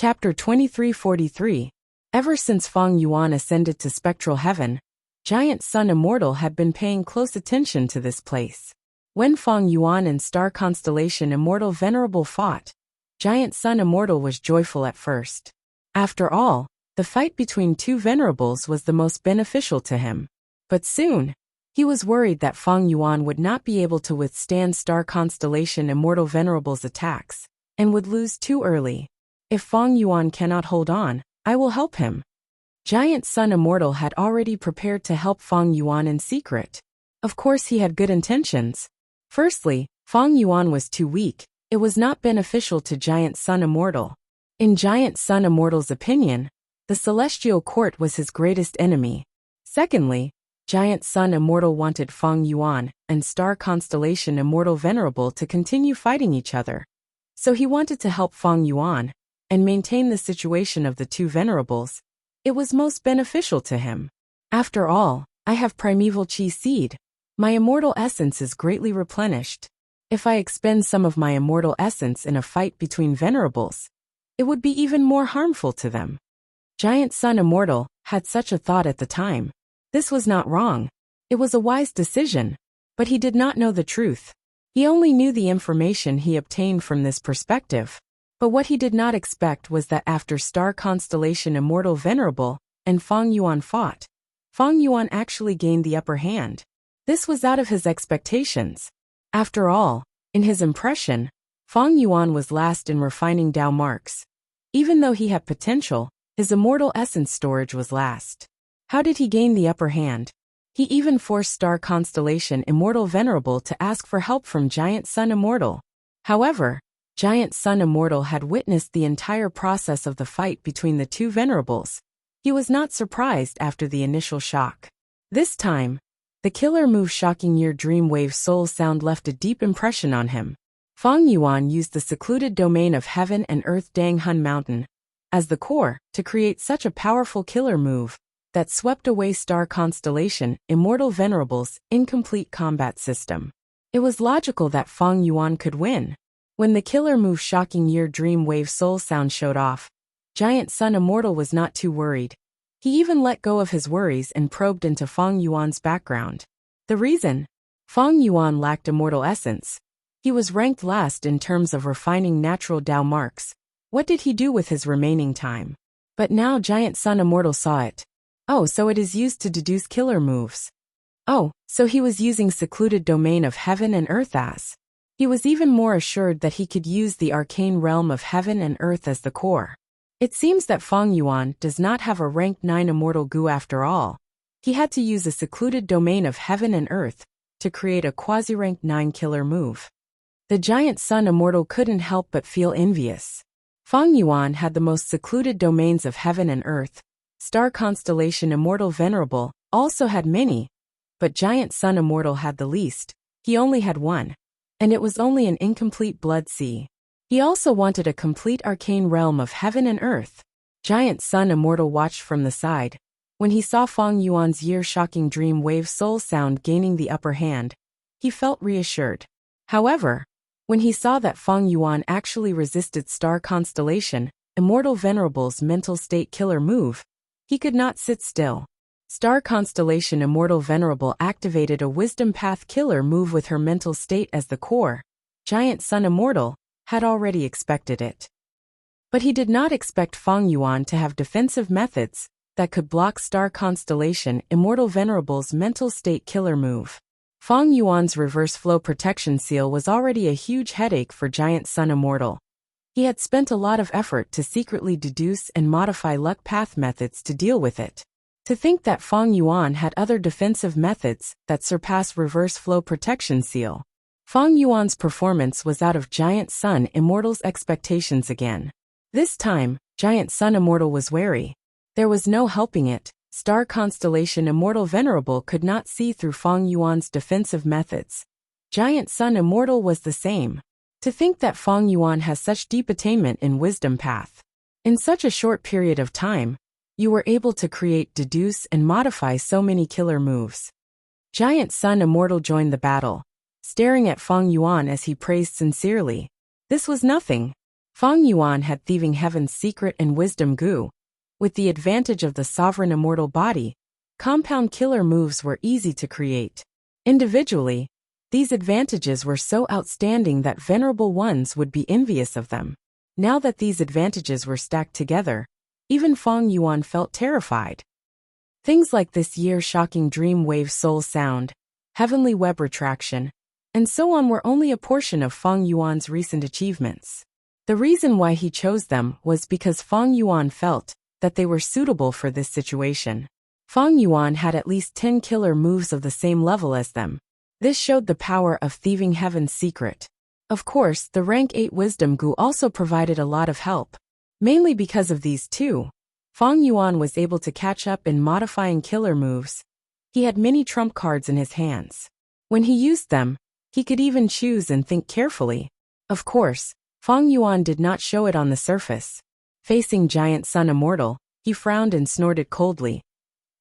Chapter 2343. Ever since Feng Yuan ascended to spectral heaven, Giant Sun Immortal had been paying close attention to this place. When Feng Yuan and star constellation Immortal Venerable fought, Giant Sun Immortal was joyful at first. After all, the fight between two venerables was the most beneficial to him. But soon, he was worried that Feng Yuan would not be able to withstand star constellation Immortal Venerable's attacks, and would lose too early. If Feng Yuan cannot hold on, I will help him. Giant Sun Immortal had already prepared to help Feng Yuan in secret. Of course he had good intentions. Firstly, Feng Yuan was too weak. It was not beneficial to Giant Sun Immortal. In Giant Sun Immortal's opinion, the Celestial Court was his greatest enemy. Secondly, Giant Sun Immortal wanted Feng Yuan and Star Constellation Immortal Venerable to continue fighting each other. So he wanted to help Feng Yuan and maintain the situation of the two venerables. It was most beneficial to him. After all, I have primeval chi seed. My immortal essence is greatly replenished. If I expend some of my immortal essence in a fight between venerables, it would be even more harmful to them. Giant Sun Immortal had such a thought at the time. This was not wrong. It was a wise decision. But he did not know the truth. He only knew the information he obtained from this perspective. But what he did not expect was that after Star Constellation Immortal Venerable and Feng Yuan fought, Feng Yuan actually gained the upper hand. This was out of his expectations. After all, in his impression, Feng Yuan was last in refining Dao marks. Even though he had potential, his immortal essence storage was last. How did he gain the upper hand? He even forced Star Constellation Immortal Venerable to ask for help from Giant Sun Immortal. However, Giant Sun Immortal had witnessed the entire process of the fight between the two venerables. He was not surprised after the initial shock. This time, the killer move Shocking Year Dream Wave Soul Sound left a deep impression on him. Feng Yuan used the secluded domain of Heaven and Earth Dang Hun Mountain as the core to create such a powerful killer move that swept away Star Constellation Immortal Venerable's incomplete combat system. It was logical that Feng Yuan could win. When the killer move Shocking Year Dream Wave Soul Sound showed off, Giant Sun Immortal was not too worried. He even let go of his worries and probed into Feng Yuan's background. The reason? Feng Yuan lacked immortal essence. He was ranked last in terms of refining natural Dao marks. What did he do with his remaining time? But now Giant Sun Immortal saw it. Oh, so it is used to deduce killer moves. Oh, so he was using secluded domain of Heaven and Earth as. He was even more assured that he could use the arcane realm of Heaven and Earth as the core. It seems that Feng Yuan does not have a rank 9 immortal goo after all. He had to use a secluded domain of Heaven and Earth to create a quasi-rank 9 killer move. The Giant Sun Immortal couldn't help but feel envious. Feng Yuan had the most secluded domains of Heaven and Earth. Star Constellation Immortal Venerable also had many, but Giant Sun Immortal had the least. He only had one. And it was only an incomplete blood sea. He also wanted a complete arcane realm of Heaven and Earth. Giant Sun Immortal watched from the side. When he saw Feng Yuan's year-shocking dream wave soul sound gaining the upper hand, he felt reassured. However, when he saw that Feng Yuan actually resisted Star Constellation Immortal Venerable's mental state killer move, he could not sit still. Star Constellation Immortal Venerable activated a Wisdom Path killer move with her mental state as the core. Giant Sun Immortal had already expected it. But he did not expect Feng Yuan to have defensive methods that could block Star Constellation Immortal Venerable's mental state killer move. Feng Yuan's reverse flow protection seal was already a huge headache for Giant Sun Immortal. He had spent a lot of effort to secretly deduce and modify luck path methods to deal with it. To think that Feng Yuan had other defensive methods that surpassed reverse flow protection seal. Feng Yuan's performance was out of Giant Sun Immortal's expectations again. This time, Giant Sun Immortal was wary. There was no helping it. Star Constellation Immortal Venerable could not see through Feng Yuan's defensive methods. Giant Sun Immortal was the same. To think that Feng Yuan has such deep attainment in Wisdom Path. In such a short period of time, you were able to create, deduce, and modify so many killer moves. Giant Sun Immortal joined the battle, staring at Feng Yuan as he praised sincerely. This was nothing. Fang Yuan had Thieving Heaven's secret and wisdom goo. With the advantage of the sovereign immortal body, compound killer moves were easy to create. Individually, these advantages were so outstanding that venerable ones would be envious of them. Now that these advantages were stacked together, even Fang Yuan felt terrified. Things like this year-shocking dream wave soul sound, heavenly web retraction, and so on were only a portion of Fang Yuan's recent achievements. The reason why he chose them was because Fang Yuan felt that they were suitable for this situation. Fang Yuan had at least 10 killer moves of the same level as them. This showed the power of Thieving Heaven's secret. Of course, the rank 8 wisdom goo also provided a lot of help. Mainly because of these two, Fang Yuan was able to catch up in modifying killer moves. He had many trump cards in his hands. When he used them, he could even choose and think carefully. Of course, Fang Yuan did not show it on the surface. Facing Giant Sun Immortal, he frowned and snorted coldly.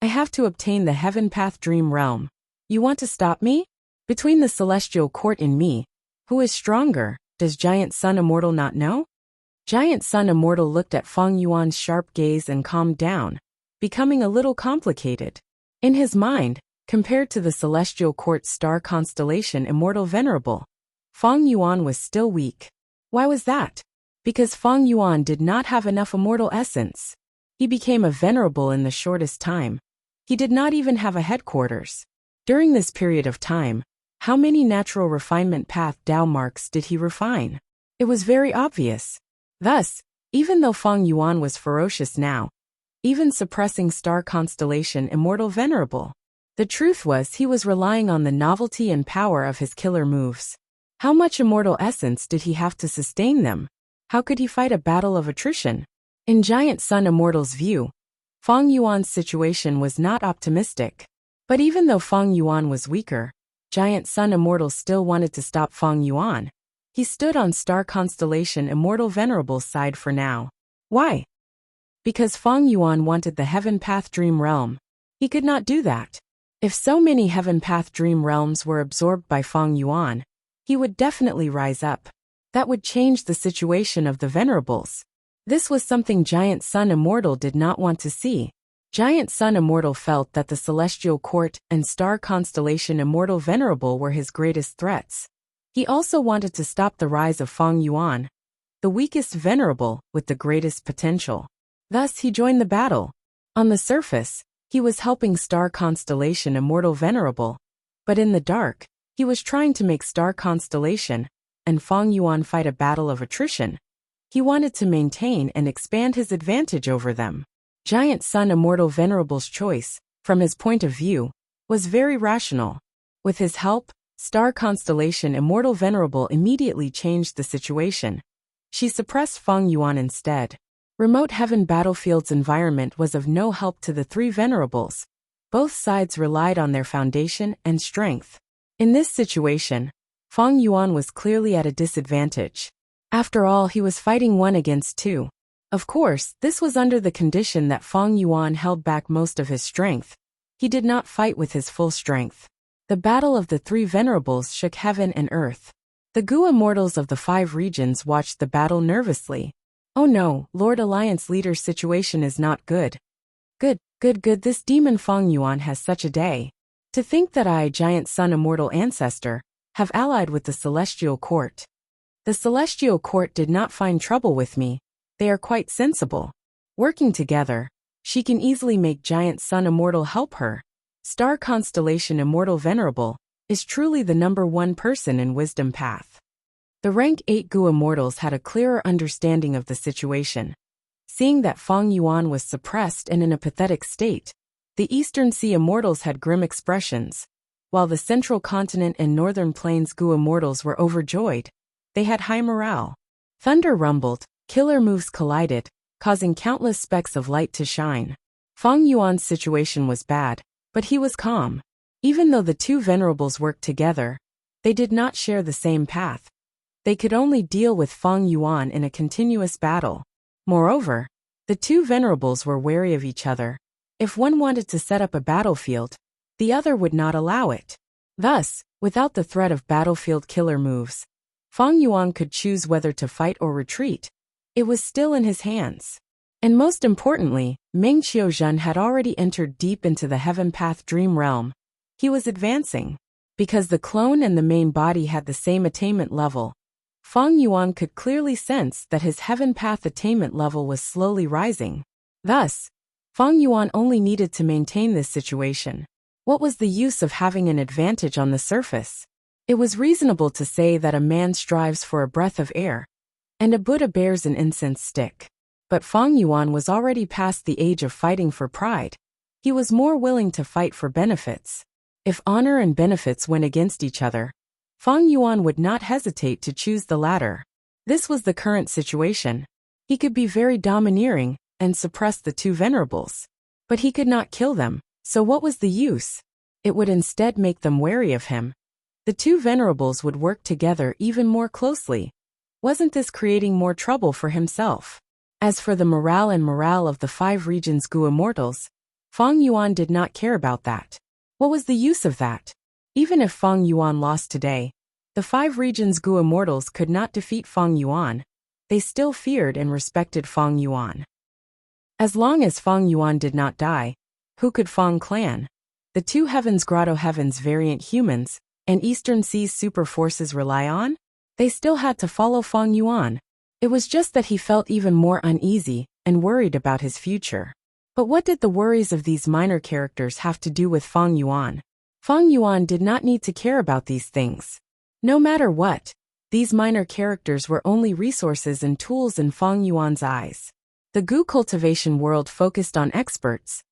I have to obtain the Heaven Path Dream Realm. You want to stop me? Between the Celestial Court and me, who is stronger, does Giant Sun Immortal not know? Giant Sun Immortal looked at Fang Yuan's sharp gaze and calmed down, becoming a little complicated. In his mind, compared to the Celestial Court's star constellation Immortal Venerable, Fang Yuan was still weak. Why was that? Because Fang Yuan did not have enough immortal essence. He became a venerable in the shortest time. He did not even have a headquarters. During this period of time, how many natural refinement path Dao marks did he refine? It was very obvious. Thus, even though Fang Yuan was ferocious now, even suppressing star constellation Immortal Venerable, the truth was he was relying on the novelty and power of his killer moves. How much immortal essence did he have to sustain them? How could he fight a battle of attrition? In Giant Sun Immortal's view, Fang Yuan's situation was not optimistic. But even though Fang Yuan was weaker, Giant Sun Immortal still wanted to stop Fang Yuan. He stood on star constellation Immortal Venerable's side for now. Why? Because Fang Yuan wanted the Heaven Path Dream Realm. He could not do that. If so many Heaven Path Dream Realms were absorbed by Fang Yuan, he would definitely rise up. That would change the situation of the Venerables. This was something Giant Sun Immortal did not want to see. Giant Sun Immortal felt that the Celestial Court and star constellation Immortal Venerable were his greatest threats. He also wanted to stop the rise of Fang Yuan, the weakest Venerable with the greatest potential. Thus he joined the battle. On the surface, he was helping star constellation Immortal Venerable, but in the dark, he was trying to make star constellation and Fang Yuan fight a battle of attrition. He wanted to maintain and expand his advantage over them. Giant Sun Immortal Venerable's choice, from his point of view, was very rational. With his help, star constellation Immortal Venerable immediately changed the situation. She suppressed Fang Yuan instead. Remote Heaven Battlefield's environment was of no help to the three Venerables. Both sides relied on their foundation and strength. In this situation, Fang Yuan was clearly at a disadvantage. After all, he was fighting 1 against 2. Of course, this was under the condition that Fang Yuan held back most of his strength. He did not fight with his full strength. The battle of the three Venerables shook heaven and earth. The Gu Immortals of the 5 regions watched the battle nervously. Oh no, Lord Alliance leader's situation is not good. Good. This demon Fang Yuan has such a day. To think that I, Giant Sun Immortal Ancestor, have allied with the Celestial Court. The Celestial Court did not find trouble with me. They are quite sensible. Working together, she can easily make Giant Sun Immortal help her. Star constellation Immortal Venerable is truly the #1 person in Wisdom Path. The rank 8 Gu Immortals had a clearer understanding of the situation. Seeing that Fang Yuan was suppressed and in a pathetic state, the Eastern Sea Immortals had grim expressions, while the Central Continent and Northern Plains Gu Immortals were overjoyed. They had high morale. Thunder rumbled, killer moves collided, causing countless specks of light to shine. Fang Yuan's situation was bad, but he was calm. Even though the two Venerables worked together, they did not share the same path. They could only deal with Fang Yuan in a continuous battle. Moreover, the two Venerables were wary of each other. If one wanted to set up a battlefield, the other would not allow it. Thus, without the threat of battlefield killer moves, Fang Yuan could choose whether to fight or retreat. It was still in his hands. And most importantly, Meng Qiuzhen had already entered deep into the heaven path dream realm. He was advancing. Because the clone and the main body had the same attainment level, Feng Yuan could clearly sense that his heaven path attainment level was slowly rising. Thus, Feng Yuan only needed to maintain this situation. What was the use of having an advantage on the surface? It was reasonable to say that a man strives for a breath of air, and a Buddha bears an incense stick. But Feng Yuan was already past the age of fighting for pride. He was more willing to fight for benefits. If honor and benefits went against each other, Feng Yuan would not hesitate to choose the latter. This was the current situation. He could be very domineering and suppress the two venerables. But he could not kill them, so what was the use? It would instead make them wary of him. The two venerables would work together even more closely. Wasn't this creating more trouble for himself? As for the morale of the 5 regions Gu immortals, Feng Yuan did not care about that. What was the use of that? Even if Feng Yuan lost today, the 5 regions Gu immortals could not defeat Feng Yuan. They still feared and respected Feng Yuan. As long as Feng Yuan did not die, who could Feng clan, the 2 heavens grotto heavens variant humans, and Eastern Seas super forces rely on? They still had to follow Feng Yuan. It was just that he felt even more uneasy and worried about his future. But what did the worries of these minor characters have to do with Feng Yuan? Feng Yuan did not need to care about these things. No matter what, these minor characters were only resources and tools in Feng Yuan's eyes. The Gu cultivation world focused on experts.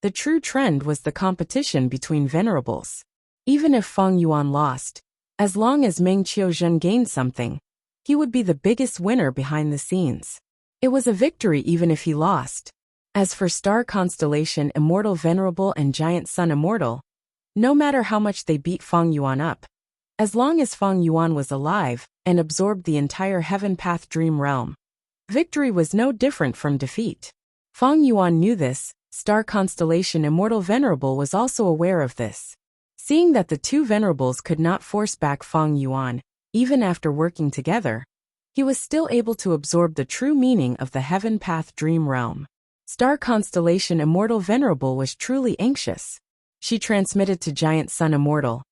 The true trend was the competition between venerables. Even if Feng Yuan lost, as long as Meng Qiuzhen gained something, he would be the biggest winner behind the scenes. It was a victory even if he lost. As for Star Constellation Immortal Venerable and Giant Sun Immortal, no matter how much they beat Feng Yuan up, as long as Feng Yuan was alive and absorbed the entire Heaven Path Dream Realm, victory was no different from defeat. Feng Yuan knew this. Star Constellation Immortal Venerable was also aware of this. Seeing that the 2 venerables could not force back Feng Yuan, even after working together, he was still able to absorb the true meaning of the Heaven Path Dream Realm. Star Constellation Immortal Venerable was truly anxious. She transmitted to Giant Sun Immortal.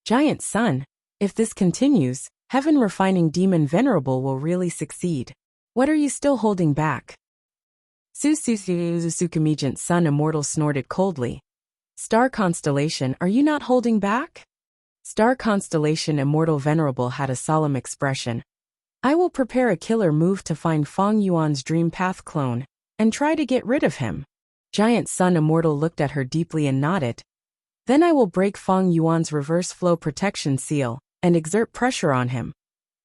Giant Sun, if this continues, Heaven Refining Demon Venerable will really succeed. What are you still holding back? Sukamegent Sun Immortal snorted coldly. Star Constellation, are you not holding back? Star Constellation Immortal Venerable had a solemn expression. I will prepare a killer move to find Feng Yuan's Dream Path clone and try to get rid of him. Giant Sun Immortal looked at her deeply and nodded. Then I will break Feng Yuan's reverse flow protection seal and exert pressure on him.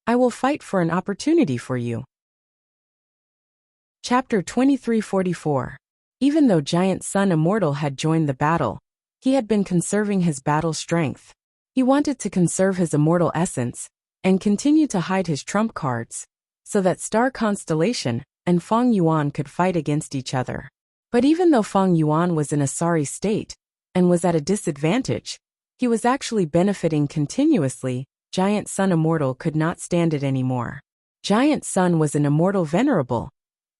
I will fight for an opportunity for you. Chapter 2344. Even though Giant Sun Immortal had joined the battle, he had been conserving his battle strength. He wanted to conserve his immortal essence and continue to hide his trump cards, so that Star Constellation and Feng Yuan could fight against each other. But even though Feng Yuan was in a sorry state and was at a disadvantage, he was actually benefiting continuously. Giant Sun Immortal could not stand it anymore. Giant Sun was an immortal venerable.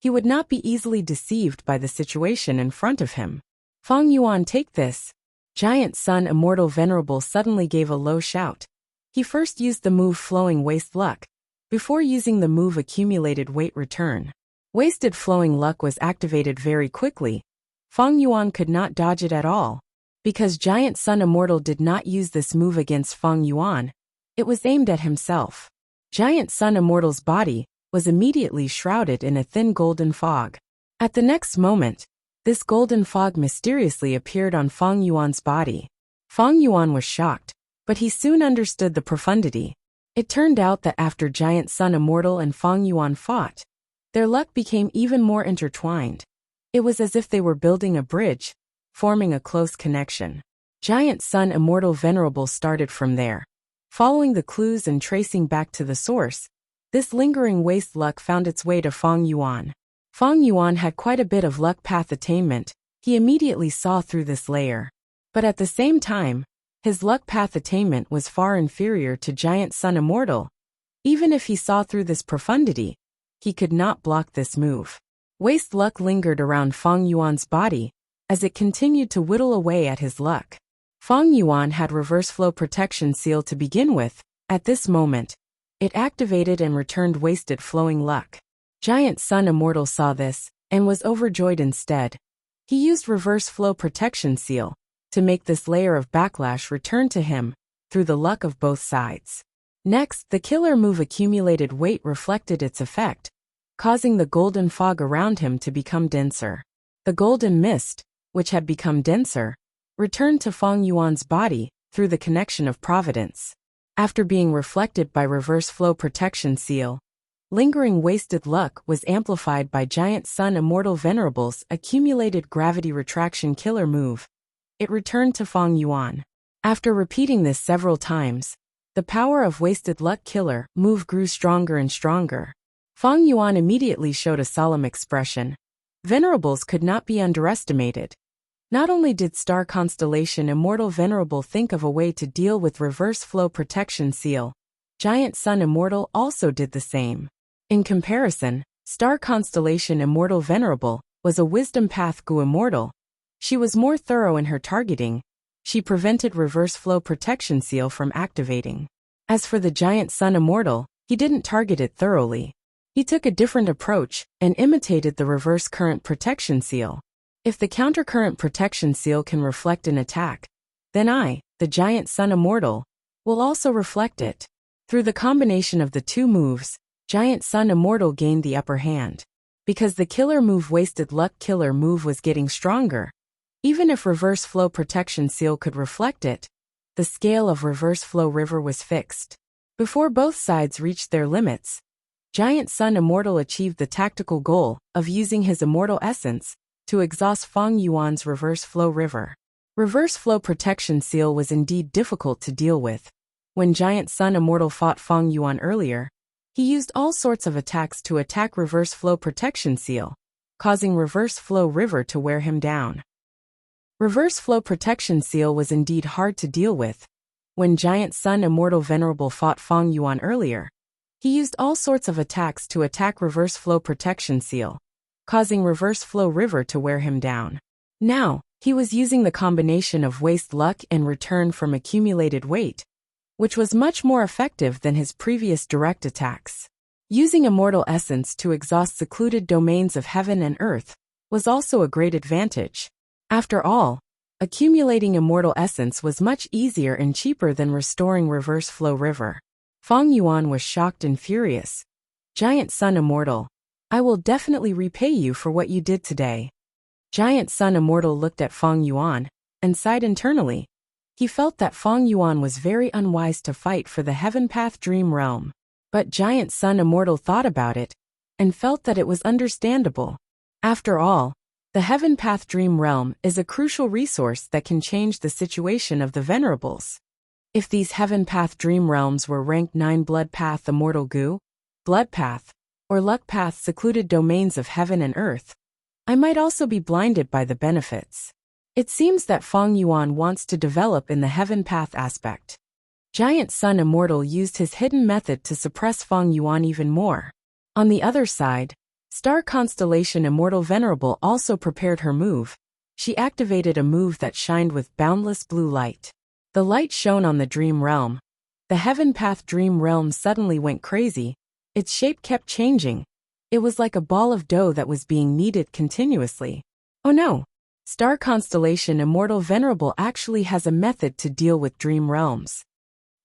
He would not be easily deceived by the situation in front of him. Feng Yuan, take this. Giant Sun Immortal Venerable suddenly gave a low shout. He first used the move Flowing Waste Luck, before using the move Accumulated Weight Return. Wasted Flowing Luck was activated very quickly. Feng Yuan could not dodge it at all. Because Giant Sun Immortal did not use this move against Feng Yuan, it was aimed at himself. Giant Sun Immortal's body was immediately shrouded in a thin golden fog. At the next moment, this golden fog mysteriously appeared on Feng Yuan's body. Feng Yuan was shocked, but he soon understood the profundity. It turned out that after Giant Sun Immortal and Feng Yuan fought, their luck became even more intertwined. It was as if they were building a bridge, forming a close connection. Giant Sun Immortal Venerable started from there. Following the clues and tracing back to the source, this lingering waste luck found its way to Feng Yuan. Feng Yuan had quite a bit of luck path attainment. He immediately saw through this layer. But at the same time, his luck path attainment was far inferior to Giant Sun Immortal. Even if he saw through this profundity, he could not block this move. Waste luck lingered around Fang Yuan's body as it continued to whittle away at his luck. Fang Yuan had reverse flow protection seal to begin with. At this moment, it activated and returned wasted flowing luck. Giant Sun Immortal saw this and was overjoyed instead. He used reverse flow protection seal to make this layer of backlash return to him through the luck of both sides. Next, the killer move accumulated weight reflected its effect, causing the golden fog around him to become denser. The golden mist, which had become denser, returned to Fang Yuan's body through the connection of providence. After being reflected by reverse flow protection seal, lingering wasted luck was amplified by Giant Sun Immortal Venerable's accumulated gravity retraction killer move. It returned to Fang Yuan. After repeating this several times, the power of wasted luck killer move grew stronger and stronger. Fang Yuan immediately showed a solemn expression. Venerables could not be underestimated. Not only did Star Constellation Immortal Venerable think of a way to deal with reverse flow protection seal, Giant Sun Immortal also did the same. In comparison, Star Constellation Immortal Venerable was a Wisdom Path Gu Immortal. She was more thorough in her targeting. She prevented reverse flow protection seal from activating. As for the Giant Sun Immortal, he didn't target it thoroughly. He took a different approach and imitated the reverse current protection seal. If the countercurrent protection seal can reflect an attack, then I, the Giant Sun Immortal, will also reflect it. Through the combination of the two moves, Giant Sun Immortal gained the upper hand. Because the killer move wasted luck killer move was getting stronger. Even if reverse flow protection seal could reflect it, the scale of reverse flow river was fixed. Before both sides reached their limits, Giant Sun Immortal achieved the tactical goal of using his immortal essence to exhaust Fang Yuan's reverse flow river. Reverse flow protection seal was indeed difficult to deal with. When Giant Sun Immortal fought Fang Yuan earlier, he used all sorts of attacks to attack reverse flow protection seal, causing reverse flow river to wear him down. Reverse flow protection seal was indeed hard to deal with. When Giant Sun Immortal Venerable fought Fang Yuan earlier, he used all sorts of attacks to attack reverse flow protection seal, causing reverse flow river to wear him down. Now, he was using the combination of waste luck and return from accumulated weight, which was much more effective than his previous direct attacks. Using immortal essence to exhaust secluded domains of heaven and earth was also a great advantage. After all, accumulating immortal essence was much easier and cheaper than restoring reverse flow river. Fang Yuan was shocked and furious. Giant Sun Immortal, I will definitely repay you for what you did today. Giant Sun Immortal looked at Fang Yuan and sighed internally. He felt that Fang Yuan was very unwise to fight for the Heaven Path Dream Realm. But Giant Sun Immortal thought about it and felt that it was understandable. After all, the Heaven Path Dream Realm is a crucial resource that can change the situation of the Venerables. If these Heaven Path Dream Realms were ranked 9 Blood Path Immortal Gu, Blood Path, or Luck Path secluded domains of heaven and earth, I might also be blinded by the benefits. It seems that Fang Yuan wants to develop in the Heaven Path aspect. Giant Sun Immortal used his hidden method to suppress Fang Yuan even more. On the other side, Star Constellation Immortal Venerable also prepared her move. She activated a move that shined with boundless blue light. The light shone on the Dream Realm. The Heaven Path Dream Realm suddenly went crazy. Its shape kept changing. It was like a ball of dough that was being kneaded continuously. Oh no! Star Constellation Immortal Venerable actually has a method to deal with dream realms.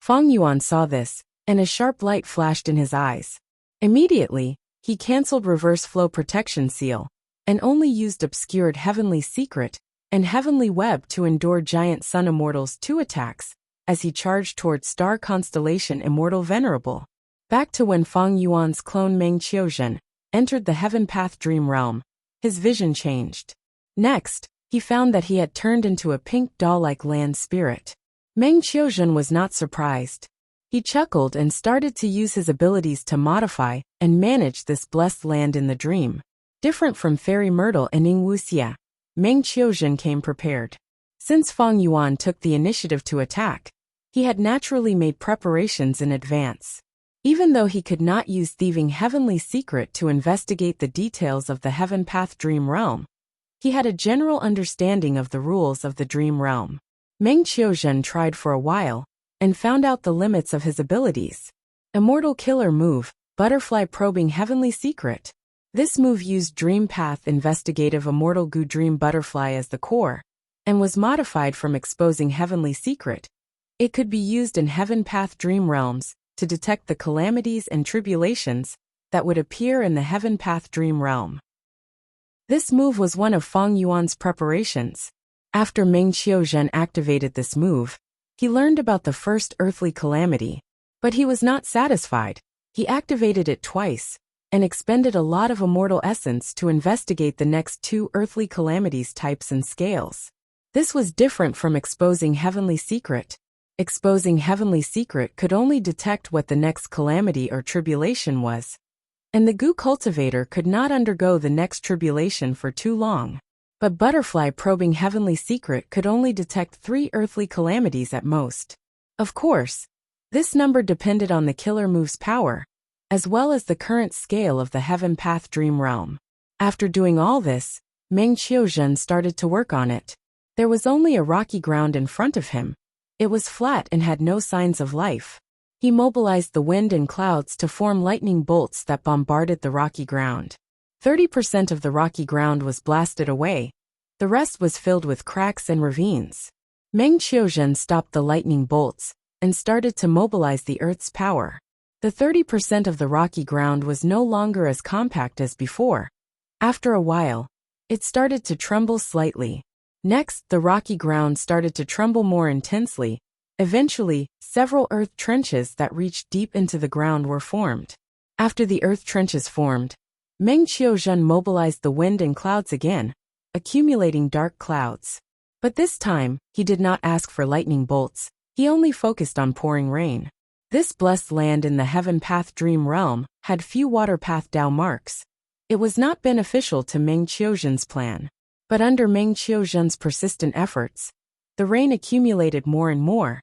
Fang Yuan saw this, and a sharp light flashed in his eyes. Immediately, he cancelled reverse flow protection seal, and only used obscured heavenly secret and heavenly web to endure Giant Sun Immortal's 2 attacks, as he charged toward Star Constellation Immortal Venerable. Back to when Fang Yuan's clone Meng Qiuzhen entered the Heaven Path Dream Realm, his vision changed. Next, he found that he had turned into a pink doll-like land spirit. Meng Qiuzhen was not surprised. He chuckled and started to use his abilities to modify and manage this blessed land in the dream. Different from Fairy Myrtle and Wuxia, Meng Qiuzhen came prepared. Since Fang Yuan took the initiative to attack, he had naturally made preparations in advance. Even though he could not use thieving heavenly secret to investigate the details of the heaven path dream realm, he had a general understanding of the rules of the dream realm. Meng Qiuzhen tried for a while, and found out the limits of his abilities. Immortal Killer Move, Butterfly Probing Heavenly Secret. This move used Dream Path Investigative Immortal Gu Dream Butterfly as the core, and was modified from Exposing Heavenly Secret. It could be used in Heaven Path Dream Realms to detect the calamities and tribulations that would appear in the Heaven Path Dream Realm. This move was one of Fang Yuan's preparations. After Meng Qiuzhen activated this move, he learned about the first earthly calamity, but he was not satisfied. He activated it twice, and expended a lot of immortal essence to investigate the next 2 earthly calamities types and scales. This was different from Exposing Heavenly Secret. Exposing Heavenly Secret could only detect what the next calamity or tribulation was, and the Gu cultivator could not undergo the next tribulation for too long. But Butterfly Probing Heavenly Secret could only detect 3 earthly calamities at most. Of course, this number depended on the killer move's power, as well as the current scale of the Heaven Path Dream Realm. After doing all this, Meng Qiuzhen started to work on it. There was only a rocky ground in front of him. It was flat and had no signs of life. He mobilized the wind and clouds to form lightning bolts that bombarded the rocky ground. 30% of the rocky ground was blasted away. The rest was filled with cracks and ravines. Meng Qiuzhen stopped the lightning bolts and started to mobilize the earth's power. The 30% of the rocky ground was no longer as compact as before. After a while, it started to tremble slightly. Next, the rocky ground started to tremble more intensely. Eventually, several earth trenches that reached deep into the ground were formed. After the earth trenches formed, Meng Qiuzhen mobilized the wind and clouds again, accumulating dark clouds. But this time, he did not ask for lightning bolts. He only focused on pouring rain. This blessed land in the Heaven Path Dream Realm had few water path Dao marks. It was not beneficial to Meng Qiuzhen's plan. But under Meng Qiuzhen's persistent efforts, the rain accumulated more and more,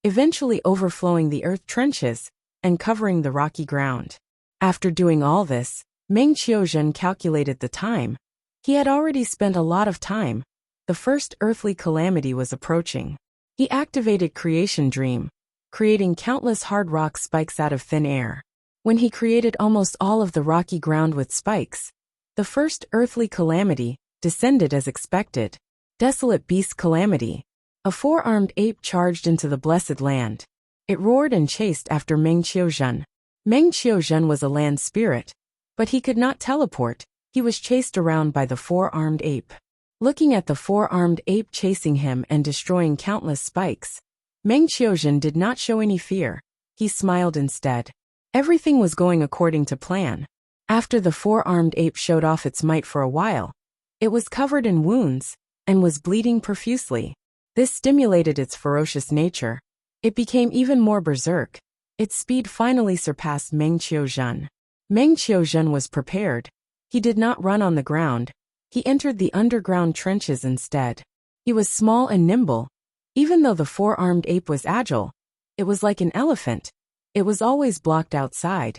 eventually overflowing the earth trenches and covering the rocky ground. After doing all this, Meng Qiuzhen calculated the time. He had already spent a lot of time. The first earthly calamity was approaching. He activated Creation Dream, creating countless hard rock spikes out of thin air. When he created almost all of the rocky ground with spikes, the first earthly calamity descended as expected. Desolate Beast Calamity. A 4-armed ape charged into the blessed land. It roared and chased after Meng Qiuzhen. Meng Qiuzhen was a land spirit, but he could not teleport. He was chased around by the 4-armed ape. Looking at the 4-armed ape chasing him and destroying countless spikes, Meng Qiuzhen did not show any fear. He smiled instead. Everything was going according to plan. After the 4-armed ape showed off its might for a while, it was covered in wounds and was bleeding profusely. This stimulated its ferocious nature. It became even more berserk. Its speed finally surpassed Meng Qiuzhen. Meng Qiuzhen was prepared. He did not run on the ground. He entered the underground trenches instead. He was small and nimble. Even though the 4-armed ape was agile, it was like an elephant. It was always blocked outside.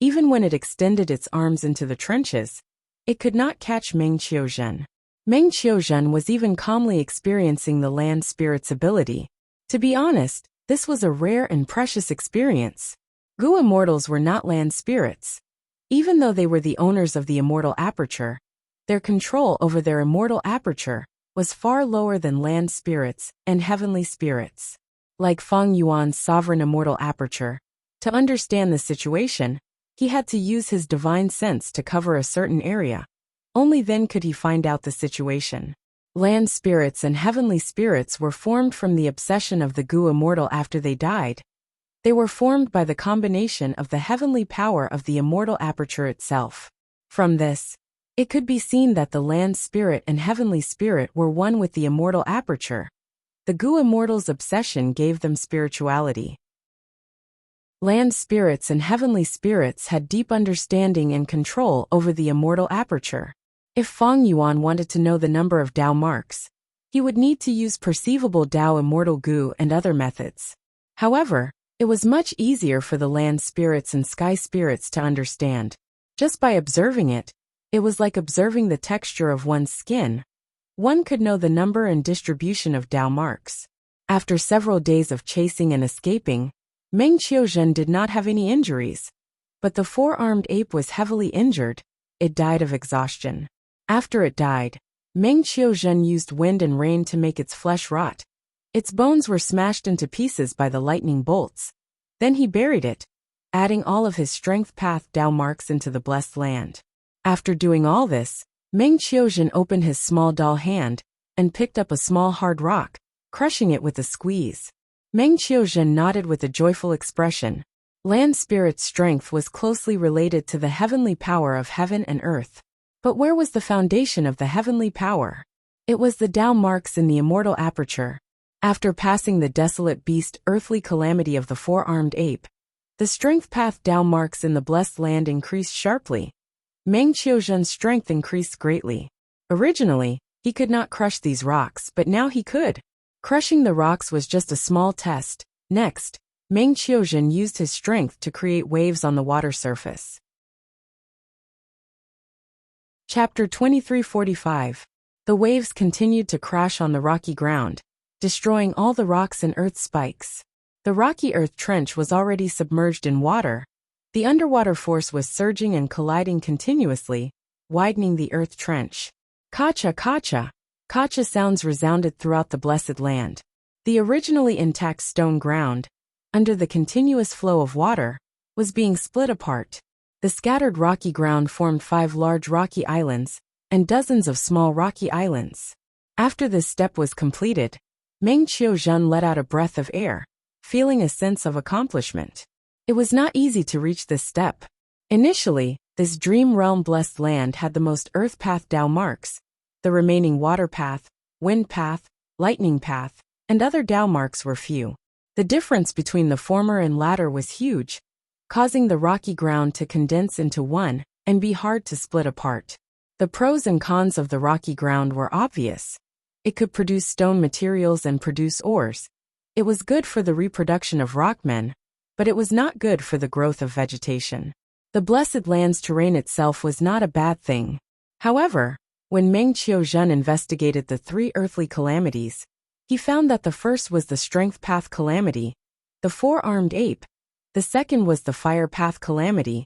Even when it extended its arms into the trenches, it could not catch Meng Qiuzhen. Meng Qiuzhen was even calmly experiencing the land spirit's ability. To be honest, this was a rare and precious experience. Gu immortals were not land spirits. Even though they were the owners of the immortal aperture, their control over their immortal aperture was far lower than land spirits and heavenly spirits. Like Fang Yuan's sovereign immortal aperture, to understand the situation, he had to use his divine sense to cover a certain area. Only then could he find out the situation. Land spirits and heavenly spirits were formed from the obsession of the Gu immortal after they died. They were formed by the combination of the heavenly power of the immortal aperture itself. From this, it could be seen that the land spirit and heavenly spirit were one with the immortal aperture. The Gu immortals' obsession gave them spirituality. Land spirits and heavenly spirits had deep understanding and control over the immortal aperture. If Fang Yuan wanted to know the number of Dao marks, he would need to use perceivable Dao immortal Gu and other methods. However, It was much easier for the land spirits and sky spirits to understand. Just by observing it, it was like observing the texture of one's skin. One could know the number and distribution of Dao marks. After several days of chasing and escaping, Meng Qiuzhen did not have any injuries. But the four-armed ape was heavily injured. It died of exhaustion. After it died, Meng Qiuzhen used wind and rain to make its flesh rot. Its bones were smashed into pieces by the lightning bolts. Then he buried it, adding all of his strength path Dao marks into the blessed land. After doing all this, Meng Qiuzhen opened his small doll hand and picked up a small hard rock, crushing it with a squeeze. Meng Qiuzhen nodded with a joyful expression. Land spirit's strength was closely related to the heavenly power of heaven and earth. But where was the foundation of the heavenly power? It was the Dao marks in the immortal aperture. After passing the desolate beast earthly calamity of the four-armed ape, the strength path Dao marks in the blessed land increased sharply. Meng Qiuzhen's strength increased greatly. Originally, he could not crush these rocks, but now he could. Crushing the rocks was just a small test. Next, Meng Qiuzhen used his strength to create waves on the water surface. Chapter 2345. The waves continued to crash on the rocky ground, destroying all the rocks and earth spikes. The rocky earth trench was already submerged in water. The underwater force was surging and colliding continuously, widening the earth trench. Kacha, kacha. Kacha sounds resounded throughout the blessed land. The originally intact stone ground, under the continuous flow of water, was being split apart. The scattered rocky ground formed 5 large rocky islands and dozens of small rocky islands. After this step was completed, Meng Qiuzhen let out a breath of air, feeling a sense of accomplishment. It was not easy to reach this step. Initially, this dream realm blessed land had the most earth path Dao marks. The remaining water path, wind path, lightning path, and other Dao marks were few. The difference between the former and latter was huge, causing the rocky ground to condense into one and be hard to split apart. The pros and cons of the rocky ground were obvious. It could produce stone materials and produce ores. It was good for the reproduction of rockmen, but it was not good for the growth of vegetation. The blessed land's terrain itself was not a bad thing. However, when Meng Qiuzhen investigated the 3 earthly calamities, he found that the first was the strength path calamity, the four-armed ape. The second was the fire path calamity.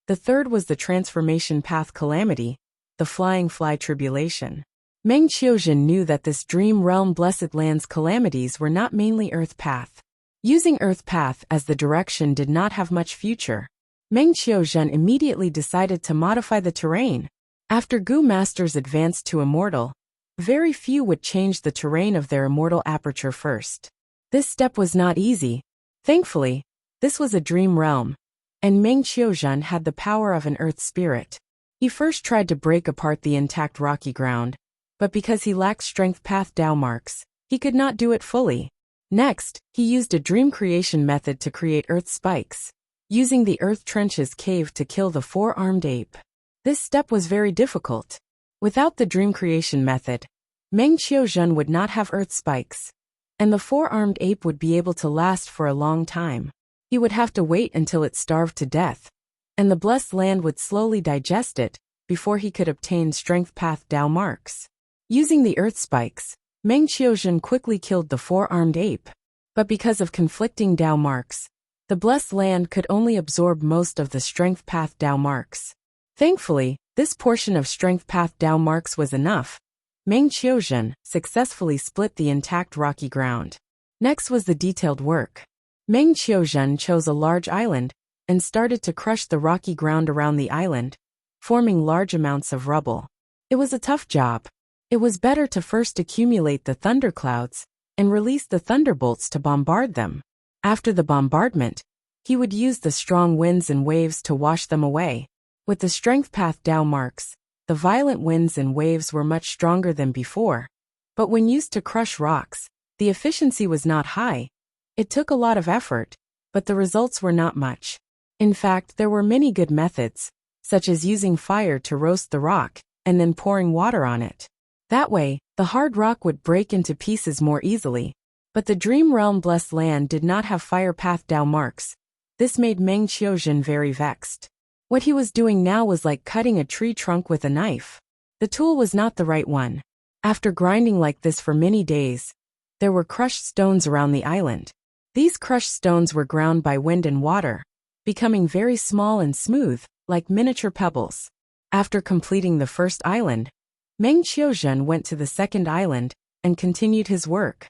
The third was the transformation path calamity, the flying fly tribulation. Meng Qiuzhen knew that this dream realm blessed land's calamities were not mainly earth path. Using earth path as the direction did not have much future. Meng Qiuzhen immediately decided to modify the terrain. After Gu masters advanced to immortal, very few would change the terrain of their immortal aperture first. This step was not easy. Thankfully, this was a dream realm, and Meng Qiuzhen had the power of an earth spirit. He first tried to break apart the intact rocky ground, but because he lacked strength path Dao marks, he could not do it fully. Next, he used a dream creation method to create earth spikes, using the earth trench's cave to kill the four-armed ape. This step was very difficult. Without the dream creation method, Meng Qiuzhen would not have earth spikes, and the four-armed ape would be able to last for a long time. He would have to wait until it starved to death, and the blessed land would slowly digest it before he could obtain strength path Dao marks. Using the earth spikes, Meng Qiuzhen quickly killed the four-armed ape. But because of conflicting Dao marks, the blessed land could only absorb most of the strength path Dao marks. Thankfully, this portion of strength path Dao marks was enough. Meng Qiuzhen successfully split the intact rocky ground. Next was the detailed work. Meng Qiuzhen chose a large island and started to crush the rocky ground around the island, forming large amounts of rubble. It was a tough job. It was better to first accumulate the thunderclouds and release the thunderbolts to bombard them. After the bombardment, he would use the strong winds and waves to wash them away. With the strength path Dao marks, the violent winds and waves were much stronger than before. But when used to crush rocks, the efficiency was not high. It took a lot of effort, but the results were not much. In fact, there were many good methods, such as using fire to roast the rock and then pouring water on it. That way, the hard rock would break into pieces more easily. But the Dream Realm Blessed Land did not have fire path Dao marks. This made Meng Qiuzhen very vexed. What he was doing now was like cutting a tree trunk with a knife. The tool was not the right one. After grinding like this for many days, there were crushed stones around the island. These crushed stones were ground by wind and water, becoming very small and smooth, like miniature pebbles. After completing the first island, Meng Qiuzhen went to the second island and continued his work.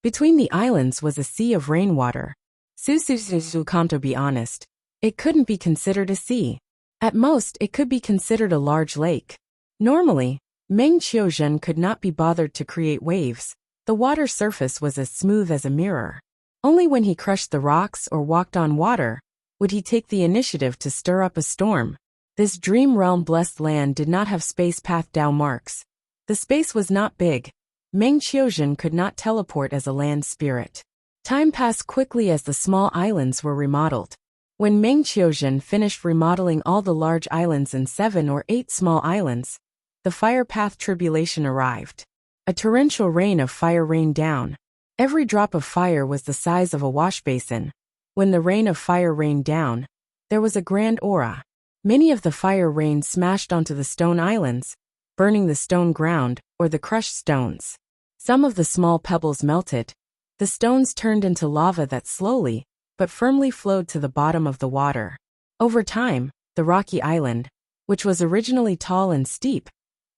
Between the islands was a sea of rainwater. To be honest, it couldn't be considered a sea. At most, it could be considered a large lake. Normally, Meng Qiuzhen could not be bothered to create waves. The water surface was as smooth as a mirror. Only when he crushed the rocks or walked on water would he take the initiative to stir up a storm. This Dream Realm Blessed Land did not have space path Dao marks. The space was not big. Meng Qiuzhen could not teleport as a land spirit. Time passed quickly as the small islands were remodeled. When Meng Qiuzhen finished remodeling all the large islands and 7 or 8 small islands, the fire path tribulation arrived. A torrential rain of fire rained down. Every drop of fire was the size of a wash basin. When the rain of fire rained down, there was a grand aura. Many of the fire rain smashed onto the stone islands, burning the stone ground or the crushed stones. Some of the small pebbles melted. The stones turned into lava that slowly, but firmly flowed to the bottom of the water. Over time, the rocky island, which was originally tall and steep,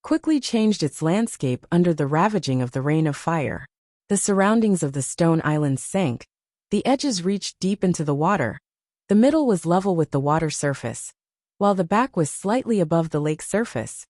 quickly changed its landscape under the ravaging of the rain of fire. The surroundings of the stone islands sank. The edges reached deep into the water. The middle was level with the water surface, while the back was slightly above the lake surface,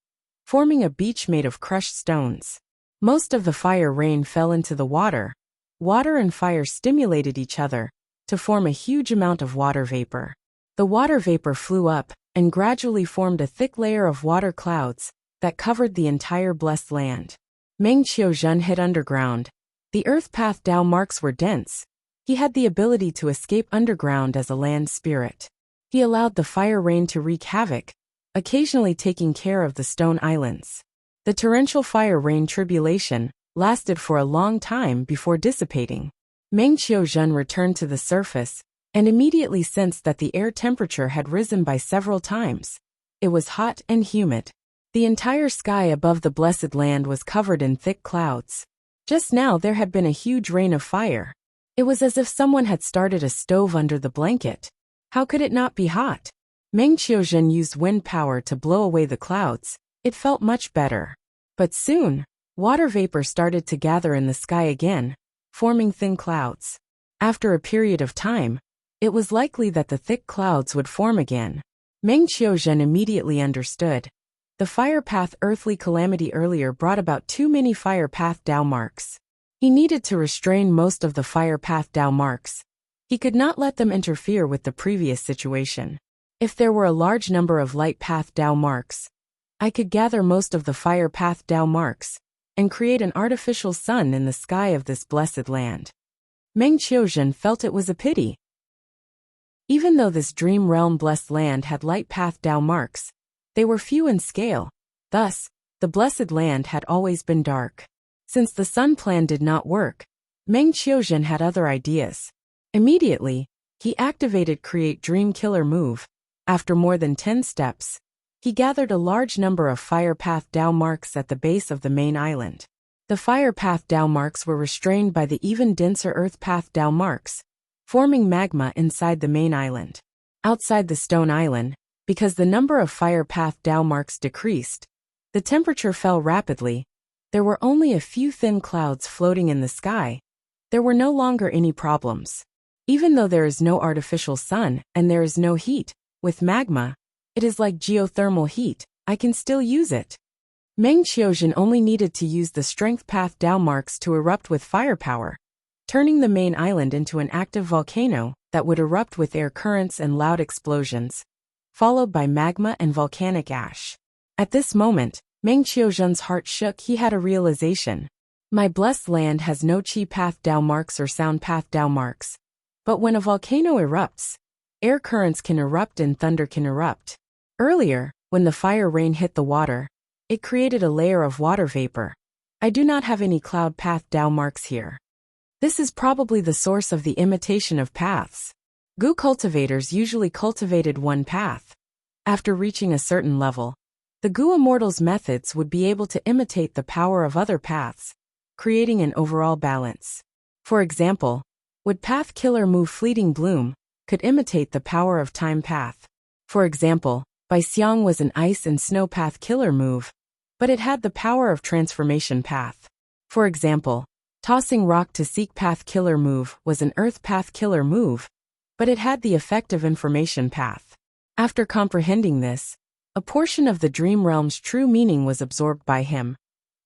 forming a beach made of crushed stones. Most of the fire rain fell into the water. Water and fire stimulated each other to form a huge amount of water vapor. The water vapor flew up and gradually formed a thick layer of water clouds that covered the entire blessed land. Meng Qiuzhen hid underground. The earth path Dao marks were dense. He had the ability to escape underground as a land spirit. He allowed the fire rain to wreak havoc, occasionally taking care of the stone islands. The torrential fire rain tribulation lasted for a long time before dissipating. Meng Qiuzhen returned to the surface and immediately sensed that the air temperature had risen by several times. It was hot and humid. The entire sky above the blessed land was covered in thick clouds. Just now there had been a huge rain of fire. It was as if someone had started a stove under the blanket. How could it not be hot? Meng Qiuzhen used wind power to blow away the clouds. It felt much better. But soon, water vapor started to gather in the sky again, forming thin clouds. After a period of time, it was likely that the thick clouds would form again. Meng Qiuzhen immediately understood. The fire path earthly calamity earlier brought about too many fire path Dao marks. He needed to restrain most of the fire path Dao marks. He could not let them interfere with the previous situation. If there were a large number of light path Dao marks, I could gather most of the fire path Dao marks and create an artificial sun in the sky of this blessed land. Meng Qiuzhen felt it was a pity. Even though this dream realm blessed land had light path Dao marks, they were few in scale. Thus, the blessed land had always been dark. Since the sun plan did not work, Meng Qiuzhen had other ideas. Immediately, he activated Create Dream Killer move. After more than 10 steps, he gathered a large number of fire path Dao marks at the base of the main island. The fire path Dao marks were restrained by the even denser earth path Dao marks, forming magma inside the main island. Outside the stone island, because the number of fire path Dao marks decreased, the temperature fell rapidly. There were only a few thin clouds floating in the sky. There were no longer any problems. Even though there is no artificial sun and there is no heat, with magma, it is like geothermal heat. I can still use it. Meng Qiuzhen only needed to use the strength path Dao marks to erupt with firepower, turning the main island into an active volcano that would erupt with air currents and loud explosions, followed by magma and volcanic ash. At this moment, Meng Qiuzhen's heart shook. He had a realization. My blessed land has no chi path Dao marks or sound path Dao marks. But when a volcano erupts, air currents can erupt and thunder can erupt. Earlier, when the fire rain hit the water, it created a layer of water vapor. I do not have any cloud path Dao marks here. This is probably the source of the imitation of paths. Gu cultivators usually cultivated one path. After reaching a certain level, the Gu immortals' methods would be able to imitate the power of other paths, creating an overall balance. For example, would Path Killer move Fleeting Bloom, could imitate the power of Time Path. For example, Bai Xiang was an Ice and Snow Path Killer move, but it had the power of Transformation Path. For example, Tossing Rock to Seek Path Killer move was an Earth Path Killer move, but it had the effect of Information Path. After comprehending this, a portion of the Dream Realm's true meaning was absorbed by him.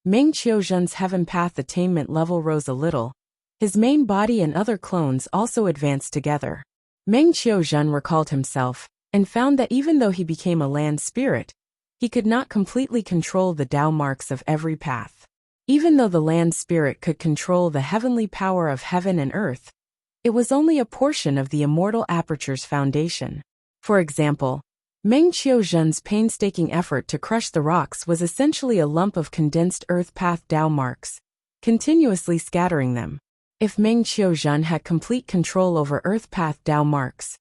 Meng Qiuzhen's Heaven Path attainment level rose a little. His main body and other clones also advanced together. Meng Qiuzhen recalled himself, and found that even though he became a land spirit, he could not completely control the Tao marks of every path. Even though the land spirit could control the heavenly power of heaven and earth, it was only a portion of the immortal aperture's foundation. For example, Meng Qiuzhen's painstaking effort to crush the rocks was essentially a lump of condensed earth path Tao marks, continuously scattering them. If Meng Qiuzhen had complete control over earth path Tao marks,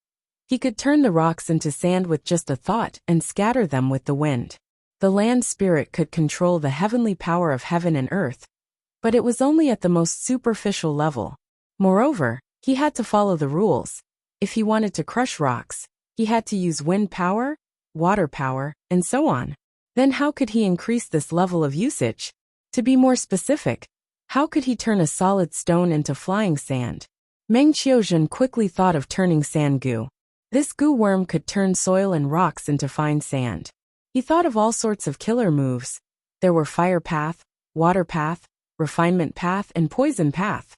he could turn the rocks into sand with just a thought and scatter them with the wind. The land spirit could control the heavenly power of heaven and earth, but it was only at the most superficial level. Moreover, he had to follow the rules. If he wanted to crush rocks, he had to use wind power, water power, and so on. Then how could he increase this level of usage? To be more specific, how could he turn a solid stone into flying sand? Meng Qiuzhen quickly thought of turning sand goo. This goo worm could turn soil and rocks into fine sand. He thought of all sorts of killer moves. There were Fire Path, Water Path, Refinement Path, and Poison Path.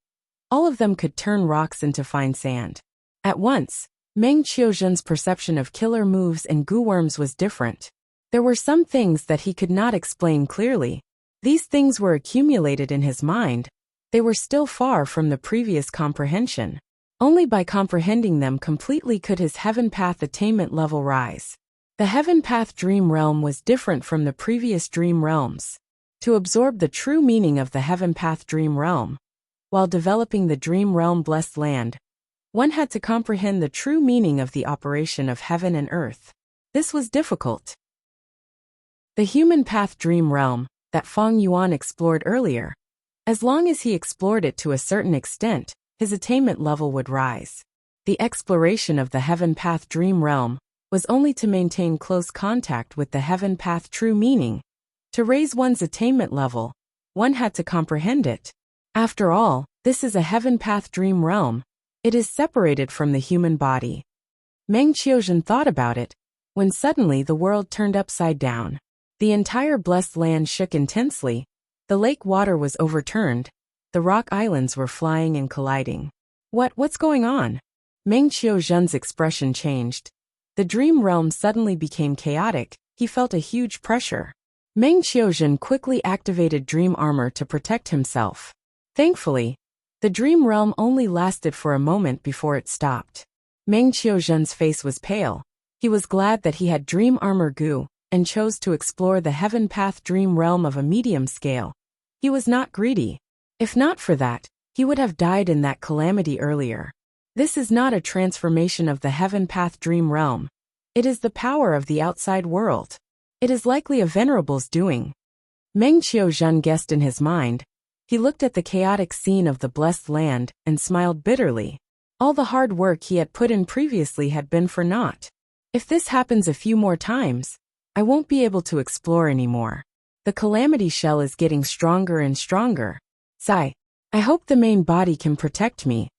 All of them could turn rocks into fine sand. At once, Meng Qiuzhen's perception of killer moves and goo worms was different. There were some things that he could not explain clearly. These things were accumulated in his mind. They were still far from the previous comprehension. Only by comprehending them completely could his Heaven Path attainment level rise. The Heaven Path Dream Realm was different from the previous dream realms. To absorb the true meaning of the Heaven Path Dream Realm, while developing the Dream Realm Blessed Land, one had to comprehend the true meaning of the operation of heaven and earth. This was difficult. The Human Path Dream Realm, that Feng Yuan explored earlier, as long as he explored it to a certain extent, his attainment level would rise. The exploration of the Heaven Path Dream Realm was only to maintain close contact with the Heaven Path true meaning. To raise one's attainment level, one had to comprehend it. After all, this is a Heaven Path Dream Realm. It is separated from the human body. Meng Qiuzhen thought about it, when suddenly the world turned upside down. The entire blessed land shook intensely. The lake water was overturned. The rock islands were flying and colliding. What's going on? Meng Qiuzhen's expression changed. The dream realm suddenly became chaotic. He felt a huge pressure. Meng Qiuzhen quickly activated dream armor to protect himself. Thankfully, the dream realm only lasted for a moment before it stopped. Meng Qiuzhen's face was pale. He was glad that he had dream armor goo, and chose to explore the Heaven Path Dream Realm of a medium scale. He was not greedy. If not for that, he would have died in that calamity earlier. This is not a transformation of the Heaven Path Dream Realm. It is the power of the outside world. It is likely a venerable's doing. Meng Qiuzhen guessed in his mind. He looked at the chaotic scene of the blessed land and smiled bitterly. All the hard work he had put in previously had been for naught. If this happens a few more times, I won't be able to explore anymore. The calamity shell is getting stronger and stronger. Sigh. I hope the main body can protect me.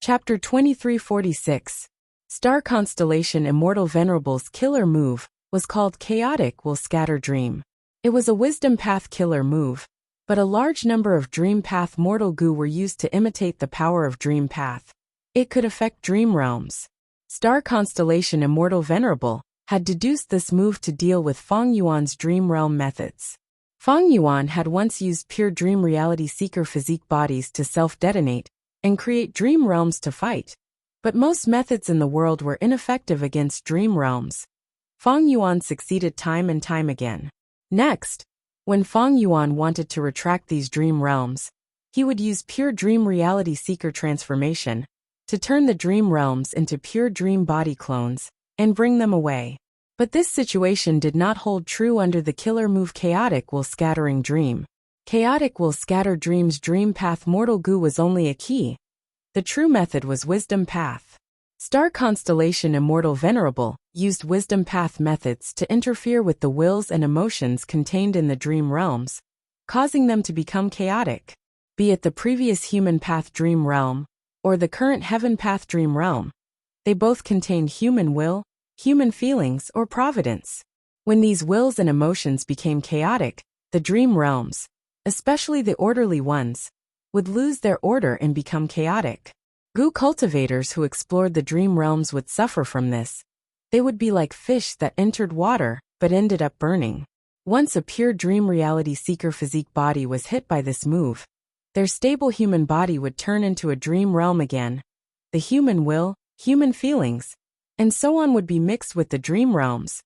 Chapter 2346. Star Constellation Immortal Venerable's killer move was called Chaotic Will Scatter Dream. It was a Wisdom Path killer move, but a large number of Dream Path Mortal Goo were used to imitate the power of Dream Path. It could affect dream realms. Star Constellation Immortal Venerable had deduced this move to deal with Feng Yuan's dream realm methods. Feng Yuan had once used pure dream reality seeker physique bodies to self-detonate and create dream realms to fight. But most methods in the world were ineffective against dream realms. Feng Yuan succeeded time and time again. Next, When Feng Yuan wanted to retract these dream realms, he would use pure dream reality seeker transformation to turn the dream realms into pure dream body clones and bring them away. But this situation did not hold true under the killer move Chaotic Will Scattering Dream. Chaotic Will Scatter Dream's dream path Mortal Goo was only a key. The true method was Wisdom Path. Star Constellation Immortal Venerable used Wisdom Path methods to interfere with the wills and emotions contained in the dream realms, causing them to become chaotic. Be it the previous Human Path Dream Realm or the current Heaven Path Dream Realm, they both contain human will, human feelings, or providence. When these wills and emotions became chaotic, the dream realms, especially the orderly ones, would lose their order and become chaotic. Goo cultivators who explored the dream realms would suffer from this. They would be like fish that entered water but ended up burning. Once a pure dream reality seeker physique body was hit by this move, their stable human body would turn into a dream realm again. The human will, human feelings, and so on would be mixed with the dream realms.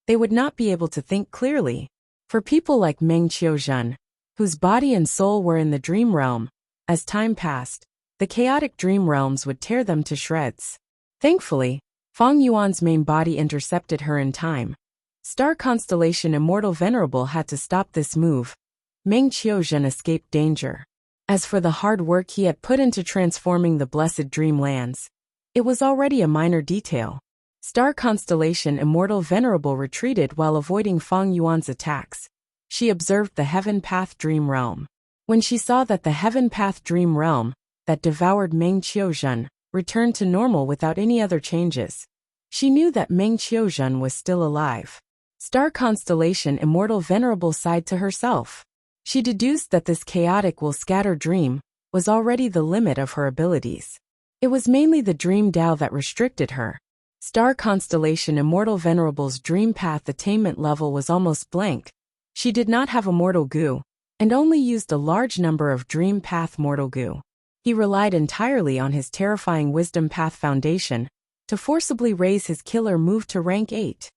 They would not be able to think clearly. For people like Meng Qiuzhen, whose body and soul were in the dream realm, as time passed, the chaotic dream realms would tear them to shreds. Thankfully, Feng Yuan's main body intercepted her in time. Star Constellation Immortal Venerable had to stop this move. Meng Qiuzhen escaped danger. As for the hard work he had put into transforming the blessed dreamlands, it was already a minor detail. Star Constellation Immortal Venerable retreated while avoiding Feng Yuan's attacks. She observed the Heaven Path Dream Realm. When she saw that the Heaven Path Dream Realm, that devoured Meng Qiuzhen, returned to normal without any other changes, she knew that Meng Qiuzhen was still alive. Star Constellation Immortal Venerable sighed to herself. She deduced that this Chaotic Will Scatter dream was already the limit of her abilities. It was mainly the dream Tao that restricted her. Star Constellation Immortal Venerable's dream path attainment level was almost blank. She did not have a Mortal Goo, and only used a large number of dream path Mortal Goo. He relied entirely on his terrifying Wisdom Path Foundation to forcibly raise his killer move to rank 8.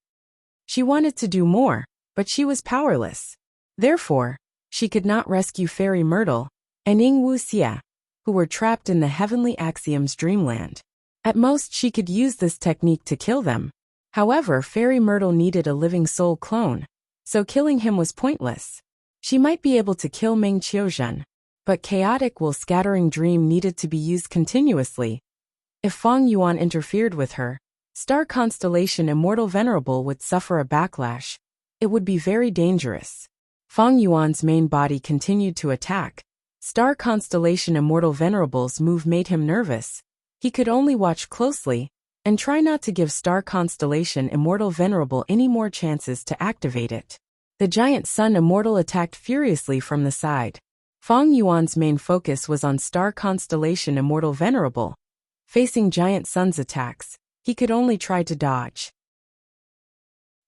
She wanted to do more, but she was powerless. Therefore, she could not rescue Fairy Myrtle and Wuxia, who were trapped in the Heavenly Axiom's dreamland. At most she could use this technique to kill them. However, Fairy Myrtle needed a living soul clone, so killing him was pointless. She might be able to kill Meng Qiuzhen, but Chaotic Will Scattering Dream needed to be used continuously. If Feng Yuan interfered with her, Star Constellation Immortal Venerable would suffer a backlash. It would be very dangerous. Feng Yuan's main body continued to attack. Star Constellation Immortal Venerable's move made him nervous. He could only watch closely and try not to give Star Constellation Immortal Venerable any more chances to activate it. The Giant Sun Immortal attacked furiously from the side. Feng Yuan's main focus was on Star Constellation Immortal Venerable. Facing Giant Sun's attacks, he could only try to dodge.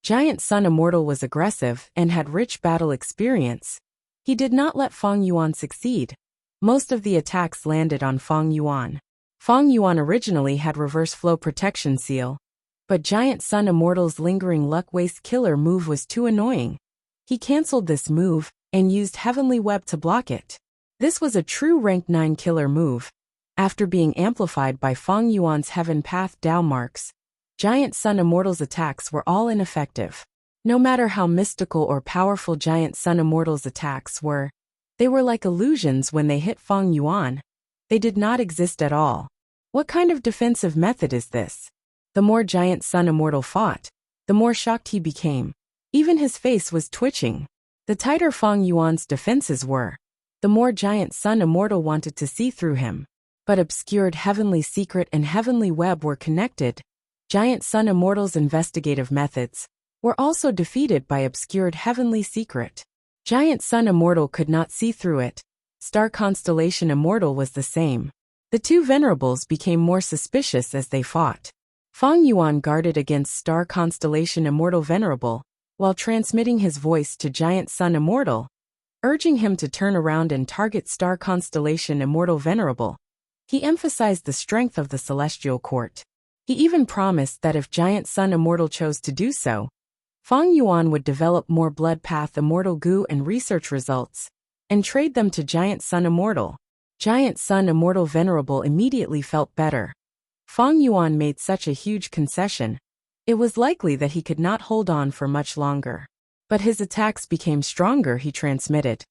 Giant Sun Immortal was aggressive and had rich battle experience. He did not let Feng Yuan succeed. Most of the attacks landed on Feng Yuan. Feng Yuan originally had reverse flow protection seal, but Giant Sun Immortal's lingering luck waste killer move was too annoying. He cancelled this move and used Heavenly Web to block it. This was a true rank 9 killer move. After being amplified by Feng Yuan's Heaven Path Dao marks, Giant Sun Immortal's attacks were all ineffective. No matter how mystical or powerful Giant Sun Immortal's attacks were, they were like illusions when they hit Feng Yuan. They did not exist at all. What kind of defensive method is this? The more Giant Sun Immortal fought, the more shocked he became. Even his face was twitching. The tighter Feng Yuan's defenses were, the more Giant Sun Immortal wanted to see through him. But obscured Heavenly Secret and Heavenly Web were connected. Giant Sun Immortal's investigative methods were also defeated by obscured Heavenly Secret. Giant Sun Immortal could not see through it. Star Constellation Immortal was the same. The two venerables became more suspicious as they fought. Feng Yuan guarded against Star Constellation Immortal Venerable, while transmitting his voice to Giant Sun Immortal, urging him to turn around and target Star Constellation Immortal Venerable. He emphasized the strength of the Celestial Court. He even promised that if Giant Sun Immortal chose to do so, Fang Yuan would develop more Blood Path Immortal Goo and research results, and trade them to Giant Sun Immortal. Giant Sun Immortal Venerable immediately felt better. Fang Yuan made such a huge concession. It was likely that he could not hold on for much longer. But his attacks became stronger, he transmitted.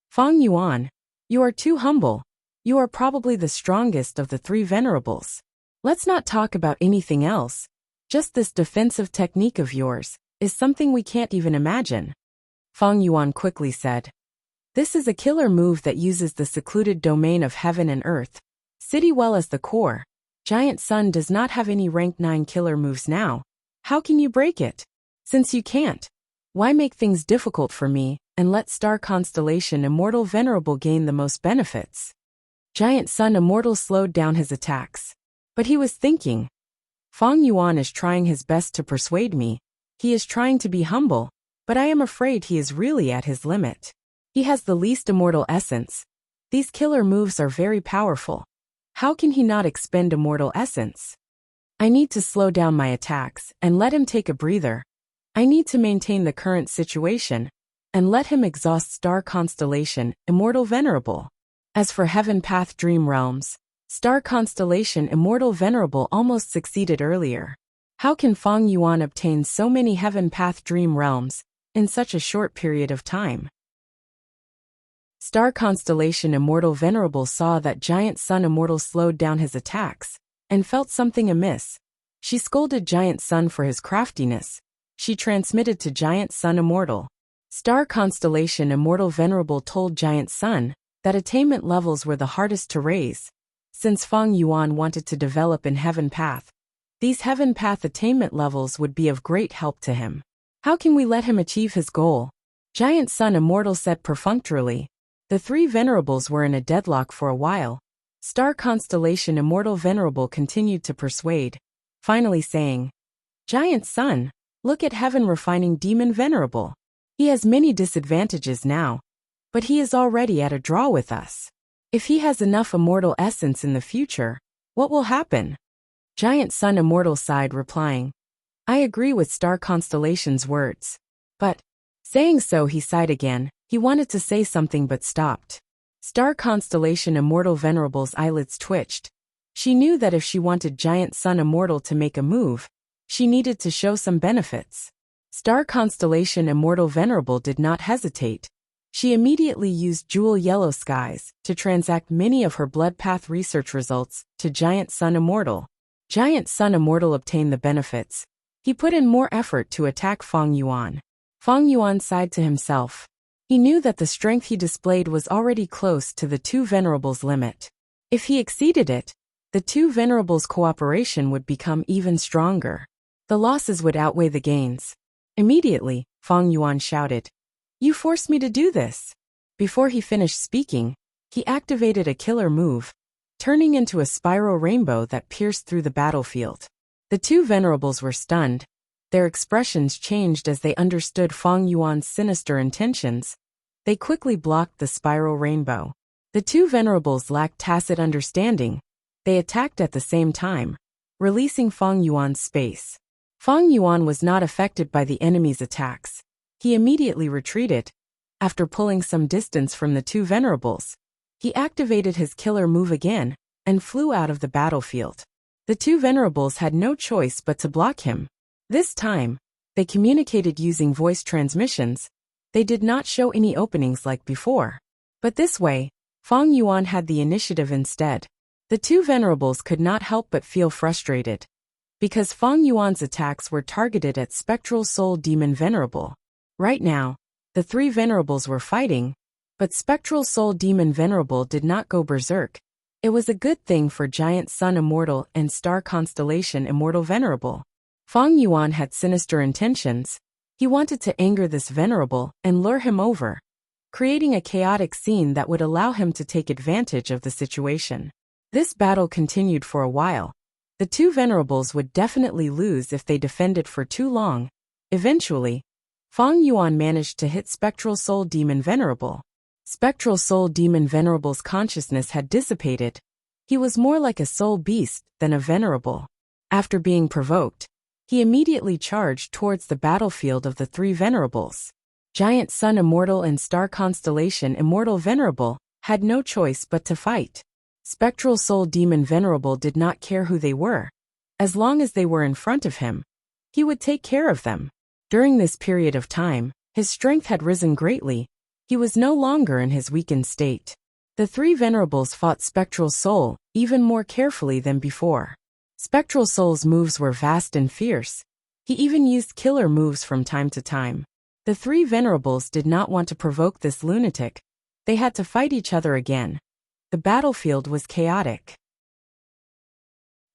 Fang Yuan, you are too humble. You are probably the strongest of the three venerables. Let's not talk about anything else. Just this defensive technique of yours is something we can't even imagine. Fang Yuan quickly said. This is a killer move that uses the secluded domain of heaven and earth, city well as the core. Giant Sun does not have any rank 9 killer moves now. How can you break it? Since you can't, why make things difficult for me and let Star Constellation Immortal Venerable gain the most benefits? Giant Sun Immortal slowed down his attacks. But he was thinking, Fang Yuan is trying his best to persuade me. He is trying to be humble, but I am afraid he is really at his limit. He has the least immortal essence. These killer moves are very powerful. How can he not expend immortal essence? I need to slow down my attacks and let him take a breather. I need to maintain the current situation and let him exhaust Star Constellation Immortal Venerable. As for Heaven Path Dream Realms, Star Constellation Immortal Venerable almost succeeded earlier. How can Fang Yuan obtain so many Heaven Path Dream Realms in such a short period of time? Star Constellation Immortal Venerable saw that Giant Sun Immortal slowed down his attacks and felt something amiss. She scolded Giant Sun for his craftiness. She transmitted to Giant Sun Immortal. Star Constellation Immortal Venerable told Giant Sun that attainment levels were the hardest to raise. Since Fang Yuan wanted to develop in Heaven Path, these Heaven Path attainment levels would be of great help to him. How can we let him achieve his goal? Giant Sun Immortal said perfunctorily. The three venerables were in a deadlock for a while. Star Constellation Immortal Venerable continued to persuade, finally saying, Giant Sun, look at Heaven Refining Demon Venerable. He has many disadvantages now, but he is already at a draw with us. If he has enough immortal essence in the future, what will happen? Giant Sun Immortal sighed, replying, I agree with Star Constellation's words. But, saying so, he sighed again. He wanted to say something but stopped. Star Constellation Immortal Venerable's eyelids twitched. She knew that if she wanted Giant Sun Immortal to make a move, she needed to show some benefits. Star Constellation Immortal Venerable did not hesitate. She immediately used Jewel Yellow Skies to transact many of her Blood Path research results to Giant Sun Immortal. Giant Sun Immortal obtained the benefits. He put in more effort to attack Fang Yuan. Fang Yuan sighed to himself. He knew that the strength he displayed was already close to the two venerables' limit. If he exceeded it, the two venerables' cooperation would become even stronger. The losses would outweigh the gains. Immediately, Fang Yuan shouted, You forced me to do this. Before he finished speaking, he activated a killer move, turning into a spiral rainbow that pierced through the battlefield. The two venerables were stunned. Their expressions changed as they understood Fang Yuan's sinister intentions. They quickly blocked the spiral rainbow. The two venerables lacked tacit understanding. They attacked at the same time, releasing Fang Yuan's space. Fang Yuan was not affected by the enemy's attacks. He immediately retreated. After pulling some distance from the two venerables, he activated his killer move again and flew out of the battlefield. The two venerables had no choice but to block him. This time, they communicated using voice transmissions. They did not show any openings like before. But this way, Fang Yuan had the initiative instead. The two venerables could not help but feel frustrated, because Fang Yuan's attacks were targeted at Spectral Soul Demon Venerable. Right now, the three venerables were fighting, but Spectral Soul Demon Venerable did not go berserk. It was a good thing for Giant Sun Immortal and Star Constellation Immortal Venerable. Fang Yuan had sinister intentions. He wanted to anger this venerable and lure him over, creating a chaotic scene that would allow him to take advantage of the situation. This battle continued for a while. The two venerables would definitely lose if they defended for too long. Eventually, Fang Yuan managed to hit Spectral Soul Demon Venerable. Spectral Soul Demon Venerable's consciousness had dissipated. He was more like a soul beast than a venerable. After being provoked, He immediately charged towards the battlefield of the three venerables. Giant Sun Immortal and Star Constellation Immortal Venerable had no choice but to fight. Spectral Soul Demon Venerable did not care who they were. As long as they were in front of him, he would take care of them. During this period of time, his strength had risen greatly. He was no longer in his weakened state. The three venerables fought Spectral Soul even more carefully than before. Spectral Soul's moves were vast and fierce. He even used killer moves from time to time. The three venerables did not want to provoke this lunatic. They had to fight each other again. The battlefield was chaotic.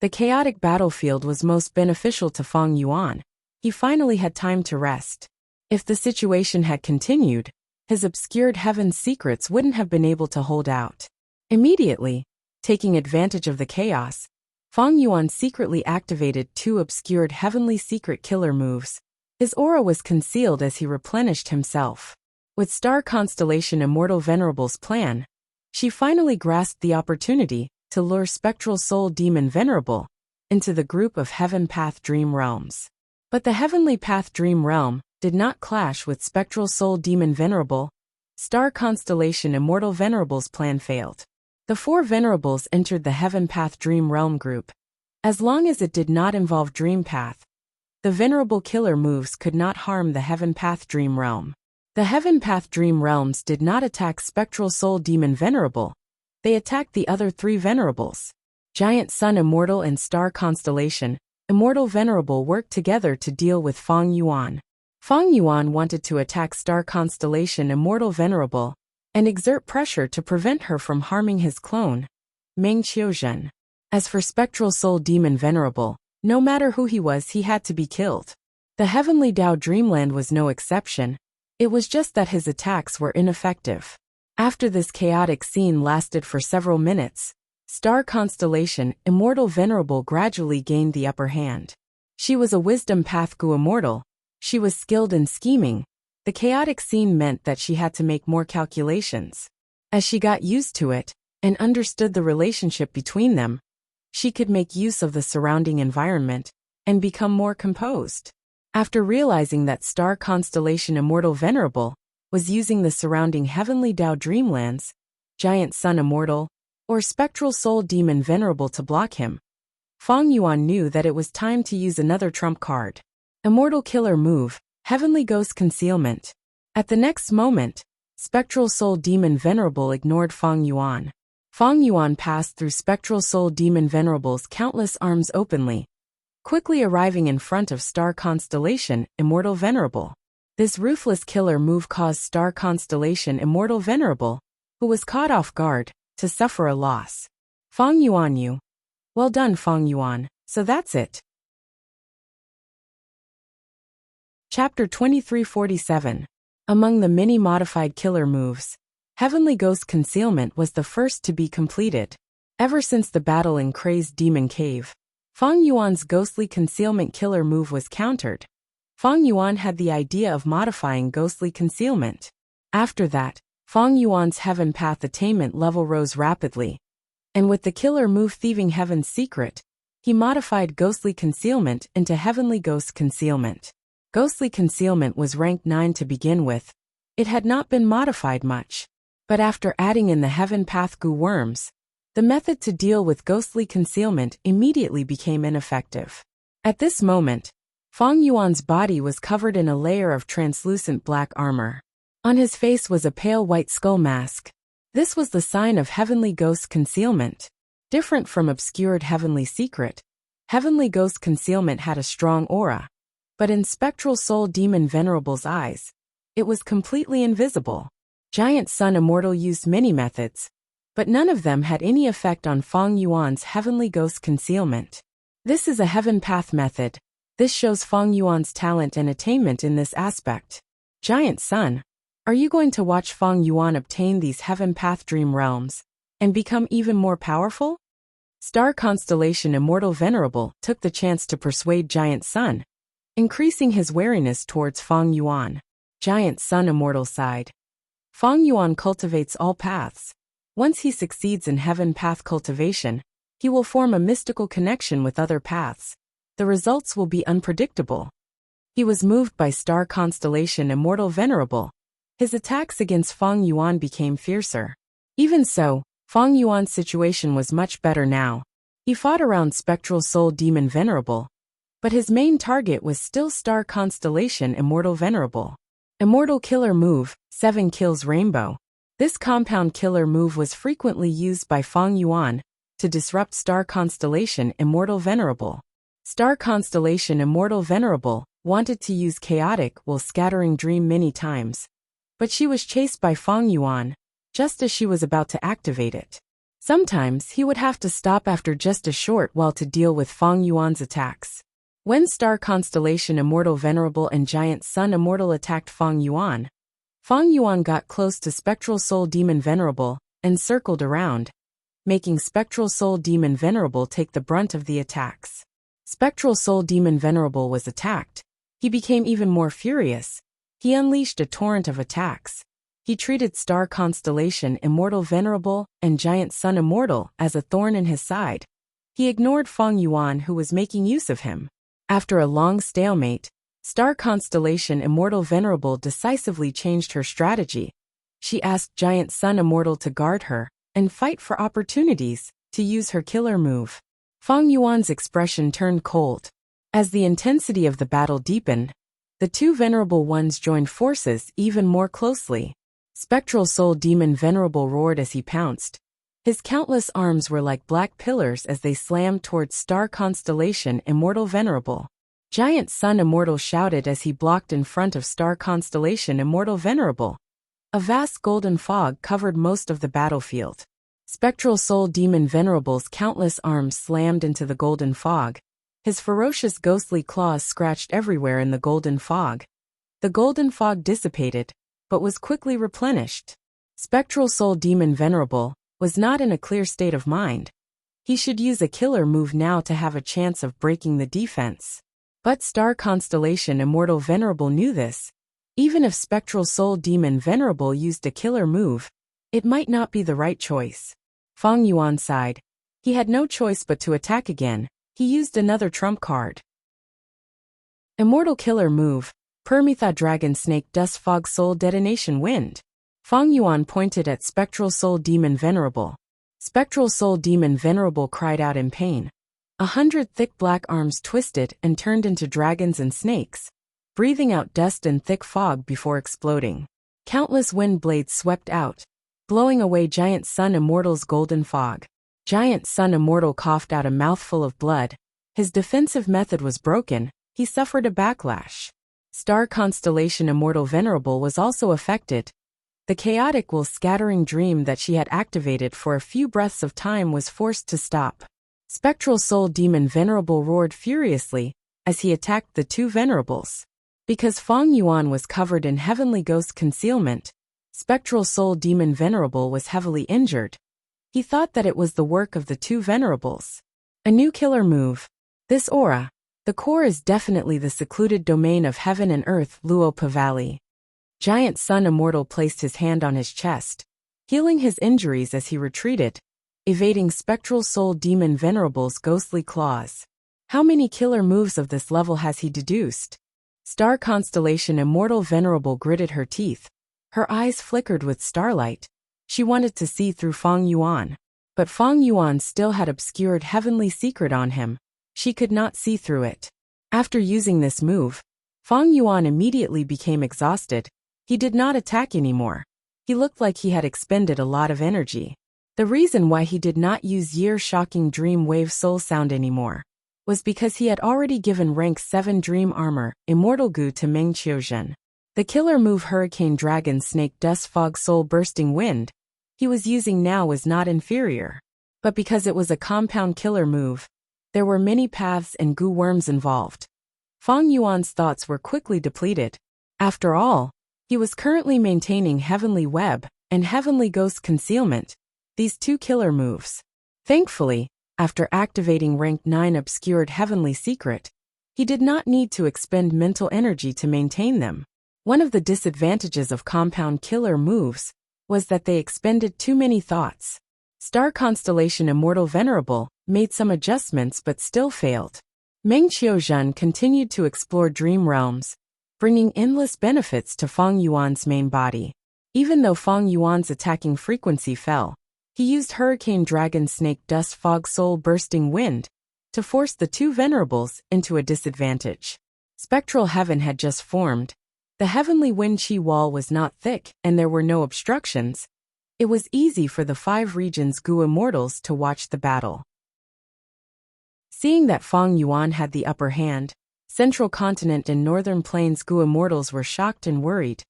The chaotic battlefield was most beneficial to Feng Yuan. He finally had time to rest. If the situation had continued, his obscured heaven's secrets wouldn't have been able to hold out. Immediately, taking advantage of the chaos, Feng Yuan secretly activated two obscured heavenly secret killer moves. His aura was concealed as he replenished himself. With Star Constellation Immortal Venerable's plan, she finally grasped the opportunity to lure Spectral Soul Demon Venerable into the group of Heaven Path Dream Realms. But the Heavenly Path Dream Realm did not clash with Spectral Soul Demon Venerable. Star Constellation Immortal Venerable's plan failed. The four venerables entered the Heaven Path Dream Realm group. As long as it did not involve Dream Path, the venerable killer moves could not harm the Heaven Path Dream Realm. The Heaven Path Dream Realms did not attack Spectral Soul Demon Venerable. They attacked the other three venerables. Giant Sun Immortal and Star Constellation Immortal Venerable worked together to deal with Feng Yuan. Feng Yuan wanted to attack Star Constellation Immortal Venerable and exert pressure to prevent her from harming his clone, Meng Qiuzhen. As for Spectral Soul Demon Venerable, no matter who he was, he had to be killed. The Heavenly Dao Dreamland was no exception. It was just that his attacks were ineffective. After this chaotic scene lasted for several minutes, Star Constellation Immortal Venerable gradually gained the upper hand. She was a Wisdom Path Gu Immortal. She was skilled in scheming. The chaotic scene meant that she had to make more calculations. As she got used to it and understood the relationship between them, she could make use of the surrounding environment and become more composed. After realizing that Star Constellation Immortal Venerable was using the surrounding Heavenly Dao Dreamlands, Giant Sun Immortal, or Spectral Soul Demon Venerable to block him, Feng Yuan knew that it was time to use another trump card. Immortal Killer Move, Heavenly Ghost Concealment. At the next moment, Spectral Soul Demon Venerable ignored Feng Yuan. Feng Yuan passed through Spectral Soul Demon Venerable's countless arms openly, quickly arriving in front of Star Constellation Immortal Venerable. This ruthless killer move caused Star Constellation Immortal Venerable, who was caught off guard, to suffer a loss. Feng Yuan you. Well done, Feng Yuan. So that's it. Chapter 2347. Among the many modified killer moves, Heavenly Ghost Concealment was the first to be completed. Ever since the battle in Crazed Demon Cave, Feng Yuan's ghostly concealment killer move was countered. Feng Yuan had the idea of modifying ghostly concealment. After that, Feng Yuan's Heaven Path attainment level rose rapidly. And with the killer move Thieving Heaven's Secret, he modified ghostly concealment into Heavenly Ghost Concealment. Ghostly concealment was ranked 9 to begin with. It had not been modified much. But after adding in the Heaven Path Gu worms, the method to deal with ghostly concealment immediately became ineffective. At this moment, Feng Yuan's body was covered in a layer of translucent black armor. On his face was a pale white skull mask. This was the sign of Heavenly Ghost Concealment. Different from obscured Heavenly Secret, Heavenly Ghost Concealment had a strong aura. But in Spectral Soul Demon Venerable's eyes, it was completely invisible. Giant Sun Immortal used many methods, but none of them had any effect on Feng Yuan's Heavenly Ghost Concealment. This is a Heaven Path method. This shows Feng Yuan's talent and attainment in this aspect. Giant Sun, are you going to watch Feng Yuan obtain these Heaven Path Dream Realms and become even more powerful? Star Constellation Immortal Venerable took the chance to persuade Giant Sun, increasing his wariness towards Feng Yuan. Giant Sun Immortal sighed. Feng Yuan cultivates all paths. Once he succeeds in Heaven Path cultivation, he will form a mystical connection with other paths. the results will be unpredictable. He was moved by star constellation Immortal Venerable. His attacks against Fang Yuan became fiercer. Even so, Fang Yuan's situation was much better now. He fought around Spectral Soul Demon Venerable, but his main target was still star constellation Immortal Venerable. Immortal Killer Move, 7 Kills Rainbow. This compound killer move was frequently used by Fang Yuan to disrupt star constellation Immortal Venerable. Star constellation Immortal Venerable wanted to use Chaotic while scattering Dream many times, but she was chased by Fang Yuan just as she was about to activate it. Sometimes he would have to stop after just a short while to deal with Fang Yuan's attacks. When Star Constellation Immortal Venerable and Giant Sun Immortal attacked Fang Yuan got close to Spectral Soul Demon Venerable and circled around, making Spectral Soul Demon Venerable take the brunt of the attacks. Spectral Soul Demon Venerable was attacked. He became even more furious. He unleashed a torrent of attacks. He treated Star Constellation Immortal Venerable and Giant Sun Immortal as a thorn in his side. He ignored Fang Yuan, who was making use of him. After a long stalemate, Star Constellation Immortal Venerable decisively changed her strategy. She asked Giant Sun Immortal to guard her and fight for opportunities to use her killer move. Fang Yuan's expression turned cold. As the intensity of the battle deepened, the two Venerable Ones joined forces even more closely. Spectral Soul Demon Venerable roared as he pounced. His countless arms were like black pillars as they slammed towards Star Constellation Immortal Venerable. Giant Sun Immortal shouted as he blocked in front of Star Constellation Immortal Venerable. A vast golden fog covered most of the battlefield. Spectral Soul Demon Venerable's countless arms slammed into the golden fog. His ferocious ghostly claws scratched everywhere in the golden fog. The golden fog dissipated, but was quickly replenished. Spectral Soul Demon Venerable was not in a clear state of mind. He should use a killer move now to have a chance of breaking the defense. But Star Constellation Immortal Venerable knew this. Even if Spectral Soul Demon Venerable used a killer move, it might not be the right choice. Fang Yuan sighed. He had no choice but to attack again. He used another trump card. Immortal Killer Move, Permetha Dragon Snake Dust Fog Soul Detonation Wind. Fang Yuan pointed at Spectral Soul Demon Venerable. Spectral Soul Demon Venerable cried out in pain. 100 thick black arms twisted and turned into dragons and snakes, breathing out dust and thick fog before exploding. Countless wind blades swept out, blowing away Giant Sun Immortal's golden fog. Giant Sun Immortal coughed out a mouthful of blood. His defensive method was broken. He suffered a backlash. Star Constellation Immortal Venerable was also affected. The chaotic will scattering dream that she had activated for a few breaths of time was forced to stop. Spectral Soul Demon Venerable roared furiously as he attacked the two Venerables. Because Fang Yuan was covered in Heavenly Ghost concealment, Spectral Soul Demon Venerable was heavily injured. He thought that it was the work of the two Venerables. A new killer move. This aura, the core, is definitely the secluded domain of heaven and earth, Luopa Valley. Giant Sun Immortal placed his hand on his chest, healing his injuries as he retreated, evading Spectral Soul Demon Venerable's ghostly claws. How many killer moves of this level has he deduced? Star Constellation Immortal Venerable gritted her teeth. Her eyes flickered with starlight. She wanted to see through Fang Yuan. But Fang Yuan still had obscured heavenly secret on him. She could not see through it. After using this move, Fang Yuan immediately became exhausted. He did not attack anymore. He looked like he had expended a lot of energy. The reason why he did not use Year Shocking Dream Wave Soul Sound anymore was because he had already given rank 7 Dream Armor, Immortal Gu, to Meng Qiuzhen. The killer move Hurricane Dragon Snake Dust Fog Soul Bursting Wind he was using now was not inferior. But because it was a compound killer move, there were many paths and Gu worms involved. Fang Yuan's thoughts were quickly depleted. After all, he was currently maintaining Heavenly Web and Heavenly Ghost Concealment, these two killer moves. Thankfully, after activating rank 9 Obscured Heavenly Secret, he did not need to expend mental energy to maintain them. One of the disadvantages of compound killer moves was that they expended too many thoughts. Star Constellation Immortal Venerable made some adjustments but still failed. Meng Qiuzhen continued to explore dream realms, bringing endless benefits to Fang Yuan's main body. Even though Fang Yuan's attacking frequency fell, he used Hurricane Dragon Snake Dust Fog Soul Bursting Wind to force the two venerables into a disadvantage. Spectral heaven had just formed. The heavenly wind chi wall was not thick and there were no obstructions. It was easy for the 5 regions Gu immortals to watch the battle. Seeing that Fang Yuan had the upper hand, Central Continent and Northern Plains Gu immortals were shocked and worried.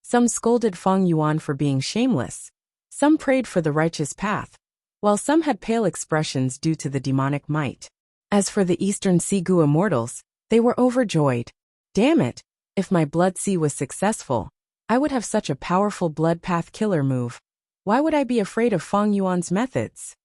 Some scolded Fang Yuan for being shameless. Some prayed for the righteous path, while some had pale expressions due to the demonic might. As for the Eastern Sea Gu immortals, they were overjoyed. Damn it, if my Blood Sea was successful, I would have such a powerful Blood Path killer move. Why would I be afraid of Fang Yuan's methods?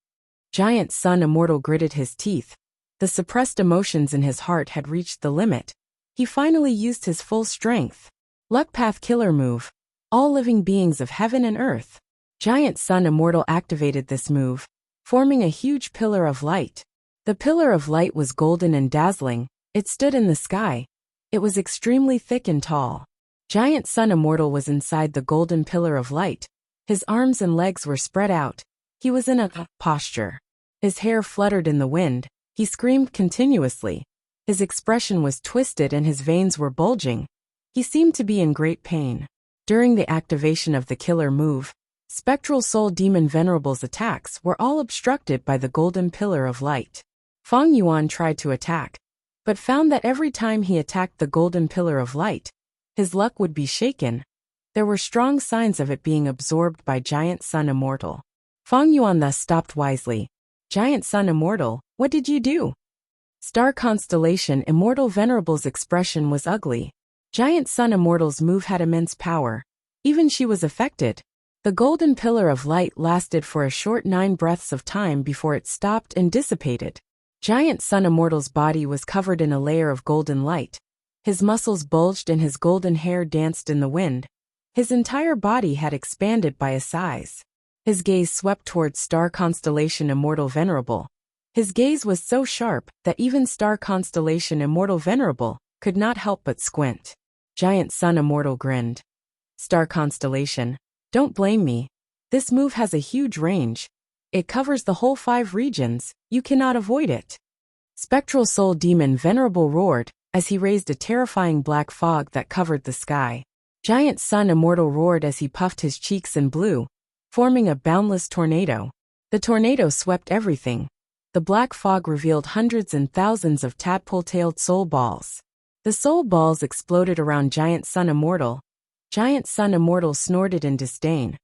Giant Sun Immortal gritted his teeth. The suppressed emotions in his heart had reached the limit. He finally used his full strength. Luck Path killer move. All living beings of heaven and earth. Giant Sun Immortal activated this move, forming a huge pillar of light. The pillar of light was golden and dazzling. It stood in the sky. It was extremely thick and tall. Giant Sun Immortal was inside the golden pillar of light. His arms and legs were spread out. He was in a posture. His hair fluttered in the wind. He screamed continuously. His expression was twisted and his veins were bulging. He seemed to be in great pain. During the activation of the killer move, Spectral Soul Demon Venerable's attacks were all obstructed by the golden pillar of light. Fang Yuan tried to attack, but found that every time he attacked the golden pillar of light, his luck would be shaken. There were strong signs of it being absorbed by Giant Sun Immortal. Fang Yuan thus stopped wisely. Giant Sun Immortal, what did you do? Star Constellation Immortal Venerable's expression was ugly. Giant Sun Immortal's move had immense power. Even she was affected. The golden pillar of light lasted for a short 9 breaths of time before it stopped and dissipated. Giant Sun Immortal's body was covered in a layer of golden light. His muscles bulged and his golden hair danced in the wind. His entire body had expanded by a size. His gaze swept towards Star Constellation Immortal Venerable. His gaze was so sharp that even Star Constellation Immortal Venerable could not help but squint. Giant Sun Immortal grinned. Star Constellation, don't blame me. This move has a huge range. It covers the whole 5 regions, you cannot avoid it. Spectral Soul Demon Venerable roared as he raised a terrifying black fog that covered the sky. Giant Sun Immortal roared as he puffed his cheeks and blew, forming a boundless tornado. The tornado swept everything. The black fog revealed hundreds and thousands of tadpole-tailed soul balls. The soul balls exploded around Giant Sun Immortal. Giant Sun Immortal snorted in disdain.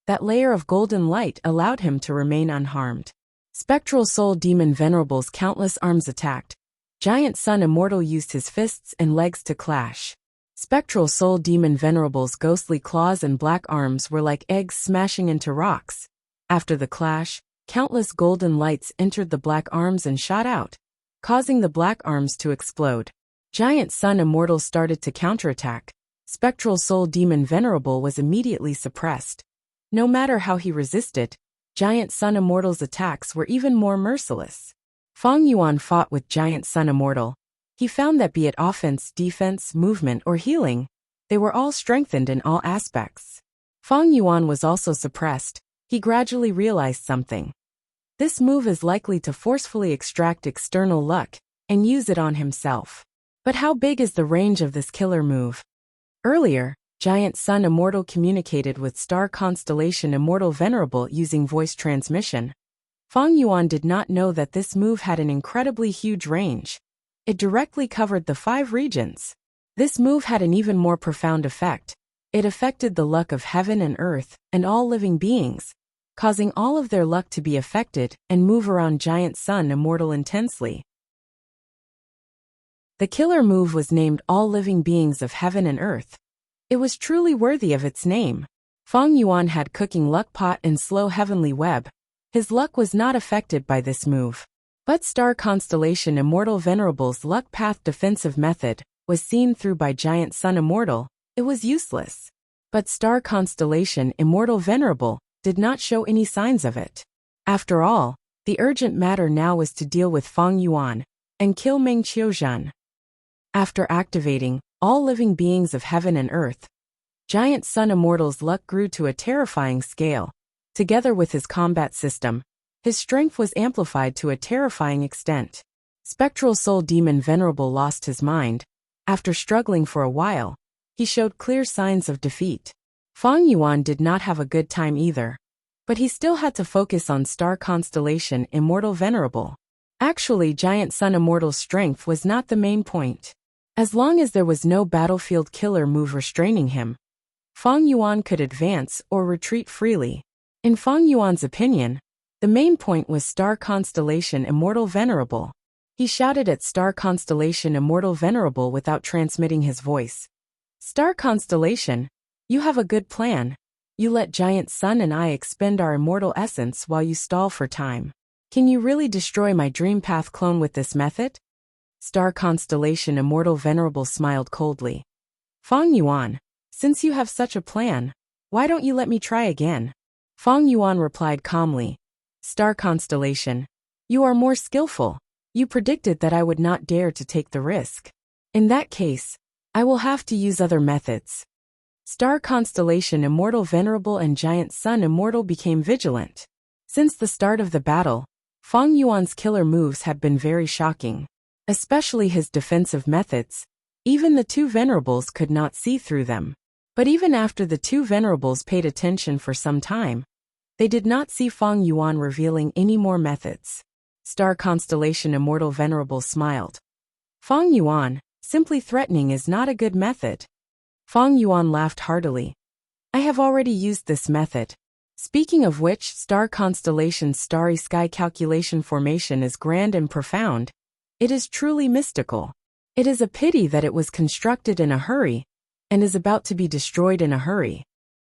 That layer of golden light allowed him to remain unharmed. Spectral Soul Demon Venerable's countless arms attacked. Giant Sun Immortal used his fists and legs to clash. Spectral Soul Demon Venerable's ghostly claws and black arms were like eggs smashing into rocks. After the clash, countless golden lights entered the black arms and shot out, causing the black arms to explode. Giant Sun Immortal started to counterattack. Spectral Soul Demon Venerable was immediately suppressed. No matter how he resisted, Giant Sun Immortal's attacks were even more merciless. Fang Yuan fought with Giant Sun Immortal. He found that be it offense, defense, movement, or healing, they were all strengthened in all aspects. Fang Yuan was also suppressed. He gradually realized something. This move is likely to forcefully extract external luck and use it on himself. But how big is the range of this killer move? Earlier, Giant Sun Immortal communicated with Star Constellation Immortal Venerable using voice transmission. Fang Yuan did not know that this move had an incredibly huge range. It directly covered the 5 regions. This move had an even more profound effect. It affected the luck of heaven and earth and all living beings, causing all of their luck to be affected and move around Giant Sun Immortal intensely. The killer move was named All Living Beings of Heaven and Earth. It was truly worthy of its name. Fang Yuan had Cooking Luck Pot and Slow Heavenly Web. His luck was not affected by this move. But Star Constellation Immortal Venerable's Luck Path defensive method was seen through by Giant Sun Immortal. It was useless. But Star Constellation Immortal Venerable did not show any signs of it. After all, the urgent matter now was to deal with Fang Yuan and kill Meng Qiuzhan. After activating all living beings of heaven and earth, Giant Sun Immortal's luck grew to a terrifying scale. Together with his combat system, his strength was amplified to a terrifying extent. Spectral Soul Demon Venerable lost his mind. After struggling for a while, he showed clear signs of defeat. Fang Yuan did not have a good time either. But he still had to focus on Star Constellation Immortal Venerable. Actually, Giant Sun Immortal's strength was not the main point. As long as there was no battlefield killer move restraining him, Fang Yuan could advance or retreat freely. In Fang Yuan's opinion, the main point was Star Constellation Immortal Venerable. He shouted at Star Constellation Immortal Venerable without transmitting his voice. Star Constellation, you have a good plan. You let Giant Sun and I expend our immortal essence while you stall for time. Can you really destroy my Dream Path clone with this method? Star Constellation Immortal Venerable smiled coldly. Fang Yuan, since you have such a plan, why don't you let me try again? Fang Yuan replied calmly. Star Constellation, you are more skillful. You predicted that I would not dare to take the risk. In that case, I will have to use other methods. Star Constellation Immortal Venerable and Giant Sun Immortal became vigilant. Since the start of the battle, Fang Yuan's killer moves had been very shocking. Especially his defensive methods. Even the two venerables could not see through them. But even after the two venerables paid attention for some time, they did not see Fang Yuan revealing any more methods. Star Constellation Immortal Venerable smiled. Fang Yuan, simply threatening is not a good method. Fang Yuan laughed heartily. I have already used this method. Speaking of which, Star Constellation's starry sky calculation formation is grand and profound. It is truly mystical. It is a pity that it was constructed in a hurry, and is about to be destroyed in a hurry.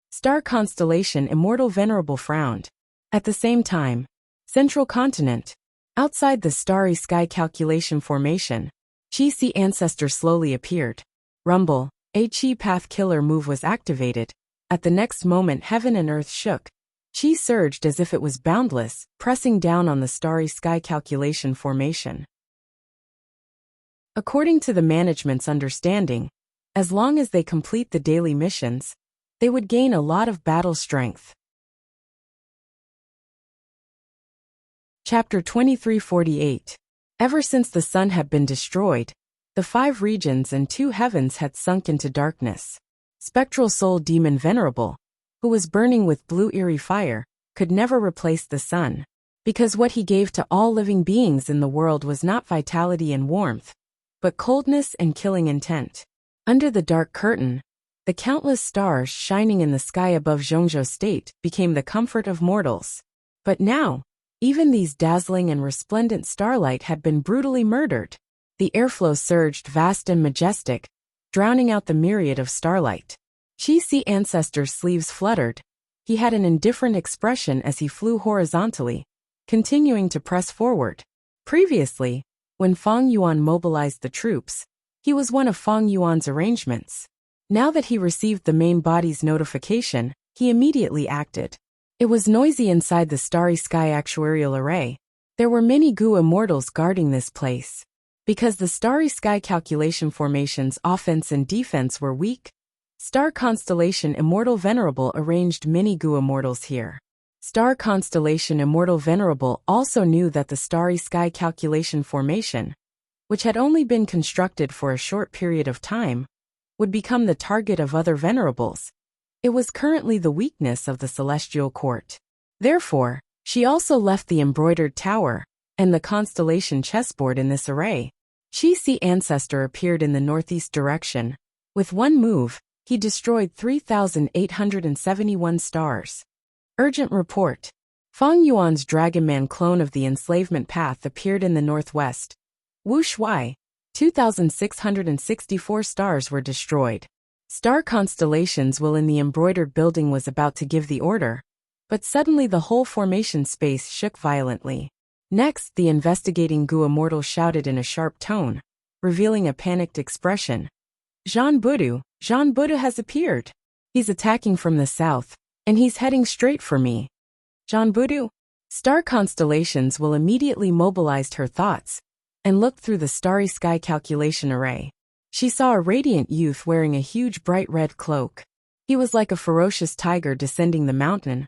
Star Constellation Immortal Venerable frowned. At the same time, Central Continent. Outside the starry sky calculation formation, Qi Ancestor slowly appeared. Rumble, a Qi Path killer move was activated. At the next moment heaven and earth shook. Qi surged as if it was boundless, pressing down on the starry sky calculation formation. According to the management's understanding, as long as they complete the daily missions, they would gain a lot of battle strength. Chapter 2348. Ever since the sun had been destroyed, the 5 regions and 2 heavens had sunk into darkness. Spectral Soul Demon Venerable, who was burning with blue eerie fire, could never replace the sun, because what he gave to all living beings in the world was not vitality and warmth, but coldness and killing intent. Under the dark curtain, the countless stars shining in the sky above Zhongzhou State became the comfort of mortals. But now, even these dazzling and resplendent starlight had been brutally murdered. The airflow surged vast and majestic, drowning out the myriad of starlight. Qi Ancestor's sleeves fluttered. He had an indifferent expression as he flew horizontally, continuing to press forward. Previously, when Fang Yuan mobilized the troops, he was one of Fang Yuan's arrangements. Now that he received the main body's notification, he immediately acted. It was noisy inside the starry sky actuarial array. There were many Gu immortals guarding this place. Because the starry sky calculation formation's offense and defense were weak, Star Constellation Immortal Venerable arranged many Gu immortals here. Star Constellation Immortal Venerable also knew that the starry sky calculation formation, which had only been constructed for a short period of time, would become the target of other venerables. It was currently the weakness of the Celestial Court. Therefore, she also left the embroidered tower and the constellation chessboard in this array. Qi Ancestor appeared in the northeast direction. With one move, he destroyed 3,871 stars. Urgent report. Fang Yuan's Dragonman clone of the enslavement path appeared in the northwest. Wu Shui, 2,664 stars were destroyed. Star constellations while in the embroidered building was about to give the order, but suddenly the whole formation space shook violently. Next, the investigating Gu immortal shouted in a sharp tone, revealing a panicked expression. Jean Budu has appeared. He's attacking from the south, and he's heading straight for me. Jean Budu? Star constellations will immediately mobilized her thoughts. and looked through the starry sky calculation array. She saw a radiant youth wearing a huge bright red cloak. He was like a ferocious tiger descending the mountain,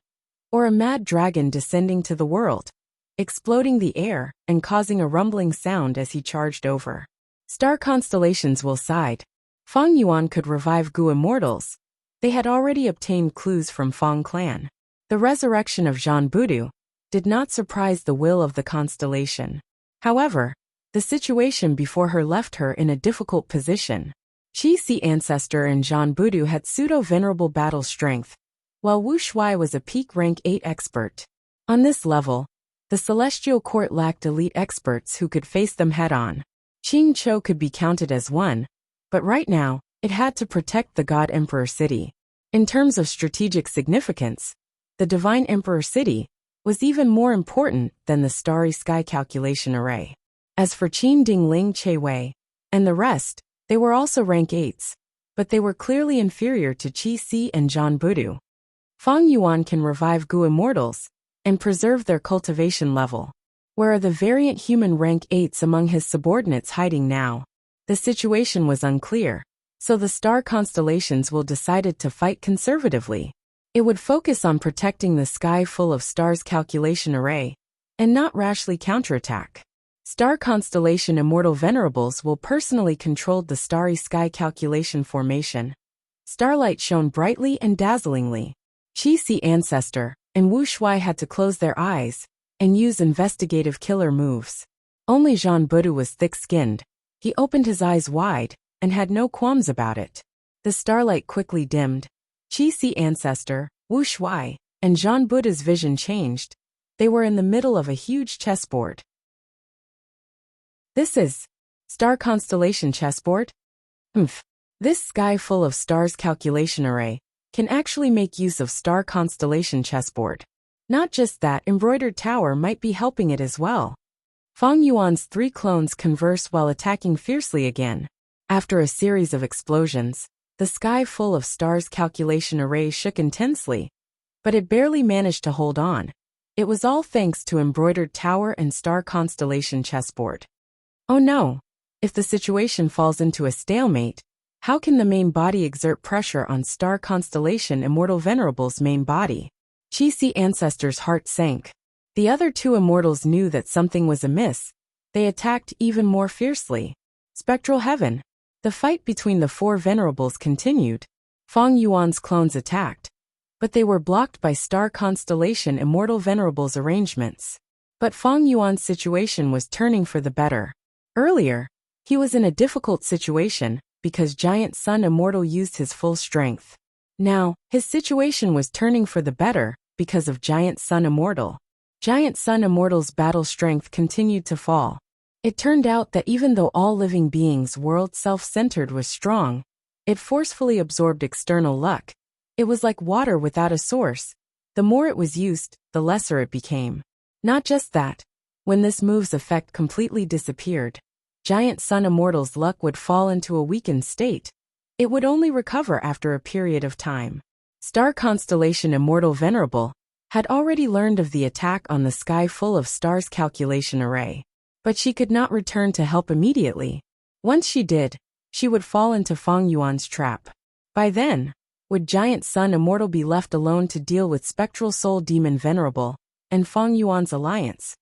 or a mad dragon descending to the world, exploding the air and causing a rumbling sound as he charged over. Star constellations will side. Feng Yuan could revive Gu immortals. They had already obtained clues from Feng clan. The resurrection of Jean Budu did not surprise the will of the constellation. However, the situation before her left her in a difficult position. Qi ancestor and Jean Budu had pseudo-venerable battle strength, while Wu Shuai was a peak rank 8 expert. On this level, the celestial court lacked elite experts who could face them head-on. Qing Chou could be counted as one, but right now, it had to protect the God Emperor City. In terms of strategic significance, the Divine Emperor City was even more important than the Starry Sky Calculation Array. As for Qin Ding Ling Che Wei and the rest, they were also rank 8s, but they were clearly inferior to Qi Si and Jean Budu. Feng Yuan can revive Gu immortals and preserve their cultivation level. Where are the variant human rank 8s among his subordinates hiding now? The situation was unclear, so the star constellations will decided to fight conservatively. It would focus on protecting the sky full of stars calculation array, and not rashly counterattack. Star constellation immortal venerables will personally control the starry sky calculation formation. Starlight shone brightly and dazzlingly. Qi Si ancestor and Wu Shuai had to close their eyes and use investigative killer moves. Only Jean Budu was thick-skinned. He opened his eyes wide and had no qualms about it. The starlight quickly dimmed. Qi Si ancestor, Wu Shuai, and Jean Budu's vision changed. They were in the middle of a huge chessboard. This is star constellation chessboard? This sky full of stars calculation array can actually make use of star constellation chessboard. Not just that, embroidered tower might be helping it as well. Feng Yuan's 3 clones converse while attacking fiercely again. After a series of explosions, the sky full of stars calculation array shook intensely, but it barely managed to hold on. It was all thanks to embroidered tower and star constellation chessboard. Oh no! If the situation falls into a stalemate, how can the main body exert pressure on star constellation immortal venerable's main body? Qi Si ancestor's heart sank. The other 2 immortals knew that something was amiss. They attacked even more fiercely. Spectral heaven. The fight between the 4 venerables continued. Feng Yuan's clones attacked, but they were blocked by star constellation immortal venerables arrangements. But Feng Yuan's situation was turning for the better. Earlier, he was in a difficult situation because Giant Sun Immortal used his full strength. Now, his situation was turning for the better because of Giant Sun Immortal. Giant Sun Immortal's battle strength continued to fall. It turned out that even though all living beings' world self-centered was strong, it forcefully absorbed external luck. It was like water without a source. The more it was used, the lesser it became. Not just that. When this move's effect completely disappeared, Giant Sun Immortal's luck would fall into a weakened state. It would only recover after a period of time. Star Constellation Immortal Venerable had already learned of the attack on the sky full of stars calculation array. But she could not return to help immediately. Once she did, she would fall into Feng Yuan's trap. By then, would Giant Sun Immortal be left alone to deal with Spectral Soul Demon Venerable and Feng Yuan's alliance?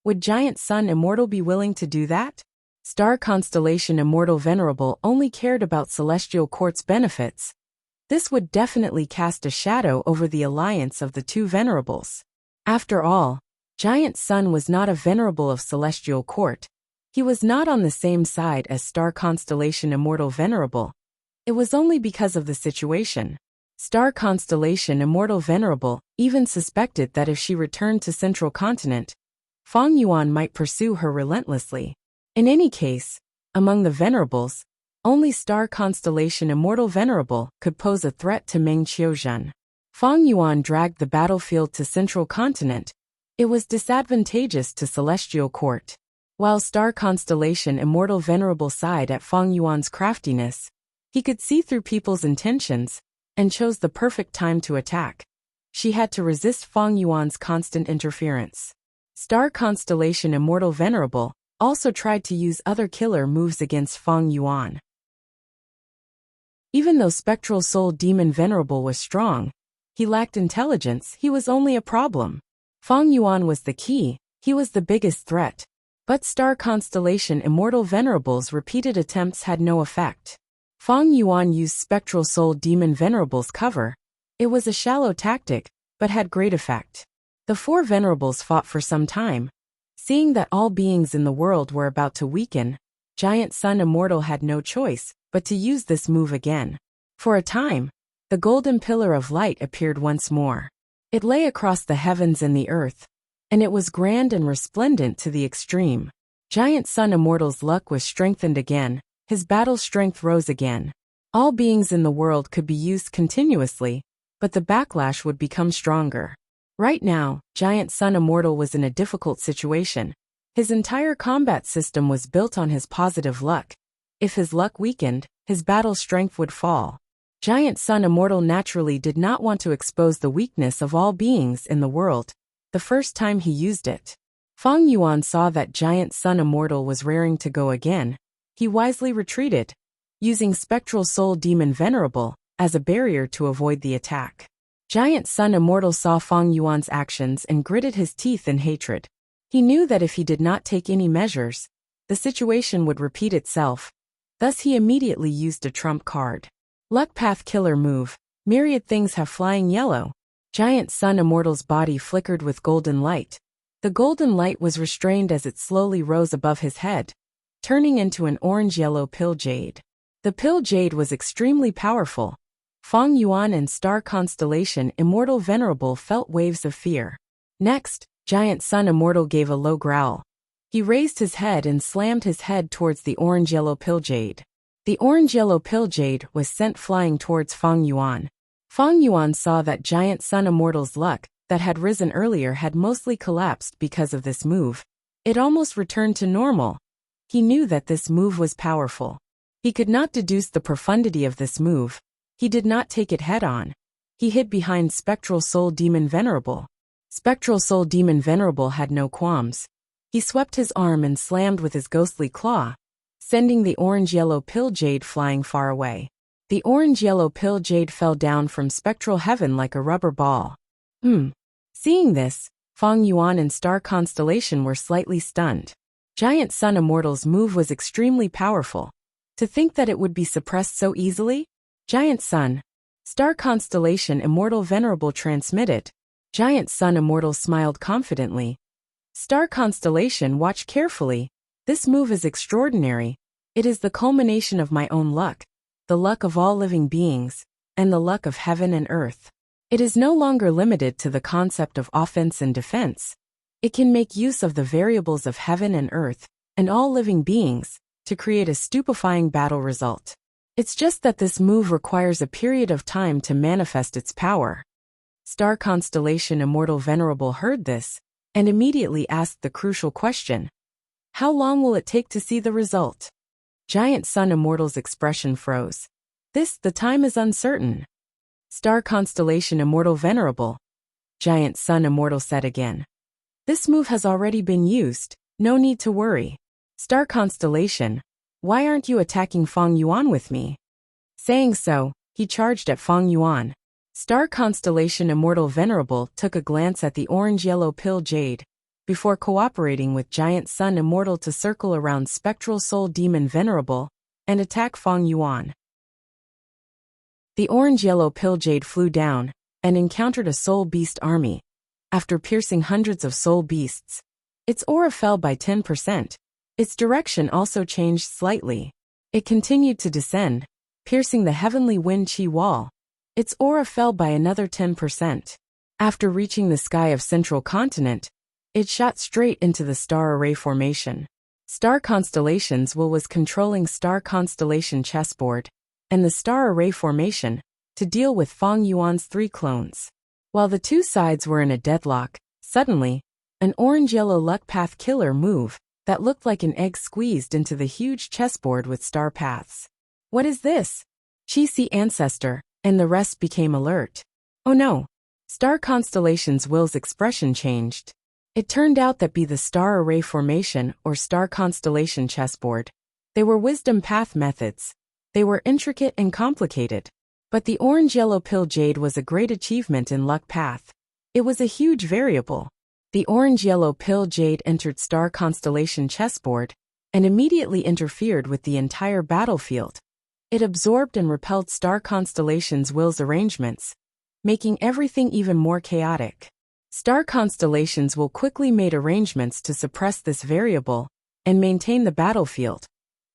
Would Giant Sun Immortal be willing to do that? Star Constellation Immortal Venerable only cared about Celestial Court's benefits. This would definitely cast a shadow over the alliance of the 2 venerables. After all, Giant Sun was not a venerable of Celestial Court. He was not on the same side as Star Constellation Immortal Venerable. It was only because of the situation. Star Constellation Immortal Venerable even suspected that if she returned to Central Continent, Feng Yuan might pursue her relentlessly. In any case, among the venerables, only Star Constellation Immortal Venerable could pose a threat to Meng Qiuzhen. Feng Yuan dragged the battlefield to Central Continent. It was disadvantageous to Celestial Court. While Star Constellation Immortal Venerable sighed at Feng Yuan's craftiness, he could see through people's intentions and chose the perfect time to attack. She had to resist Feng Yuan's constant interference. Star Constellation Immortal Venerable also tried to use other killer moves against Feng Yuan. Even though Spectral Soul Demon Venerable was strong, he lacked intelligence. He was only a problem. Feng Yuan was the key, he was the biggest threat. But Star Constellation Immortal Venerable's repeated attempts had no effect. Feng Yuan used Spectral Soul Demon Venerable's cover. It was a shallow tactic, but had great effect. The four venerables fought for some time. Seeing that all beings in the world were about to weaken, Giant Sun Immortal had no choice but to use this move again. For a time, the golden pillar of light appeared once more. It lay across the heavens and the earth, and it was grand and resplendent to the extreme. Giant Sun Immortal's luck was strengthened again, his battle strength rose again. All beings in the world could be used continuously, but the backlash would become stronger. Right now, Giant Sun Immortal was in a difficult situation. His entire combat system was built on his positive luck. If his luck weakened, his battle strength would fall. Giant Sun Immortal naturally did not want to expose the weakness of all beings in the world the first time he used it. Feng Yuan saw that Giant Sun Immortal was raring to go again. He wisely retreated, using Spectral Soul Demon Venerable as a barrier to avoid the attack. Giant Sun Immortal saw Feng Yuan's actions and gritted his teeth in hatred. He knew that if he did not take any measures, the situation would repeat itself. Thus he immediately used a trump card. Luck Path Killer Move. Myriad things have flying yellow. Giant Sun Immortal's body flickered with golden light. The golden light was restrained as it slowly rose above his head, turning into an orange-yellow pill jade. The pill jade was extremely powerful. Feng Yuan and Star Constellation Immortal Venerable felt waves of fear. Next, Giant Sun Immortal gave a low growl. He raised his head and slammed his head towards the orange-yellow pill jade. The orange-yellow pill jade was sent flying towards Feng Yuan. Feng Yuan saw that Giant Sun Immortal's luck that had risen earlier had mostly collapsed because of this move. It almost returned to normal. He knew that this move was powerful. He could not deduce the profundity of this move. He did not take it head-on. He hid behind Spectral Soul Demon Venerable. Spectral Soul Demon Venerable had no qualms. He swept his arm and slammed with his ghostly claw, sending the orange-yellow pill jade flying far away. The orange-yellow pill jade fell down from spectral heaven like a rubber ball. Seeing this, Feng Yuan and Star Constellation were slightly stunned. Giant Sun Immortal's move was extremely powerful. To think that it would be suppressed so easily? Giant Sun. Star Constellation Immortal Venerable transmitted. Giant Sun Immortal smiled confidently. Star Constellation watched carefully. This move is extraordinary. It is the culmination of my own luck, the luck of all living beings, and the luck of heaven and earth. It is no longer limited to the concept of offense and defense. It can make use of the variables of heaven and earth, and all living beings, to create a stupefying battle result. It's just that this move requires a period of time to manifest its power. Star Constellation Immortal Venerable heard this, and immediately asked the crucial question. How long will it take to see the result? Giant Sun Immortal's expression froze. The time is uncertain. Star Constellation Immortal Venerable. Giant Sun Immortal said again. This move has already been used, no need to worry. Star Constellation, why aren't you attacking Feng Yuan with me? Saying so, he charged at Feng Yuan. Star Constellation Immortal Venerable took a glance at the orange-yellow pill jade, before cooperating with Giant Sun Immortal to circle around Spectral Soul Demon Venerable and attack Feng Yuan. The orange-yellow pill jade flew down and encountered a soul beast army. After piercing hundreds of soul beasts, its aura fell by 10%. Its direction also changed slightly. It continued to descend, piercing the heavenly wind chi wall. Its aura fell by another 10%. After reaching the sky of Central Continent, it shot straight into the star array formation. Star Constellation's will was controlling Star Constellation chessboard and the star array formation to deal with Feng Yuan's 3 clones. While the two sides were in a deadlock, suddenly, an orange-yellow luck path killer move that looked like an egg squeezed into the huge chessboard with star paths. What is this? Chi-Si Ancestor, and the rest became alert. Oh no! Star Constellation's will's expression changed. It turned out that be the star array formation or star constellation chessboard. They were wisdom path methods. They were intricate and complicated. But the orange-yellow pill jade was a great achievement in luck path. It was a huge variable. The orange-yellow pill jade entered star constellation chessboard and immediately interfered with the entire battlefield. It absorbed and repelled star constellation's will's arrangements, making everything even more chaotic. Star constellations will quickly made arrangements to suppress this variable and maintain the battlefield.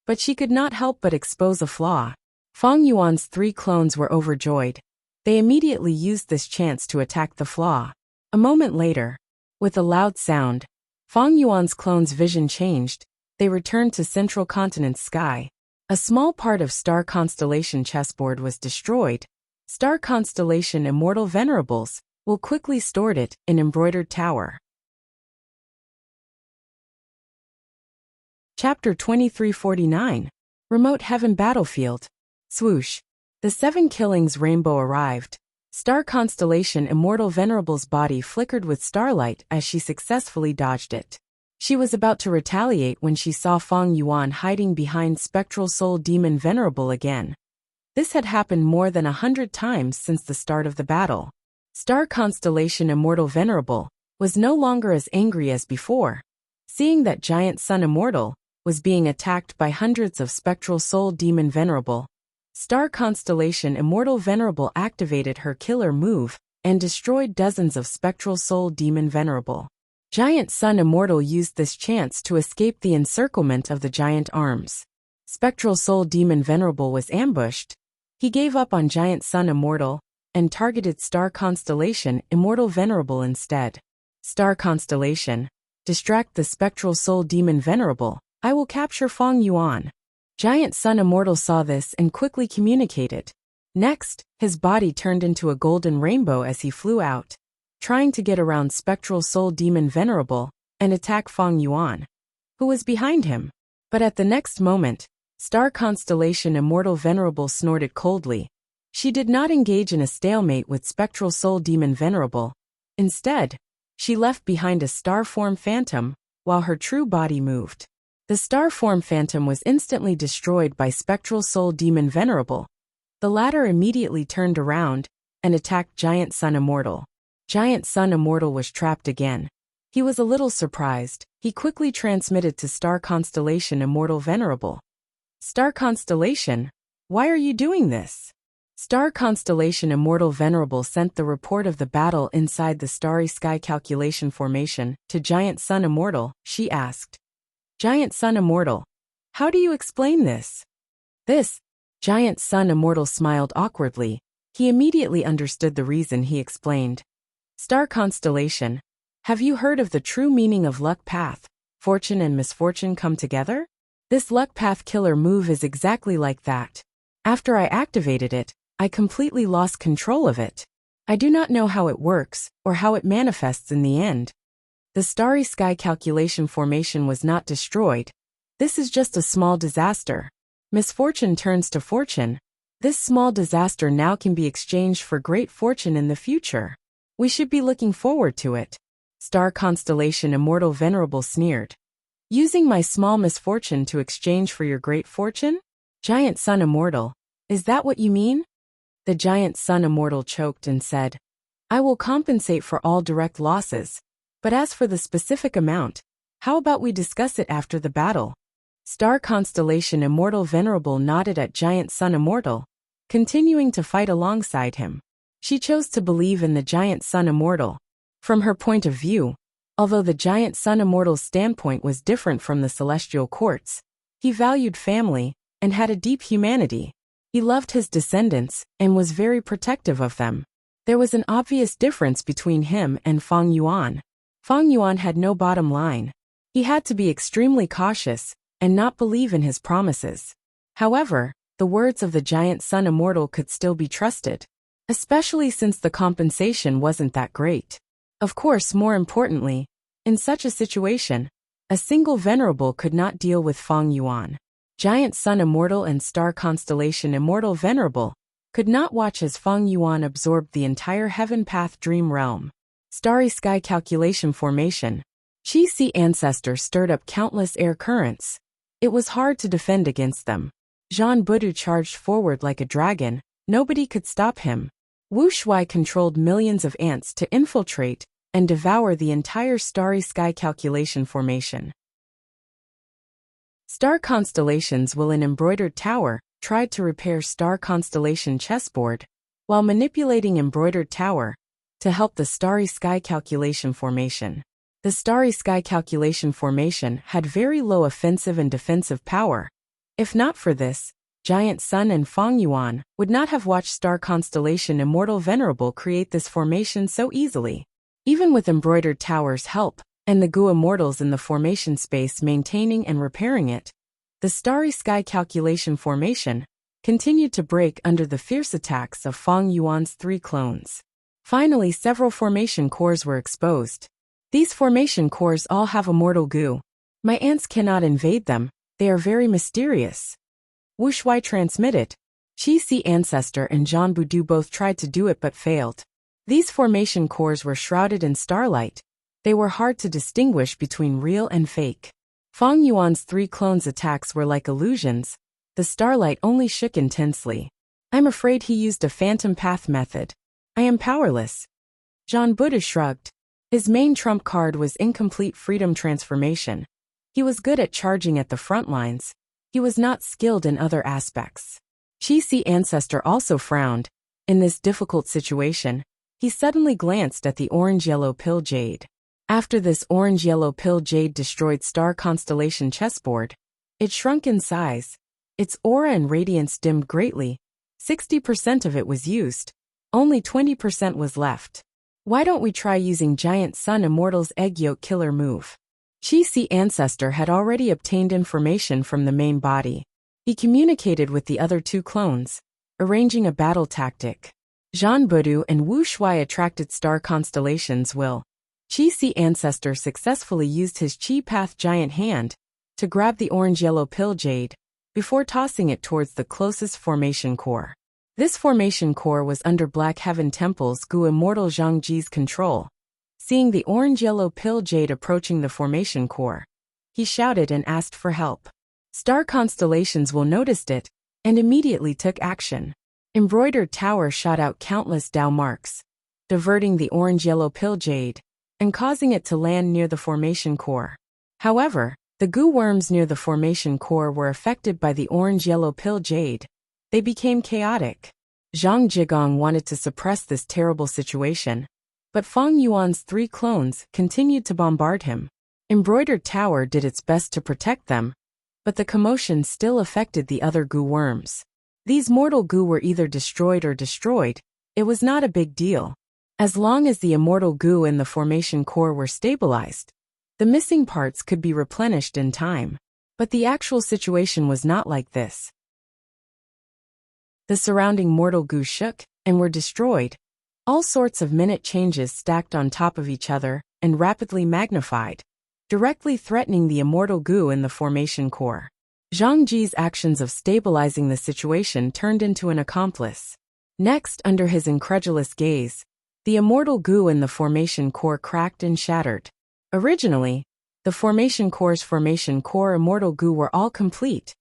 But she could not help but expose a flaw. Feng Yuan's 3 clones were overjoyed. They immediately used this chance to attack the flaw. A moment later, with a loud sound, Feng Yuan's clones' vision changed. They returned to Central Continent's sky. A small part of star constellation chessboard was destroyed. Star constellation Immortal Venerables will quickly stored it in embroidered tower. Chapter 2349. Remote Heaven Battlefield. Swoosh. The 7 killings rainbow arrived. Star constellation Immortal Venerable's body flickered with starlight as she successfully dodged it. She was about to retaliate when she saw Feng Yuan hiding behind Spectral Soul Demon Venerable again. This had happened more than 100 times since the start of the battle. Star constellation Immortal Venerable was no longer as angry as before. Seeing that Giant Sun Immortal was being attacked by hundreds of Spectral Soul Demon Venerable, Star constellation Immortal Venerable activated her killer move and destroyed dozens of Spectral Soul Demon Venerable. Giant Sun Immortal used this chance to escape the encirclement of the giant arms. Spectral Soul Demon Venerable was ambushed. He gave up on Giant Sun Immortal and targeted Star Constellation Immortal Venerable instead. Star Constellation, distract the Spectral Soul Demon Venerable. I will capture Feng Yuan. Giant Sun Immortal saw this and quickly communicated. Next, his body turned into a golden rainbow as he flew out, trying to get around Spectral Soul Demon Venerable and attack Feng Yuan, who was behind him. But at the next moment, Star Constellation Immortal Venerable snorted coldly. She did not engage in a stalemate with Spectral Soul Demon Venerable. Instead, she left behind a star form phantom while her true body moved. The star form phantom was instantly destroyed by Spectral Soul Demon Venerable. The latter immediately turned around and attacked Giant Sun Immortal. Giant Sun Immortal was trapped again. He was a little surprised. He quickly transmitted to Star Constellation Immortal Venerable. Star Constellation, why are you doing this? Star Constellation Immortal Venerable sent the report of the battle inside the Starry Sky Calculation Formation to Giant Sun Immortal. She asked, Giant Sun Immortal, how do you explain this? This, Giant Sun Immortal smiled awkwardly. He immediately understood the reason. He explained. Star Constellation, have you heard of the true meaning of luck path? Fortune and misfortune come together? This luck path killer move is exactly like that. After I activated it, I completely lost control of it. I do not know how it works or how it manifests in the end. The Starry Sky Calculation Formation was not destroyed. This is just a small disaster. Misfortune turns to fortune. This small disaster now can be exchanged for great fortune in the future. We should be looking forward to it. Star Constellation Immortal Venerable sneered. Using my small misfortune to exchange for your great fortune? Giant Sun Immortal, is that what you mean? The Giant Sun Immortal choked and said, I will compensate for all direct losses. But as for the specific amount, how about we discuss it after the battle? Star Constellation Immortal Venerable nodded at Giant Sun Immortal, continuing to fight alongside him. She chose to believe in the Giant Sun Immortal. From her point of view, although the Giant Sun Immortal's standpoint was different from the Celestial Court's, he valued family and had a deep humanity. He loved his descendants and was very protective of them. There was an obvious difference between him and Feng Yuan. Feng Yuan had no bottom line. He had to be extremely cautious and not believe in his promises. However, the words of the Giant Sun Immortal could still be trusted, especially since the compensation wasn't that great. Of course, more importantly, in such a situation, a single venerable could not deal with Feng Yuan. Giant Sun Immortal and Star Constellation Immortal Venerable could not watch as Feng Yuan absorbed the entire Heaven Path Dream Realm. Starry Sky Calculation Formation, Qi ancestor stirred up countless air currents. It was hard to defend against them. Zhang Budu charged forward like a dragon. Nobody could stop him. Wuxia controlled millions of ants to infiltrate and devour the entire starry sky calculation formation. Star constellations will in embroidered tower tried to repair star constellation chessboard while manipulating embroidered tower to help the starry sky calculation formation. The starry sky calculation formation had very low offensive and defensive power. If not for this, Giant Sun and Feng Yuan would not have watched star constellation Immortal Venerable create this formation so easily. Even with embroidered tower's help, and the Gu Immortals in the formation space maintaining and repairing it, the starry sky calculation formation continued to break under the fierce attacks of Feng Yuan's 3 clones. Finally, several formation cores were exposed. These formation cores all have immortal Gu. My ants cannot invade them, they are very mysterious. Wuxia transmitted. Qi ancestor and Zhang Budu both tried to do it but failed. These formation cores were shrouded in starlight. They were hard to distinguish between real and fake. Feng Yuan's 3 clones' attacks were like illusions. The starlight only shook intensely. I'm afraid he used a phantom path method. I am powerless. Zhang Budu shrugged. His main trump card was incomplete freedom transformation. He was good at charging at the front lines. He was not skilled in other aspects. Qi ancestor also frowned. In this difficult situation, he suddenly glanced at the orange-yellow pill jade. After this orange-yellow pill jade destroyed star constellation chessboard, it shrunk in size. Its aura and radiance dimmed greatly. 60% of it was used. Only 20% was left. Why don't we try using Giant Sun Immortal's egg yolk killer move? Qi ancestor had already obtained information from the main body. He communicated with the other 2 clones, arranging a battle tactic. Zhang Budu and Wuxia attracted star constellations will. Qi ancestor successfully used his Qi Path giant hand to grab the orange-yellow pill jade before tossing it towards the closest formation core. This formation core was under Black Heaven Temple's Gu Immortal Zhang Ji's control. Seeing the orange-yellow pill jade approaching the formation core, he shouted and asked for help. Star constellations will noticed it and immediately took action. Embroidered tower shot out countless Dao marks, diverting the orange-yellow pill jade and causing it to land near the formation core. However, the Gu worms near the formation core were affected by the orange-yellow pill jade. They became chaotic. Zhang Jigong wanted to suppress this terrible situation, but Feng Yuan's 3 clones continued to bombard him. Embroidered tower did its best to protect them, but the commotion still affected the other Gu worms. These mortal Gu were either destroyed or destroyed. It was not a big deal. As long as the immortal Gu in the formation core were stabilized, the missing parts could be replenished in time. But the actual situation was not like this. The surrounding mortal Gu shook and were destroyed. All sorts of minute changes stacked on top of each other and rapidly magnified, directly threatening the immortal Gu in the formation core. Zhang Ji's actions of stabilizing the situation turned into an accomplice. Next, under his incredulous gaze, the immortal Gu in the formation core cracked and shattered. Originally, the formation core's formation core immortal Gu were all complete.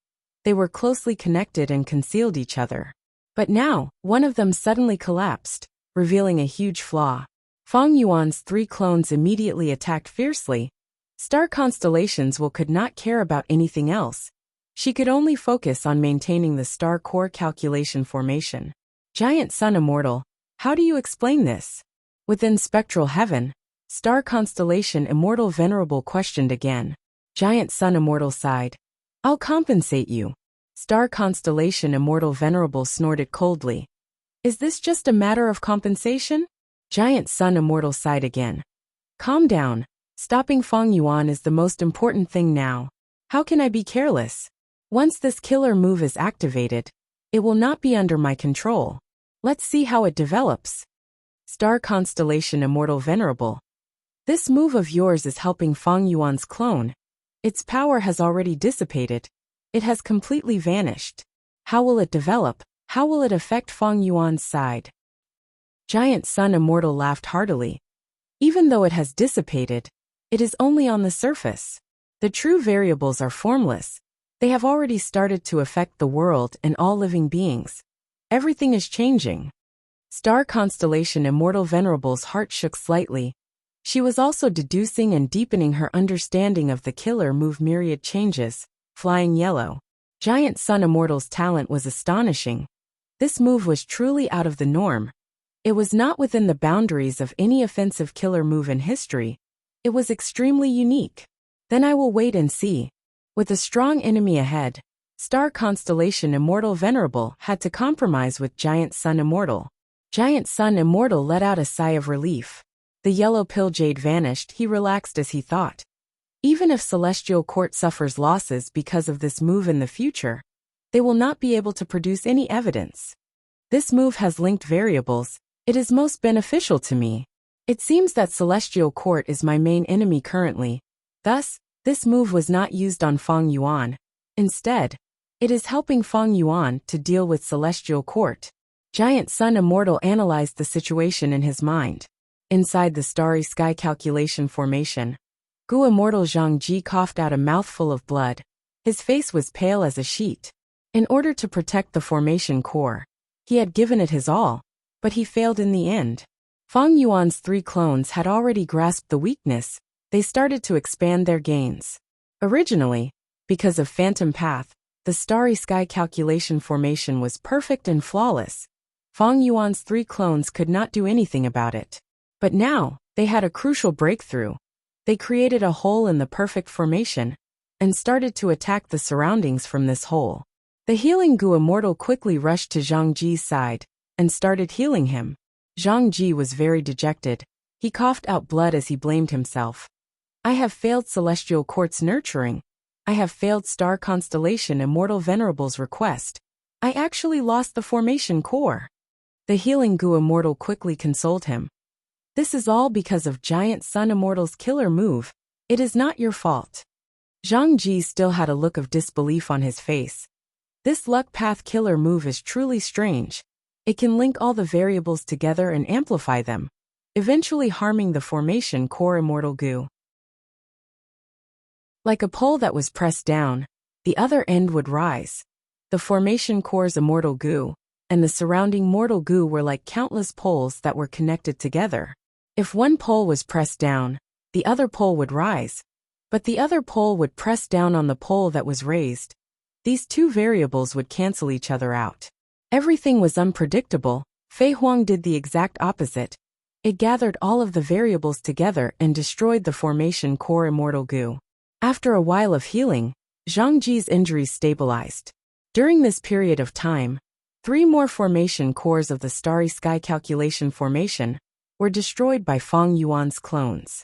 They were closely connected and concealed each other. But now, one of them suddenly collapsed, revealing a huge flaw. Feng Yuan's 3 clones immediately attacked fiercely. Star constellations could not care about anything else. She could only focus on maintaining the star core calculation formation. Giant Sun Immortal, how do you explain this? Within spectral heaven, star constellation Immortal Venerable questioned again. Giant Sun Immortal sighed. I'll compensate you. Star constellation Immortal Venerable snorted coldly. Is this just a matter of compensation? Giant Sun Immortal sighed again. Calm down. Stopping Feng Yuan is the most important thing now. How can I be careless? Once this killer move is activated, it will not be under my control. Let's see how it develops. Star constellation Immortal Venerable. This move of yours is helping Feng Yuan's clone. Its power has already dissipated. It has completely vanished. How will it develop? How will it affect Feng Yuan's side? Giant Sun Immortal laughed heartily. Even though it has dissipated, It is only on the surface. The true variables are formless. They have already started to affect the world and all living beings. Everything is changing. Star constellation Immortal Venerable's heart shook slightly. She was also deducing and deepening her understanding of the killer move myriad changes, flying yellow. Giant Sun Immortal's talent was astonishing. This move was truly out of the norm. It was not within the boundaries of any offensive killer move in history. It was extremely unique. Then I will wait and see. With a strong enemy ahead, Star Constellation Immortal Venerable had to compromise with Giant Sun Immortal. Giant Sun Immortal let out a sigh of relief. The yellow pill jade vanished. He relaxed as he thought. Even if Celestial Court suffers losses because of this move in the future, they will not be able to produce any evidence. This move has linked variables. It is most beneficial to me. It seems that Celestial Court is my main enemy currently. Thus, this move was not used on Feng Yuan. Instead, it is helping Feng Yuan to deal with Celestial Court. Giant Sun Immortal analyzed the situation in his mind. Inside the starry sky calculation formation, Gu Immortal Zhang Ji coughed out a mouthful of blood. His face was pale as a sheet. In order to protect the formation core, he had given it his all, but he failed in the end. Feng Yuan's 3 clones had already grasped the weakness. They started to expand their gains. Originally, because of Phantom Path, the starry sky calculation formation was perfect and flawless. Feng Yuan's 3 clones could not do anything about it. But now, they had a crucial breakthrough. They created a hole in the perfect formation and started to attack the surroundings from this hole. The healing Gu Immortal quickly rushed to Zhang Ji's side and started healing him. Zhang Ji was very dejected. He coughed out blood as he blamed himself. I have failed Celestial Court's nurturing. I have failed Star Constellation Immortal Venerable's request. I actually lost the formation core. The healing Gu Immortal quickly consoled him. This is all because of Giant Sun Immortal's killer move. It is not your fault. Zhang Ji still had a look of disbelief on his face. This Luck Path killer move is truly strange. It can link all the variables together and amplify them, eventually harming the formation core Immortal Gu. Like a pole that was pressed down, the other end would rise. The formation core's Immortal Gu and the surrounding mortal Gu were like countless poles that were connected together. If one pole was pressed down, the other pole would rise, but the other pole would press down on the pole that was raised. These 2 variables would cancel each other out. Everything was unpredictable. Fei Huang did the exact opposite. It gathered all of the variables together and destroyed the formation core Immortal Gu. After a while of healing, Zhang Ji's injuries stabilized. During this period of time, 3 more formation cores of the starry sky calculation formation were destroyed by Feng Yuan's clones.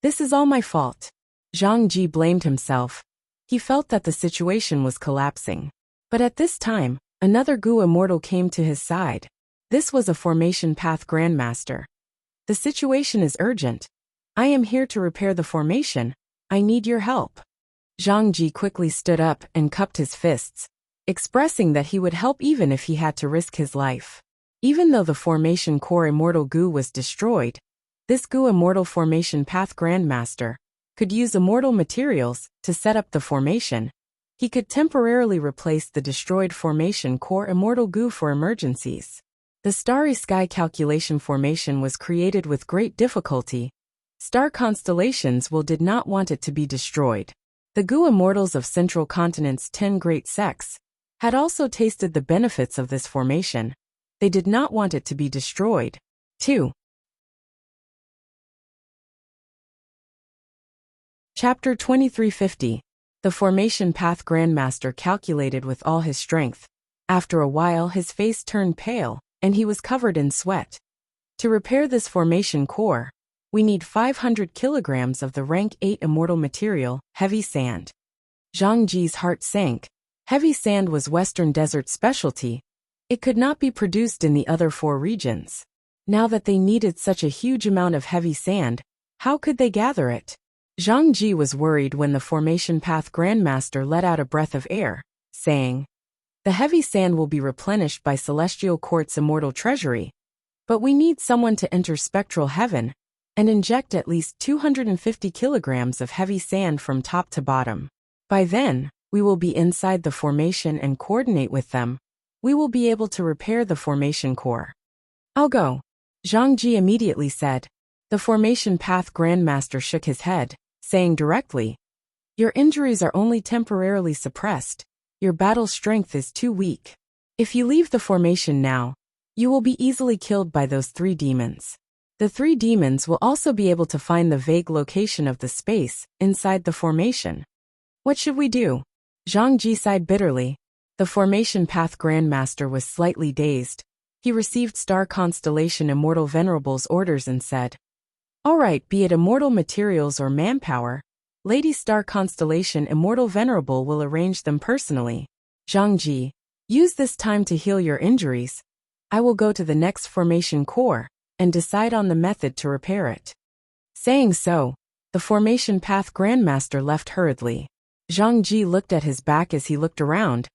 This is all my fault. Zhang Ji blamed himself. He felt that the situation was collapsing. But at this time, another Gu Immortal came to his side. This was a formation path grandmaster. The situation is urgent. I am here to repair the formation. I need your help. Zhang Ji quickly stood up and cupped his fists, expressing that he would help even if he had to risk his life. Even though the formation core Immortal Gu was destroyed, this Gu Immortal formation path grandmaster could use immortal materials to set up the formation. He could temporarily replace the destroyed formation core Immortal Gu for emergencies. The starry sky calculation formation was created with great difficulty. Star constellations did not want it to be destroyed. The Gu Immortals of Central Continent's 10 great sects had also tasted the benefits of this formation. They did not want it to be destroyed. 2. Chapter 2350. The Formation Path Grandmaster calculated with all his strength. After a while his face turned pale, and he was covered in sweat. To repair this formation core, we need 500 kilograms of the rank 8 immortal material, heavy sand. Zhang Ji's heart sank. Heavy sand was Western Desert's specialty. It could not be produced in the other 4 regions. Now that they needed such a huge amount of heavy sand, how could they gather it? Zhang Ji was worried when the Formation Path Grandmaster let out a breath of air, saying, "The heavy sand will be replenished by Celestial Court's immortal treasury. But we need someone to enter spectral heaven and inject at least 250 kilograms of heavy sand from top to bottom. By then, we will be inside the formation and coordinate with them. We will be able to repair the formation core. I'll go, Zhang Ji immediately said. The formation path Grandmaster shook his head, saying directly, "Your injuries are only temporarily suppressed. Your battle strength is too weak. If you leave the formation now, you will be easily killed by those 3 demons. The 3 demons will also be able to find the vague location of the space inside the formation. What should we do?" Zhang Ji sighed bitterly. The formation path Grandmaster was slightly dazed. He received Star Constellation Immortal Venerable's orders and said, "All right, be it immortal materials or manpower, Lady Star Constellation Immortal Venerable will arrange them personally. Zhang Ji, use this time to heal your injuries. I will go to the next formation core and decide on the method to repair it." Saying so, the formation path Grandmaster left hurriedly. Zhang Ji looked at his back as he looked around,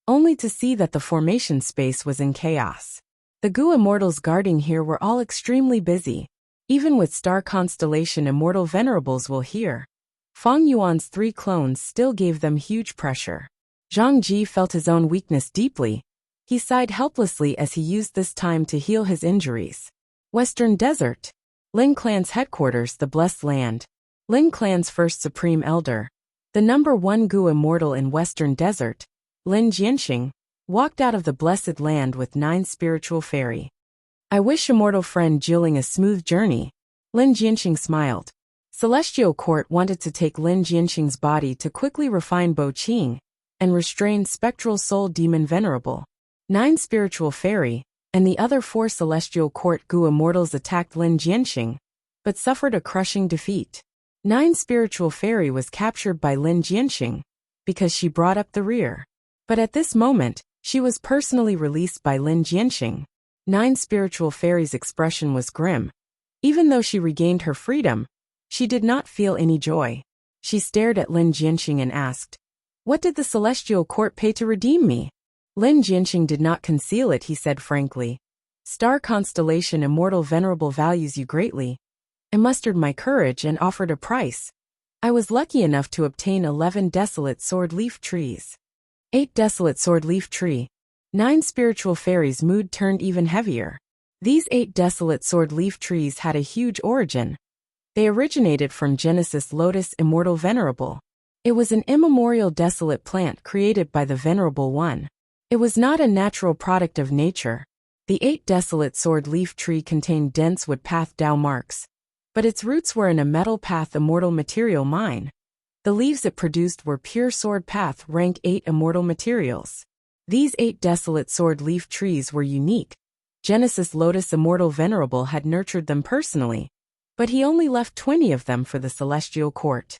only to see that the formation space was in chaos. The Gu Immortals guarding here were all extremely busy. Even with Star Constellation Immortal Venerables will here, Feng Yuan's 3 clones still gave them huge pressure. Zhang Ji felt his own weakness deeply. He sighed helplessly as he used this time to heal his injuries. Western Desert. Lin Clan's headquarters, the Blessed Land. Lin Clan's first Supreme Elder, the number 1 Gu Immortal in Western Desert, Lin Jianxing, walked out of the Blessed Land with 9 spiritual fairy. "I wish immortal friend Jilin a smooth journey." Lin Jianxing smiled. Celestial Court wanted to take Lin Jianxing's body to quickly refine Bo Qing and restrain Spectral Soul Demon Venerable. 9 spiritual fairy and the other 4 Celestial Court Gu Immortals attacked Lin Jianxing, but suffered a crushing defeat. 9 spiritual fairy was captured by Lin Jianxing because she brought up the rear. But at this moment, she was personally released by Lin Jianxing. 9 spiritual fairy's expression was grim. Even though she regained her freedom, she did not feel any joy. She stared at Lin Jianxing and asked, "What did the Celestial Court pay to redeem me?" Lin Jianxing did not conceal it. He said frankly, "Star Constellation Immortal Venerable values you greatly. I mustered my courage and offered a price. I was lucky enough to obtain 11 desolate sword leaf trees. 8 desolate sword leaf tree." 9 spiritual fairies' mood turned even heavier. These 8 desolate sword leaf trees had a huge origin. They originated from Genesis Lotus Immortal Venerable. It was an immemorial desolate plant created by the Venerable One. It was not a natural product of nature. The 8 desolate sword leaf tree contained dense wood path Dao marks, but its roots were in a metal path immortal material mine. The leaves it produced were pure sword path rank 8 immortal materials. These 8 desolate sword leaf trees were unique. Genesis Lotus Immortal Venerable had nurtured them personally, but he only left 20 of them for the Celestial Court.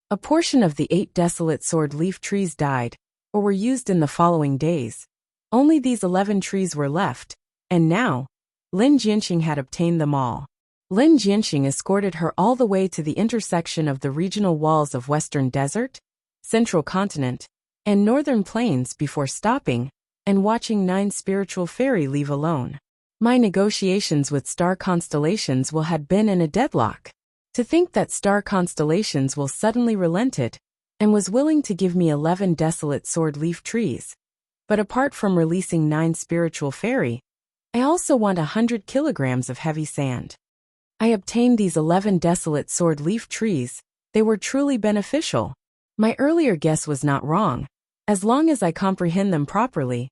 A portion of the 8 desolate sword leaf trees died, or were used in the following days. Only these 11 trees were left, and now, Lin Jianxing had obtained them all. Lin Jianxing escorted her all the way to the intersection of the regional walls of Western Desert, Central Continent, and Northern Plains before stopping and watching 9 spiritual fairy leave alone. My negotiations with Star Constellations will have been in a deadlock. To think that Star Constellations will suddenly relented and was willing to give me 11 desolate sword leaf trees. But apart from releasing 9 spiritual fairy, I also want 100 kilograms of heavy sand. I obtained these 11 desolate sword leaf trees. They were truly beneficial. My earlier guess was not wrong. As long as I comprehend them properly,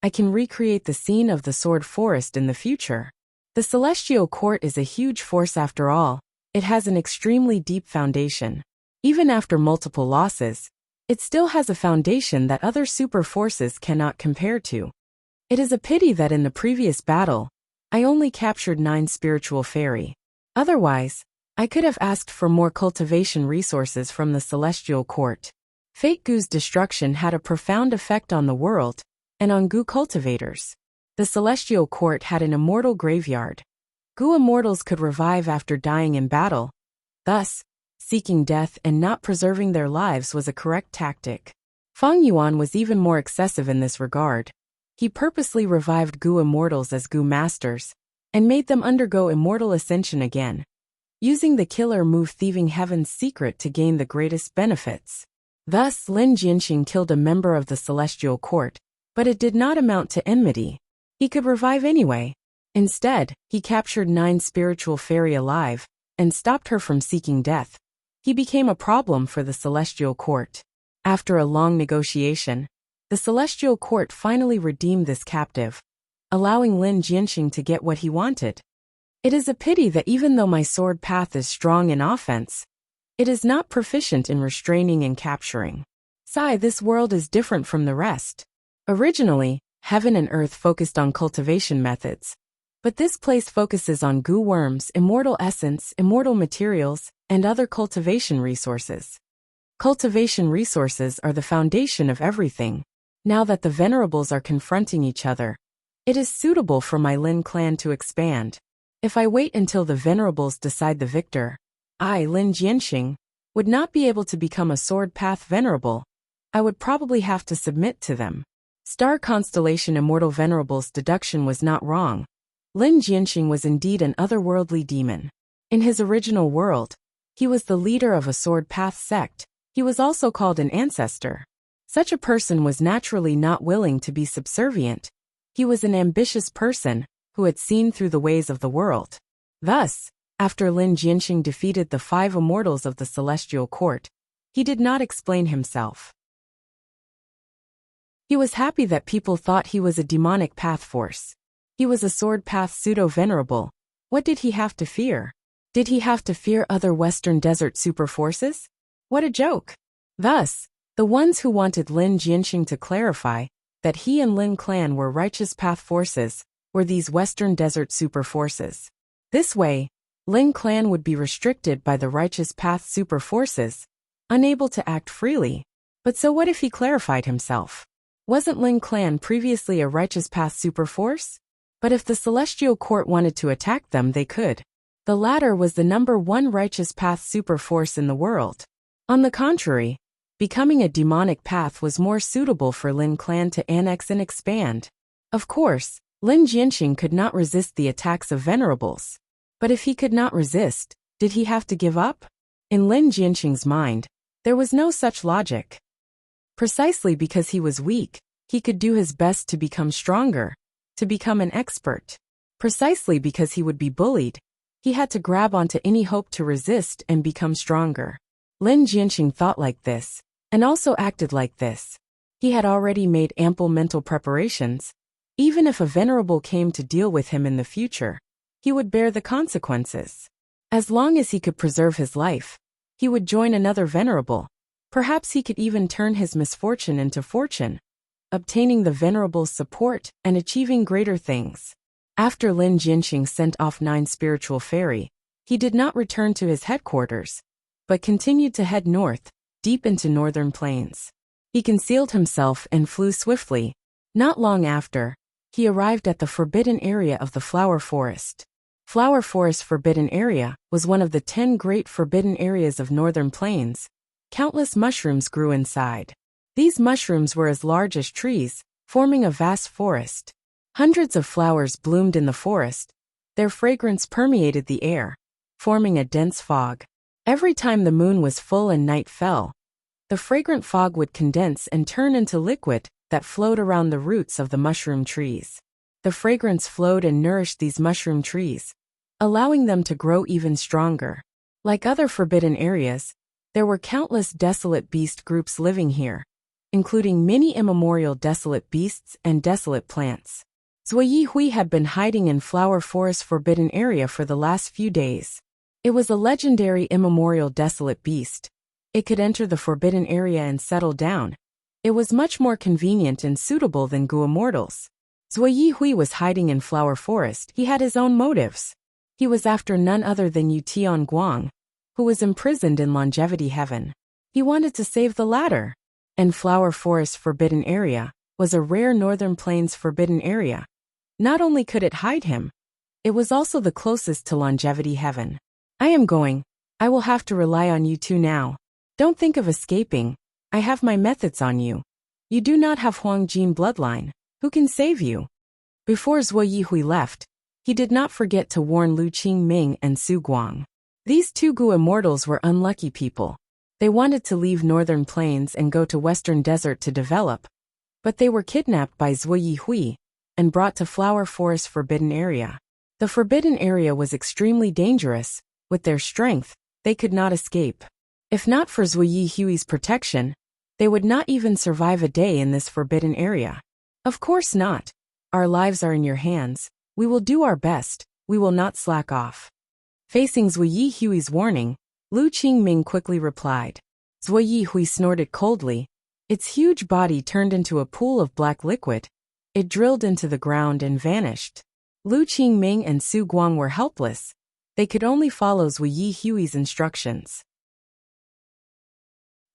I can recreate the scene of the sword forest in the future. The Celestial Court is a huge force after all. It has an extremely deep foundation. Even after multiple losses, it still has a foundation that other super forces cannot compare to. It is a pity that in the previous battle, I only captured 9 spiritual fairy. Otherwise, I could have asked for more cultivation resources from the Celestial Court. Fate Gu's destruction had a profound effect on the world, and on Gu cultivators. The Celestial Court had an immortal graveyard. Gu immortals could revive after dying in battle. Thus, seeking death and not preserving their lives was a correct tactic. Feng Yuan was even more excessive in this regard. He purposely revived Gu immortals as Gu masters, and made them undergo immortal ascension again, using the killer move thieving heaven's secret to gain the greatest benefits. Thus, Lin Jianxing killed a member of the celestial court, but it did not amount to enmity. He could revive anyway. Instead, he captured 9 spiritual fairy alive, and stopped her from seeking death. He became a problem for the celestial court. After a long negotiation, the celestial court finally redeemed this captive, allowing Lin Jianxing to get what he wanted. It is a pity that even though my sword path is strong in offense, it is not proficient in restraining and capturing. Sigh, this world is different from the rest. Originally, heaven and earth focused on cultivation methods, but this place focuses on goo worms, immortal essence, immortal materials, and other cultivation resources. Cultivation resources are the foundation of everything. Now that the venerables are confronting each other, it is suitable for my Lin clan to expand. If I wait until the venerables decide the victor, I, Lin Jianxing, would not be able to become a sword path venerable. I would probably have to submit to them. Star constellation immortal venerable's deduction was not wrong. Lin Jianxing was indeed an otherworldly demon. In his original world, he was the leader of a sword path sect. He was also called an ancestor. Such a person was naturally not willing to be subservient. He was an ambitious person who had seen through the ways of the world. Thus, after Lin Jianxing defeated the 5 immortals of the celestial court, he did not explain himself. He was happy that people thought he was a demonic path force. He was a sword path pseudo-venerable. What did he have to fear? Did he have to fear other Western Desert super forces? What a joke! Thus, the ones who wanted Lin Jianxing to clarify that he and Lin clan were righteous path forces were these Western Desert super forces. This way, Lin clan would be restricted by the righteous path super forces, unable to act freely. But so what if he clarified himself? Wasn't Lin clan previously a righteous path super force? But if the celestial court wanted to attack them, they could. The latter was the #1 righteous path super force in the world. On the contrary, becoming a demonic path was more suitable for Lin clan to annex and expand. Of course, Lin Jianxing could not resist the attacks of venerables. But if he could not resist, did he have to give up? In Lin Jianxing's mind, there was no such logic. Precisely because he was weak, he could do his best to become stronger, to become an expert. Precisely because he would be bullied, he had to grab onto any hope to resist and become stronger. Lin Jianxing thought like this, and also acted like this. He had already made ample mental preparations. Even if a venerable came to deal with him in the future, he would bear the consequences. As long as he could preserve his life, he would join another venerable. Perhaps he could even turn his misfortune into fortune, obtaining the venerable's support and achieving greater things. After Lin Jianxing sent off 9 spiritual fairy, he did not return to his headquarters, but continued to head north, deep into northern plains. He concealed himself and flew swiftly. Not long after, he arrived at the forbidden area of the Flower Forest. Flower Forest Forbidden Area was one of the 10 great forbidden areas of northern plains. Countless mushrooms grew inside. These mushrooms were as large as trees, forming a vast forest. Hundreds of flowers bloomed in the forest. Their fragrance permeated the air, forming a dense fog. Every time the moon was full and night fell, the fragrant fog would condense and turn into liquid that flowed around the roots of the mushroom trees. The fragrance flowed and nourished these mushroom trees, allowing them to grow even stronger. Like other forbidden areas, there were countless desolate beast groups living here, including many immemorial desolate beasts and desolate plants. Zui Hui had been hiding in Flower Forest Forbidden Area for the last few days. It was a legendary immemorial desolate beast. It could enter the forbidden area and settle down. It was much more convenient and suitable than Gu immortals. Zui Hui was hiding in Flower Forest. He had his own motives. He was after none other than Yu Tian Guang, who was imprisoned in Longevity Heaven. He wanted to save the latter. And Flower Forest Forbidden Area was a rare Northern Plains forbidden area. Not only could it hide him, it was also the closest to Longevity Heaven. I am going. I will have to rely on you two now. Don't think of escaping. I have my methods on you. You do not have Huang Jin bloodline. Who can save you? Before Zui Hui left, He did not forget to warn Lu Qingming and Su Guang. These two Gu immortals were unlucky people. They wanted to leave northern plains and go to western desert to develop, but they were kidnapped by Zhuo Yihui and brought to Flower Forest Forbidden Area. The Forbidden Area was extremely dangerous. With their strength, they could not escape. If not for Zhuo Yihui's protection, they would not even survive a day in this forbidden area. Of course not. Our lives are in your hands. We will do our best. We will not slack off. Facing Zhuo Yihui's warning, Lu Qingming quickly replied. Zhuo Yihui snorted coldly. Its huge body turned into a pool of black liquid. It drilled into the ground and vanished. Lu Qingming and Su Guang were helpless. They could only follow Zhuo Yihui's instructions.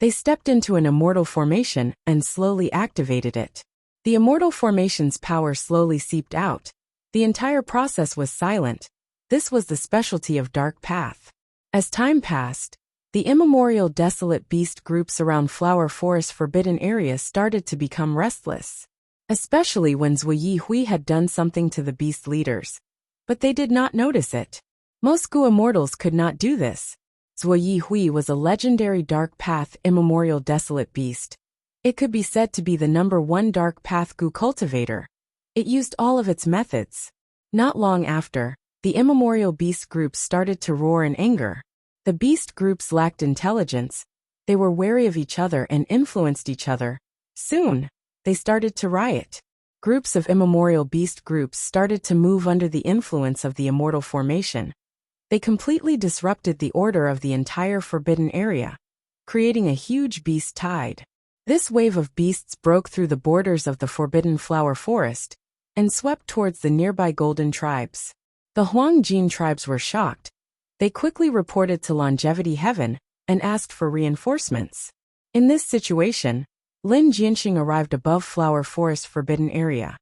They stepped into an immortal formation and slowly activated it. The immortal formation's power slowly seeped out. The entire process was silent. This was the specialty of Dark Path. As time passed, the immemorial desolate beast groups around Flower Forest Forbidden Area started to become restless. Especially when Zhuo Yihui had done something to the beast leaders. But they did not notice it. Most Gu immortals could not do this. Zhuo Yihui was a legendary Dark Path immemorial desolate beast. It could be said to be the #1 Dark Path Gu cultivator. It used all of its methods. Not long after, the immemorial beast groups started to roar in anger. The beast groups lacked intelligence. They were wary of each other and influenced each other. Soon, they started to riot. Groups of immemorial beast groups started to move under the influence of the immortal formation. They completely disrupted the order of the entire forbidden area, creating a huge beast tide. This wave of beasts broke through the borders of the forbidden flower forest and swept towards the nearby golden tribes. The Huangjin tribes were shocked. They quickly reported to Longevity Heaven and asked for reinforcements. In this situation, Lin Jianxing arrived above Flower Forest Forbidden Area.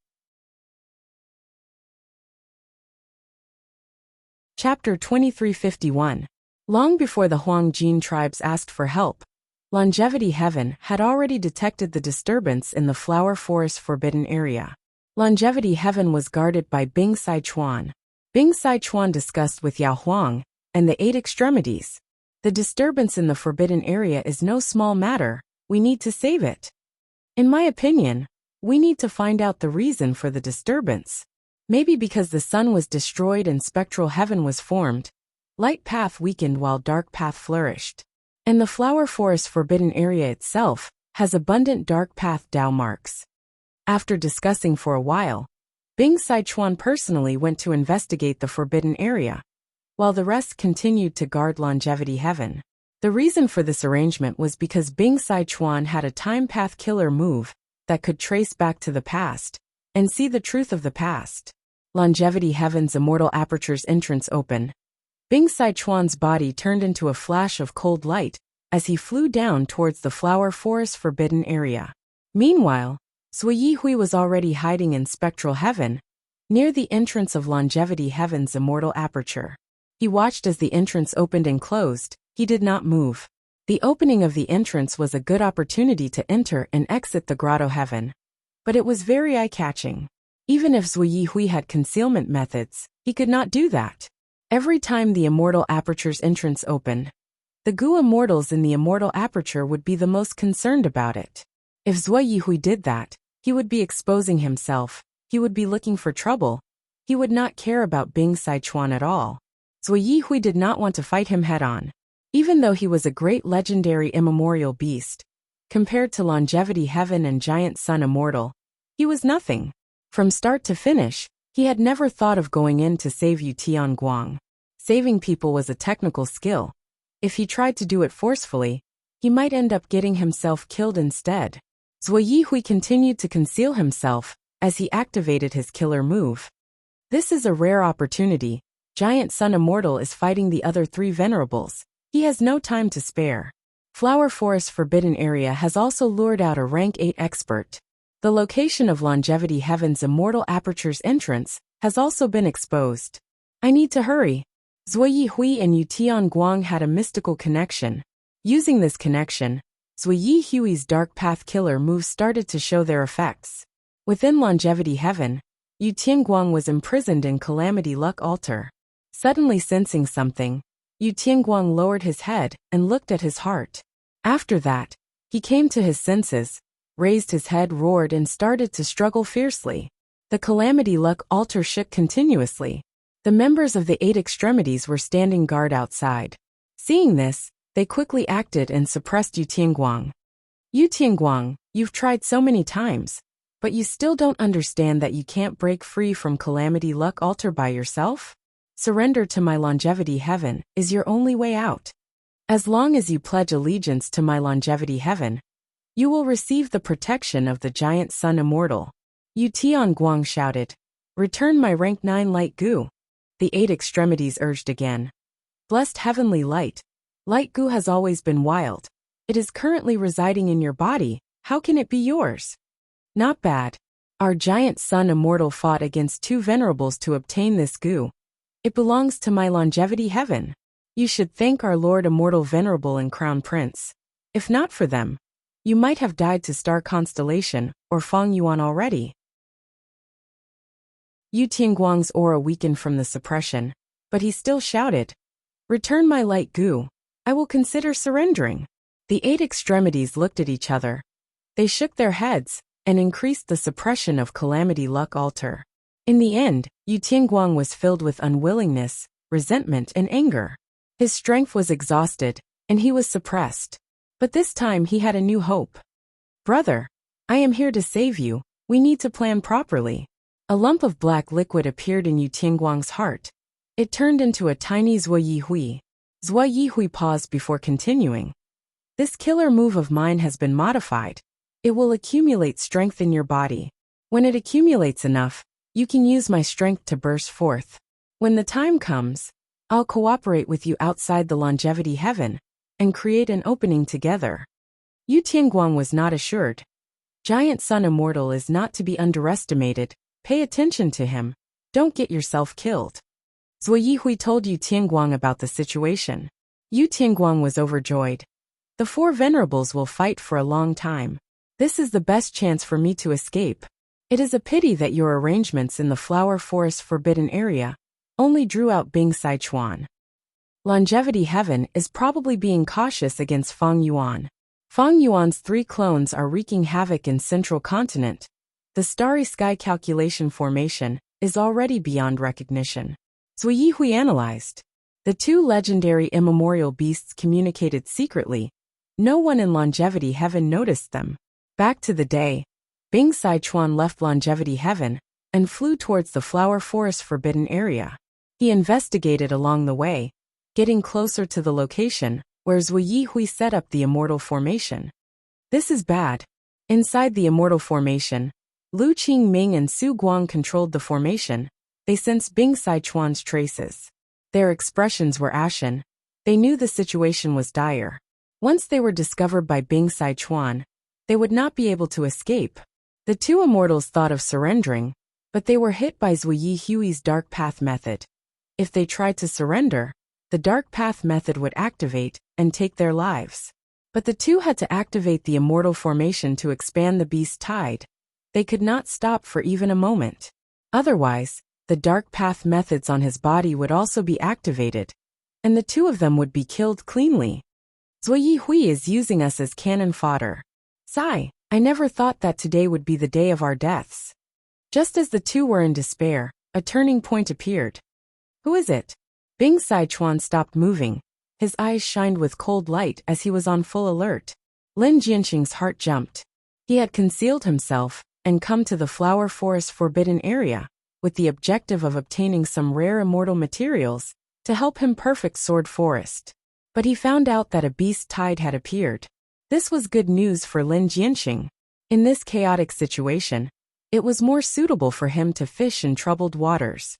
Chapter 2351. Long before the Huangjin tribes asked for help, Longevity Heaven had already detected the disturbance in the Flower Forest Forbidden Area. Longevity Heaven was guarded by Bing Sichuan. Bing Sichuan discussed with Yao Huang and the 8 extremities. The disturbance in the Forbidden Area is no small matter. We need to save it. In my opinion, we need to find out the reason for the disturbance. Maybe because the sun was destroyed and spectral heaven was formed, light path weakened while dark path flourished. And the Flower Forest Forbidden Area itself has abundant dark path Dao marks. After discussing for a while, Bing Sichuan personally went to investigate the Forbidden Area, while the rest continued to guard Longevity Heaven. The reason for this arrangement was because Bing Sichuan had a time path killer move that could trace back to the past and see the truth of the past. Longevity Heaven's immortal aperture's entrance open. Bing Sichuan's body turned into a flash of cold light as he flew down towards the Flower Forest Forbidden Area. Meanwhile, Zhuo Yihui was already hiding in Spectral Heaven, near the entrance of Longevity Heaven's immortal aperture. He watched as the entrance opened and closed. He did not move. The opening of the entrance was a good opportunity to enter and exit the Grotto Heaven. But it was very eye-catching. Even if Zhuo Yihui had concealment methods, he could not do that. Every time the immortal aperture's entrance opened, the Gu immortals in the immortal aperture would be the most concerned about it. If Zhuo Yihui did that, he would be exposing himself. He would be looking for trouble. He would not care about Bing Sichuan at all. Zhuo Yihui did not want to fight him head-on. Even though he was a great legendary immemorial beast, compared to Longevity Heaven and Giant Sun Immortal, he was nothing. From start to finish, he had never thought of going in to save Yu Tianguang. Saving people was a technical skill. If he tried to do it forcefully, he might end up getting himself killed instead. Zhuo Yihui continued to conceal himself as he activated his killer move. This is a rare opportunity. Giant Sun Immortal is fighting the other 3 venerables. He has no time to spare. Flower Forest Forbidden Area has also lured out a rank 8 expert. The location of Longevity Heaven's immortal aperture's entrance has also been exposed. I need to hurry. Zhuo Yihui and Yu Tianguang had a mystical connection. Using this connection, Zhuo Yihui's dark path killer moves started to show their effects. Within Longevity Heaven, Yu Tianguang was imprisoned in Calamity Luck Altar. Suddenly sensing something, Yu Tianguang lowered his head and looked at his heart. After that, he came to his senses, raised his head, roared, and started to struggle fiercely. The Calamity Luck Altar shook continuously. The members of the 8 extremities were standing guard outside. Seeing this, they quickly acted and suppressed Yu Tianguang. Yu Tianguang, you've tried so many times, but you still don't understand that you can't break free from Calamity Luck Altar by yourself? Surrender to my longevity heaven is your only way out. As long as you pledge allegiance to my longevity heaven, you will receive the protection of the giant sun immortal. Yu Tianguang shouted. Return my rank 9 light goo. The 8 extremities urged again. Blessed heavenly light. Light goo has always been wild. It is currently residing in your body. How can it be yours? Not bad. Our giant sun immortal fought against 2 venerables to obtain this goo. It belongs to my longevity heaven. You should thank our Lord Immortal Venerable and Crown Prince. If not for them, you might have died to Star Constellation or Feng Yuan already. Yu Tianguang's aura weakened from the suppression, but he still shouted, Return my light goo. I will consider surrendering. The 8 extremities looked at each other. They shook their heads and increased the suppression of Calamity Luck Altar. In the end, Yu Tianguang was filled with unwillingness, resentment, and anger. His strength was exhausted, and he was suppressed. But this time he had a new hope. Brother, I am here to save you. We need to plan properly. A lump of black liquid appeared in Yu Tianguang's heart. It turned into a tiny Zhuo Yihui. Zhuo Yihui paused before continuing. This killer move of mine has been modified. It will accumulate strength in your body. When it accumulates enough, you can use my strength to burst forth. When the time comes, I'll cooperate with you outside the longevity heaven and create an opening together. Yu Tianguang was not assured. Giant Sun Immortal is not to be underestimated. Pay attention to him. Don't get yourself killed. Zhuo Yihui told Yu Tianguang about the situation. Yu Tianguang was overjoyed. The 4 venerables will fight for a long time. This is the best chance for me to escape. It is a pity that your arrangements in the Flower Forest Forbidden Area only drew out Bing Sichuan. Longevity Heaven is probably being cautious against Feng Yuan. Feng Yuan's 3 clones are wreaking havoc in Central Continent. The Starry Sky Calculation Formation is already beyond recognition. Zhuo Yihui analyzed. The 2 legendary immemorial beasts communicated secretly. No one in Longevity Heaven noticed them. Back to the day, Bing Sichuan left Longevity Heaven and flew towards the Flower Forest Forbidden Area. He investigated along the way, getting closer to the location where Zhuo Yihui set up the Immortal Formation. This is bad. Inside the Immortal Formation, Lu Qingming and Su Guang controlled the formation. They sensed Bing Sichuan's traces. Their expressions were ashen. They knew the situation was dire. Once they were discovered by Bing Sichuan, they would not be able to escape. The 2 immortals thought of surrendering, but they were hit by Zhuo Yihui's Dark Path method. If they tried to surrender, the Dark Path method would activate and take their lives. But the 2 had to activate the Immortal Formation to expand the beast tide. They could not stop for even a moment. Otherwise, the Dark Path methods on his body would also be activated, and the 2 of them would be killed cleanly. Zhuo Yihui is using us as cannon fodder. Sigh, I never thought that today would be the day of our deaths. Just as the 2 were in despair, a turning point appeared. Who is it? Bing Sichuan stopped moving. His eyes shined with cold light as he was on full alert. Lin Jianxing's heart jumped. He had concealed himself and come to the Flower Forest Forbidden Area with the objective of obtaining some rare immortal materials to help him perfect Sword Forest. But he found out that a beast tide had appeared. This was good news for Lin Jianxing. In this chaotic situation, it was more suitable for him to fish in troubled waters.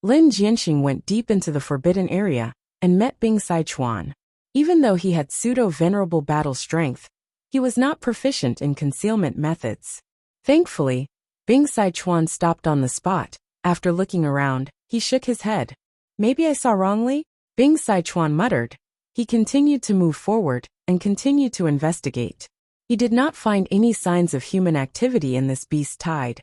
Lin Jianxing went deep into the Forbidden Area and met Bing Sichuan. Even though he had pseudo-venerable battle strength, he was not proficient in concealment methods. Thankfully, Bing Sichuan stopped on the spot. After looking around, he shook his head. Maybe I saw wrongly? Bing Sichuan muttered. He continued to move forward and continued to investigate. He did not find any signs of human activity in this beast tide.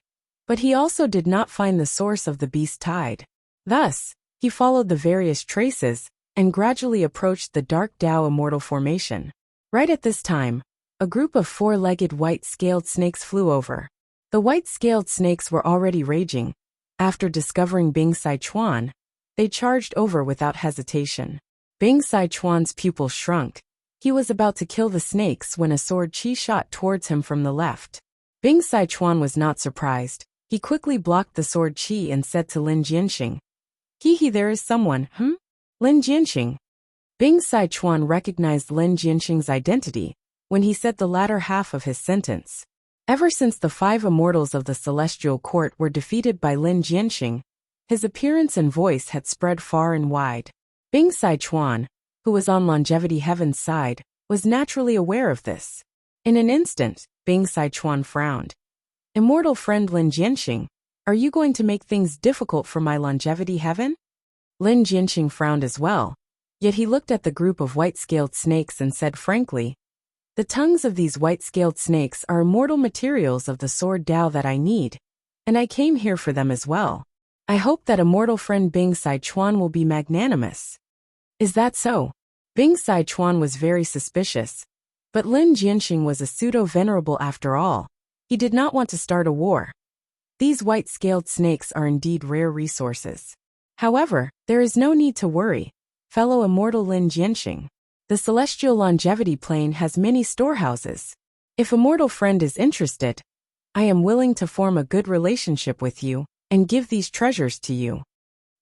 But he also did not find the source of the beast tide. Thus, he followed the various traces and gradually approached the dark Tao immortal formation. Right at this time, a group of four-legged white-scaled snakes flew over. The white-scaled snakes were already raging. After discovering Bing Sichuan, they charged over without hesitation. Bing Sichuan's pupils shrunk. He was about to kill the snakes when a sword chi shot towards him from the left. Bing Sichuan was not surprised. He quickly blocked the sword chi and said to Lin Jianxing, there is someone, Lin Jianxing. Bing Sichuan recognized Lin Jianxing's identity when he said the latter half of his sentence. Ever since the 5 immortals of the Celestial Court were defeated by Lin Jianxing, his appearance and voice had spread far and wide. Bing Sichuan, who was on Longevity Heaven's side, was naturally aware of this. In an instant, Bing Sichuan frowned. Immortal friend Lin Jianxing, are you going to make things difficult for my Longevity Heaven? Lin Jianxing frowned as well, yet he looked at the group of white-scaled snakes and said frankly, the tongues of these white-scaled snakes are immortal materials of the sword Dao that I need, and I came here for them as well. I hope that immortal friend Bing Sichuan will be magnanimous. Is that so? Bing Sichuan was very suspicious, but Lin Jianxing was a pseudo-venerable after all. He did not want to start a war. These white-scaled snakes are indeed rare resources. However, there is no need to worry, fellow immortal Lin Jianxing. The celestial longevity plane has many storehouses. If immortal friend is interested, I am willing to form a good relationship with you and give these treasures to you.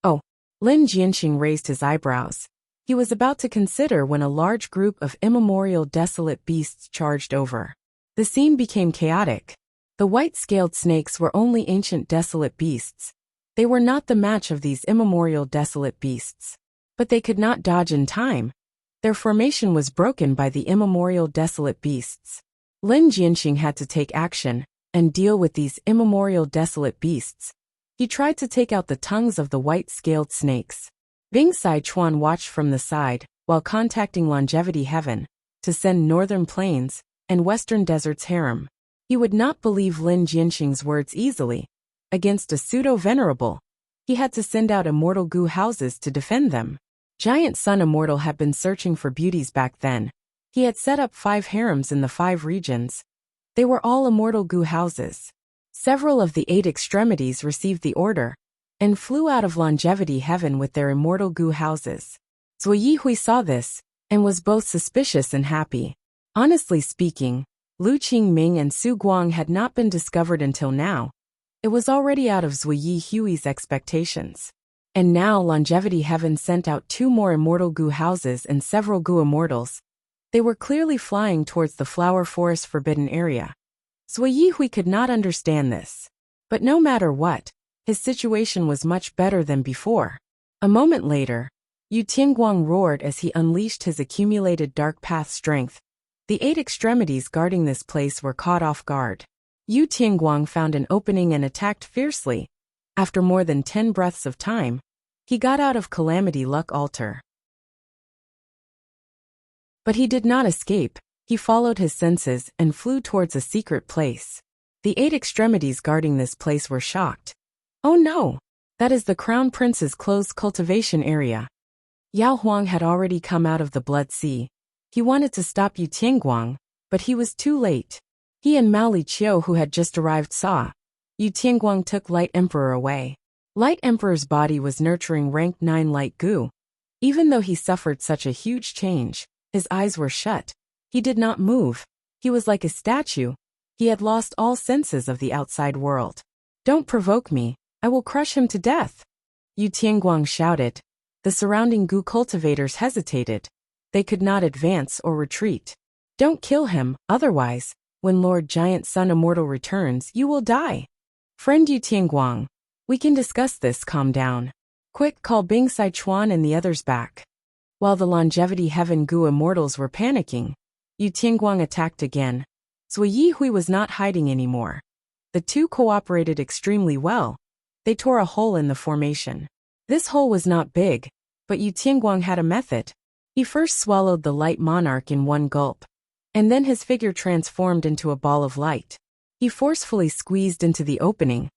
Oh, Lin Jianxing raised his eyebrows. He was about to consider when a large group of immemorial desolate beasts charged over. The scene became chaotic. The white-scaled snakes were only ancient desolate beasts. They were not the match of these immemorial desolate beasts. But they could not dodge in time. Their formation was broken by the immemorial desolate beasts. Lin Jianxing had to take action and deal with these immemorial desolate beasts. He tried to take out the tongues of the white-scaled snakes. Bing Sichuan watched from the side while contacting Longevity Heaven to send Northern Plains and Western Desert's harem. He would not believe Lin Jianxing's words easily. Against a pseudo-venerable, he had to send out immortal gu houses to defend them. Giant Sun Immortal had been searching for beauties back then. He had set up 5 harems in the 5 regions. They were all immortal gu houses. Several of the 8 extremities received the order and flew out of Longevity Heaven with their immortal gu houses. Zui Yihui saw this and was both suspicious and happy. Honestly speaking, Lu Qingming and Su Guang had not been discovered until now. It was already out of Zui Yihui's expectations. And now Longevity Heaven sent out 2 more immortal gu houses and several gu immortals. They were clearly flying towards the Flower Forest Forbidden Area. Zui Yihui could not understand this. But no matter what, his situation was much better than before. A moment later, Yu Tianguang roared as he unleashed his accumulated dark path strength. The 8 extremities guarding this place were caught off guard. Yu Tianguang found an opening and attacked fiercely. After more than 10 breaths of time, he got out of Calamity Luck Altar. But he did not escape. He followed his senses and flew towards a secret place. The 8 extremities guarding this place were shocked. Oh no! That is the Crown Prince's closed cultivation area. Yao Huang had already come out of the Blood Sea. He wanted to stop Yu Tianguang, but he was too late. He and Mao Li Qiu, who had just arrived, saw. Yu Tianguang took Light Emperor away. Light Emperor's body was nurturing rank 9 light gu. Even though he suffered such a huge change, his eyes were shut. He did not move. He was like a statue. He had lost all senses of the outside world. Don't provoke me. I will crush him to death. Yu Tianguang shouted. The surrounding gu cultivators hesitated. They could not advance or retreat. Don't kill him, otherwise, when Lord Giant Sun Immortal returns, you will die. Friend Yu Tianguang, we can discuss this. Calm down. Quick, call Bing Sichuan and the others back. While the Longevity Heaven gu immortals were panicking, Yu Tianguang attacked again. Zui Yihui was not hiding anymore. The 2 cooperated extremely well. They tore a hole in the formation. This hole was not big, but Yu Tianguang had a method. He first swallowed the Light Monarch in 1 gulp, and then his figure transformed into a ball of light. He forcefully squeezed into the opening,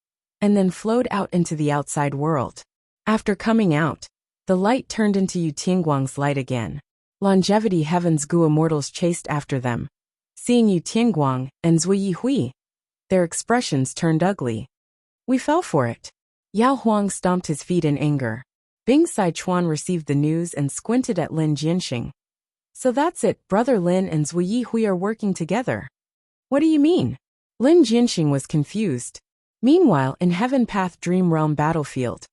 and then flowed out into the outside world. After coming out, the light turned into Yu Tianguang's light again. Longevity Heaven's Gu immortals chased after them. Seeing Yu Tianguang and Zui Yihui, their expressions turned ugly. We fell for it. Yao Huang stomped his feet in anger. Bing Sichuan received the news and squinted at Lin Jianxing. So that's it, Brother Lin and Zui Yihui are working together. What do you mean? Lin Jianxing was confused. Meanwhile, in Heaven Path Dream Realm battlefield.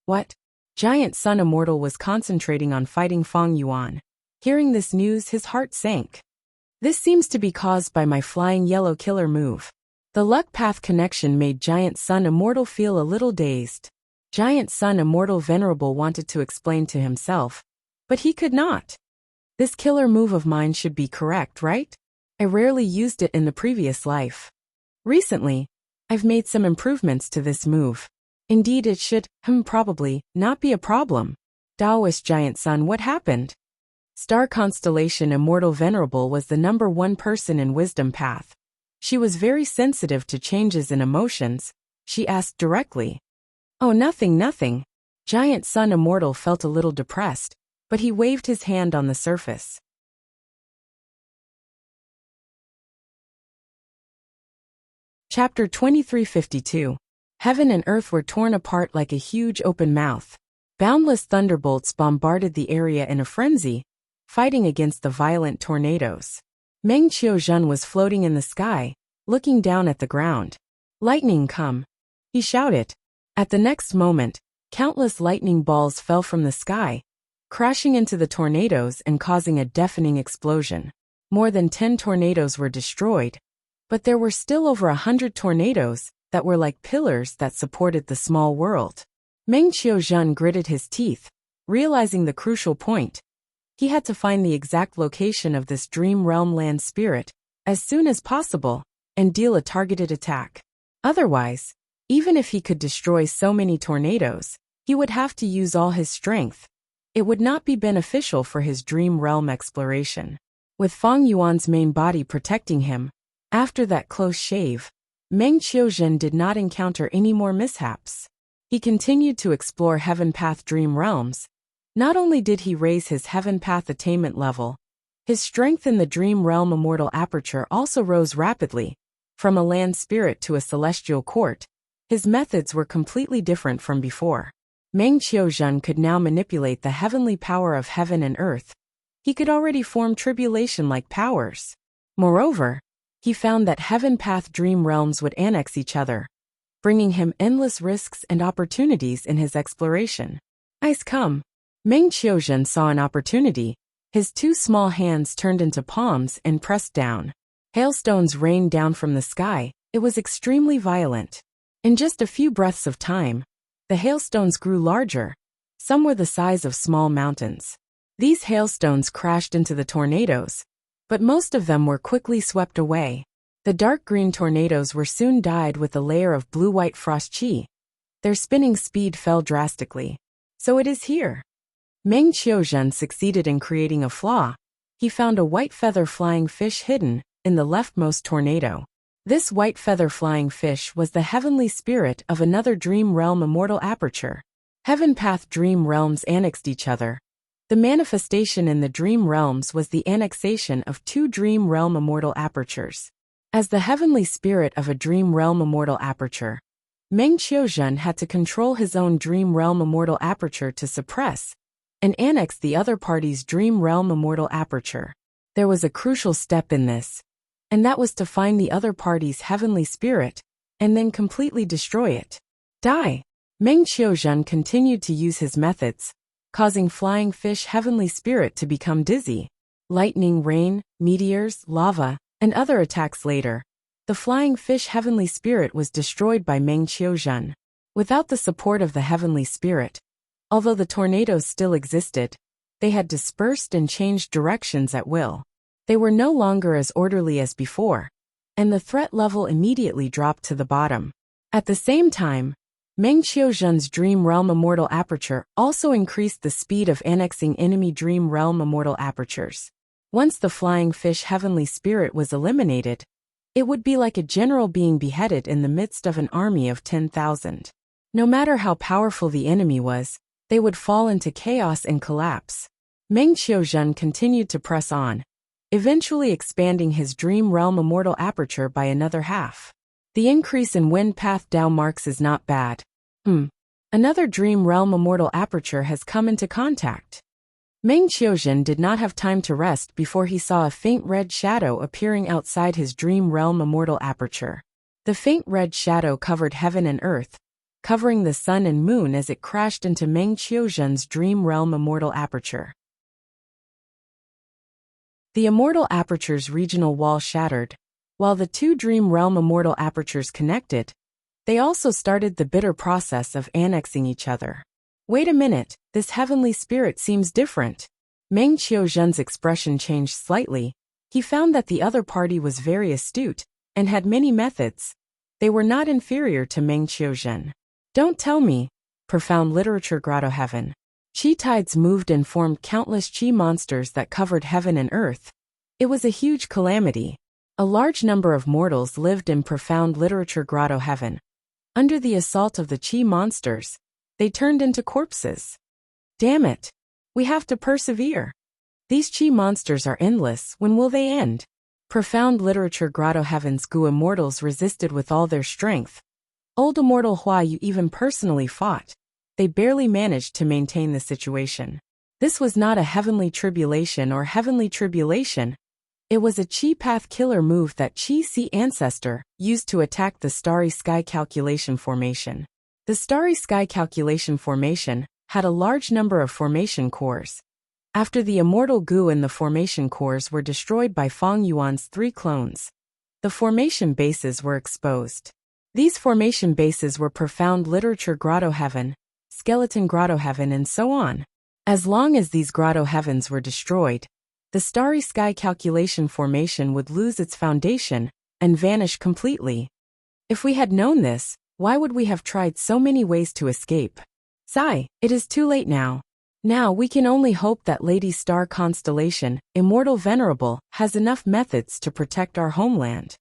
What? Giant Sun Immortal was concentrating on fighting Fang Yuan. Hearing this news, his heart sank. This seems to be caused by my flying yellow killer move. The luck path connection made Giant Sun Immortal feel a little dazed. Giant Sun Immortal Venerable wanted to explain to himself, but he could not. This killer move of mine should be correct, right? I rarely used it in the previous life. Recently, I've made some improvements to this move. Indeed, it should, probably, not be a problem. Taoist Giant Sun, what happened? Star Constellation Immortal Venerable was the #1 person in Wisdom Path. She was very sensitive to changes in emotions. She asked directly. Oh, nothing. Giant Sun Immortal felt a little depressed, but he waved his hand on the surface. Chapter 2352. Heaven and earth were torn apart like a huge open mouth. Boundless thunderbolts bombarded the area in a frenzy, fighting against the violent tornadoes. Meng Qiuzhen was floating in the sky, looking down at the ground. Lightning come! He shouted. At the next moment, countless lightning balls fell from the sky, crashing into the tornadoes and causing a deafening explosion. More than 10 tornadoes were destroyed, but there were still over 100 tornadoes that were like pillars that supported the small world. Meng Qiuzhen gritted his teeth, realizing the crucial point. He had to find the exact location of this dream realm land spirit as soon as possible and deal a targeted attack. Otherwise, even if he could destroy so many tornadoes, he would have to use all his strength. It would not be beneficial for his dream realm exploration. With Fang Yuan's main body protecting him, after that close shave, Meng Qiuzhen did not encounter any more mishaps. He continued to explore Heaven Path Dream Realms. Not only did he raise his Heaven Path attainment level, his strength in the Dream Realm Immortal Aperture also rose rapidly. From a land spirit to a celestial court, his methods were completely different from before. Meng Qiuzhen could now manipulate the heavenly power of heaven and earth. He could already form tribulation-like powers. Moreover, he found that Heaven Path Dream Realms would annex each other, bringing him endless risks and opportunities in his exploration. Ice come! Meng Qiuzhen saw an opportunity. His 2 small hands turned into palms and pressed down. Hailstones rained down from the sky. It was extremely violent. In just a few breaths of time, the hailstones grew larger. Some were the size of small mountains. These hailstones crashed into the tornadoes, but most of them were quickly swept away. The dark green tornadoes were soon dyed with a layer of blue-white frost chi. Their spinning speed fell drastically. So it is here. Meng Qiuzhen succeeded in creating a flaw. He found a white feather flying fish hidden in the leftmost tornado. This white feather flying fish was the heavenly spirit of another Dream Realm Immortal Aperture. Heaven Path Dream Realms annexed each other. The manifestation in the Dream Realms was the annexation of 2 Dream Realm Immortal Apertures. As the heavenly spirit of a Dream Realm Immortal Aperture, Meng Qiuzhen had to control his own Dream Realm Immortal Aperture to suppress and annex the other party's Dream Realm Immortal Aperture. There was a crucial step in this, and that was to find the other party's heavenly spirit and then completely destroy it. Die! Meng Qiuzhen continued to use his methods, causing flying fish heavenly spirit to become dizzy. Lightning, rain, meteors, lava, and other attacks later. The flying fish heavenly spirit was destroyed by Meng Qiuzhen. Without the support of the heavenly spirit, although the tornadoes still existed, they had dispersed and changed directions at will. They were no longer as orderly as before, and the threat level immediately dropped to the bottom. At the same time, Meng Qiuzhen's Dream Realm Immortal Aperture also increased the speed of annexing enemy Dream Realm Immortal Apertures. Once the flying fish heavenly spirit was eliminated, It would be like a general being beheaded in the midst of an army of 10,000. No matter how powerful the enemy was, they would fall into chaos and collapse. Meng Qiuzhen continued to press on, eventually expanding his dream realm immortal aperture by another half. The increase in wind path Dao marks is not bad. Another dream realm immortal aperture has come into contact. Meng Qiuzhen did not have time to rest before he saw a faint red shadow appearing outside his dream realm immortal aperture. The faint red shadow covered heaven and earth, covering the sun and moon as it crashed into Meng Qiuzhen's dream realm immortal aperture. The immortal aperture's regional wall shattered. While the two dream realm immortal apertures connected, they also started the bitter process of annexing each other. Wait a minute, this heavenly spirit seems different. Meng Qiuzhen's expression changed slightly. He found that the other party was very astute and had many methods. They were not inferior to Meng Qiuzhen. Don't tell me. Profound literature Grotto Heaven. Qi tides moved and formed countless qi monsters that covered heaven and earth. It was a huge calamity. A large number of mortals lived in profound literature Grotto Heaven. Under the assault of the qi monsters, they turned into corpses. Damn it. We have to persevere. These qi monsters are endless. When will they end? Profound literature Grotto Heaven's Gu immortals resisted with all their strength. Old immortal Hua Yu even personally fought. They barely managed to maintain the situation. This was not a heavenly tribulation or heavenly tribulation. It was a Qi Path killer move that Qi Si Ancestor used to attack the Starry Sky Calculation Formation. The Starry Sky Calculation Formation had a large number of formation cores. After the immortal Gu and the formation cores were destroyed by Fang Yuan's 3 clones, the formation bases were exposed. These formation bases were Profound Literature Grotto Heaven, Skeleton Grotto Heaven, and so on. As long as these Grotto Heavens were destroyed, the Starry Sky Calculation Formation would lose its foundation and vanish completely. If we had known this, why would we have tried so many ways to escape? Sigh, it is too late now. Now we can only hope that Lady Star Constellation, Immortal Venerable, has enough methods to protect our homeland.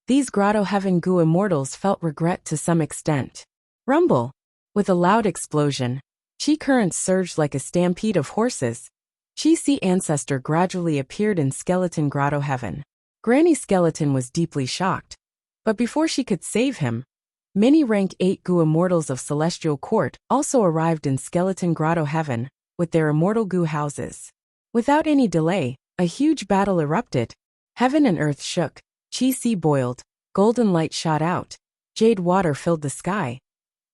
These Grotto Heaven Gu immortals felt regret to some extent. Rumble! With a loud explosion, Qi currents surged like a stampede of horses. Qi Si Ancestor gradually appeared in Skeleton Grotto Heaven. Granny Skeleton was deeply shocked. But before she could save him, many rank 8 Gu immortals of Celestial Court also arrived in Skeleton Grotto Heaven, with their immortal Gu houses. Without any delay, a huge battle erupted. Heaven and earth shook, Qi Si boiled, golden light shot out, jade water filled the sky.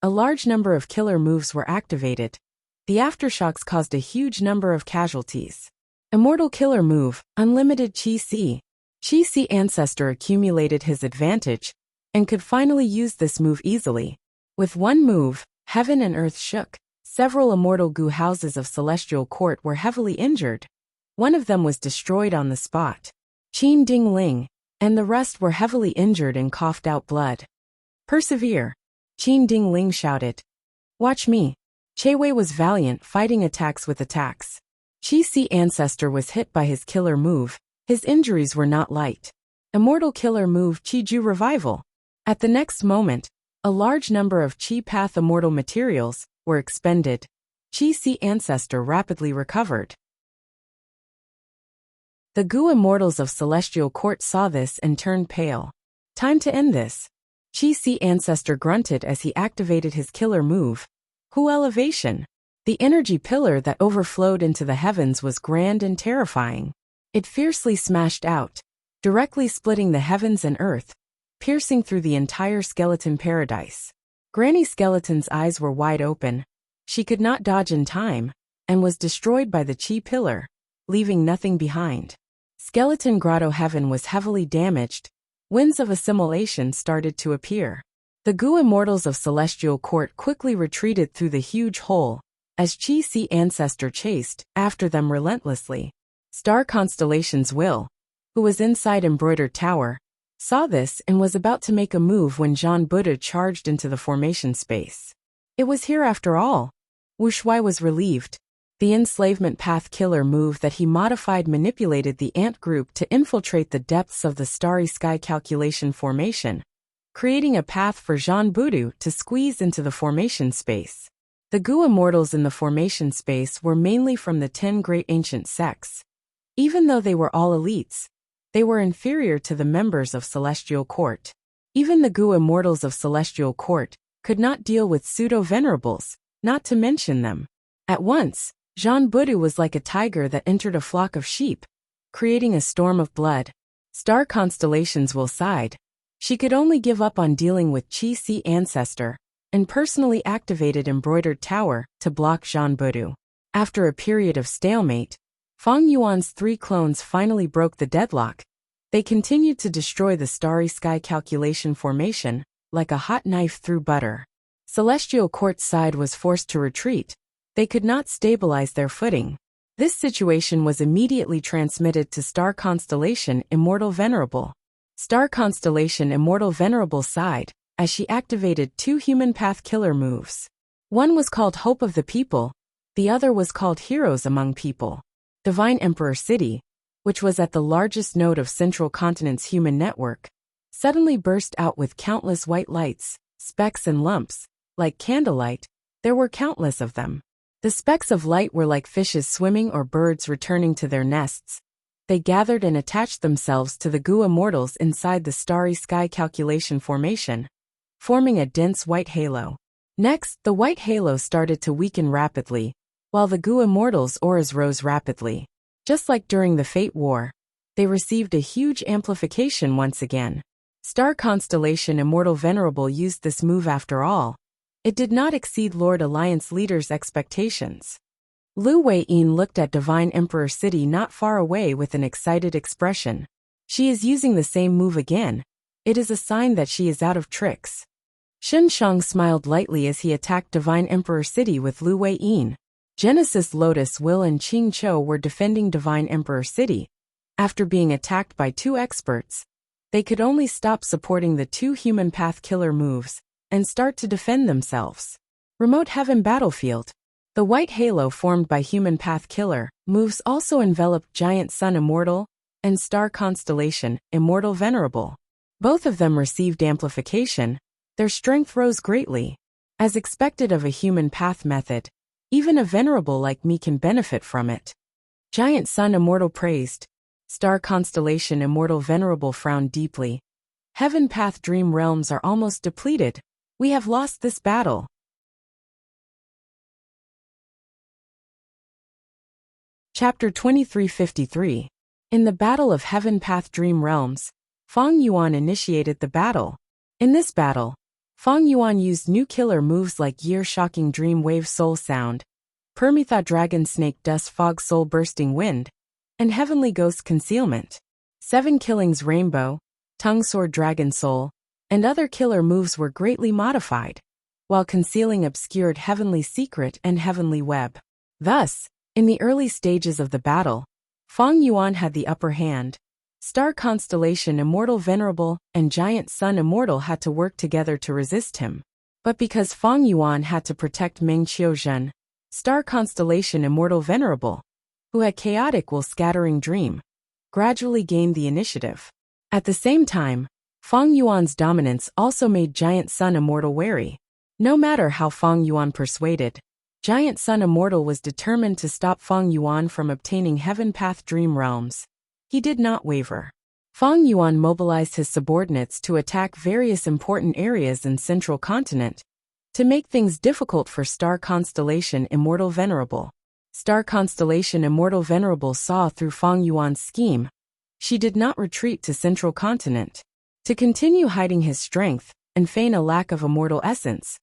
A large number of killer moves were activated. The aftershocks caused a huge number of casualties. Immortal killer move, unlimited Qi Si. Qi Si Ancestor accumulated his advantage and could finally use this move easily. With one move, heaven and earth shook. Several immortal Gu houses of Celestial Court were heavily injured. One of them was destroyed on the spot. Qin Ding Ling, and the rest were heavily injured and coughed out blood. Persevere. Qin Ding Ling shouted. Watch me. Che Wei was valiant, fighting attacks with attacks. Qi Si Ancestor was hit by his killer move. His injuries were not light. Immortal killer move Qi Ju Revival. At the next moment, a large number of Qi Path immortal materials were expended. Qi Si Ancestor rapidly recovered. The Gu immortals of Celestial Court saw this and turned pale. Time to end this. Qi Si Ancestor grunted as he activated his killer move. Hu Elevation. The energy pillar that overflowed into the heavens was grand and terrifying. It fiercely smashed out, directly splitting the heavens and earth, piercing through the entire skeleton paradise. Granny Skeleton's eyes were wide open. She could not dodge in time, and was destroyed by the Qi pillar, leaving nothing behind. Skeleton Grotto Heaven was heavily damaged. Winds of assimilation started to appear. The Gu immortals of Celestial Court quickly retreated through the huge hole, as Qi Si Ancestor chased after them relentlessly. Star Constellation's Will, who was inside Embroidered Tower, saw this and was about to make a move when Zhan Buddha charged into the formation space. It was here after all. Wu Shuai was relieved. The enslavement path killer move that he modified manipulated the ant group to infiltrate the depths of the starry sky calculation formation, creating a path for Jean Budu to squeeze into the formation space. The Gu immortals in the formation space were mainly from the 10 great ancient sects. Even though they were all elites, they were inferior to the members of Celestial Court. Even the Gu immortals of Celestial Court could not deal with pseudo-venerables, not to mention them. At once, Jean Budu was like a tiger that entered a flock of sheep, creating a storm of blood. Star constellations will side. She could only give up on dealing with Qi Si Ancestor, and personally activated Embroidered Tower to block Jean Budu. After a period of stalemate, Feng Yuan's 3 clones finally broke the deadlock. They continued to destroy the starry sky calculation formation, like a hot knife through butter. Celestial Court's side was forced to retreat. They could not stabilize their footing. This situation was immediately transmitted to Star Constellation Immortal Venerable. Star Constellation Immortal Venerable sighed as she activated 2 human path killer moves. One was called Hope of the People, the other was called Heroes Among People. Divine Emperor City, which was at the largest node of Central Continent's human network, suddenly burst out with countless white lights, specks and lumps. Like candlelight, there were countless of them. The specks of light were like fishes swimming or birds returning to their nests. They gathered and attached themselves to the Gu immortals inside the starry sky calculation formation, forming a dense white halo. Next, the white halo started to weaken rapidly, while the Gu immortals' auras rose rapidly. Just like during the Fate War, they received a huge amplification once again. Star Constellation Immortal Venerable used this move after all. It did not exceed Lord Alliance leader's expectations. Lu Weiyin looked at Divine Emperor City not far away with an excited expression. She is using the same move again. It is a sign that she is out of tricks. Shen Shang smiled lightly as he attacked Divine Emperor City with Lu Weiyin. Genesis Lotus Will and Qing Chou were defending Divine Emperor City. After being attacked by 2 experts, they could only stop supporting the 2 human path killer moves and start to defend themselves. Remote Heaven Battlefield. The white halo formed by human path killer moves also enveloped Giant Sun Immortal and Star Constellation Immortal Venerable. Both of them received amplification. Their strength rose greatly. As expected of a human path method, even a venerable like me can benefit from it. Giant Sun Immortal praised. Star Constellation Immortal Venerable frowned deeply. Heaven Path Dream Realms are almost depleted. We have lost this battle. Chapter 2353. In the Battle of Heaven Path Dream Realms, Feng Yuan initiated the battle. In this battle, Feng Yuan used new killer moves like Year-Shocking Dream Wave Soul Sound, Permetha Dragon Snake Dust Fog Soul Bursting Wind, and Heavenly Ghost Concealment. 7 Killings Rainbow, Tongue Sword Dragon Soul, and other killer moves were greatly modified, while concealing obscured Heavenly Secret and Heavenly Web. Thus, in the early stages of the battle, Feng Yuan had the upper hand. Star Constellation Immortal Venerable and Giant Sun Immortal had to work together to resist him. But because Feng Yuan had to protect Meng Qiuzhen, Star Constellation Immortal Venerable, who had Chaotic Will Scattering Dream, gradually gained the initiative. At the same time, Feng Yuan's dominance also made Giant Sun Immortal wary. No matter how Feng Yuan persuaded, Giant Sun Immortal was determined to stop Feng Yuan from obtaining Heaven Path Dream Realms. He did not waver. Feng Yuan mobilized his subordinates to attack various important areas in Central Continent, to make things difficult for Star Constellation Immortal Venerable. Star Constellation Immortal Venerable saw through Feng Yuan's scheme. She did not retreat to Central Continent. To continue hiding his strength and feign a lack of immortal essence,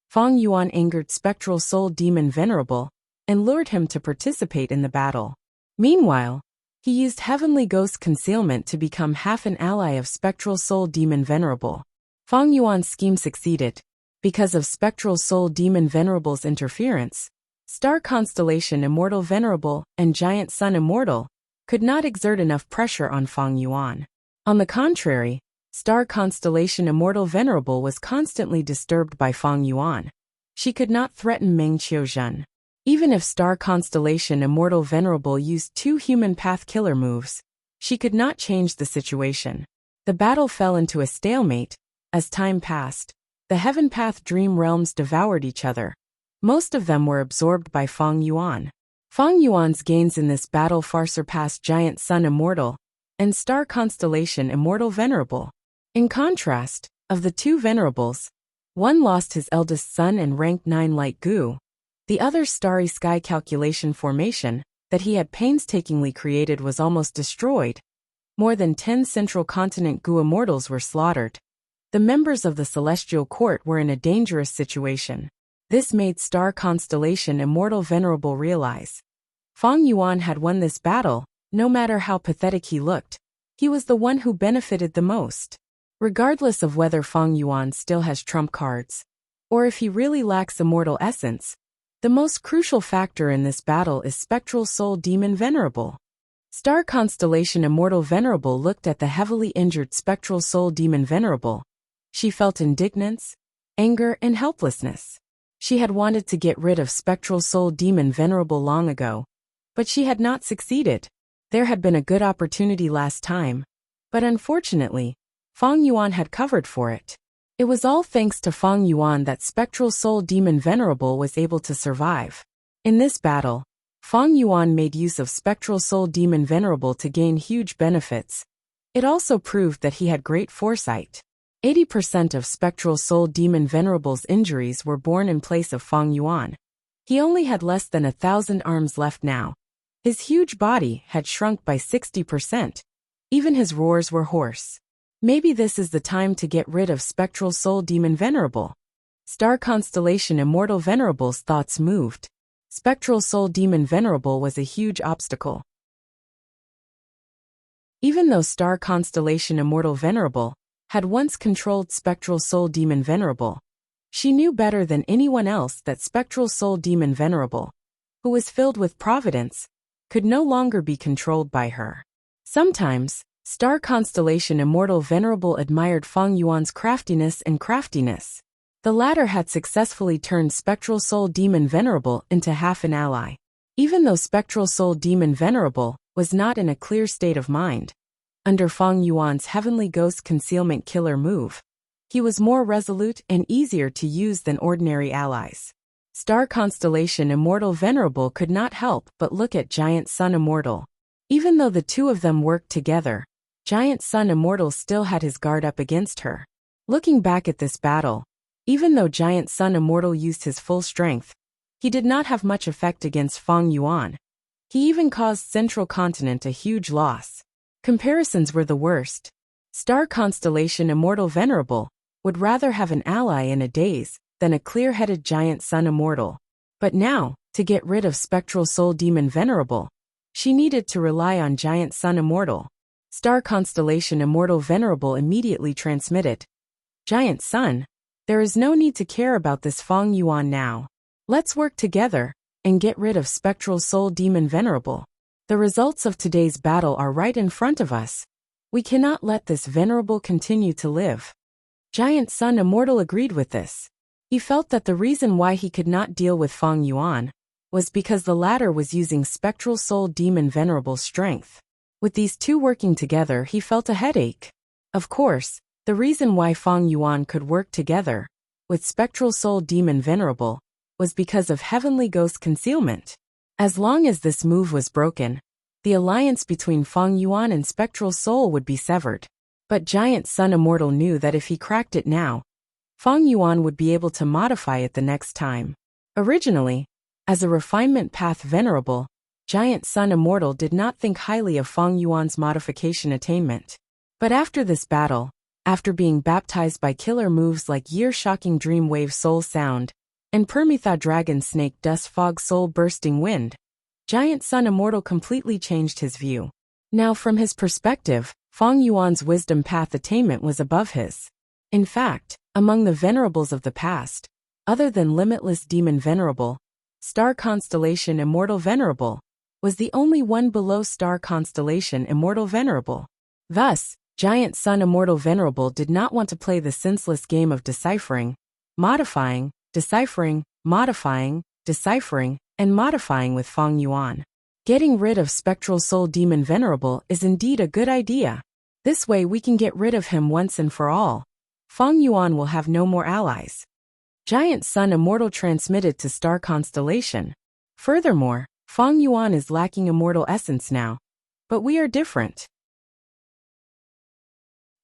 Feng Yuan angered Spectral Soul Demon Venerable and lured him to participate in the battle. Meanwhile, he used Heavenly Ghost Concealment to become half an ally of Spectral Soul Demon Venerable. Feng Yuan's scheme succeeded. Because of Spectral Soul Demon Venerable's interference, Star Constellation Immortal Venerable and Giant Sun Immortal could not exert enough pressure on Feng Yuan. On the contrary, Star Constellation Immortal Venerable was constantly disturbed by Feng Yuan. She could not threaten Meng Qiuzhen. Even if Star Constellation Immortal Venerable used 2 human path killer moves, she could not change the situation. The battle fell into a stalemate. As time passed, the Heaven Path Dream Realms devoured each other. Most of them were absorbed by Fang Yuan. Fang Yuan's gains in this battle far surpassed Giant Sun Immortal and Star Constellation Immortal Venerable. In contrast, of the 2 venerables, one lost his eldest son and rank 9 light Gu. The other Starry Sky Calculation formation that he had painstakingly created was almost destroyed. More than 10 Central Continent Gu immortals were slaughtered. The members of the Celestial Court were in a dangerous situation. This made Star Constellation Immortal Venerable realize Fang Yuan had won this battle. No matter how pathetic he looked, he was the one who benefited the most. Regardless of whether Fang Yuan still has trump cards, or if he really lacks immortal essence, the most crucial factor in this battle is Spectral Soul Demon Venerable. Star Constellation Immortal Venerable looked at the heavily injured Spectral Soul Demon Venerable. She felt indignance, anger, and helplessness. She had wanted to get rid of Spectral Soul Demon Venerable long ago, but she had not succeeded. There had been a good opportunity last time, but unfortunately, Fang Yuan had covered for it. It was all thanks to Fang Yuan that Spectral Soul Demon Venerable was able to survive. In this battle, Fang Yuan made use of Spectral Soul Demon Venerable to gain huge benefits. It also proved that he had great foresight. 80% of Spectral Soul Demon Venerable's injuries were borne in place of Fang Yuan. He only had less than 1,000 arms left now. His huge body had shrunk by 60%. Even his roars were hoarse. Maybe this is the time to get rid of Spectral Soul Demon Venerable. Star Constellation Immortal Venerable's thoughts moved. Spectral Soul Demon Venerable was a huge obstacle. Even though Star Constellation Immortal Venerable had once controlled Spectral Soul Demon Venerable, she knew better than anyone else that Spectral Soul Demon Venerable, who was filled with providence, could no longer be controlled by her. Sometimes, Star Constellation Immortal Venerable admired Fang Yuan's craftiness. The latter had successfully turned Spectral Soul Demon Venerable into half an ally. Even though Spectral Soul Demon Venerable was not in a clear state of mind, under Fang Yuan's Heavenly Ghost Concealment Killer move, he was more resolute and easier to use than ordinary allies. Star Constellation Immortal Venerable could not help but look at Giant Sun Immortal. Even though the 2 of them worked together, Giant Sun Immortal still had his guard up against her. Looking back at this battle, even though Giant Sun Immortal used his full strength, he did not have much effect against Fang Yuan. He even caused Central Continent a huge loss. Comparisons were the worst. Star Constellation Immortal Venerable would rather have an ally in a daze than a clear-headed Giant Sun Immortal. But now, to get rid of Spectral Soul Demon Venerable, she needed to rely on Giant Sun Immortal. Star Constellation Immortal Venerable immediately transmitted, Giant Sun, there is no need to care about this Fang Yuan now. Let's work together and get rid of Spectral Soul Demon Venerable. The results of today's battle are right in front of us. We cannot let this Venerable continue to live. Giant Sun Immortal agreed with this. He felt that the reason why he could not deal with Fang Yuan was because the latter was using Spectral Soul Demon Venerable's strength. With these 2 working together, he felt a headache. Of course, the reason why Fang Yuan could work together with Spectral Soul Demon Venerable was because of Heavenly Ghost Concealment. As long as this move was broken, the alliance between Fang Yuan and Spectral Soul would be severed. But Giant Sun Immortal knew that if he cracked it now, Fang Yuan would be able to modify it the next time. Originally, as a refinement path venerable, Giant Sun Immortal did not think highly of Fang Yuan's modification attainment. But after this battle, after being baptized by killer moves like Year-Shocking Dream Wave Soul Sound and Permitha Dragon Snake Dust Fog Soul Bursting Wind, Giant Sun Immortal completely changed his view. Now from his perspective, Fang Yuan's wisdom path attainment was above his. In fact, among the venerables of the past, other than Limitless Demon Venerable, Star Constellation Immortal Venerable was the only one below Star Constellation Immortal Venerable. Thus, Giant Sun Immortal Venerable did not want to play the senseless game of deciphering, modifying, and and modifying with Feng Yuan. Getting rid of Spectral Soul Demon Venerable is indeed a good idea. This way we can get rid of him once and for all. Feng Yuan will have no more allies. Giant Sun Immortal transmitted to Star Constellation. Furthermore, Feng Yuan is lacking immortal essence now. But we are different.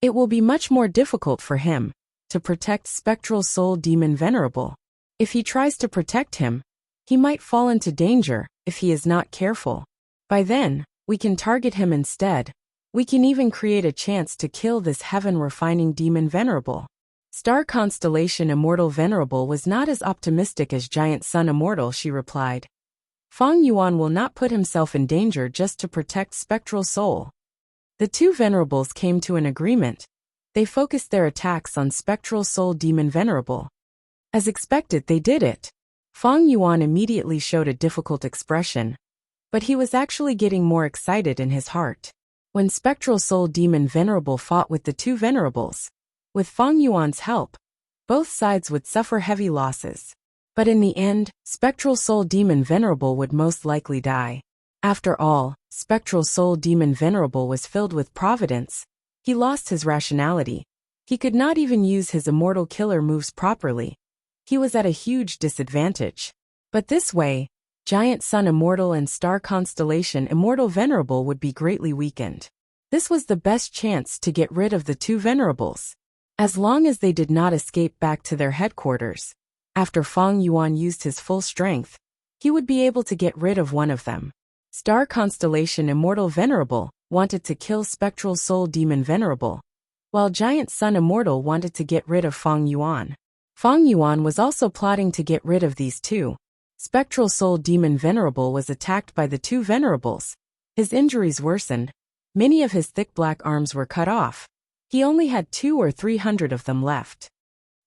It will be much more difficult for him to protect Spectral Soul Demon Venerable. If he tries to protect him, he might fall into danger if he is not careful. By then, we can target him instead. We can even create a chance to kill this heaven-refining demon Venerable. Star Constellation Immortal Venerable was not as optimistic as Giant Sun Immortal, she replied. Feng Yuan will not put himself in danger just to protect Spectral Soul. The two Venerables came to an agreement. They focused their attacks on Spectral Soul Demon Venerable. As expected, they did it. Feng Yuan immediately showed a difficult expression, but he was actually getting more excited in his heart. When Spectral Soul Demon Venerable fought with the two Venerables, with Feng Yuan's help, both sides would suffer heavy losses. But in the end, Spectral Soul Demon Venerable would most likely die. After all, Spectral Soul Demon Venerable was filled with providence. He lost his rationality. He could not even use his immortal killer moves properly. He was at a huge disadvantage. But this way, Giant Sun Immortal and Star Constellation Immortal Venerable would be greatly weakened. This was the best chance to get rid of the two Venerables. As long as they did not escape back to their headquarters, after Feng Yuan used his full strength, he would be able to get rid of one of them. Star Constellation Immortal Venerable wanted to kill Spectral Soul Demon Venerable, while Giant Sun Immortal wanted to get rid of Feng Yuan. Feng Yuan was also plotting to get rid of these two. Spectral Soul Demon Venerable was attacked by the two Venerables. His injuries worsened. Many of his thick black arms were cut off. He only had 200 or 300 of them left.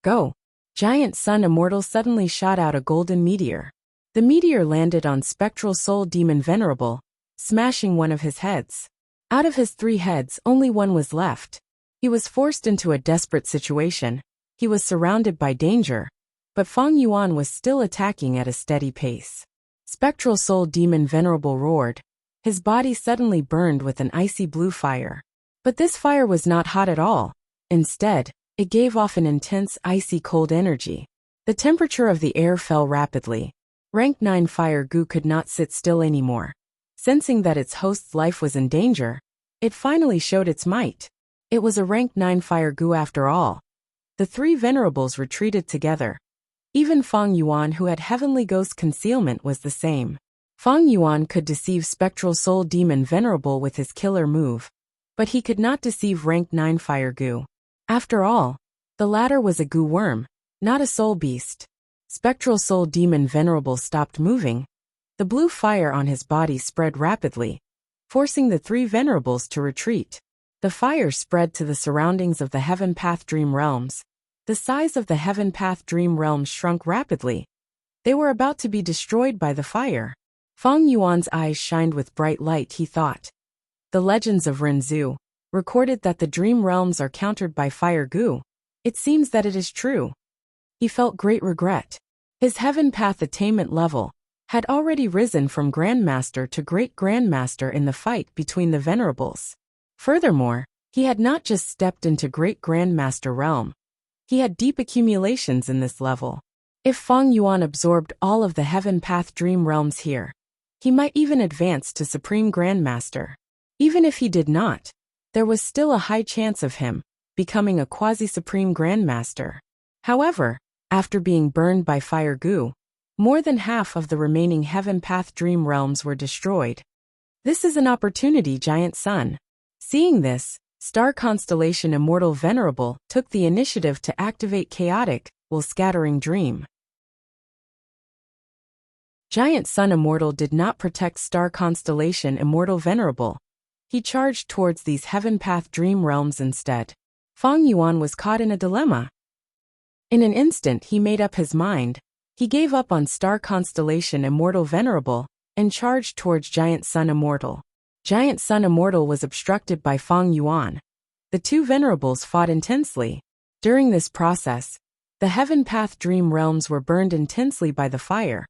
Go! Giant Sun Immortal suddenly shot out a golden meteor. The meteor landed on Spectral Soul Demon Venerable, smashing one of his heads. Out of his 3 heads, only one was left. He was forced into a desperate situation. He was surrounded by danger, but Feng Yuan was still attacking at a steady pace. Spectral Soul Demon Venerable roared. His body suddenly burned with an icy blue fire. But this fire was not hot at all. Instead, it gave off an intense, icy cold energy. The temperature of the air fell rapidly. Rank 9 Fire Goo could not sit still anymore. Sensing that its host's life was in danger, it finally showed its might. It was a Rank 9 Fire Goo after all. The 3 Venerables retreated together. Even Feng Yuan, who had Heavenly Ghost Concealment, was the same. Feng Yuan could deceive Spectral Soul Demon Venerable with his killer move, but he could not deceive Rank 9 Fire Goo. After all, the latter was a goo worm, not a soul beast. Spectral Soul Demon Venerable stopped moving. The blue fire on his body spread rapidly, forcing the 3 Venerables to retreat. The fire spread to the surroundings of the Heaven Path Dream Realms. The size of the Heaven Path Dream Realms shrunk rapidly. They were about to be destroyed by the fire. Feng Yuan's eyes shined with bright light. He thought. The legends of Renzu recorded that the dream realms are countered by fire goo. It seems that it is true. He felt great regret. His Heaven Path attainment level had already risen from Grandmaster to Great Grandmaster in the fight between the Venerables. Furthermore, he had not just stepped into Great Grandmaster realm. He had deep accumulations in this level. If Feng Yuan absorbed all of the Heaven Path Dream Realms here, he might even advance to Supreme Grandmaster. Even if he did not, there was still a high chance of him becoming a quasi-Supreme Grandmaster. However, after being burned by fire goo, more than half of the remaining Heaven Path Dream Realms were destroyed. This is an opportunity, Giant Sun. Seeing this, Star Constellation Immortal Venerable took the initiative to activate Chaotic, Will Scattering Dream. Giant Sun Immortal did not protect Star Constellation Immortal Venerable. He charged towards these Heaven Path Dream Realms instead. Feng Yuan was caught in a dilemma. In an instant he made up his mind. He gave up on Star Constellation Immortal Venerable and charged towards Giant Sun Immortal. Giant Sun Immortal was obstructed by Feng Yuan. The 2 Venerables fought intensely. During this process, the Heaven Path Dream Realms were burned intensely by the fire.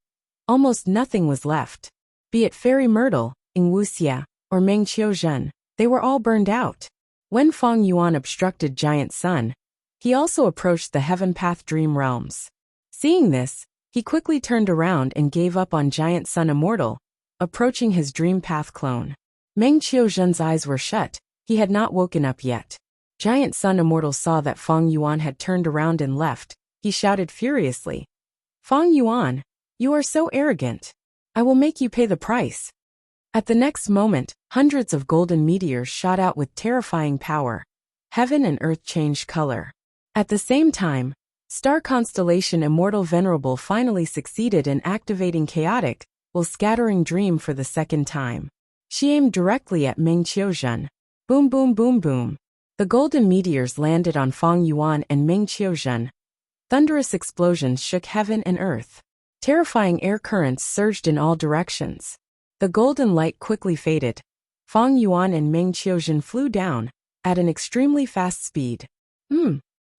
Almost nothing was left. Be it Fairy Myrtle, Ing Wuxia, or Meng Qiuzhen, they were all burned out. When Feng Yuan obstructed Giant Sun, he also approached the Heaven Path Dream Realms. Seeing this, he quickly turned around and gave up on Giant Sun Immortal, approaching his Dream Path clone. Meng Qiuzhen's eyes were shut, he had not woken up yet. Giant Sun Immortal saw that Feng Yuan had turned around and left. He shouted furiously, "Feng Yuan, you are so arrogant. I will make you pay the price." At the next moment, hundreds of golden meteors shot out with terrifying power. Heaven and earth changed color. At the same time, star constellation Immortal Venerable finally succeeded in activating Chaotic, while scattering Dream for the second time. She aimed directly at Meng Qiuzhen. Boom boom boom boom. The golden meteors landed on Feng Yuan and Meng Qiuzhen. Thunderous explosions shook heaven and earth. Terrifying air currents surged in all directions. The golden light quickly faded. Feng Yuan and Meng Qiuzhen flew down, at an extremely fast speed.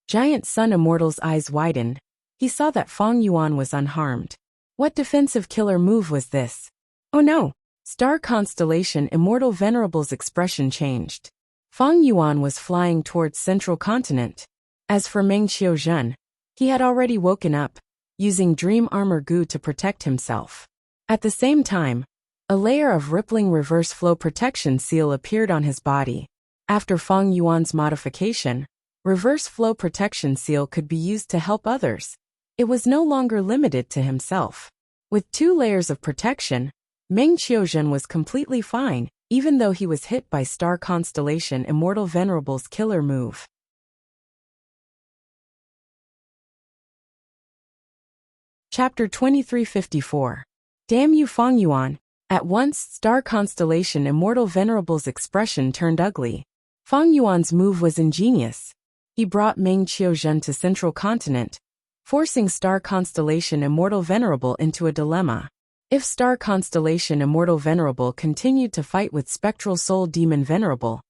Giant Sun Immortal's eyes widened. He saw that Feng Yuan was unharmed. What defensive killer move was this? Oh no! Star constellation Immortal Venerable's expression changed. Feng Yuan was flying towards Central Continent. As for Meng Qiuzhen, he had already woken up, using Dream Armor Goo to protect himself. At the same time, a layer of rippling reverse flow protection seal appeared on his body. After Feng Yuan's modification, reverse flow protection seal could be used to help others. It was no longer limited to himself. With 2 layers of protection, Meng Qiuzhen was completely fine, even though he was hit by star constellation Immortal Venerable's killer move. Chapter 2354. Damn you, Feng Yuan. At once, star constellation Immortal Venerable's expression turned ugly. Feng Yuan's move was ingenious. He brought Meng Qiuzhen to Central Continent, forcing star constellation Immortal Venerable into a dilemma. If star constellation Immortal Venerable continued to fight with Spectral Soul Demon Venerable,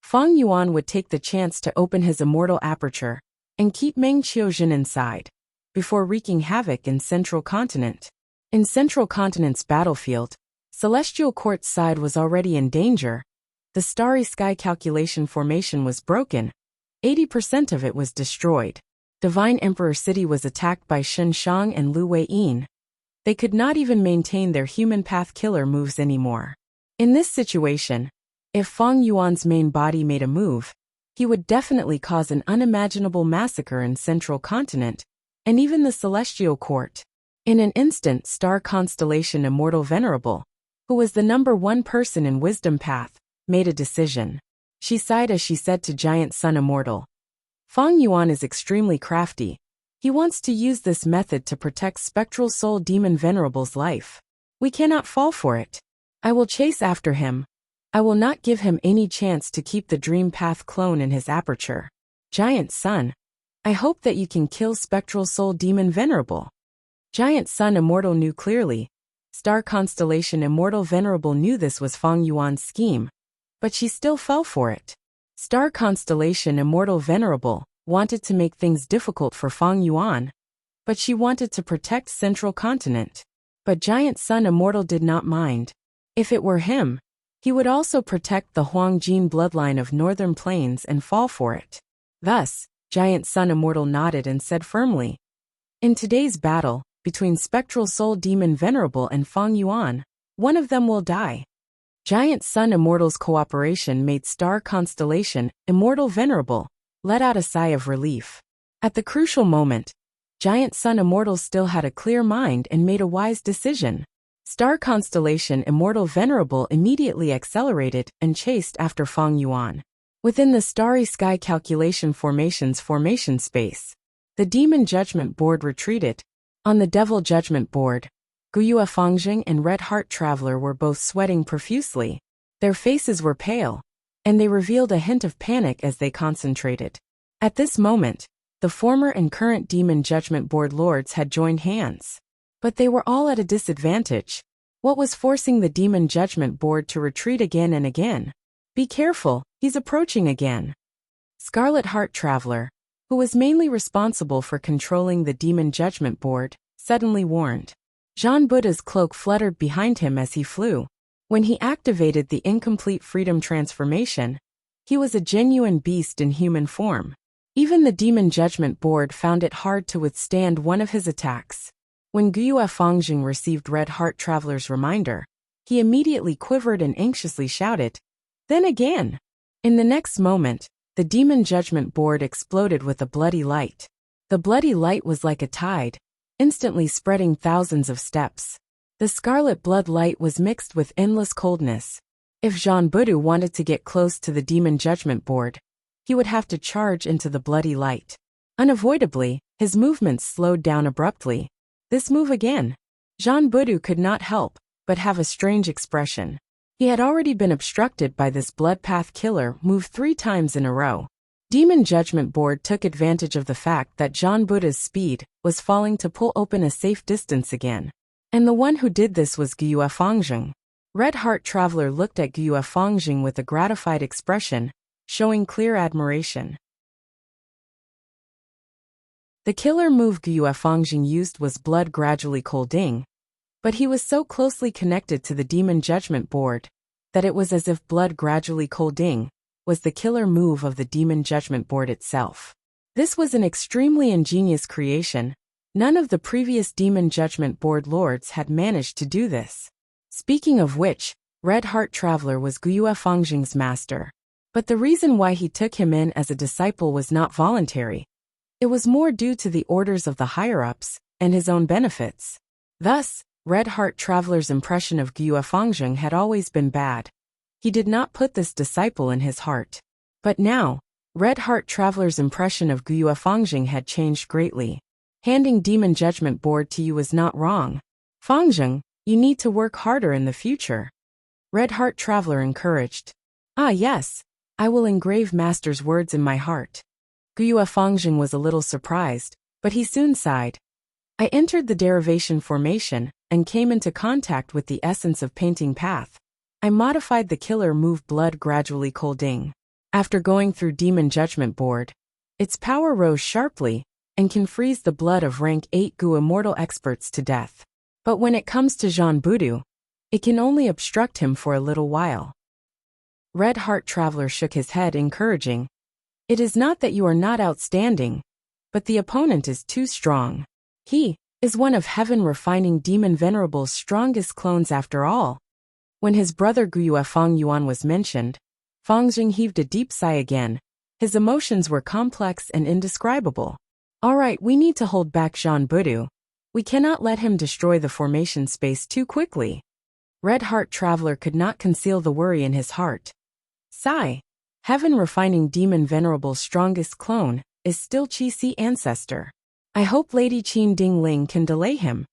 Feng Yuan would take the chance to open his immortal aperture and keep Meng Qiuzhen inside, before wreaking havoc in Central Continent. In Central Continent's battlefield, Celestial Court's side was already in danger. The Starry Sky Calculation Formation was broken. 80% of it was destroyed. Divine Emperor City was attacked by Shen Shang and Lu Weiyin. They could not even maintain their human path killer moves anymore. In this situation, if Feng Yuan's main body made a move, he would definitely cause an unimaginable massacre in Central Continent, and even the Celestial Court. In an instant, star constellation Immortal Venerable, who was the #1 person in Wisdom Path, made a decision. She sighed as she said to Giant Sun Immortal, "Feng Yuan is extremely crafty. He wants to use this method to protect Spectral Soul Demon Venerable's life. We cannot fall for it. I will chase after him. I will not give him any chance to keep the Dream Path clone in his aperture. Giant Sun, I hope that you can kill Spectral Soul Demon Venerable." Giant Sun Immortal knew clearly. Star constellation Immortal Venerable knew this was Feng Yuan's scheme, but she still fell for it. Star constellation Immortal Venerable wanted to make things difficult for Feng Yuan, but she wanted to protect Central Continent. But Giant Sun Immortal did not mind. If it were him, he would also protect the Huangjin bloodline of Northern Plains and fall for it. Thus, Giant Sun Immortal nodded and said firmly, "In today's battle, between Spectral Soul Demon Venerable and Feng Yuan, one of them will die." Giant Sun Immortal's cooperation made star constellation Immortal Venerable let out a sigh of relief. At the crucial moment, Giant Sun Immortal still had a clear mind and made a wise decision. Star constellation Immortal Venerable immediately accelerated and chased after Feng Yuan. Within the Starry Sky Calculation Formation's formation space, the Demon Judgment Board retreated. On the Devil Judgment Board, Guyua Fangjing and Red Heart Traveler were both sweating profusely. Their faces were pale, and they revealed a hint of panic as they concentrated. At this moment, the former and current Demon Judgment Board lords had joined hands. But they were all at a disadvantage. What was forcing the Demon Judgment Board to retreat again and again? "Be careful, he's approaching again." Scarlet Heart Traveler, who was mainly responsible for controlling the Demon Judgment Board, suddenly warned. Jean Buddha's cloak fluttered behind him as he flew. When he activated the incomplete freedom transformation, he was a genuine beast in human form. Even the Demon Judgment Board found it hard to withstand one of his attacks. When Guiyue Fangjing received Red Heart Traveler's reminder, he immediately quivered and anxiously shouted, "Then again!" In the next moment, the Demon Judgment Board exploded with a bloody light. The bloody light was like a tide, instantly spreading thousands of steps. The scarlet blood light was mixed with endless coldness. If Jean Budu wanted to get close to the Demon Judgment Board, he would have to charge into the bloody light. Unavoidably, his movements slowed down abruptly. This move again. Jean Budu could not help but have a strange expression. He had already been obstructed by this blood path killer move 3 times in a row. Demon Judgment Board took advantage of the fact that Jean Buddha's speed was falling to pull open a safe distance again. And the one who did this was Guiyue Fangjing. Red Heart Traveler looked at Guiyue Fangjing with a gratified expression, showing clear admiration. The killer move Guiyue Fangjing used was Blood Gradually Colding, but he was so closely connected to the Demon Judgment Board that it was as if Blood Gradually Colding was the killer move of the Demon Judgment Board itself. This was an extremely ingenious creation. None of the previous Demon Judgment Board lords had managed to do this. Speaking of which, Red Heart Traveler was Guiyue Fangjing's master. But the reason why he took him in as a disciple was not voluntary. It was more due to the orders of the higher-ups and his own benefits. Thus, Red Heart Traveler's impression of Guiyue Fangjing had always been bad. He did not put this disciple in his heart. But now, Red Heart Traveler's impression of Guiyue Fangjing had changed greatly. Handing Demon Judgment Board to you was not wrong. Fangjing, you need to work harder in the future. Red Heart Traveler encouraged. Ah yes, I will engrave Master's words in my heart. Guiyue Fangjing was a little surprised, but he soon sighed. I entered the derivation formation and came into contact with the essence of painting path. I modified the killer move Blood Gradually Colding. After going through Demon Judgment Board, its power rose sharply and can freeze the blood of rank 8 Gu immortal experts to death. But when it comes to Jean Budu, it can only obstruct him for a little while. Red Heart Traveler shook his head encouraging. It is not that you are not outstanding, but the opponent is too strong. He is one of Heaven Refining Demon Venerable's strongest clones after all. When his brother Guiyue Fangyuan was mentioned, Fangjing heaved a deep sigh again. His emotions were complex and indescribable. Alright, we need to hold back Jean Budu. We cannot let him destroy the formation space too quickly. Red Heart Traveler could not conceal the worry in his heart. Sigh. Heaven Refining Demon Venerable's strongest clone is still Qi-Si Ancestor. I hope Lady Qin Dingling can delay him.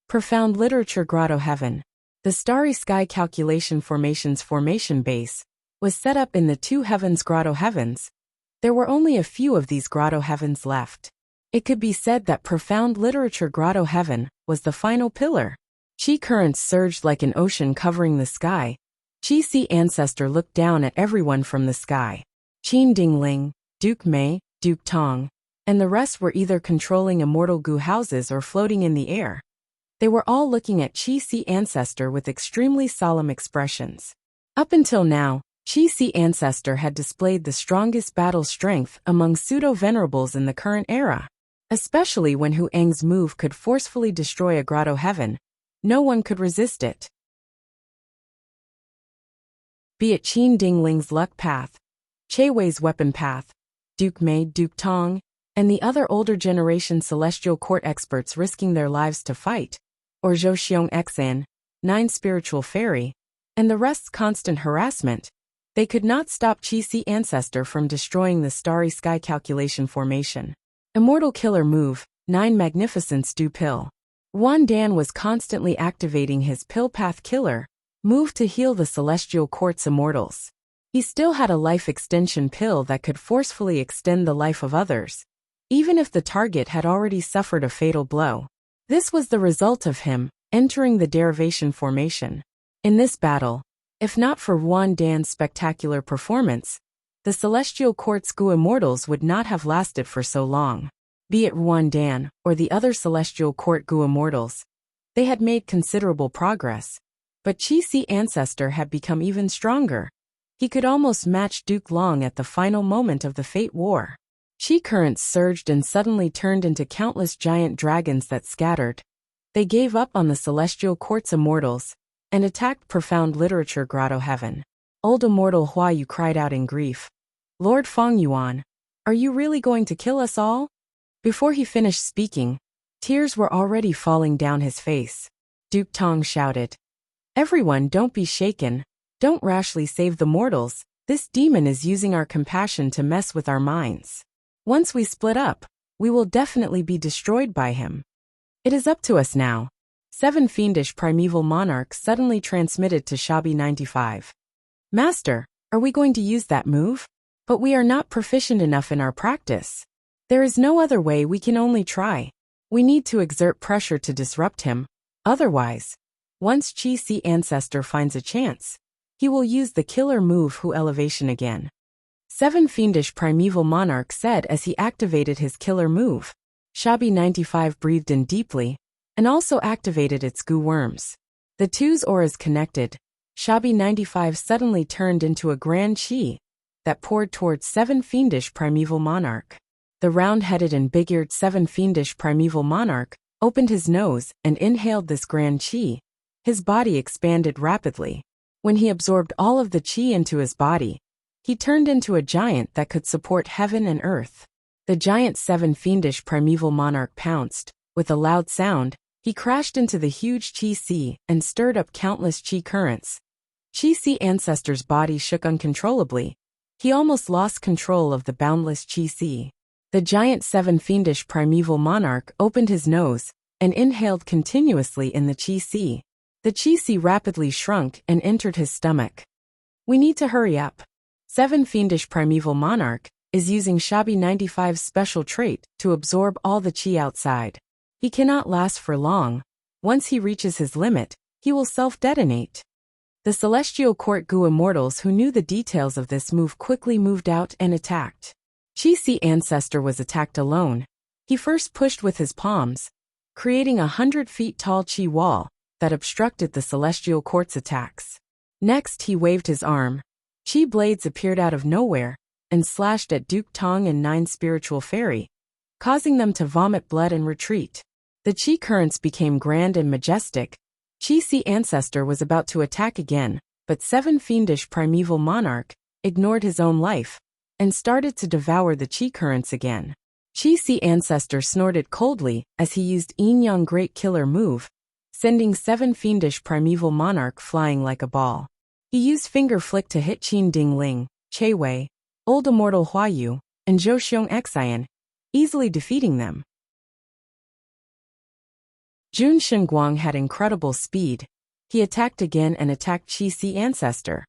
Profound Literature Grotto Heaven. The Starry Sky Calculation Formation's formation base was set up in the 2 Heavens Grotto Heavens. There were only a few of these Grotto Heavens left. It could be said that Profound Literature Grotto Heaven was the final pillar. Qi currents surged like an ocean covering the sky. Qi-Si Ancestor looked down at everyone from the sky. Qin Dingling, Duke Mei, Duke Tong, and the rest were either controlling immortal Gu houses or floating in the air. They were all looking at Qi-Si Ancestor with extremely solemn expressions. Up until now, Qi-Si Ancestor had displayed the strongest battle strength among pseudo-venerables in the current era. Especially when Hu Eng's move could forcefully destroy a Grotto Heaven, no one could resist it. Be it Qin Dingling's luck path, Che Wei's weapon path, Duke Mei, Duke Tong, and the other older generation Celestial Court experts risking their lives to fight, or Zhou Xiong Xan, 9 Spiritual Fairy, and the rest's constant harassment, they could not stop Qi-Si Ancestor from destroying the Starry Sky Calculation Formation. Immortal Killer Move, 9 Magnificence Du Pill. Wan Dan was constantly activating his Pill Path Killer move to heal the Celestial Court's immortals. He still had a life extension pill that could forcefully extend the life of others, even if the target had already suffered a fatal blow. This was the result of him entering the derivation formation. In this battle, if not for Wan Dan's spectacular performance, the Celestial Court's Gu immortals would not have lasted for so long. Be it Wan Dan or the other Celestial Court Gu immortals, They had made considerable progress, but Qi ancestor had become even stronger. He could almost match Duke Long at the final moment of the Fate War. Qi currents surged and suddenly turned into countless giant dragons that scattered. They gave up on the celestial court's immortals and attacked profound literature grotto heaven. Old immortal Hua Yu cried out in grief. Lord Feng Yuan, are you really going to kill us all? Before he finished speaking, tears were already falling down his face. Duke Tong shouted. Everyone, don't be shaken. Don't rashly save the mortals. This demon is using our compassion to mess with our minds. Once we split up, we will definitely be destroyed by him. It is up to us now. 7 fiendish primeval monarchs suddenly transmitted to Shabi 95. Master, are we going to use that move? But we are not proficient enough in our practice. There is no other way, we can only try. We need to exert pressure to disrupt him. Otherwise, once Qi ancestor finds a chance, he will use the killer move Hu elevation again. 7 fiendish primeval monarch said as he activated his killer move. Shabi 95 breathed in deeply, and also activated its goo worms. The two's auras connected. Shabi 95 suddenly turned into a grand Qi that poured towards 7 fiendish primeval monarch. The round-headed and big-eared 7 fiendish primeval monarch opened his nose and inhaled this grand Qi. His body expanded rapidly. When he absorbed all of the Qi into his body, he turned into a giant that could support heaven and earth. The giant 7 fiendish primeval monarch pounced. With a loud sound, he crashed into the huge Qi sea and stirred up countless Qi currents. Qi ancestor's body shook uncontrollably. He almost lost control of the boundless Qi sea. The giant 7 fiendish primeval monarch opened his nose and inhaled continuously in the Qi sea. The Qi sea rapidly shrunk and entered his stomach. We need to hurry up. 7 fiendish primeval monarch is using Shabi 95's special trait to absorb all the Qi outside. He cannot last for long. Once he reaches his limit, he will self-detonate. The celestial court Gu immortals who knew the details of this move quickly moved out and attacked. Qi ancestor was attacked alone. He first pushed with his palms, creating a 100 feet tall Qi wall that obstructed the celestial court's attacks. Next he waved his arm. Qi blades appeared out of nowhere and slashed at Duke Tong and 9 spiritual fairy, causing them to vomit blood and retreat. The Qi currents became grand and majestic. Qi ancestor was about to attack again, but 7 fiendish primeval monarch ignored his own life and started to devour the Qi currents again. Qi ancestor snorted coldly as he used Yin Yang Great Killer move, sending 7 fiendish primeval monarch flying like a ball. He used finger flick to hit Qin Ding Ling, Che Wei, Old Immortal Hua Yu, and Zhou Xiong Xian, easily defeating them. Jun Shenguang had incredible speed. He attacked again and attacked Qi ancestor,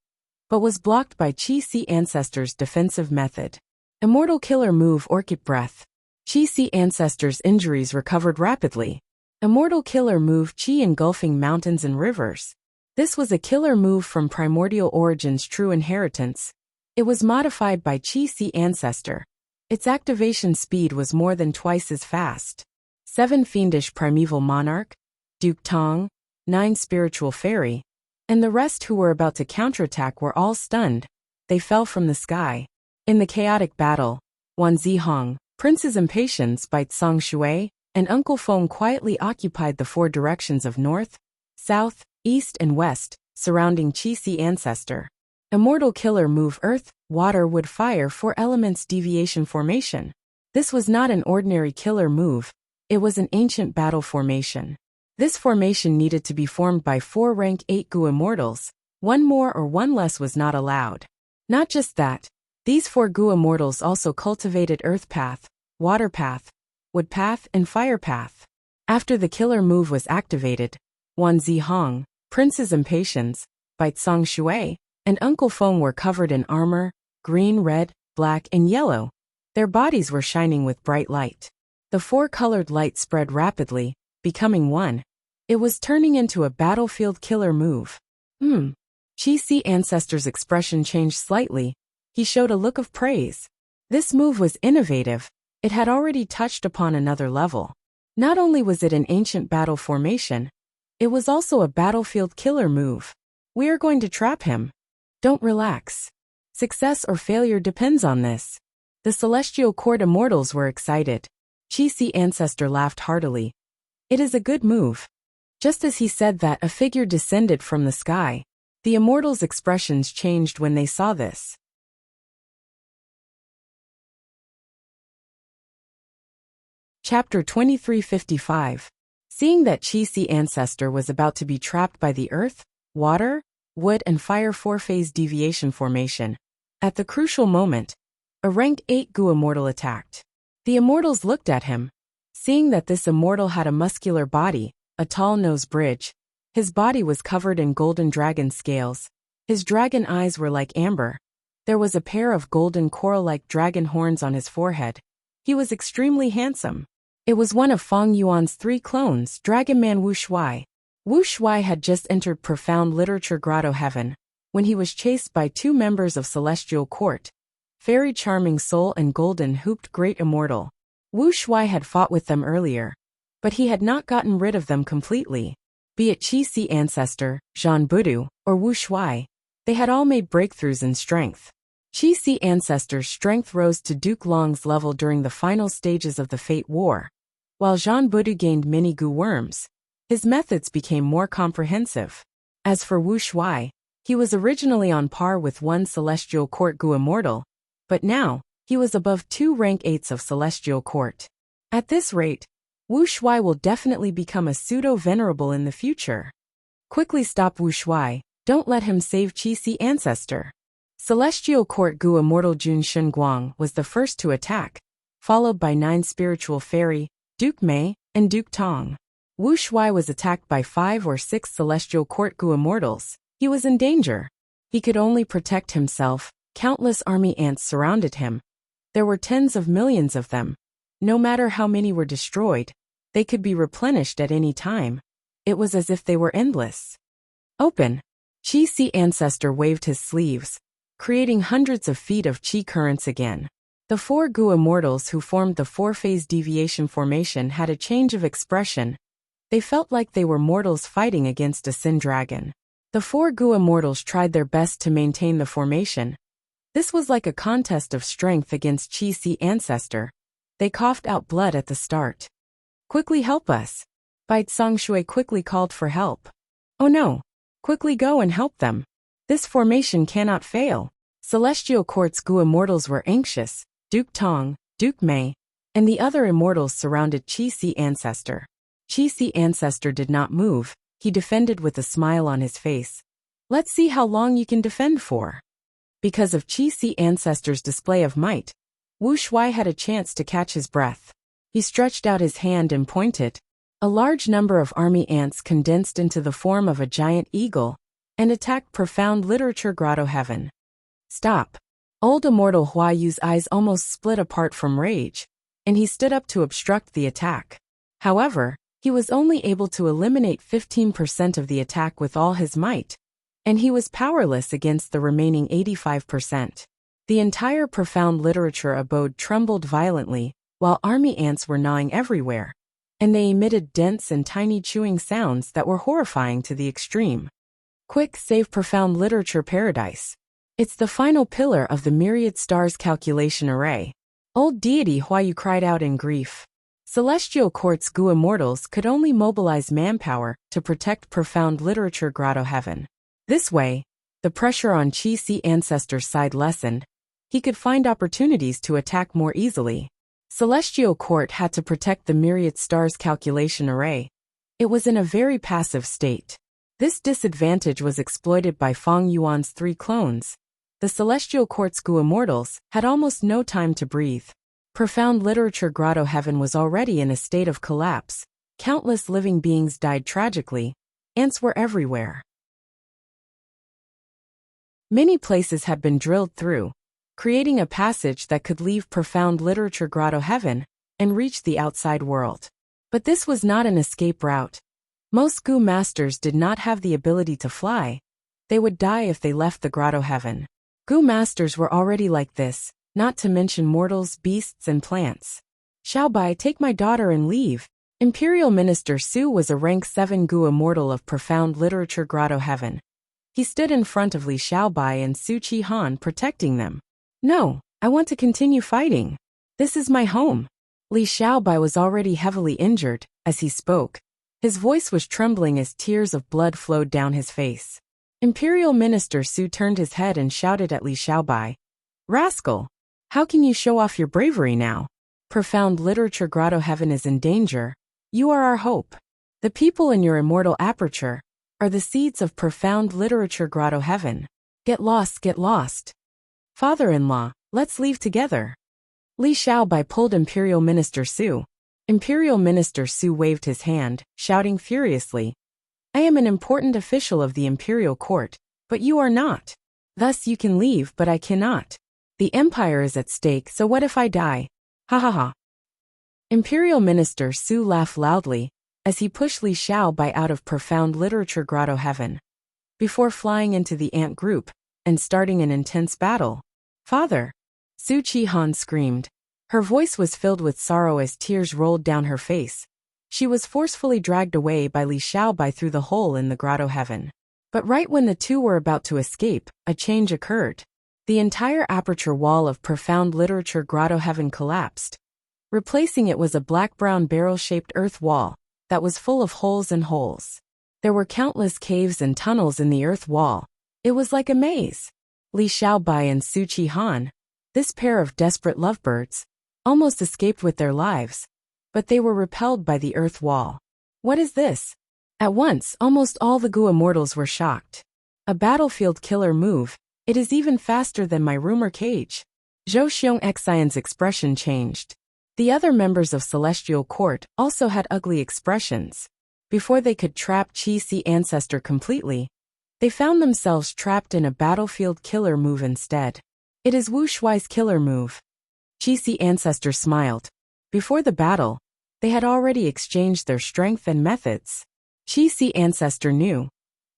but was blocked by Qi ancestor's defensive method. Immortal killer move Orchid Breath. Qi ancestor's injuries recovered rapidly. Immortal killer move Qi engulfing mountains and rivers. This was a killer move from Primordial Origin's True Inheritance. It was modified by Qi ancestor. Its activation speed was more than twice as fast. 7 fiendish primeval monarch, Duke Tong, 9 spiritual fairy, and the rest who were about to counterattack were all stunned. They fell from the sky. In the chaotic battle, Wan Zihong, Prince's Impatience by Tsang Shui, and Uncle Feng quietly occupied the 4 directions of north, south, east and west, surrounding Qi ancestor. Immortal killer move Earth, Water, Wood, Fire 4 elements deviation formation. This was not an ordinary killer move, it was an ancient battle formation. This formation needed to be formed by 4 rank 8 Gu immortals. 1 more or 1 less was not allowed. Not just that, these 4 Gu immortals also cultivated Earth Path, Water Path, Wood Path and Fire Path. After the killer move was activated, Wan Zihong, Prince's Impatience, by Tsang Shui, and Uncle Feng were covered in armor, green, red, black, and yellow. Their bodies were shining with bright light. The 4-colored light spread rapidly, becoming one. It was turning into a battlefield killer move. Qi ancestor's expression changed slightly. He showed a look of praise. This move was innovative. It had already touched upon another level. Not only was it an ancient battle formation, It was also a battlefield killer move. We are going to trap him. Don't relax. Success or failure depends on this. The Celestial Court Immortals were excited. Chi-Si Ancestor laughed heartily. It is a good move. Just as he said that, a figure descended from the sky. The Immortals' expressions changed when they saw this. Chapter 2355. Seeing that Chi-Si Ancestor was about to be trapped by the Earth, Water, Wood and Fire four-phase deviation formation, at the crucial moment, a rank 8 Gu Immortal attacked. The Immortals looked at him. Seeing that this Immortal had a muscular body, a tall nose bridge, his body was covered in golden dragon scales. His dragon eyes were like amber. There was a pair of golden coral-like dragon horns on his forehead. He was extremely handsome. It was one of Feng Yuan's 3 clones, Dragon Man Wuxia. Wuxia had just entered Profound Literature Grotto Heaven, when he was chased by 2 members of Celestial Court, Fairy Charming Soul and Golden Hooped Great Immortal. Wuxia had fought with them earlier, but he had not gotten rid of them completely. Be it Chi-Si Ancestor, Zhan Budu, or Wuxia, they had all made breakthroughs in strength. Chi-Si Ancestor's strength rose to Duke Long's level during the final stages of the Fate War, while Zhan Budu gained many Gu worms. His methods became more comprehensive. As for Wuxia, he was originally on par with 1 Celestial Court Gu Immortal, but now, he was above 2 rank 8s of Celestial Court. At this rate, Wuxia will definitely become a pseudo-venerable in the future. Quickly stop Wuxia, don't let him save Chi-Si Ancestor. Celestial Court Gu Immortal Jun Shunguang was the first to attack, followed by 9 Spiritual Fairy, Duke Mei, and Duke Tong. Wuxia was attacked by 5 or 6 Celestial Court Gu Immortals. He was in danger. He could only protect himself. Countless army ants surrounded him. There were tens of millions of them. No matter how many were destroyed, they could be replenished at any time. It was as if they were endless. Open! Chi-Si Ancestor waved his sleeves, creating hundreds of feet of chi currents again. The 4 Gu Immortals who formed the 4-phase deviation formation had a change of expression. They felt like they were mortals fighting against a sin dragon. The 4 Gu Immortals tried their best to maintain the formation. This was like a contest of strength against Chi-Si Ancestor. They coughed out blood at the start. Quickly help us! Bai Songshui quickly called for help. Oh no! Quickly go and help them. This formation cannot fail. Celestial Court's Gu Immortals were anxious. Duke Tong, Duke Mei, and the other immortals surrounded Chi-Si Ancestor. Chi-Si Ancestor did not move. He defended with a smile on his face. Let's see how long you can defend for. Because of Chi-Si Ancestor's display of might, Wuxia had a chance to catch his breath. He stretched out his hand and pointed. A large number of army ants condensed into the form of a giant eagle and attacked Profound Literature Grotto Heaven. Stop! Old Immortal Hua Yu's eyes almost split apart from rage, and he stood up to obstruct the attack. However, he was only able to eliminate 15% of the attack with all his might, and he was powerless against the remaining 85%. The entire Profound Literature abode trembled violently, while army ants were gnawing everywhere, and they emitted dense and tiny chewing sounds that were horrifying to the extreme. Quick, save Profound Literature Paradise. It's the final pillar of the Myriad Stars calculation array. Old deity Huayu cried out in grief. Celestial Court's Gu Immortals could only mobilize manpower to protect Profound Literature Grotto Heaven. This way, the pressure on Chi-Si Ancestor's side lessened. He could find opportunities to attack more easily. Celestial Court had to protect the Myriad Stars calculation array. It was in a very passive state. This disadvantage was exploited by Feng Yuan's 3 clones. The Celestial Court's Gu Immortals had almost no time to breathe. Profound Literature Grotto Heaven was already in a state of collapse. Countless living beings died tragically. Ants were everywhere. Many places had been drilled through, creating a passage that could leave Profound Literature Grotto Heaven and reach the outside world. But this was not an escape route. Most Gu Masters did not have the ability to fly. They would die if they left the Grotto Heaven. Gu Masters were already like this, not to mention mortals, beasts, and plants. Xiaobai, take my daughter and leave. Imperial Minister Su was a rank 7 Gu immortal of profound literature grotto heaven. He stood in front of Li Xiaobai and Su Qihan protecting them. No, I want to continue fighting. This is my home. Li Xiaobai was already heavily injured as he spoke. His voice was trembling as tears of blood flowed down his face. Imperial Minister Su turned his head and shouted at Li Xiaobai. Rascal! How can you show off your bravery now? Profound literature grotto heaven is in danger. You are our hope. The people in your immortal aperture are the seeds of profound literature grotto heaven. Get lost, get lost. Father-in-law, let's leave together. Li Xiaobai pulled Imperial Minister Su. Imperial Minister Su waved his hand, shouting furiously. I am an important official of the Imperial Court, but you are not. Thus you can leave, but I cannot. The Empire is at stake, so what if I die? Ha ha ha. Imperial Minister Su laughed loudly as he pushed Li Xiaobai out of profound literature grotto heaven. Before flying into the ant group and starting an intense battle. Father! Su Qihan screamed. Her voice was filled with sorrow as tears rolled down her face. She was forcefully dragged away by Li Xiaobai through the hole in the grotto heaven. But right when the two were about to escape, a change occurred. The entire aperture wall of profound literature grotto heaven collapsed. Replacing it was a black-brown barrel-shaped earth wall that was full of holes and holes. There were countless caves and tunnels in the earth wall. It was like a maze. Li Xiaobai and Su Qihan, this pair of desperate lovebirds, almost escaped with their lives, but they were repelled by the earth wall. What is this? At once, almost all the Gu immortals were shocked. A battlefield killer move. It is even faster than my rumor cage. Zhou Xiong Xian's expression changed. The other members of Celestial Court also had ugly expressions. Before they could trap Qi Si Ancestor completely, they found themselves trapped in a battlefield killer move instead. It is Wu Shuai's killer move. Qi Si Ancestor smiled. Before the battle, they had already exchanged their strength and methods. Qi Si Ancestor knew.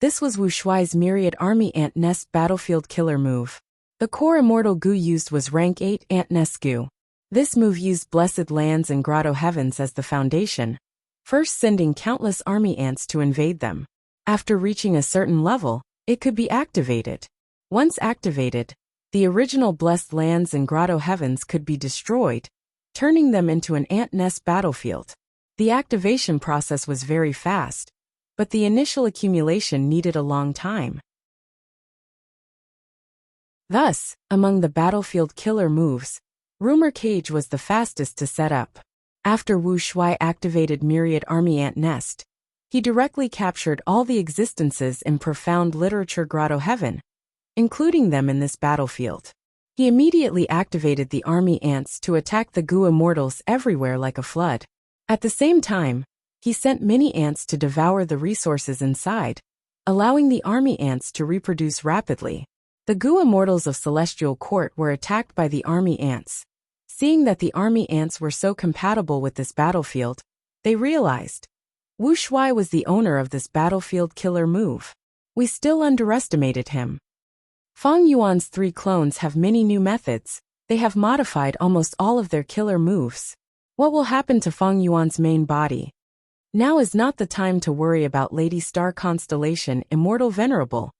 This was Wu Shuai's Myriad Army Ant Nest battlefield killer move. The core immortal Gu used was rank 8 Ant Nest Gu. This move used blessed lands and grotto heavens as the foundation, first sending countless army ants to invade them. After reaching a certain level, it could be activated. Once activated, the original blessed lands and grotto heavens could be destroyed, turning them into an ant nest battlefield. The activation process was very fast, but the initial accumulation needed a long time. Thus, among the battlefield killer moves, Rumor Cage was the fastest to set up. After Wu Shuai activated Myriad Army Ant Nest, he directly captured all the existences in profound literature grotto heaven, including them in this battlefield. He immediately activated the army ants to attack the Gu immortals everywhere like a flood. At the same time, he sent many ants to devour the resources inside, allowing the army ants to reproduce rapidly. The Gu immortals of Celestial Court were attacked by the army ants. Seeing that the army ants were so compatible with this battlefield, they realized Wu Shuai was the owner of this battlefield killer move. We still underestimated him. Feng Yuan's 3 clones have many new methods. They have modified almost all of their killer moves. What will happen to Feng Yuan's main body? Now is not the time to worry about Lady Star Constellation Immortal Venerable.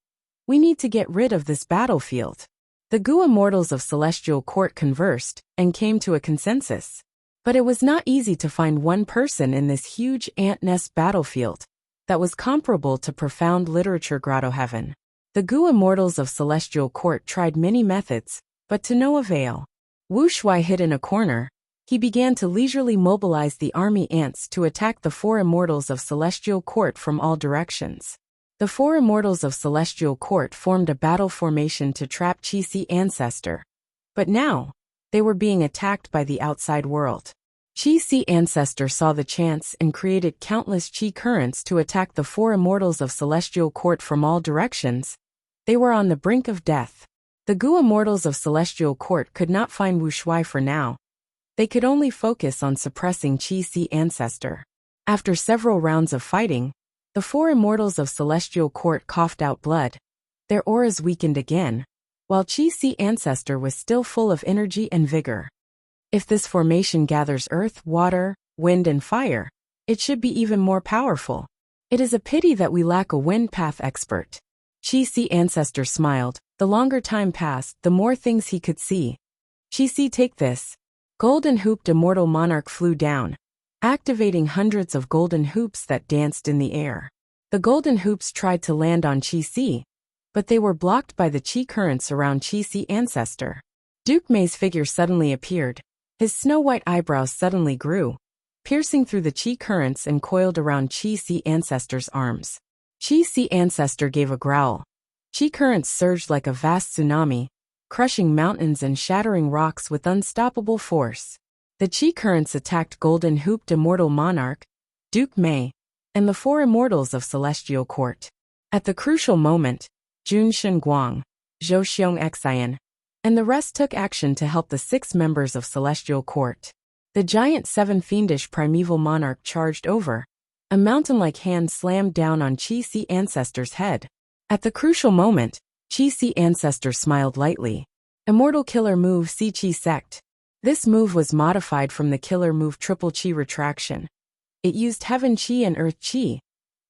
We need to get rid of this battlefield. The Gu immortals of Celestial Court conversed and came to a consensus. But it was not easy to find one person in this huge ant nest battlefield that was comparable to profound literature grotto heaven. The Gu immortals of Celestial Court tried many methods, but to no avail. Wu Shuai hid in a corner. He began to leisurely mobilize the army ants to attack the 4 immortals of Celestial Court from all directions. The 4 immortals of Celestial Court formed a battle formation to trap Qi Si Ancestor. But now, they were being attacked by the outside world. Qi Si Ancestor saw the chance and created countless Qi currents to attack the 4 immortals of Celestial Court from all directions. They were on the brink of death. The Gu immortals of Celestial Court could not find Wu Shuai for now. They could only focus on suppressing Qi Si Ancestor. After several rounds of fighting, the 4 immortals of Celestial Court coughed out blood. Their auras weakened again, while Qi Si Ancestor was still full of energy and vigor. If this formation gathers earth, water, wind and fire, It should be even more powerful. It is a pity that we lack a wind path expert. Chi-Si ancestor smiled. The longer time passed, the more things he could see. Chi-Si, take this. Golden hooped immortal monarch flew down, activating hundreds of golden hoops that danced in the air. The golden hoops tried to land on Chi-Si, but they were blocked by the chi currents around Chi-Si ancestor. Duke Mei's figure suddenly appeared. His snow-white eyebrows suddenly grew, piercing through the chi currents and coiled around Chi-Si ancestor's arms. Chi-Si ancestor gave a growl. Chi currents surged like a vast tsunami, crushing mountains and shattering rocks with unstoppable force. The chi currents attacked golden hooped immortal monarch, Duke Mei, and the 4 immortals of Celestial Court. At the crucial moment, Jun Shenguang, Zhou Xiongxian, and the rest took action to help the 6 members of Celestial Court. The giant 7 fiendish primeval monarch charged over. A mountain-like hand slammed down on Chi-Si ancestor's head. At the crucial moment, Chi-Si ancestor smiled lightly. Immortal killer move Si-Chi Sect. This move was modified from the killer move Triple Chi Retraction. It used Heaven Chi and Earth Chi,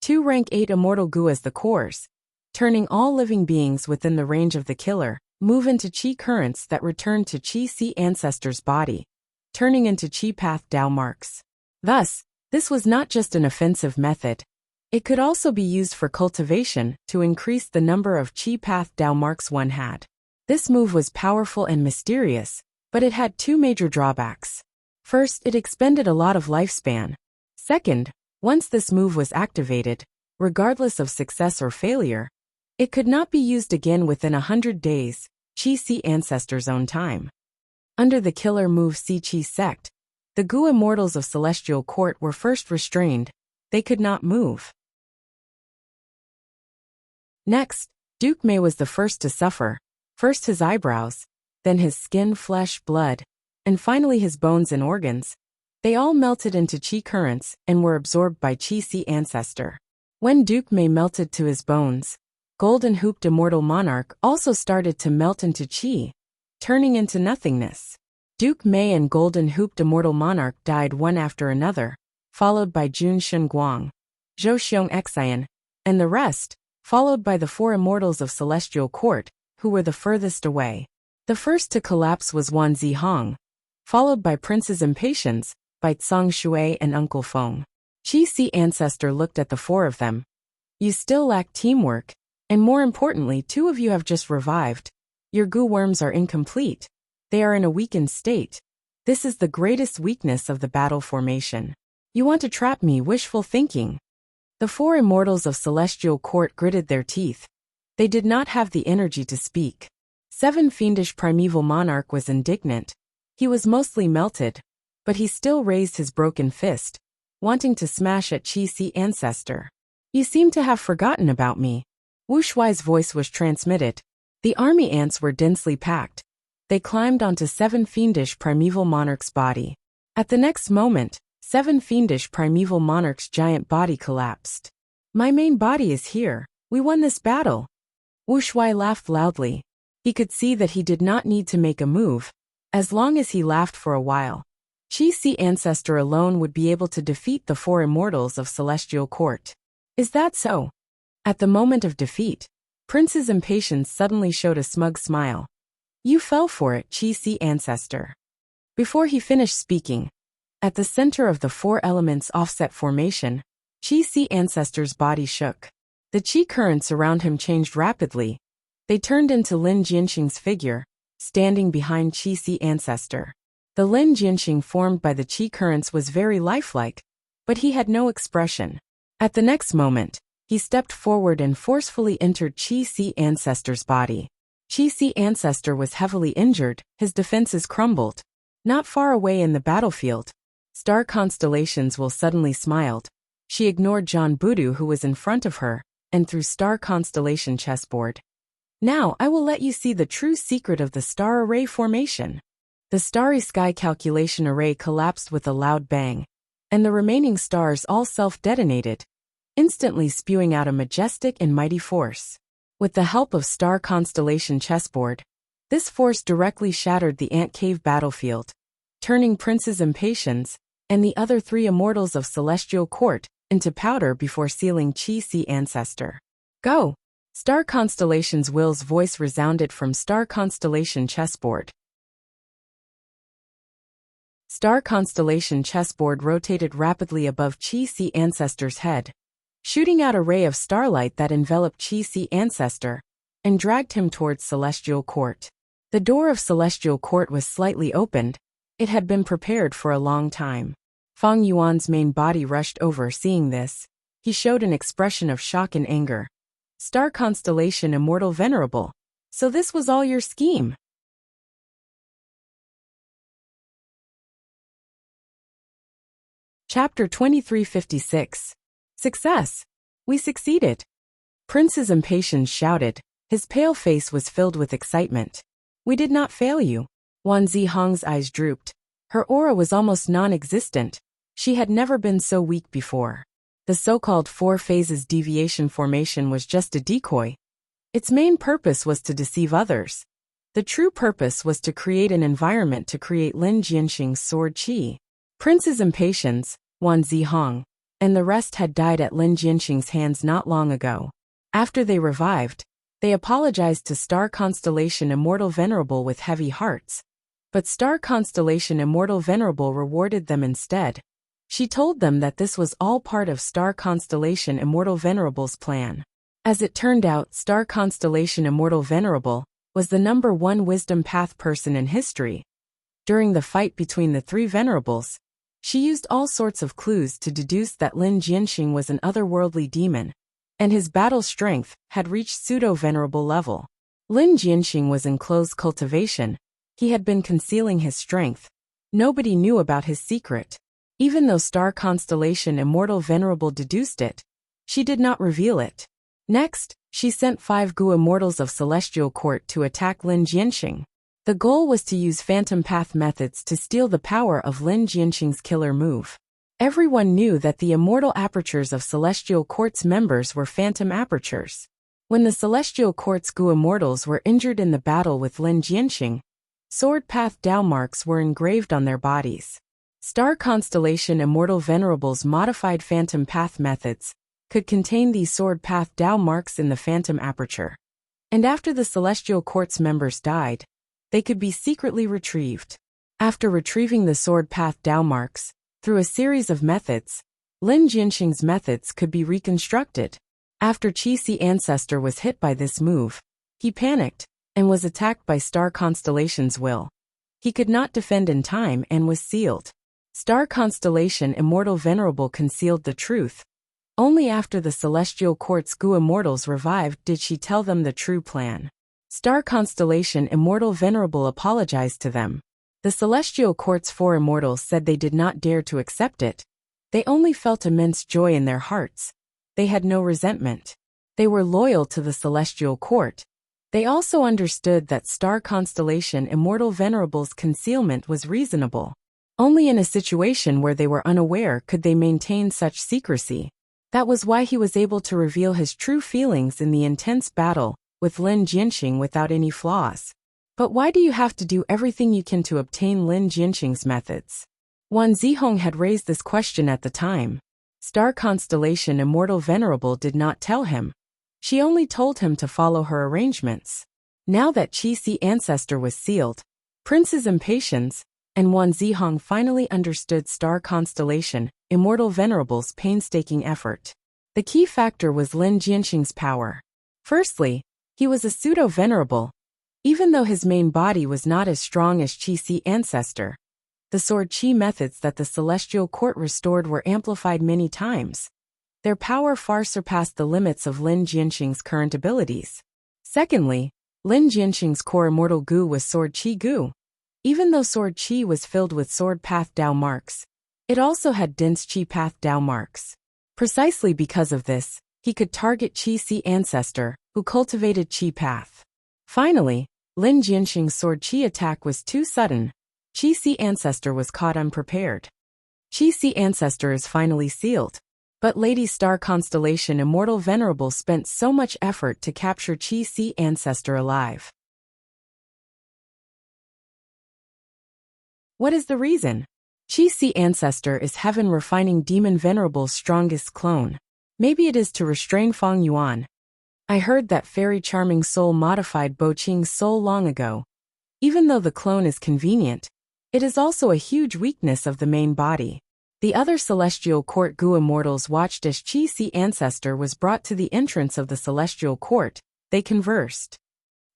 2 rank 8 immortal Gu as the cores, turning all living beings within the range of the killer move into chi currents that return to Chi-Si ancestor's body, turning into chi path Dao marks. Thus, this was not just an offensive method. It could also be used for cultivation to increase the number of chi path Dao marks one had. This move was powerful and mysterious, but it had 2 major drawbacks. First, it expended a lot of lifespan. Second, once this move was activated, regardless of success or failure, it could not be used again within 100 days, Chi-Si ancestor's own time. Under the killer move Si-Chi Sect, the Gu immortals of Celestial Court were first restrained. They could not move. Next, Duke Mei was the first to suffer. First his eyebrows, then his skin, flesh, blood, and finally his bones and organs. They all melted into chi currents and were absorbed by Chi-Si ancestor. When Duke Mei melted to his bones, golden hooped immortal monarch also started to melt into chi, turning into nothingness. Duke Mei and golden hooped immortal monarch died one after another, followed by Jun Shenguang, Zhou Xiongxian, and the rest, followed by the 4 immortals of Celestial Court, who were the furthest away. The first to collapse was Wan Zihong, followed by Prince's Impatience, by Tsang Shui and Uncle Feng. Chi-Si ancestor looked at the 4 of them. You still lack teamwork, and more importantly, 2 of you have just revived. Your Gu worms are incomplete. They are in a weakened state. This is the greatest weakness of the battle formation. You want to trap me, wishful thinking. The 4 immortals of Celestial Court gritted their teeth. They did not have the energy to speak. 7 fiendish primeval monarch was indignant. He was mostly melted, but he still raised his broken fist, wanting to smash at Chi-Si ancestor. You seem to have forgotten about me. Wu Shuai's voice was transmitted. The army ants were densely packed. They climbed onto 7 fiendish primeval monarch's body. At the next moment, 7 fiendish primeval monarch's giant body collapsed. My main body is here. We won this battle. Wu Shuai laughed loudly. He could see that he did not need to make a move, as long as he laughed for a while. Chi-Si ancestor alone would be able to defeat the 4 immortals of Celestial Court. Is that so? At the moment of defeat, Prince's Impatience suddenly showed a smug smile. You fell for it, Chi-Si ancestor. Before he finished speaking, at the center of the 4 elements offset formation, Chi-Si ancestor's body shook. The chi currents around him changed rapidly. They turned into Lin Jianxing's figure, standing behind Chi-Si ancestor. The Lin Jianxing formed by the chi currents was very lifelike, but he had no expression. At the next moment, he stepped forward and forcefully entered Chi-Si ancestor's body. Chi-Si ancestor was heavily injured, his defenses crumbled. Not far away in the battlefield, star constellations will suddenly smiled. She ignored John Budu who was in front of her, and threw star constellation chessboard. Now I will let you see the true secret of the star array formation. The starry sky calculation array collapsed with a loud bang, and the remaining stars all self-detonated, instantly spewing out a majestic and mighty force. With the help of star constellation chessboard, this force directly shattered the ant cave battlefield, turning Prince's Impatience, and the other 3 immortals of Celestial Court into powder before sealing Qi Ancestor. Go! Star Constellation's Will's voice resounded from Star Constellation chessboard. Star Constellation chessboard rotated rapidly above Qi Ancestor's head, shooting out a ray of starlight that enveloped Qi Ancestor and dragged him towards Celestial Court. The door of Celestial Court was slightly opened. It had been prepared for a long time. Fang Yuan's main body rushed over. Seeing this, he showed an expression of shock and anger. Star Constellation Immortal Venerable, so this was all your scheme? Chapter 2356. Success! We succeeded! Prince's impatience shouted. His pale face was filled with excitement. We did not fail you. Wan Zihong's eyes drooped. Her aura was almost non-existent. She had never been so weak before. The so-called 4 phases deviation formation was just a decoy. Its main purpose was to deceive others. The true purpose was to create an environment to create Lin Jianxing's sword qi. Prince's impatience, Wan Zihong, and the rest had died at Lin Jianxing's hands not long ago. After they revived, they apologized to Star Constellation Immortal Venerable with heavy hearts. But Star Constellation Immortal Venerable rewarded them instead. She told them that this was all part of Star Constellation Immortal Venerable's plan. As it turned out, Star Constellation Immortal Venerable was the #1 wisdom path person in history. During the fight between the 3 venerables, she used all sorts of clues to deduce that Lin Jianxing was an otherworldly demon, and his battle strength had reached pseudo-venerable level. Lin Jianxing was in close cultivation. He had been concealing his strength. Nobody knew about his secret. Even though Star Constellation Immortal Venerable deduced it, she did not reveal it. Next, she sent 5 Gu Immortals of Celestial Court to attack Lin Jianxing. The goal was to use Phantom Path methods to steal the power of Lin Jianxing's killer move. Everyone knew that the immortal apertures of Celestial Court's members were phantom apertures. When the Celestial Court's Gu Immortals were injured in the battle with Lin Jianxing, sword path Dao marks were engraved on their bodies. Star Constellation Immortal Venerable's modified Phantom Path methods could contain these sword path Dao marks in the phantom aperture. And after the Celestial Court's members died, they could be secretly retrieved. After retrieving the sword path Dao marks, through a series of methods, Lin Jianxing's methods could be reconstructed. After Qi Ancestor was hit by this move, he panicked and was attacked by Star Constellation's will. He could not defend in time and was sealed. Star Constellation Immortal Venerable concealed the truth. Only after the Celestial Court's Gu Immortals revived did she tell them the true plan. Star Constellation Immortal Venerable apologized to them. The Celestial Court's 4 immortals said they did not dare to accept it. They only felt immense joy in their hearts. They had no resentment. They were loyal to the Celestial Court. They also understood that Star Constellation Immortal Venerable's concealment was reasonable. Only in a situation where they were unaware could they maintain such secrecy. That was why he was able to reveal his true feelings in the intense battle with Lin Jianxing without any flaws. But why do you have to do everything you can to obtain Lin Jianxing's methods? Wan Zihong had raised this question at the time. Star Constellation Immortal Venerable did not tell him. She only told him to follow her arrangements. Now that Qi Ancestor was sealed, Prince's impatience, and Wan Zihong finally understood Star Constellation Immortal Venerable's painstaking effort. The key factor was Lin Jianxing's power. Firstly, he was a pseudo-venerable. Even though his main body was not as strong as Qi Ancestor, the sword qi methods that the Celestial Court restored were amplified many times. Their power far surpassed the limits of Lin Jianxing's current abilities. Secondly, Lin Jianxing's core immortal gu was sword qi gu. Even though sword qi was filled with sword path Dao marks, it also had dense qi path Dao marks. Precisely because of this, he could target Qi Ancestor, who cultivated qi path. Finally, Lin Jianxing's sword qi attack was too sudden. Qi Ancestor was caught unprepared. Qi Ancestor is finally sealed. But Lady Star Constellation Immortal Venerable spent so much effort to capture Qi Ancestor alive. What is the reason? Chi-Si Ancestor is Heaven refining Demon Venerable's strongest clone. Maybe it is to restrain Feng Yuan. I heard that Fairy Charming Soul modified Bo Qing's soul long ago. Even though the clone is convenient, it is also a huge weakness of the main body. The other Celestial Court Gu immortals watched as Chi-Si Ancestor was brought to the entrance of the Celestial Court. They conversed.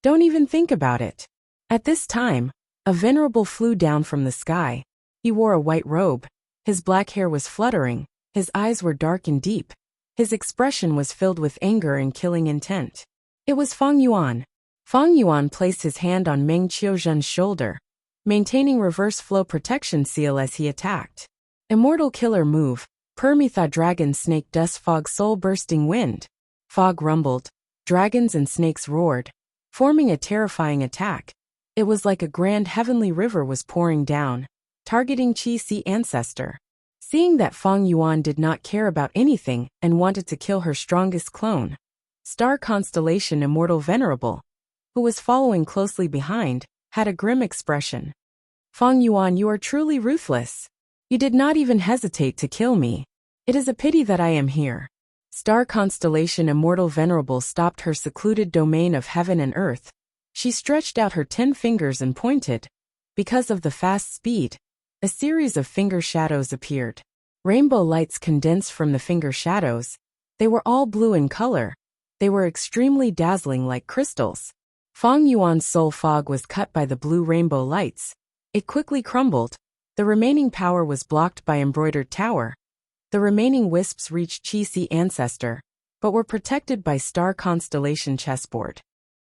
Don't even think about it. At this time, a venerable flew down from the sky. He wore a white robe. His black hair was fluttering. His eyes were dark and deep. His expression was filled with anger and killing intent. It was Feng Yuan. Feng Yuan placed his hand on Meng Qiuzhen's shoulder, maintaining reverse flow protection seal as he attacked. Immortal killer move, Permetha Dragon Snake Dust Fog Soul Bursting Wind. Fog rumbled. Dragons and snakes roared, forming a terrifying attack. It was like a grand heavenly river was pouring down, targeting Chi-Si Ancestor. Seeing that Feng Yuan did not care about anything and wanted to kill her strongest clone, Star Constellation Immortal Venerable, who was following closely behind, had a grim expression. Feng Yuan, you are truly ruthless. You did not even hesitate to kill me. It is a pity that I am here. Star Constellation Immortal Venerable stopped her secluded domain of heaven and earth. She stretched out her 10 fingers and pointed. Because of the fast speed, a series of finger shadows appeared. Rainbow lights condensed from the finger shadows. They were all blue in color. They were extremely dazzling like crystals. Feng Yuan's soul fog was cut by the blue rainbow lights. It quickly crumbled. The remaining power was blocked by embroidered tower. The remaining wisps reached Chi-Si Ancestor, but were protected by Star Constellation chessboard.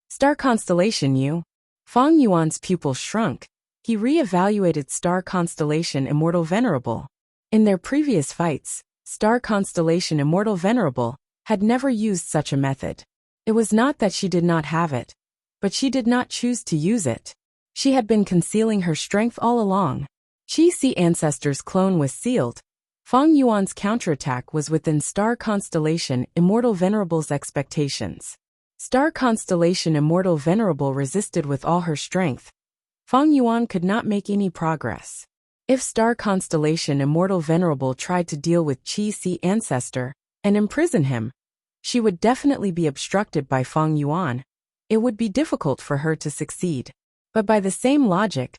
Star Constellation you? Feng Yuan's pupils shrunk. He re-evaluated Star Constellation Immortal Venerable. In their previous fights, Star Constellation Immortal Venerable had never used such a method. It was not that she did not have it, but she did not choose to use it. She had been concealing her strength all along. Chi-Si Ancestor's clone was sealed. Feng Yuan's counterattack was within Star Constellation Immortal Venerable's expectations. Star Constellation Immortal Venerable resisted with all her strength. Feng Yuan could not make any progress. If Star Constellation Immortal Venerable tried to deal with Chi-Si Ancestor and imprison him, she would definitely be obstructed by Feng Yuan. It would be difficult for her to succeed. But by the same logic,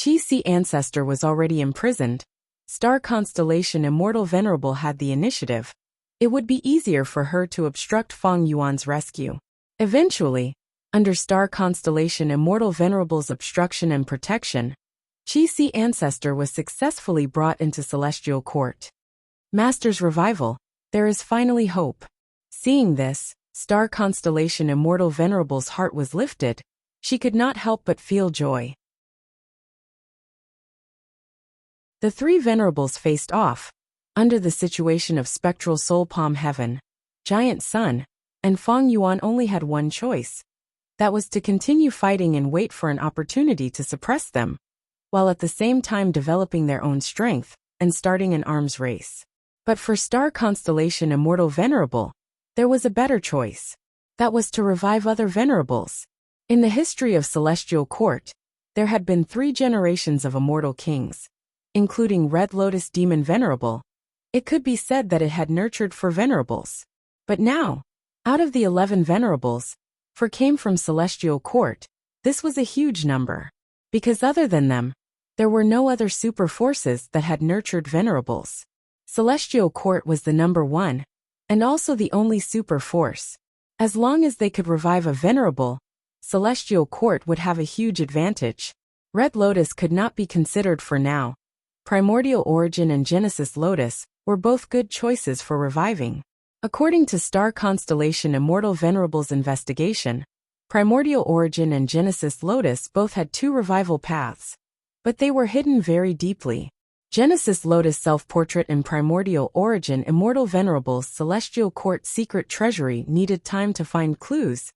Chi-Si Ancestor was already imprisoned. Star Constellation Immortal Venerable had the initiative. It would be easier for her to obstruct Feng Yuan's rescue. Eventually, under Star Constellation Immortal Venerable's obstruction and protection, Chi-Si Ancestor was successfully brought into Celestial Court. Master's revival, there is finally hope. Seeing this, Star Constellation Immortal Venerable's heart was lifted. She could not help but feel joy. The three venerables faced off. Under the situation of spectral soul palm heaven, giant sun, and Feng Yuan only had one choice. That was to continue fighting and wait for an opportunity to suppress them, while at the same time developing their own strength and starting an arms race. But for Star Constellation Immortal Venerable, there was a better choice. That was to revive other venerables. In the history of Celestial Court, there had been 3 generations of immortal kings, including Red Lotus Demon Venerable. It could be said that it had nurtured 4 venerables. But now, out of the 11 venerables, 4 came from Celestial Court. This was a huge number. Because other than them, there were no other super forces that had nurtured venerables. Celestial Court was the number 1, and also the only super force. As long as they could revive a venerable, Celestial Court would have a huge advantage. Red Lotus could not be considered for now. Primordial Origin and Genesis Lotus were both good choices for reviving. According to Star Constellation Immortal Venerable's investigation, Primordial Origin and Genesis Lotus both had 2 revival paths, but they were hidden very deeply. Genesis Lotus Self-Portrait and Primordial Origin Immortal Venerable's Celestial Court secret treasury needed time to find clues.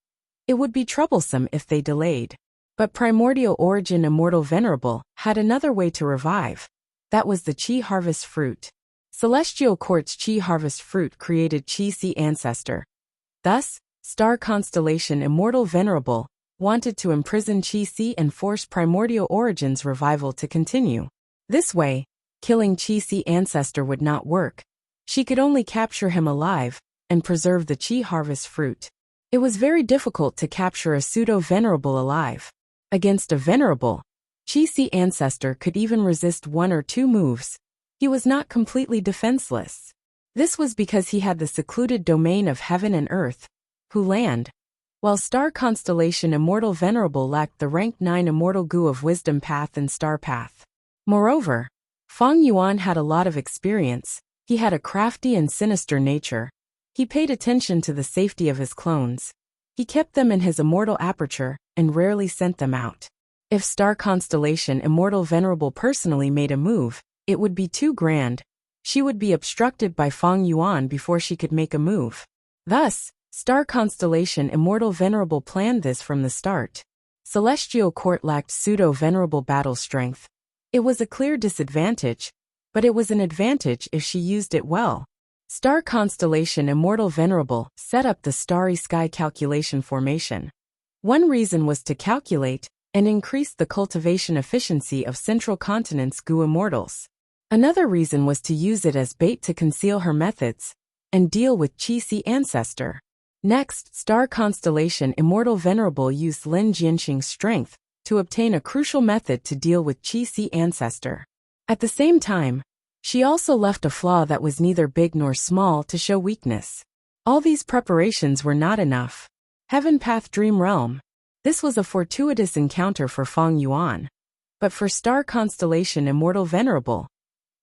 It would be troublesome if they delayed. But Primordial Origin Immortal Venerable had another way to revive. That was the Chi Harvest Fruit. Celestial Court's Chi Harvest Fruit created Chi-Si Ancestor. Thus, Star Constellation Immortal Venerable wanted to imprison Chi-Si and force Primordial Origin's revival to continue. This way, Killing Qi ancestor would not work. She could only capture him alive and preserve the Qi harvest fruit. It was very difficult to capture a pseudo-venerable alive. Against a venerable, Qi ancestor could even resist 1 or 2 moves. He was not completely defenseless. This was because he had the secluded domain of heaven and earth, Hu land, while star constellation Immortal Venerable lacked the rank 9 Immortal Gu of Wisdom Path and Star Path. Moreover, Feng Yuan had a lot of experience. He had a crafty and sinister nature. He paid attention to the safety of his clones. He kept them in his immortal aperture and rarely sent them out. If star constellation Immortal Venerable personally made a move, it would be too grand. She would be obstructed by Feng Yuan before she could make a move. Thus, star constellation Immortal Venerable planned this from the start. Celestial Court lacked pseudo-venerable battle strength. It was a clear disadvantage, but it was an advantage if she used it well. Star constellation Immortal Venerable set up the starry sky calculation formation. One reason was to calculate and increase the cultivation efficiency of central continent's Gu immortals. Another reason was to use it as bait to conceal her methods and deal with Qi ancestor. Next, star constellation Immortal Venerable used Lin Jianxing's strength to obtain a crucial method to deal with Qi ancestor. At the same time, she also left a flaw that was neither big nor small to show weakness. All these preparations were not enough. Heaven Path Dream Realm. This was a fortuitous encounter for Feng Yuan. But for star constellation Immortal Venerable,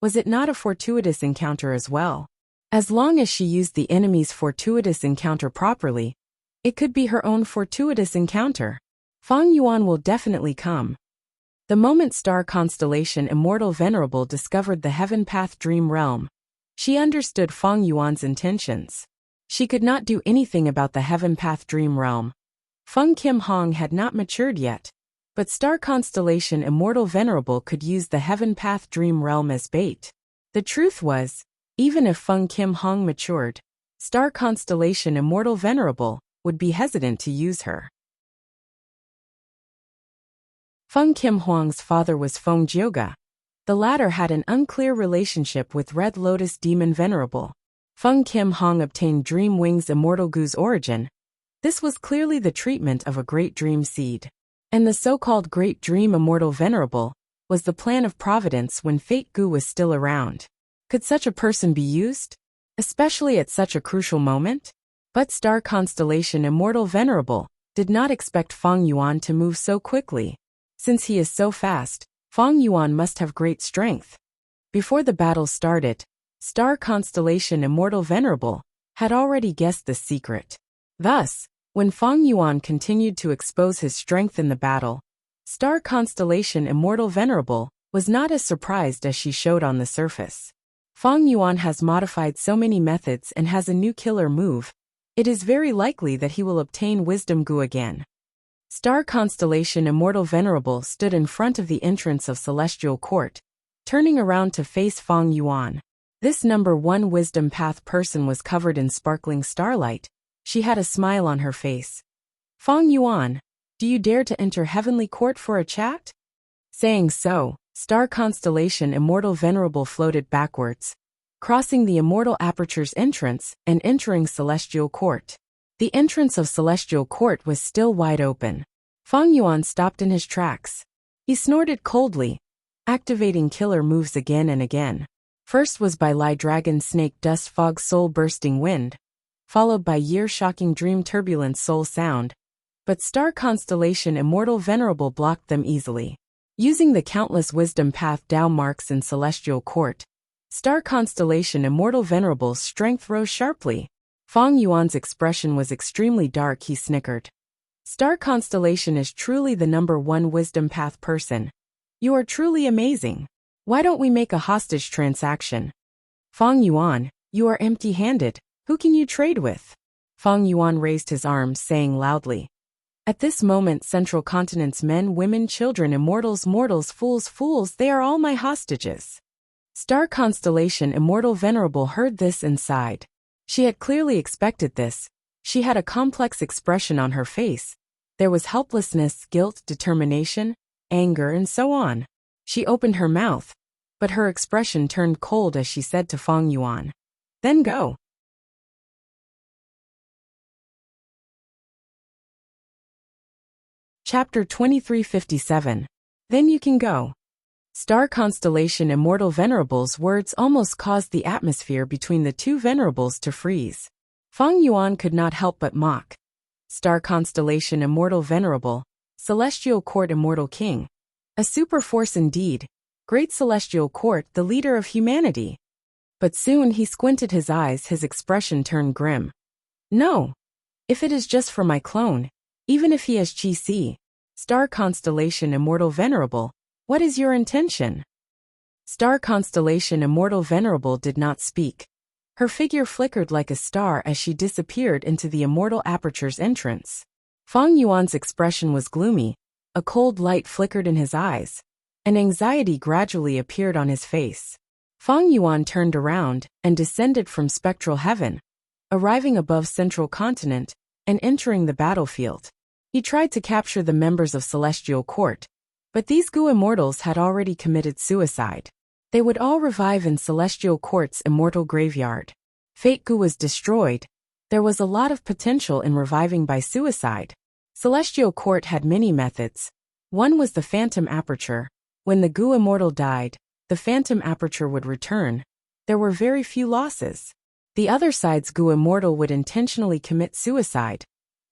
was it not a fortuitous encounter as well? As long as she used the enemy's fortuitous encounter properly, it could be her own fortuitous encounter. Feng Yuan will definitely come. The moment star constellation Immortal Venerable discovered the Heaven Path Dream Realm, she understood Feng Yuan's intentions. She could not do anything about the Heaven Path Dream Realm. Feng Kim Hong had not matured yet, but star constellation Immortal Venerable could use the Heaven Path Dream Realm as bait. The truth was, even if Feng Kim Hong matured, star constellation Immortal Venerable would be hesitant to use her. Feng Kim Huang's father was Feng Jioga. The latter had an unclear relationship with Red Lotus Demon Venerable. Feng Kim Hong obtained Dream Wings Immortal Gu's origin. This was clearly the treatment of a great dream seed. And the so-called Great Dream Immortal Venerable was the plan of Providence when Fate Gu was still around. Could such a person be used? Especially at such a crucial moment? But star constellation Immortal Venerable did not expect Feng Yuan to move so quickly. Since he is so fast, Feng Yuan must have great strength. Before the battle started, star constellation Immortal Venerable had already guessed this secret. Thus, when Feng Yuan continued to expose his strength in the battle, star constellation Immortal Venerable was not as surprised as she showed on the surface. Feng Yuan has modified so many methods and has a new killer move. It is very likely that he will obtain Wisdom Gu again. Star constellation Immortal Venerable stood in front of the entrance of Celestial Court, turning around to face Feng Yuan. This number 1 Wisdom Path person was covered in sparkling starlight. She had a smile on her face. Feng Yuan, do you dare to enter Heavenly Court for a chat? Saying so, star constellation Immortal Venerable floated backwards, crossing the Immortal Aperture's entrance and entering Celestial Court. The entrance of Celestial Court was still wide open. Feng Yuan stopped in his tracks. He snorted coldly, activating killer moves again and again. First was by Lie Dragon Snake Dust Fog Soul Bursting Wind, followed by Year Shocking Dream Turbulence Soul Sound, but star constellation Immortal Venerable blocked them easily. Using the countless Wisdom Path Dao marks in Celestial Court, star constellation Immortal Venerable's strength rose sharply. Feng Yuan's expression was extremely dark. He snickered. Star constellation is truly the number 1 Wisdom Path person. You are truly amazing. Why don't we make a hostage transaction? Feng Yuan, you are empty-handed. Who can you trade with? Feng Yuan raised his arms, saying loudly. At this moment, Central Continent's men, women, children, immortals, mortals, fools, they are all my hostages. Star constellation Immortal Venerable heard this and sighed. She had clearly expected this. She had a complex expression on her face. There was helplessness, guilt, determination, anger, and so on. She opened her mouth, but her expression turned cold as she said to Fang Yuan, "Then go." Chapter 2357. Then you can go. Star constellation Immortal Venerable's words almost caused the atmosphere between the two venerables to freeze. Fang Yuan could not help but mock. Star constellation Immortal Venerable, Celestial Court Immortal King. A super force indeed, great Celestial Court, the leader of humanity. But soon he squinted his eyes, his expression turned grim. "No. If it is just for my clone, even if he has Qi, Star constellation Immortal Venerable, what is your intention?" Star constellation Immortal Venerable did not speak. Her figure flickered like a star as she disappeared into the Immortal Aperture's entrance. Fang Yuan's expression was gloomy, a cold light flickered in his eyes, and anxiety gradually appeared on his face. Fang Yuan turned around and descended from spectral heaven, arriving above Central Continent and entering the battlefield. He tried to capture the members of Celestial Court, but these Gu immortals had already committed suicide. They would all revive in Celestial Court's immortal graveyard. Fate Gu was destroyed. There was a lot of potential in reviving by suicide. Celestial Court had many methods. One was the Phantom Aperture. When the Gu immortal died, the Phantom Aperture would return. There were very few losses. The other side's Gu immortal would intentionally commit suicide.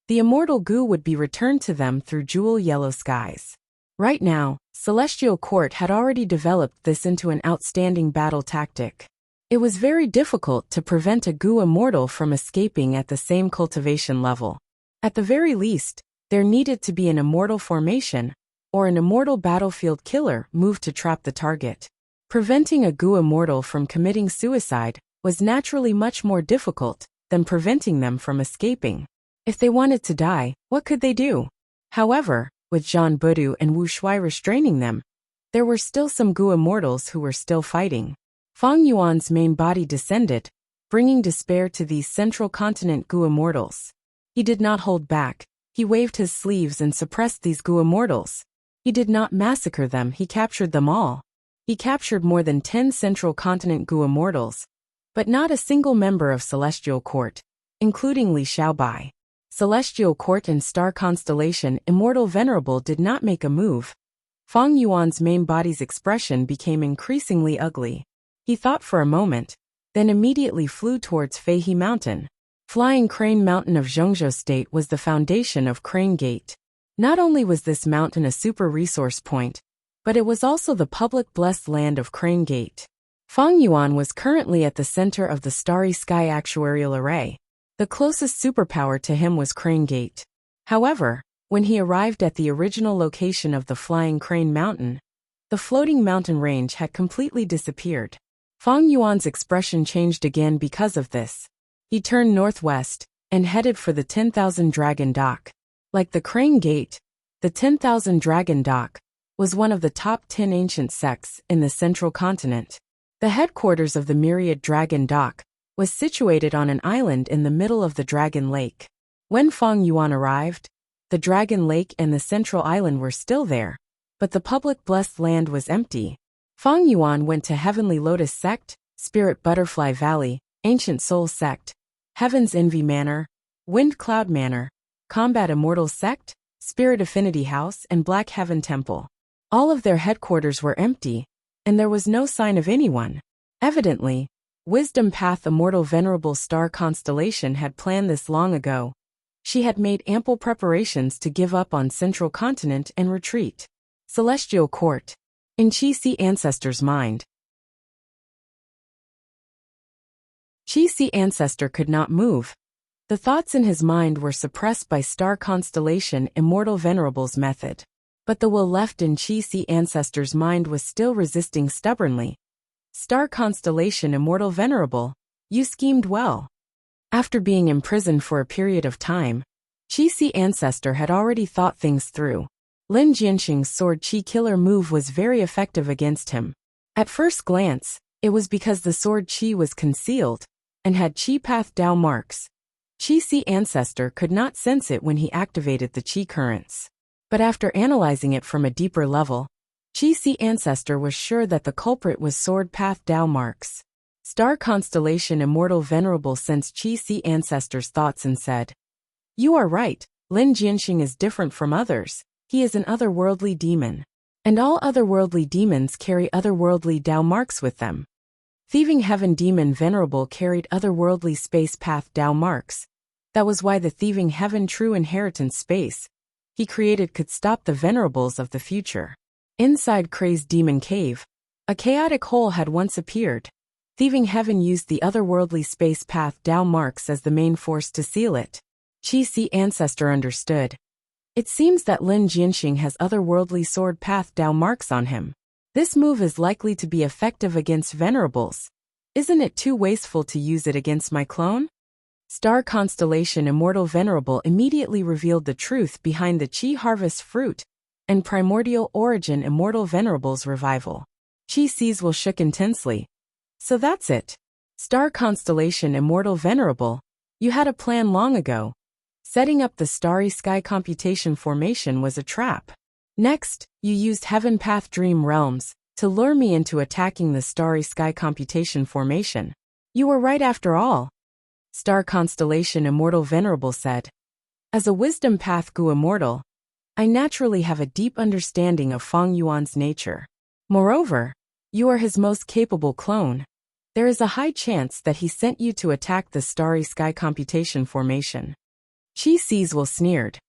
The immortal Gu would be returned to them through jewel yellow skies. Right now, Celestial Court had already developed this into an outstanding battle tactic. It was very difficult to prevent a Gu immortal from escaping at the same cultivation level. At the very least, there needed to be an immortal formation, or an immortal battlefield killer moved to trap the target. Preventing a Gu immortal from committing suicide was naturally much more difficult than preventing them from escaping. If they wanted to die, what could they do? However, with Zhang Budu and Wu Shui restraining them, there were still some Gu immortals who were still fighting. Fang Yuan's main body descended, bringing despair to these Central Continent Gu immortals. He did not hold back. He waved his sleeves and suppressed these Gu immortals. He did not massacre them, he captured them all. He captured more than 10 Central Continent Gu immortals, but not a single member of Celestial Court, including Li Xiaobai. Celestial Court and Star Constellation Immortal Venerable did not make a move. Fang Yuan's main body's expression became increasingly ugly. He thought for a moment, then immediately flew towards Feihe Mountain. Flying Crane Mountain of Zhongzhou State was the foundation of Crane Gate. Not only was this mountain a super resource point, but it was also the public blessed land of Crane Gate. Fang Yuan was currently at the center of the Starry Sky Actuarial Array. The closest superpower to him was Crane Gate. However, when he arrived at the original location of the Flying Crane Mountain, the floating mountain range had completely disappeared. Fang Yuan's expression changed again because of this. He turned northwest and headed for the 10,000 Dragon Dock. Like the Crane Gate, the 10,000 Dragon Dock was one of the top 10 ancient sects in the Central Continent. The headquarters of the Myriad Dragon Dock was situated on an island in the middle of the Dragon Lake. When Fang Yuan arrived, the Dragon Lake and the central island were still there, but the public blessed land was empty. Fang Yuan went to Heavenly Lotus Sect, Spirit Butterfly Valley, Ancient Soul Sect, Heaven's Envy Manor, Wind Cloud Manor, Combat Immortal Sect, Spirit Affinity House, and Black Heaven Temple. All of their headquarters were empty, and there was no sign of anyone. Evidently, Wisdom Path Immortal Venerable Star Constellation had planned this long ago. She had made ample preparations to give up on Central Continent and retreat. Celestial Court. In Qi Ancestor's mind. Qi Ancestor could not move. The thoughts in his mind were suppressed by Star Constellation Immortal Venerable's method. But the will left in Qi Ancestor's mind was still resisting stubbornly. Star Constellation Immortal Venerable, you schemed well. After being imprisoned for a period of time, Qi Ancestor had already thought things through. Lin Jianxing's Sword Qi Killer move was very effective against him. At first glance, it was because the Sword Qi was concealed and had Qi Path Dao marks. Qi Ancestor could not sense it when he activated the Qi currents. But after analyzing it from a deeper level, Qi ancestor was sure that the culprit was sword path Dao marks. Star constellation immortal venerable sensed Qi ancestor's thoughts and said, "You are right, Lin Jianxing is different from others, he is an otherworldly demon. And all otherworldly demons carry otherworldly Dao marks with them. Thieving Heaven Demon Venerable carried otherworldly space path Dao marks. That was why the Thieving Heaven True Inheritance space he created could stop the Venerables of the future." Inside Crazed Demon Cave, a chaotic hole had once appeared. Thieving Heaven used the otherworldly space path Dao marks as the main force to seal it. Qi ancestor understood. It seems that Lin Jianxing has otherworldly sword path Dao marks on him. This move is likely to be effective against Venerables. Isn't it too wasteful to use it against my clone? Star constellation Immortal Venerable immediately revealed the truth behind the Qi harvest fruit and primordial origin Immortal Venerable's revival. Qi will shook intensely. So that's it. Star constellation Immortal Venerable, you had a plan long ago. Setting up the Starry Sky Computation Formation was a trap. Next, you used Heaven Path Dream Realms to lure me into attacking the Starry Sky Computation Formation. You were right after all. Star Constellation Immortal Venerable said. As a Wisdom Path Gu Immortal, I naturally have a deep understanding of Fang Yuan's nature. Moreover, you are his most capable clone. There is a high chance that he sent you to attack the Starry Sky Computation Formation. Qi will sneered.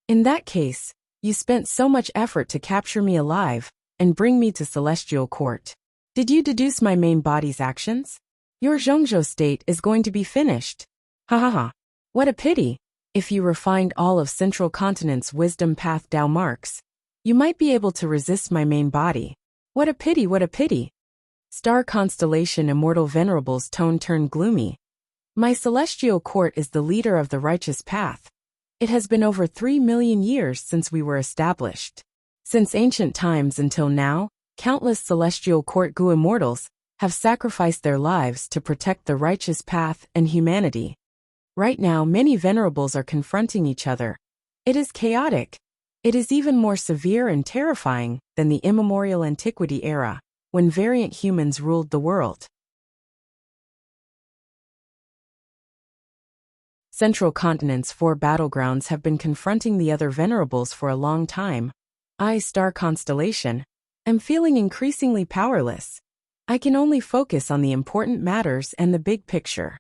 In that case, you spent so much effort to capture me alive and bring me to Celestial Court. Did you deduce my main body's actions? Your Zhongzhou state is going to be finished. Ha ha ha. What a pity. If you refined all of Central Continent's Wisdom Path Dao marks, you might be able to resist my main body. What a pity, what a pity. Star Constellation Immortal Venerable's tone turned gloomy. My Celestial Court is the leader of the righteous path. It has been over 3 million years since we were established. Since ancient times until now, countless Celestial Court Gu Immortals have sacrificed their lives to protect the righteous path and humanity. Right now, many Venerables are confronting each other. It is chaotic. It is even more severe and terrifying than the immemorial antiquity era, when variant humans ruled the world. Central Continent's 4 battlegrounds have been confronting the other Venerables for a long time. I, Star Constellation, am feeling increasingly powerless. I can only focus on the important matters and the big picture.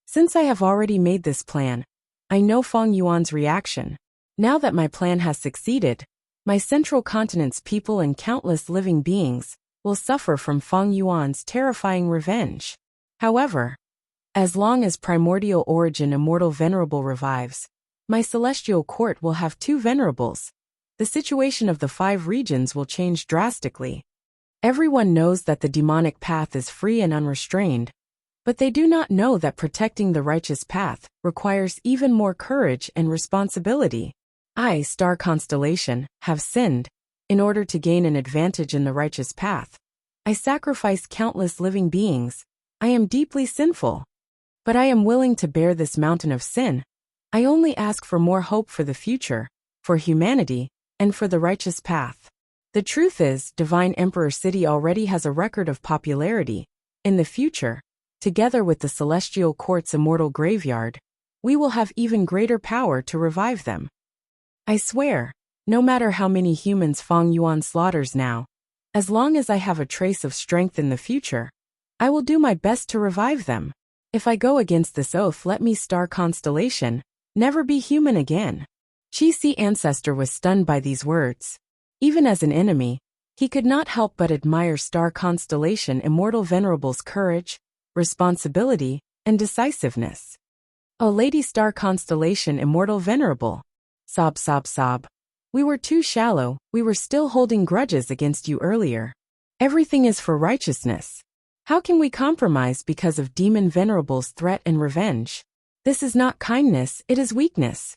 Since I have already made this plan, I know Fang Yuan's reaction. Now that my plan has succeeded, my Central Continent's people and countless living beings will suffer from Fang Yuan's terrifying revenge. However, as long as Primordial Origin Immortal Venerable revives, my Celestial Court will have 2 Venerables. The situation of the 5 regions will change drastically. Everyone knows that the demonic path is free and unrestrained, but they do not know that protecting the righteous path requires even more courage and responsibility. I, Star Constellation, have sinned. In order to gain an advantage in the righteous path, I sacrifice countless living beings. I am deeply sinful. But I am willing to bear this mountain of sin. I only ask for more hope for the future, for humanity, and for the righteous path. The truth is, Divine Emperor City already has a record of popularity. In the future, together with the Celestial Court's immortal graveyard, we will have even greater power to revive them. I swear, no matter how many humans Fang Yuan slaughters now, as long as I have a trace of strength in the future, I will do my best to revive them. If I go against this oath, let me, Star Constellation, never be human again. Qi ancestor was stunned by these words. Even as an enemy, he could not help but admire Star Constellation Immortal Venerable's courage, responsibility, and decisiveness. O Lady Star Constellation Immortal Venerable. Sob, sob, sob. We were too shallow, we were still holding grudges against you earlier. Everything is for righteousness. How can we compromise because of Demon Venerable's threat and revenge? This is not kindness, it is weakness.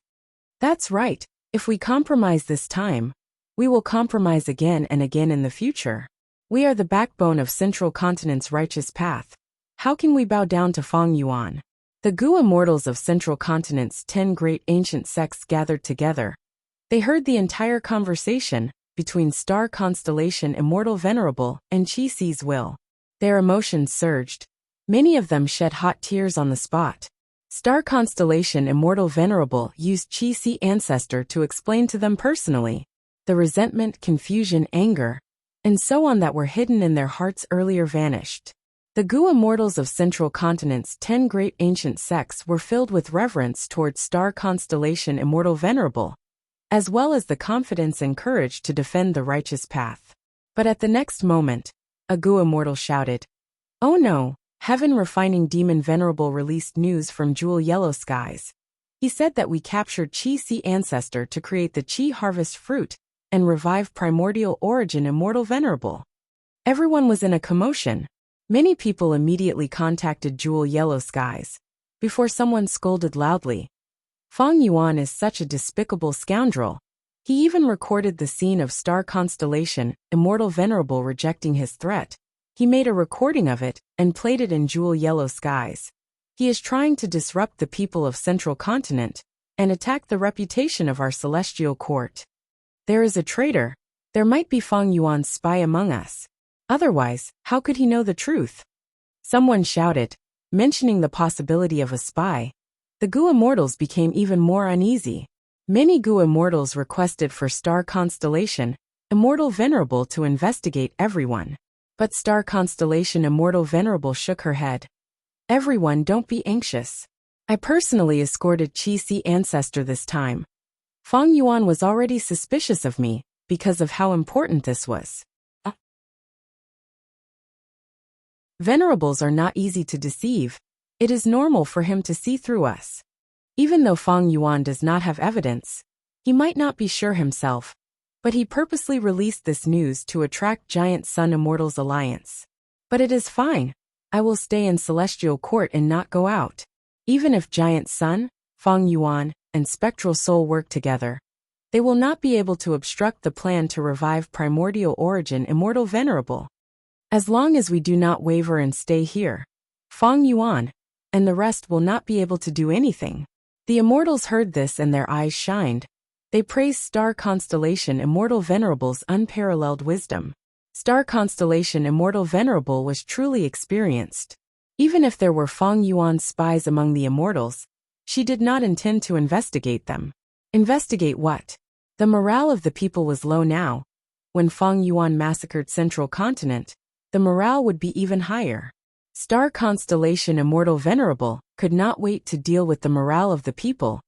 That's right, if we compromise this time, we will compromise again and again in the future. We are the backbone of Central Continent's righteous path. How can we bow down to Fang Yuan? The Gu Immortals of Central Continent's 10 great ancient sects gathered together. They heard the entire conversation, between star constellation Immortal Venerable and Chi-Si's will. Their emotions surged. Many of them shed hot tears on the spot. Star constellation Immortal Venerable used Chi-Si ancestor to explain to them personally the resentment, confusion, anger, and so on that were hidden in their hearts earlier vanished. The Gu immortals of Central Continent's 10 great ancient sects were filled with reverence towards star constellation Immortal Venerable, as well as the confidence and courage to defend the righteous path. But at the next moment, a Gu immortal shouted, "Oh no!" Heaven Refining Demon Venerable released news from Jewel Yellow Skies. He said that we captured Chi-Si ancestor to create the Chi harvest fruit and revive primordial origin Immortal Venerable. Everyone was in a commotion. Many people immediately contacted Jewel Yellow Skies. Before someone scolded loudly, "Fang Yuan is such a despicable scoundrel." He even recorded the scene of star constellation Immortal Venerable rejecting his threat. He made a recording of it and played it in Jewel Yellow Skies. He is trying to disrupt the people of Central Continent and attack the reputation of our celestial court. There is a traitor. There might be Fang Yuan's spy among us. Otherwise, how could he know the truth? Someone shouted, mentioning the possibility of a spy. The Gu immortals became even more uneasy. Many Gu immortals requested for star constellation Immortal Venerable to investigate everyone. But star constellation Immortal Venerable shook her head. "Everyone, don't be anxious. I personally escorted Chi-Si ancestor this time. Fang Yuan was already suspicious of me because of how important this was." Venerables are not easy to deceive. It is normal for him to see through us. Even though Fang Yuan does not have evidence, he might not be sure himself, but he purposely released this news to attract Giant Sun Immortals Alliance. But it is fine. I will stay in Celestial Court and not go out. Even if Giant Sun, Fang Yuan, and Spectral Soul work together, they will not be able to obstruct the plan to revive primordial origin Immortal Venerable. As long as we do not waver and stay here, Fang Yuan and the rest will not be able to do anything. The immortals heard this and their eyes shined. They praised star constellation Immortal Venerable's unparalleled wisdom. Star constellation Immortal Venerable was truly experienced. Even if there were Fang Yuan's spies among the immortals, she did not intend to investigate them. Investigate what? The morale of the people was low now. When Fang Yuan massacred Central Continent, the morale would be even higher. Star constellation Immortal Venerable could not wait to deal with the morale of the people.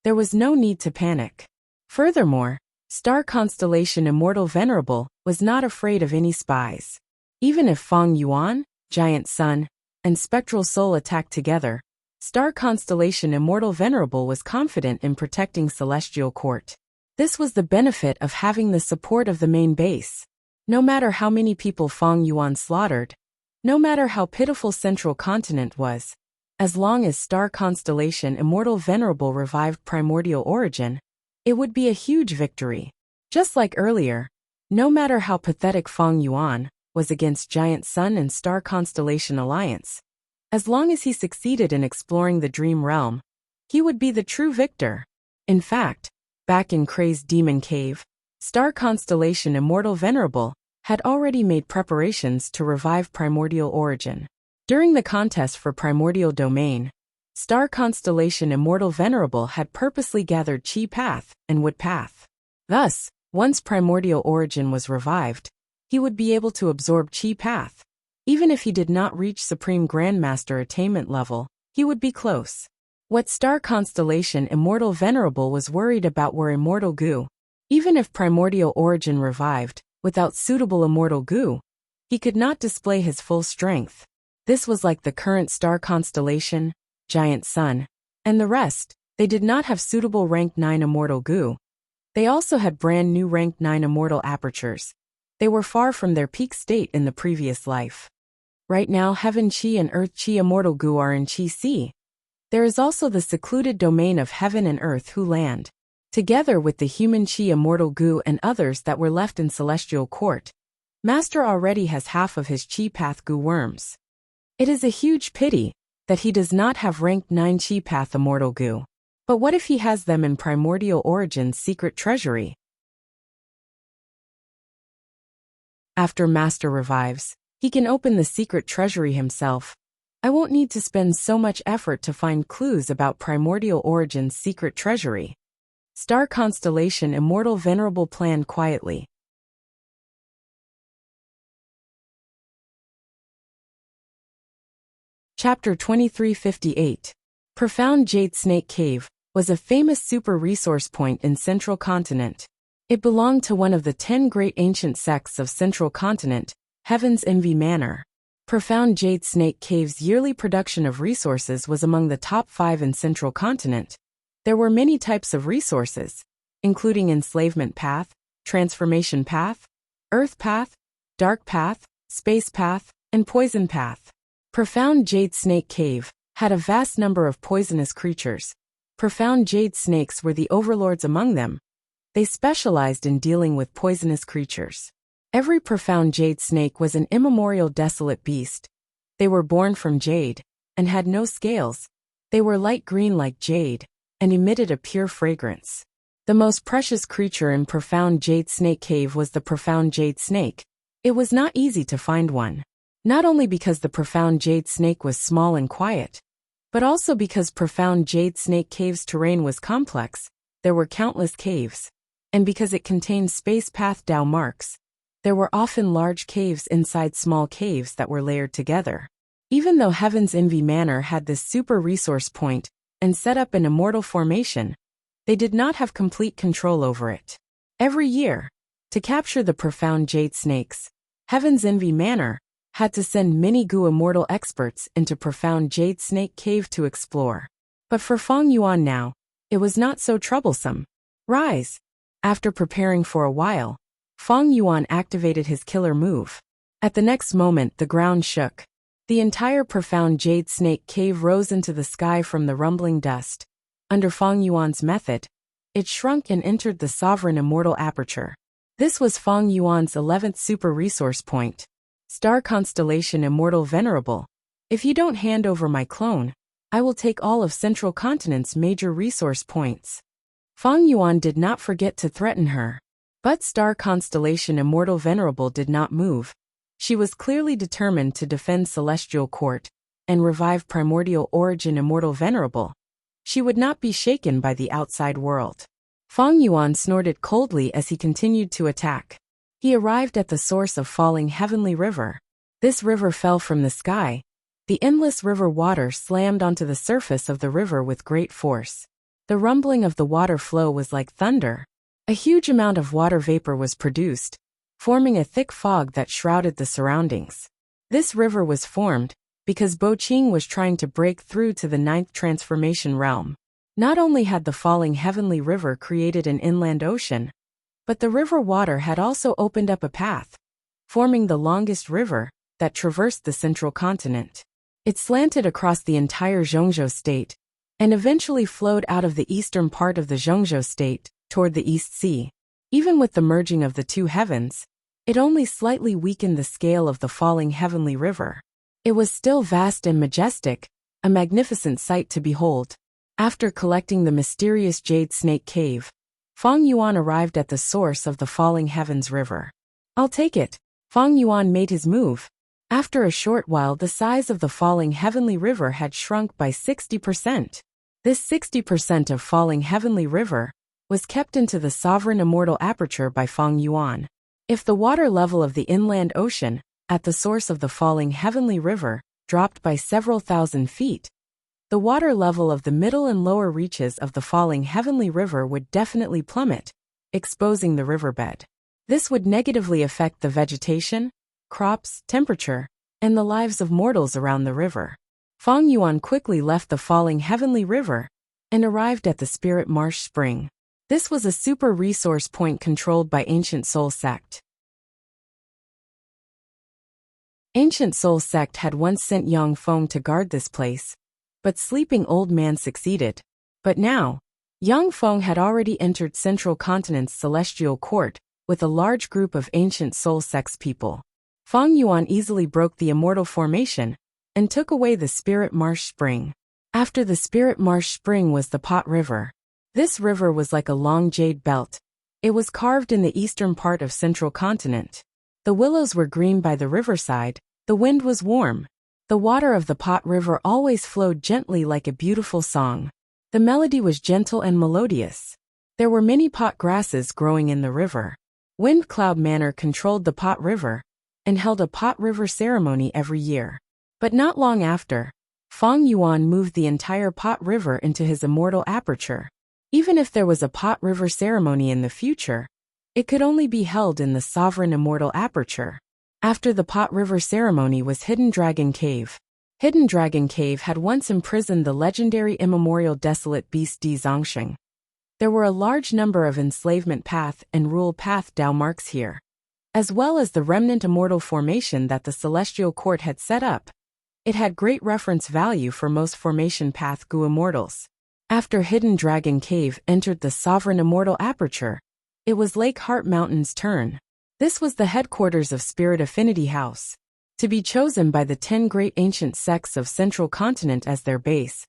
There was no need to panic. Furthermore, star constellation Immortal Venerable was not afraid of any spies. Even if Fang Yuan, Giant Sun, and Spectral Soul attacked together, star constellation Immortal Venerable was confident in protecting Celestial Court. This was the benefit of having the support of the main base. No matter how many people Fang Yuan slaughtered, no matter how pitiful Central Continent was, as long as star constellation Immortal Venerable revived primordial origin, it would be a huge victory. Just like earlier, no matter how pathetic Fang Yuan was against Giant Sun and Star Constellation Alliance, as long as he succeeded in exploring the Dream Realm, he would be the true victor. In fact, back in Kray's Demon Cave, Star Constellation Immortal Venerable had already made preparations to revive primordial origin. During the contest for primordial domain, Star Constellation Immortal Venerable had purposely gathered Chi Path and Wood Path. Thus, once primordial origin was revived, he would be able to absorb Chi Path. Even if he did not reach Supreme Grandmaster attainment level, he would be close. What Star Constellation Immortal Venerable was worried about were immortal goo. Even if primordial origin revived, without suitable immortal goo, he could not display his full strength. This was like the current star constellation, Giant Sun, and the rest. They did not have suitable rank 9 immortal goo. They also had brand new rank 9 immortal apertures. They were far from their peak state in the previous life. Right now Heaven Chi and Earth Chi immortal goo are in Chi Sea. There is also the secluded domain of Heaven and Earth Hu land, together with the human Chi immortal goo and others that were left in Celestial Court. Master already has half of his Chi Path goo worms. It is a huge pity that he does not have rank 9 Chi Path immortal goo. But what if he has them in primordial origin's secret treasury? After Master revives, he can open the secret treasury himself. I won't need to spend so much effort to find clues about Primordial Origin's secret treasury. Star Constellation Immortal Venerable planned quietly. Chapter 2358. Profound Jade Snake Cave was a famous super resource point in Central Continent. It belonged to one of the 10 great ancient sects of Central Continent, Heaven's Envy Manor. Profound Jade Snake Cave's yearly production of resources was among the top 5 in Central Continent. There were many types of resources, including Enslavement Path, Transformation Path, Earth Path, Dark Path, Space Path, and Poison Path. Profound Jade Snake Cave had a vast number of poisonous creatures. Profound Jade Snakes were the overlords among them. They specialized in dealing with poisonous creatures. Every profound jade snake was an immemorial desolate beast. They were born from jade, and had no scales. They were light green like jade, and emitted a pure fragrance. The most precious creature in Profound Jade Snake Cave was the profound jade snake. It was not easy to find one. Not only because the profound jade snake was small and quiet, but also because Profound Jade Snake Cave's terrain was complex. There were countless caves. And because it contained space path Dao marks, there were often large caves inside small caves that were layered together. Even though Heaven's Envy Manor had this super resource point and set up an immortal formation, they did not have complete control over it. Every year, to capture the profound jade snakes, Heaven's Envy Manor had to send many Gu immortal experts into Profound Jade Snake Cave to explore. But for Feng Yuan now, it was not so troublesome. Rise! After preparing for a while, Feng Yuan activated his killer move. At the next moment, the ground shook. The entire Profound Jade Snake Cave rose into the sky from the rumbling dust. Under Feng Yuan's method, it shrunk and entered the sovereign immortal aperture. This was Feng Yuan's 11th super resource point. Star Constellation Immortal Venerable. If you don't hand over my clone, I will take all of Central Continent's major resource points. Feng Yuan did not forget to threaten her. But Star Constellation Immortal Venerable did not move. She was clearly determined to defend Celestial Court and revive Primordial Origin Immortal Venerable. She would not be shaken by the outside world. Feng Yuan snorted coldly as he continued to attack. He arrived at the source of falling heavenly river. This river fell from the sky. The endless river water slammed onto the surface of the river with great force. The rumbling of the water flow was like thunder. A huge amount of water vapor was produced, forming a thick fog that shrouded the surroundings. This river was formed because Bo Qing was trying to break through to the 9th transformation realm. Not only had the falling heavenly river created an inland ocean, but the river water had also opened up a path, forming the longest river that traversed the Central Continent. It slanted across the entire Zhongzhou state, and eventually flowed out of the eastern part of the Zhongzhou state, toward the East Sea. Even with the merging of the two heavens, it only slightly weakened the scale of the falling heavenly river. It was still vast and majestic, a magnificent sight to behold. After collecting the mysterious Jade Snake Cave, Feng Yuan arrived at the source of the falling heavens river. I'll take it. Feng Yuan made his move. After a short while, the size of the falling heavenly river had shrunk by 60%. This 60% of falling heavenly river was kept into the sovereign immortal aperture by Feng Yuan. If the water level of the inland ocean, at the source of the falling heavenly river, dropped by several thousand feet, the water level of the middle and lower reaches of the falling heavenly river would definitely plummet, exposing the riverbed. This would negatively affect the vegetation, crops, temperature, and the lives of mortals around the river. Feng Yuan quickly left the falling heavenly river and arrived at the Spirit Marsh Spring. This was a super resource point controlled by Ancient Soul Sect. Ancient Soul Sect had once sent Yang Feng to guard this place, but Sleeping Old Man succeeded. But now, Yang Feng had already entered Central Continent's Celestial Court with a large group of Ancient Soul Sect's people. Feng Yuan easily broke the immortal formation and took away the Spirit Marsh Spring. After the Spirit Marsh Spring was the Pot River. This river was like a long jade belt. It was carved in the eastern part of Central Continent. The willows were green by the riverside, the wind was warm. The water of the Pot River always flowed gently like a beautiful song. The melody was gentle and melodious. There were many pot grasses growing in the river. Wind Cloud Manor controlled the Pot River and held a Pot River ceremony every year. But not long after, Feng Yuan moved the entire Pot River into his immortal aperture. Even if there was a Pot River ceremony in the future, it could only be held in the sovereign immortal aperture. After the Pot River ceremony was Hidden Dragon Cave. Hidden Dragon Cave had once imprisoned the legendary immemorial desolate beast Di Zongsheng. There were a large number of enslavement path and rule path Dao marks here, as well as the remnant immortal formation that the Celestial Court had set up. It had great reference value for most formation path Gu immortals. After Hidden Dragon Cave entered the sovereign immortal aperture, it was Lake Heart Mountain's turn. This was the headquarters of Spirit Affinity House, to be chosen by the 10 great ancient sects of Central Continent as their base.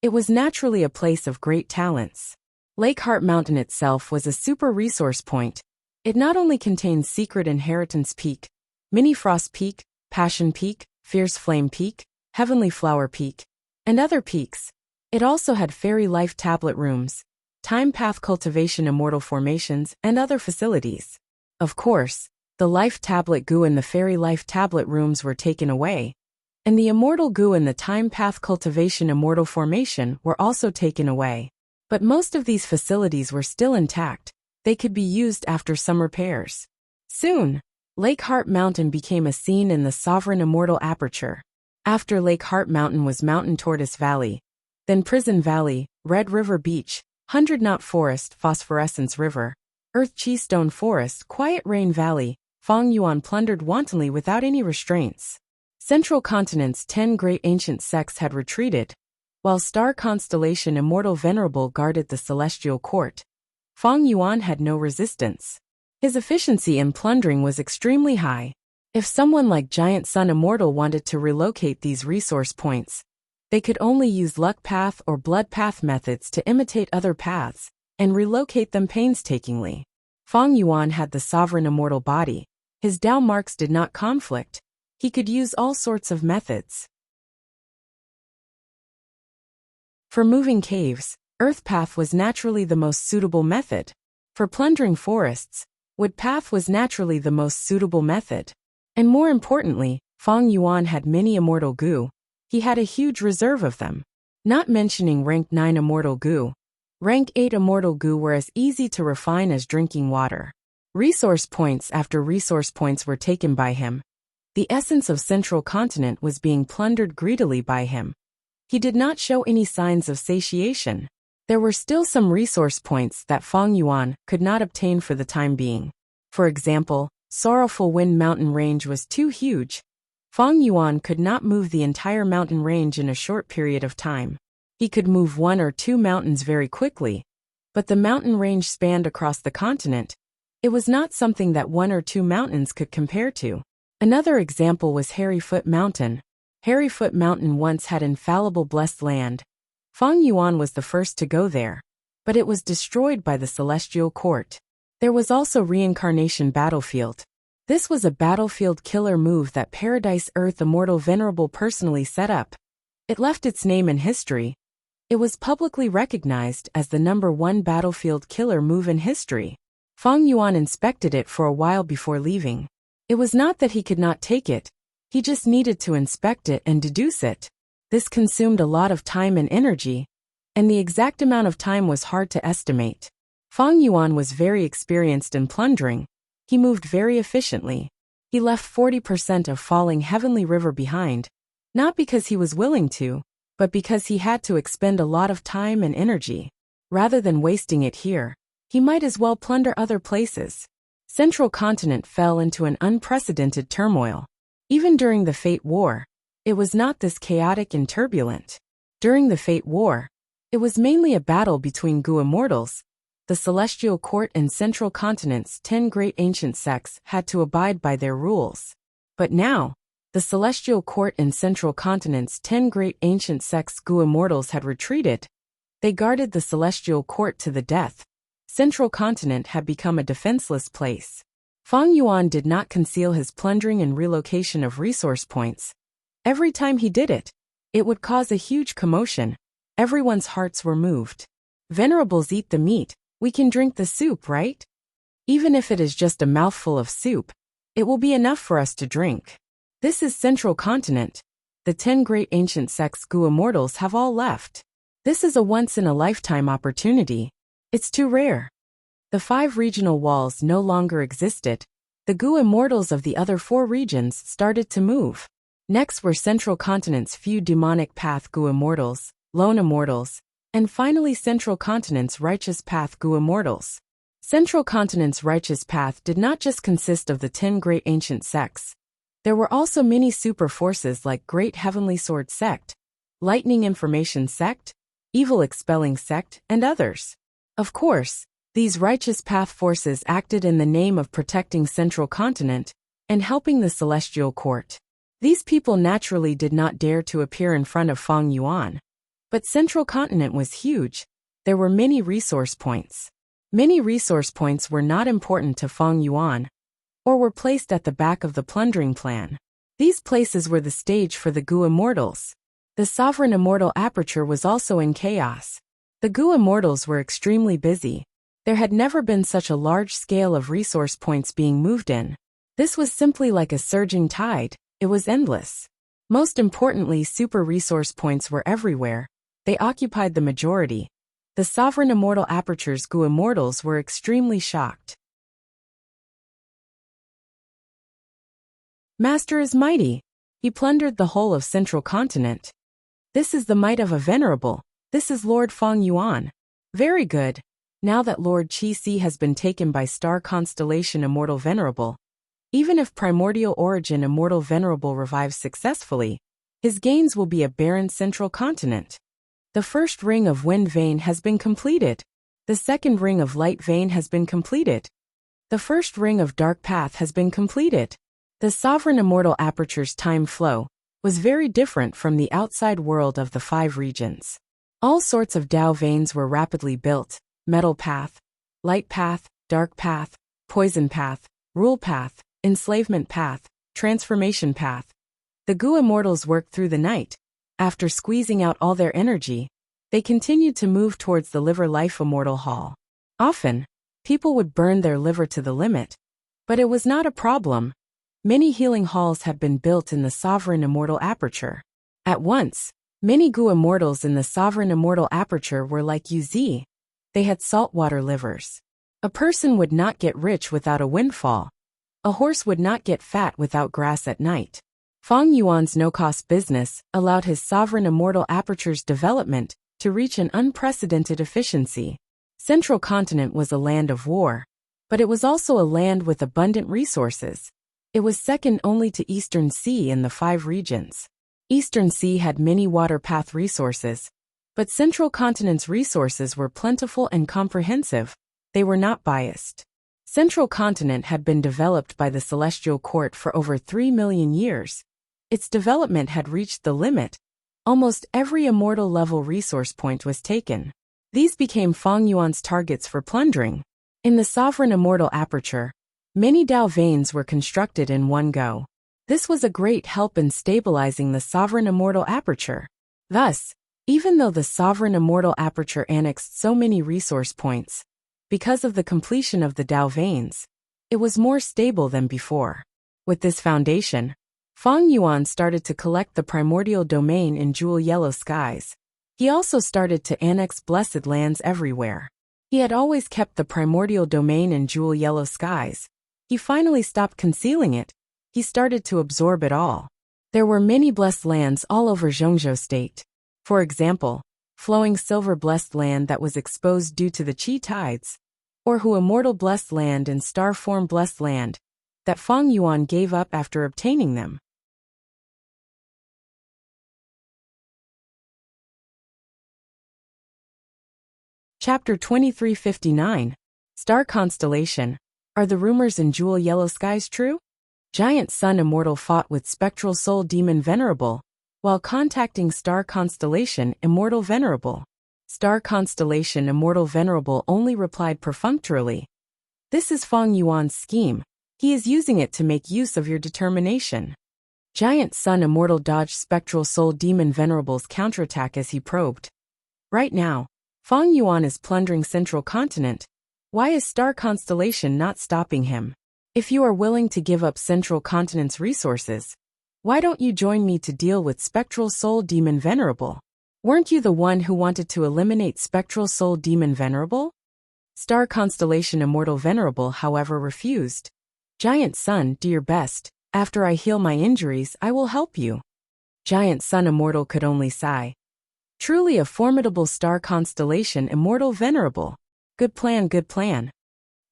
It was naturally a place of great talents. Lake Heart Mountain itself was a super resource point. It not only contained Secret Inheritance Peak, Mini Frost Peak, Passion Peak, Fierce Flame Peak, Heavenly Flower Peak, and other peaks. It also had Fairy Life Tablet Rooms, Time Path Cultivation Immortal Formations, and other facilities. Of course, the Life Tablet Goo and the Fairy Life Tablet Rooms were taken away, and the Immortal Goo and the Time Path Cultivation Immortal Formation were also taken away. But most of these facilities were still intact. They could be used after some repairs. Soon, Lake Heart Mountain became a scene in the sovereign immortal aperture. After Lake Heart Mountain was Mountain Tortoise Valley, then Prison Valley, Red River Beach, 100 Knot Forest, Phosphorescence River, Earth Keystone Forest, Quiet Rain Valley. Feng Yuan plundered wantonly without any restraints. Central Continent's 10 great ancient sects had retreated, while Star Constellation Immortal Venerable guarded the Celestial Court. Feng Yuan had no resistance. His efficiency in plundering was extremely high. If someone like Giant Sun Immortal wanted to relocate these resource points, they could only use luck path or blood path methods to imitate other paths and relocate them painstakingly. Feng Yuan had the sovereign immortal body. His Dao marks did not conflict. He could use all sorts of methods. For moving caves, earth path was naturally the most suitable method. For plundering forests, wood path was naturally the most suitable method. And more importantly, Feng Yuan had many immortal goo. He had a huge reserve of them. Not mentioning rank 9 immortal goo. Rank 8 immortal goo were as easy to refine as drinking water. Resource points after resource points were taken by him. The essence of Central Continent was being plundered greedily by him. He did not show any signs of satiation. There were still some resource points that Feng Yuan could not obtain for the time being. For example, Sorrowful Wind Mountain Range was too huge. Feng Yuan could not move the entire mountain range in a short period of time. He could move 1 or 2 mountains very quickly, but the mountain range spanned across the continent. It was not something that 1 or 2 mountains could compare to. Another example was Hairyfoot Mountain. Hairyfoot Mountain once had infallible blessed land. Feng Yuan was the first to go there, but it was destroyed by the Celestial Court. There was also Reincarnation Battlefield. This was a battlefield killer move that Paradise Earth Immortal Venerable personally set up. It left its name in history. It was publicly recognized as the #1 battlefield killer move in history. Feng Yuan inspected it for a while before leaving. It was not that he could not take it, he just needed to inspect it and deduce it. This consumed a lot of time and energy, and the exact amount of time was hard to estimate. Feng Yuan was very experienced in plundering. He moved very efficiently. He left 40% of Falling Heavenly River behind, not because he was willing to, but because he had to expend a lot of time and energy. Rather than wasting it here, he might as well plunder other places. Central Continent fell into an unprecedented turmoil. Even during the Fate War, it was not this chaotic and turbulent. During the Fate War, it was mainly a battle between Gu immortals. The Celestial Court and Central Continent's 10 great ancient sects had to abide by their rules. But now, the Celestial Court and Central Continent's 10 great ancient sects Gu immortals had retreated. They guarded the Celestial Court to the death. Central Continent had become a defenseless place. Fang Yuan did not conceal his plundering and relocation of resource points. Every time he did it, it would cause a huge commotion. Everyone's hearts were moved. Venerables eat the meat, we can drink the soup, right? Even if it is just a mouthful of soup, it will be enough for us to drink. This is Central Continent. The 10 great ancient sects Gu immortals have all left. This is a once-in-a-lifetime opportunity. It's too rare. The 5 regional walls no longer existed. The Gu immortals of the other 4 regions started to move. Next were Central Continent's few demonic path Gu immortals, lone immortals, and finally Central Continent's righteous path Gu immortals. Central Continent's righteous path did not just consist of the 10 great ancient sects. There were also many super forces like Great Heavenly Sword Sect, Lightning Information Sect, Evil Expelling Sect, and others. Of course, these righteous path forces acted in the name of protecting Central Continent and helping the Celestial Court. These people naturally did not dare to appear in front of Fang Yuan. But Central Continent was huge. There were many resource points. Many resource points were not important to Fang Yuan, or were placed at the back of the plundering plan. These places were the stage for the Gu immortals. The sovereign immortal aperture was also in chaos. The Gu immortals were extremely busy. There had never been such a large scale of resource points being moved in. This was simply like a surging tide. It was endless. Most importantly, super resource points were everywhere. They occupied the majority. The sovereign immortal aperture's Gu immortals were extremely shocked. Master is mighty. He plundered the whole of Central Continent. This is the might of a venerable. This is Lord Fang Yuan. Very good. Now that Lord Qi Si has been taken by Star Constellation Immortal Venerable, even if Primordial Origin Immortal Venerable revives successfully, his gains will be a barren Central Continent. The first ring of Wind Vein has been completed. The second ring of Light Vein has been completed. The first ring of Dark Path has been completed. The Sovereign Immortal Aperture's time flow was very different from the outside world of the 5 regions. All sorts of Dao veins were rapidly built: Metal Path, Light Path, Dark Path, Poison Path, Rule Path, Enslavement Path, Transformation Path. The Gu immortals worked through the night. After squeezing out all their energy, they continued to move towards the Liver Life Immortal Hall. Often, people would burn their liver to the limit. But it was not a problem. Many healing halls had been built in the Sovereign Immortal Aperture. At once, many Gu immortals in the Sovereign Immortal Aperture were like UZ. They had saltwater livers. A person would not get rich without a windfall. A horse would not get fat without grass at night. Fang Yuan's no-cost business allowed his Sovereign Immortal Aperture's development to reach an unprecedented efficiency. Central Continent was a land of war, but it was also a land with abundant resources. It was second only to Eastern Sea in the 5 regions. Eastern Sea had many water path resources, but Central Continent's resources were plentiful and comprehensive. They were not biased. Central Continent had been developed by the Celestial Court for over 3 million years. Its development had reached the limit. Almost every immortal level resource point was taken. These became Fang Yuan's targets for plundering. In the Sovereign Immortal Aperture, many Dao veins were constructed in one go. This was a great help in stabilizing the Sovereign Immortal Aperture. Thus, even though the Sovereign Immortal Aperture annexed so many resource points, because of the completion of the Dao veins, it was more stable than before. With this foundation, Fang Yuan started to collect the primordial domain in Jewel Yellow Skies. He also started to annex blessed lands everywhere. He had always kept the primordial domain in Jewel Yellow Skies. He finally stopped concealing it. He started to absorb it all. There were many blessed lands all over Zhongzhou State. For example, flowing silver blessed land that was exposed due to the Qi tides, or Hu immortal blessed land and star form blessed land that Fang Yuan gave up after obtaining them. Chapter 2359. Star Constellation. Are the rumors in Jewel Yellow Skies true? Giant Sun Immortal fought with Spectral Soul Demon Venerable, while contacting Star Constellation Immortal Venerable. Star Constellation Immortal Venerable only replied perfunctorily. This is Fang Yuan's scheme. He is using it to make use of your determination. Giant Sun Immortal dodged Spectral Soul Demon Venerable's counterattack as he probed. Right now, Feng Yuan is plundering Central Continent. Why is Star Constellation not stopping him? If you are willing to give up Central Continent's resources, why don't you join me to deal with Spectral Soul Demon Venerable? Weren't you the one who wanted to eliminate Spectral Soul Demon Venerable? Star Constellation Immortal Venerable, however, refused. Giant Sun, do your best. After I heal my injuries, I will help you. Giant Sun Immortal could only sigh. Truly a formidable Star Constellation Immortal Venerable. Good plan, good plan.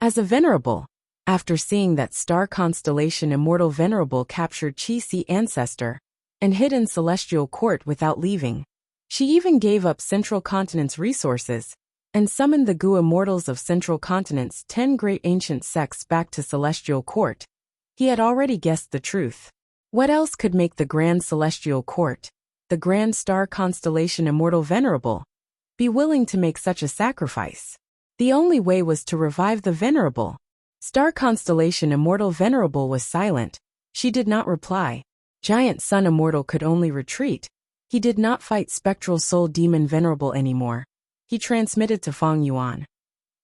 As a Venerable, after seeing that Star Constellation Immortal Venerable captured Qi Ancestor and hid in Celestial Court without leaving, she even gave up Central Continent's resources and summoned the Gu Immortals of Central Continent's 10 great ancient sects back to Celestial Court. He had already guessed the truth. What else could make the Grand Celestial Court, the Grand Star Constellation Immortal Venerable, be willing to make such a sacrifice? The only way was to revive the Venerable. Star Constellation Immortal Venerable was silent. She did not reply. Giant Sun Immortal could only retreat. He did not fight Spectral Soul Demon Venerable anymore. He transmitted to Feng Yuan.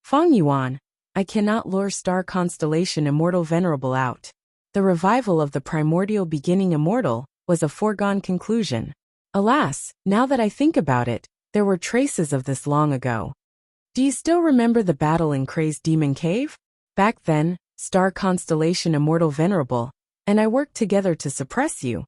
Feng Yuan, I cannot lure Star Constellation Immortal Venerable out. The revival of the primordial beginning immortal was a foregone conclusion. Alas, now that I think about it, there were traces of this long ago. Do you still remember the battle in Crazed Demon Cave? Back then, Star Constellation Immortal Venerable and I worked together to suppress you.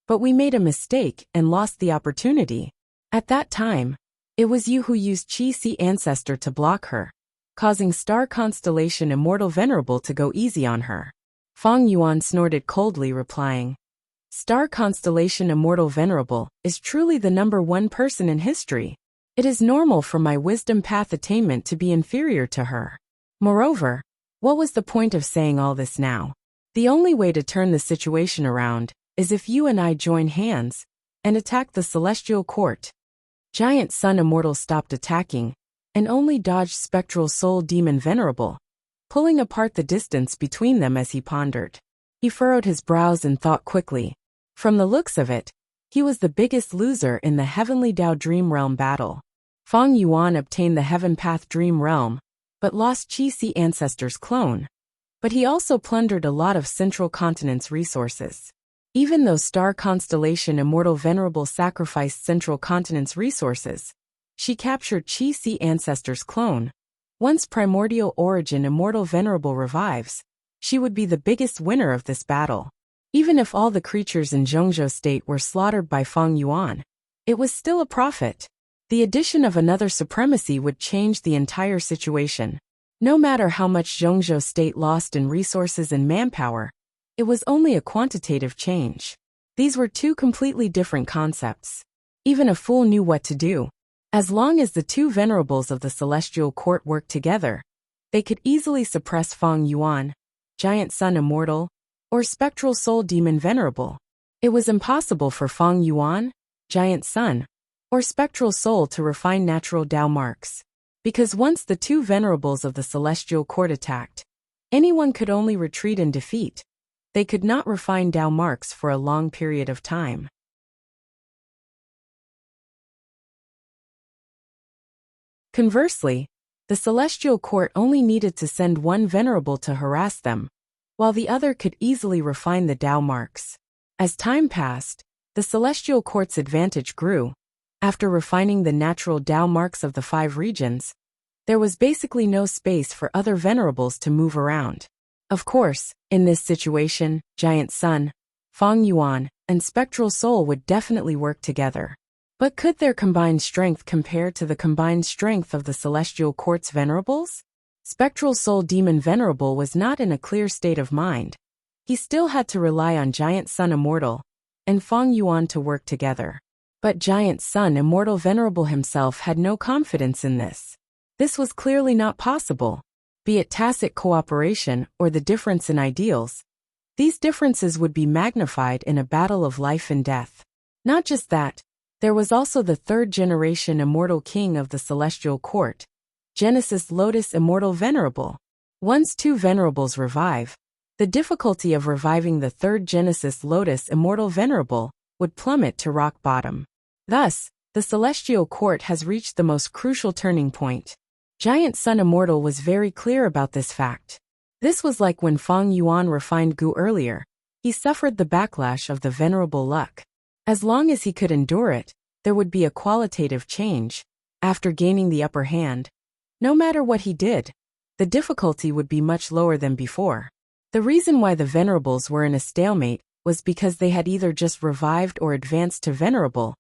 But we made a mistake and lost the opportunity. At that time, it was you who used Qi Ancestor to block her, causing Star Constellation Immortal Venerable to go easy on her. Feng Yuan snorted coldly, replying, Star Constellation Immortal Venerable is truly the #1 person in history. It is normal for my wisdom path attainment to be inferior to her. Moreover, what was the point of saying all this now? The only way to turn the situation around is if you and I join hands and attack the Celestial Court. Giant Sun Immortal stopped attacking and only dodged Spectral Soul Demon Venerable, pulling apart the distance between them as he pondered. He furrowed his brows and thought quickly. From the looks of it, he was the biggest loser in the Heavenly Dao Dream Realm battle. Feng Yuan obtained the Heaven Path Dream Realm, but lost Qi Ancestor's clone. But he also plundered a lot of Central Continent's resources. Even though Star Constellation Immortal Venerable sacrificed Central Continent's resources, she captured Qi Ancestor's clone. Once Primordial Origin Immortal Venerable revives, she would be the biggest winner of this battle. Even if all the creatures in Zhongzhou State were slaughtered by Feng Yuan, it was still a profit. The addition of another supremacy would change the entire situation. No matter how much Zhongzhou State lost in resources and manpower, it was only a quantitative change. These were two completely different concepts. Even a fool knew what to do. As long as the two venerables of the Celestial Court worked together, they could easily suppress Feng Yuan, Giant Sun Immortal, or Spectral Soul Demon Venerable. It was impossible for Feng Yuan, Giant Sun, or Spectral Soul to refine natural Dao marks. Because once the two venerables of the Celestial Court attacked, anyone could only retreat in defeat. They could not refine Dao marks for a long period of time. Conversely, the Celestial Court only needed to send one venerable to harass them, while the other could easily refine the Dao marks. As time passed, the Celestial Court's advantage grew. After refining the natural Dao marks of the 5 regions, there was basically no space for other venerables to move around. Of course, in this situation, Giant Sun, Feng Yuan, and Spectral Soul would definitely work together. But could their combined strength compare to the combined strength of the Celestial Court's venerables? Spectral Soul Demon Venerable was not in a clear state of mind. He still had to rely on Giant Sun Immortal and Feng Yuan to work together. But Giant Sun Immortal Venerable himself had no confidence in this. This was clearly not possible. Be it tacit cooperation or the difference in ideals, these differences would be magnified in a battle of life and death. Not just that, there was also the 3rd generation Immortal King of the Celestial Court, Genesis Lotus Immortal Venerable. Once two venerables revive, the difficulty of reviving the third Genesis Lotus Immortal Venerable would plummet to rock bottom. Thus, the Celestial Court has reached the most crucial turning point. Giant Sun Immortal was very clear about this fact. This was like when Feng Yuan refined Gu earlier. He suffered the backlash of the venerable luck. As long as he could endure it, there would be a qualitative change. After gaining the upper hand, no matter what he did, the difficulty would be much lower than before. The reason why the venerables were in a stalemate was because they had either just revived or advanced to venerable.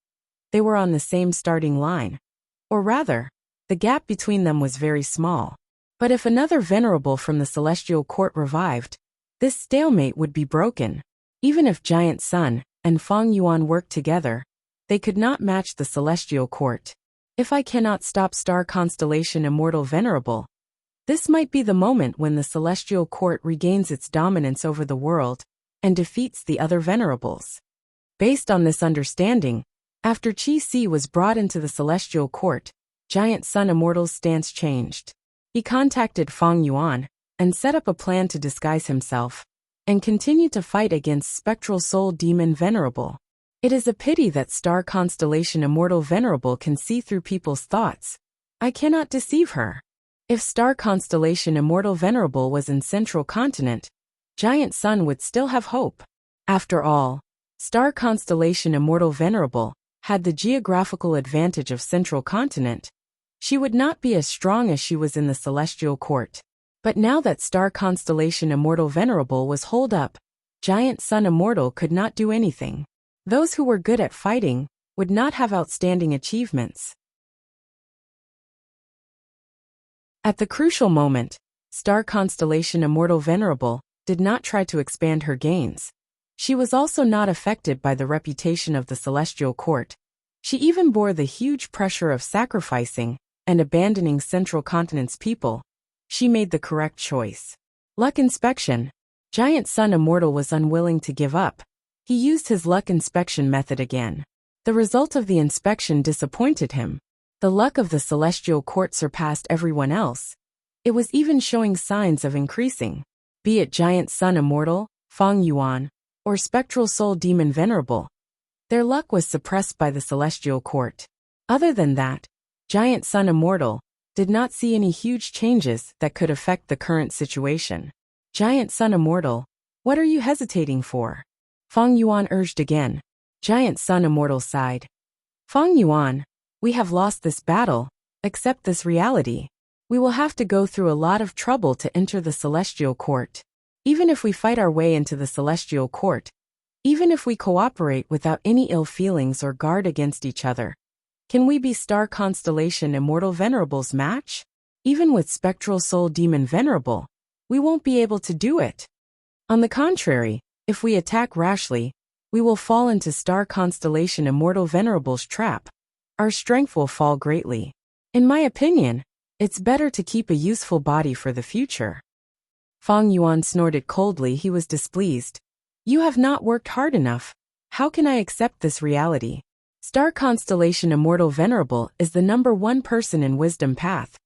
They were on the same starting line. Or rather, the gap between them was very small. But if another venerable from the Celestial Court revived, this stalemate would be broken. Even if Giant Sun and Feng Yuan worked together, they could not match the Celestial Court. If I cannot stop Star Constellation Immortal Venerable, this might be the moment when the Celestial Court regains its dominance over the world and defeats the other venerables. Based on this understanding, after Qi Si was brought into the Celestial Court, Giant Sun Immortal's stance changed. He contacted Feng Yuan and set up a plan to disguise himself and continue to fight against Spectral Soul Demon Venerable. It is a pity that Star Constellation Immortal Venerable can see through people's thoughts. I cannot deceive her. If Star Constellation Immortal Venerable was in Central Continent, Giant Sun would still have hope. After all, Star Constellation Immortal Venerable had the geographical advantage of Central Continent. She would not be as strong as she was in the Celestial Court. But now that Star Constellation Immortal Venerable was holed up, Giant Sun Immortal could not do anything. Those who were good at fighting would not have outstanding achievements. At the crucial moment, Star Constellation Immortal Venerable did not try to expand her gains. She was also not affected by the reputation of the Celestial Court. She even bore the huge pressure of sacrificing and abandoning Central Continent's people. She made the correct choice. Luck inspection. Giant Sun Immortal was unwilling to give up. He used his luck inspection method again. The result of the inspection disappointed him. The luck of the Celestial Court surpassed everyone else. It was even showing signs of increasing. Be it Giant Sun Immortal, Feng Yuan, or Spectral Soul Demon Venerable, their luck was suppressed by the Celestial Court. Other than that, Giant Sun Immortal did not see any huge changes that could affect the current situation. Giant Sun Immortal, what are you hesitating for? Feng Yuan urged again. Giant Sun Immortal sighed. Feng Yuan, we have lost this battle. Accept this reality. We will have to go through a lot of trouble to enter the Celestial Court. Even if we fight our way into the Celestial Court, even if we cooperate without any ill feelings or guard against each other, can we be Star Constellation Immortal Venerable's match? Even with Spectral Soul Demon Venerable, we won't be able to do it. On the contrary, if we attack rashly, we will fall into Star Constellation Immortal Venerable's trap. Our strength will fall greatly. In my opinion, it's better to keep a useful body for the future. Feng Yuan snorted coldly. He was displeased. You have not worked hard enough. How can I accept this reality? Star Constellation Immortal Venerable is the #1 person in Wisdom Path.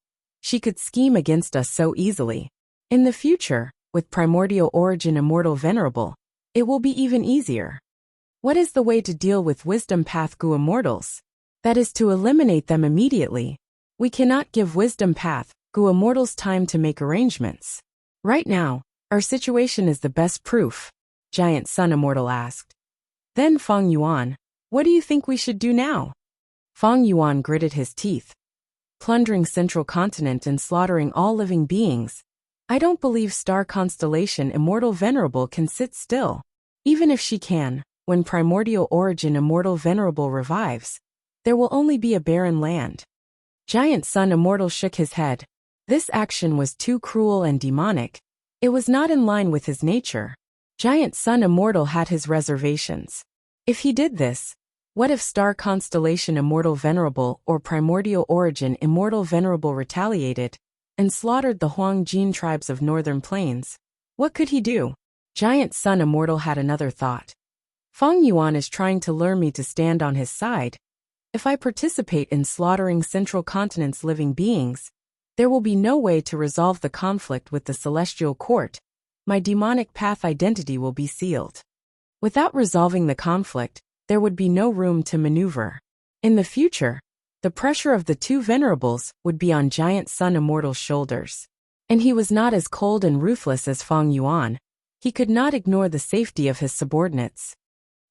She could scheme against us so easily. In the future, with Primordial Origin Immortal Venerable, it will be even easier. What is the way to deal with Wisdom Path Gu Immortals? That is to eliminate them immediately. We cannot give Wisdom Path Gu Immortals time to make arrangements. Right now, our situation is the best proof, Giant Sun Immortal asked. Then Feng Yuan, what do you think we should do now? Feng Yuan gritted his teeth. Plundering Central Continent and slaughtering all living beings. I don't believe Star Constellation Immortal Venerable can sit still. Even if she can, when Primordial Origin Immortal Venerable revives, there will only be a barren land. Giant Sun Immortal shook his head. This action was too cruel and demonic. It was not in line with his nature. Giant Sun Immortal had his reservations. If he did this, what if Star Constellation Immortal Venerable or Primordial Origin Immortal Venerable retaliated and slaughtered the Huangjin tribes of Northern Plains? What could he do? Giant Sun Immortal had another thought. Feng Yuan is trying to lure me to stand on his side. If I participate in slaughtering Central Continent's living beings, there will be no way to resolve the conflict with the Celestial Court. my demonic path identity will be sealed. Without resolving the conflict, there would be no room to maneuver. In the future, the pressure of the two venerables would be on Giant Sun Immortal's shoulders. And he was not as cold and ruthless as Feng Yuan. He could not ignore the safety of his subordinates.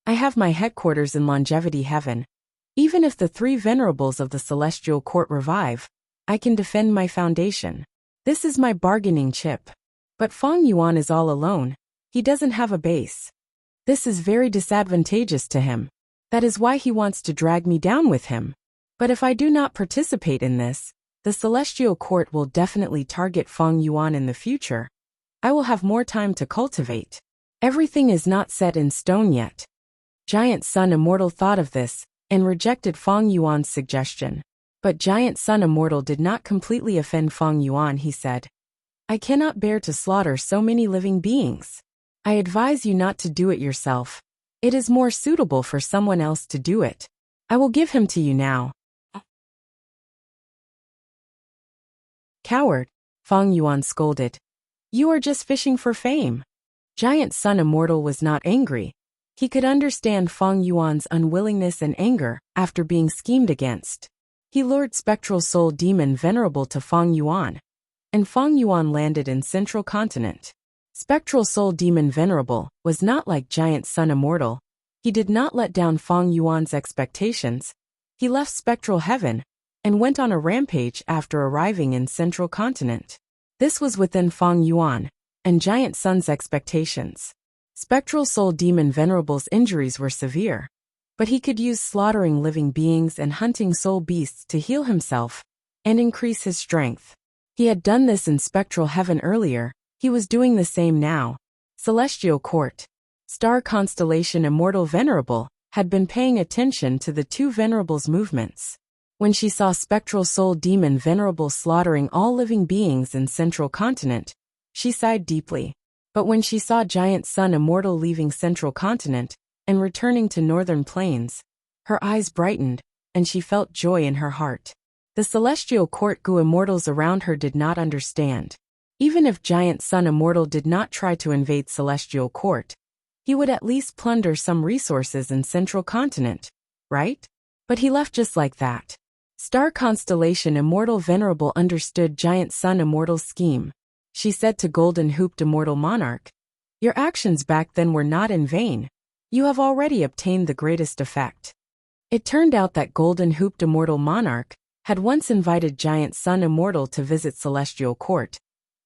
I have my headquarters in Longevity Heaven. Even if the three venerables of the Celestial Court revive, I can defend my foundation. This is my bargaining chip. But Feng Yuan is all alone. He doesn't have a base. This is very disadvantageous to him. That is why he wants to drag me down with him. But if I do not participate in this, the Celestial Court will definitely target Feng Yuan in the future. I will have more time to cultivate. Everything is not set in stone yet. Giant Sun Immortal thought of this and rejected Feng Yuan's suggestion. But Giant Sun Immortal did not completely offend Feng Yuan. He said, I cannot bear to slaughter so many living beings. I advise you not to do it yourself. It is more suitable for someone else to do it. I will give him to you now. Coward, Feng Yuan scolded. You are just fishing for fame. Giant Sun Immortal was not angry. He could understand Feng Yuan's unwillingness and anger after being schemed against. He lured Spectral Soul Demon Venerable to Feng Yuan, and Feng Yuan landed in Central Continent. Spectral Soul Demon Venerable was not like Giant Sun Immortal. He did not let down Feng Yuan's expectations. He left Spectral Heaven and went on a rampage after arriving in Central Continent. This was within Feng Yuan and Giant Sun's expectations. Spectral Soul Demon Venerable's injuries were severe, but he could use slaughtering living beings and hunting soul beasts to heal himself and increase his strength. He had done this in Spectral Heaven earlier. He was doing the same now. Celestial Court. Star Constellation Immortal Venerable had been paying attention to the two venerables' movements. When she saw Spectral Soul Demon Venerable slaughtering all living beings in Central Continent, she sighed deeply. But when she saw Giant Sun Immortal leaving Central Continent and returning to Northern Plains, her eyes brightened, and she felt joy in her heart. The Celestial Court Gu Immortals around her did not understand. Even if Giant Sun Immortal did not try to invade Celestial Court, he would at least plunder some resources in Central Continent, right? But he left just like that. Star Constellation Immortal Venerable understood Giant Sun Immortal's scheme. She said to Golden Hooped Immortal Monarch, your actions back then were not in vain. You have already obtained the greatest effect. It turned out that Golden Hooped Immortal Monarch had once invited Giant Sun Immortal to visit Celestial Court.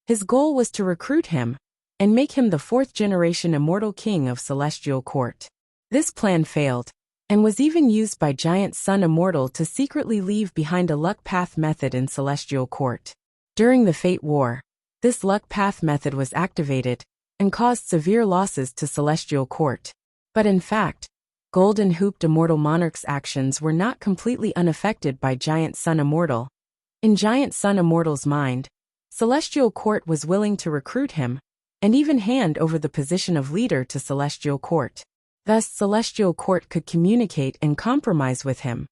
His goal was to recruit him and make him the fourth-generation Immortal King of Celestial Court. This plan failed, and was even used by Giant Sun Immortal to secretly leave behind a luck path method in Celestial Court. During the Fate War, this luck path method was activated and caused severe losses to Celestial Court. But in fact, Golden Hooped Immortal Monarch's actions were not completely unaffected by Giant Sun Immortal. In Giant Sun Immortal's mind, Celestial Court was willing to recruit him and even hand over the position of leader to Celestial Court. Thus, Celestial Court could communicate and compromise with him.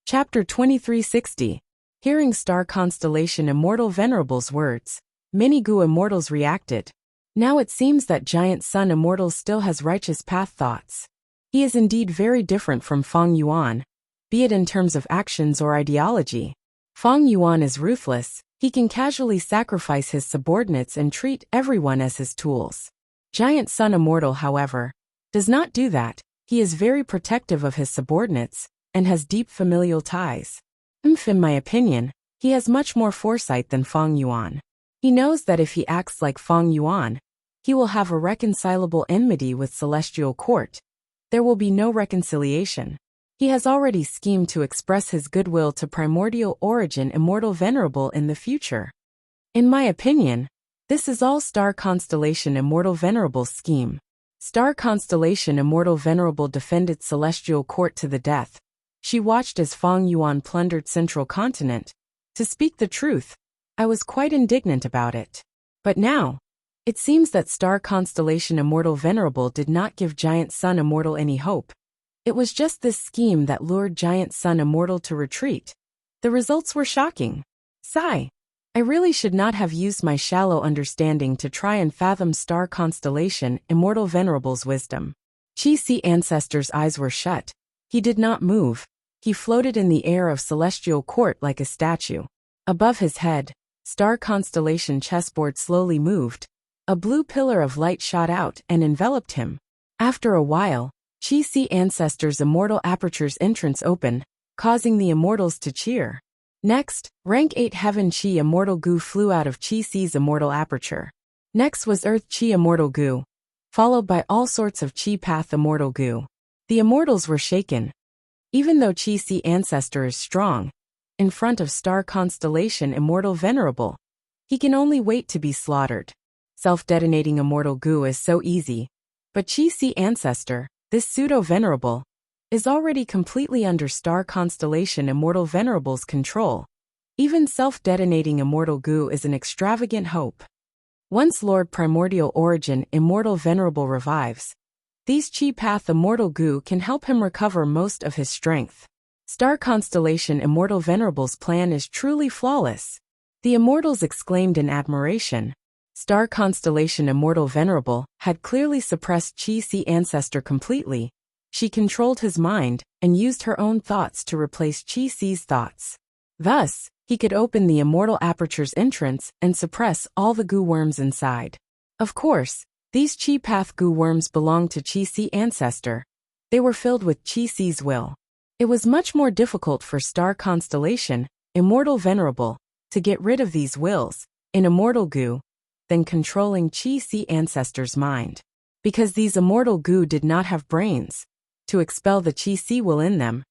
Chapter 2360. Hearing Star Constellation Immortal Venerable's words, many Gu Immortals reacted. Now it seems that Giant Sun Immortal still has righteous path thoughts. He is indeed very different from Feng Yuan, be it in terms of actions or ideology. Feng Yuan is ruthless. He can casually sacrifice his subordinates and treat everyone as his tools. Giant Sun Immortal, however, does not do that. He is very protective of his subordinates and has deep familial ties. In my opinion, he has much more foresight than Feng Yuan. He knows that if he acts like Feng Yuan, he will have a reconcilable enmity with Celestial Court. There will be no reconciliation. He has already schemed to express his goodwill to Primordial Origin Immortal Venerable in the future. In my opinion, this is all Star Constellation Immortal Venerable's scheme. Star Constellation Immortal Venerable defended Celestial Court to the death. She watched as Feng Yuan plundered Central Continent. To speak the truth, I was quite indignant about it. But now, it seems that Star Constellation Immortal Venerable did not give Giant Sun Immortal any hope. It was just this scheme that lured Giant Sun Immortal to retreat. The results were shocking. Sigh. I really should not have used my shallow understanding to try and fathom star constellation Immortal Venerable's wisdom. Chi-Si Ancestor's eyes were shut. He did not move. He floated in the air of Celestial Court like a statue. Above his head, star constellation chessboard slowly moved. A blue pillar of light shot out and enveloped him. After a while, Chi-Si Ancestor's Immortal Aperture's entrance opened, causing the immortals to cheer. Next, Rank 8 Heaven Chi Immortal Goo flew out of Chi-Si's Immortal Aperture. Next was Earth Chi Immortal Goo, followed by all sorts of Chi Path Immortal Goo. The immortals were shaken. Even though Chi-Si Ancestor is strong, in front of star constellation Immortal Venerable, he can only wait to be slaughtered. Self-detonating Immortal Goo is so easy, but Chi-Si Ancestor, this pseudo-venerable, is already completely under star constellation Immortal Venerable's control. Even self-detonating Immortal Goo is an extravagant hope. Once Lord Primordial Origin Immortal Venerable revives, these Chi Path Immortal Goo can help him recover most of his strength. Star constellation Immortal Venerable's plan is truly flawless. The immortals exclaimed in admiration. Star constellation Immortal Venerable had clearly suppressed Chi-Si Ancestor completely. She controlled his mind and used her own thoughts to replace Chi-Si's thoughts. Thus, he could open the Immortal Aperture's entrance and suppress all the goo worms inside. Of course, these Chi Path goo worms belonged to Chi-Si Ancestor. They were filled with Chi-Si's will. It was much more difficult for star constellation Immortal Venerable to get rid of these wills in Immortal Goo than controlling Chi-Si Ancestor's mind. Because these Immortal Goo did not have brains to expel the Chi-Si will in them,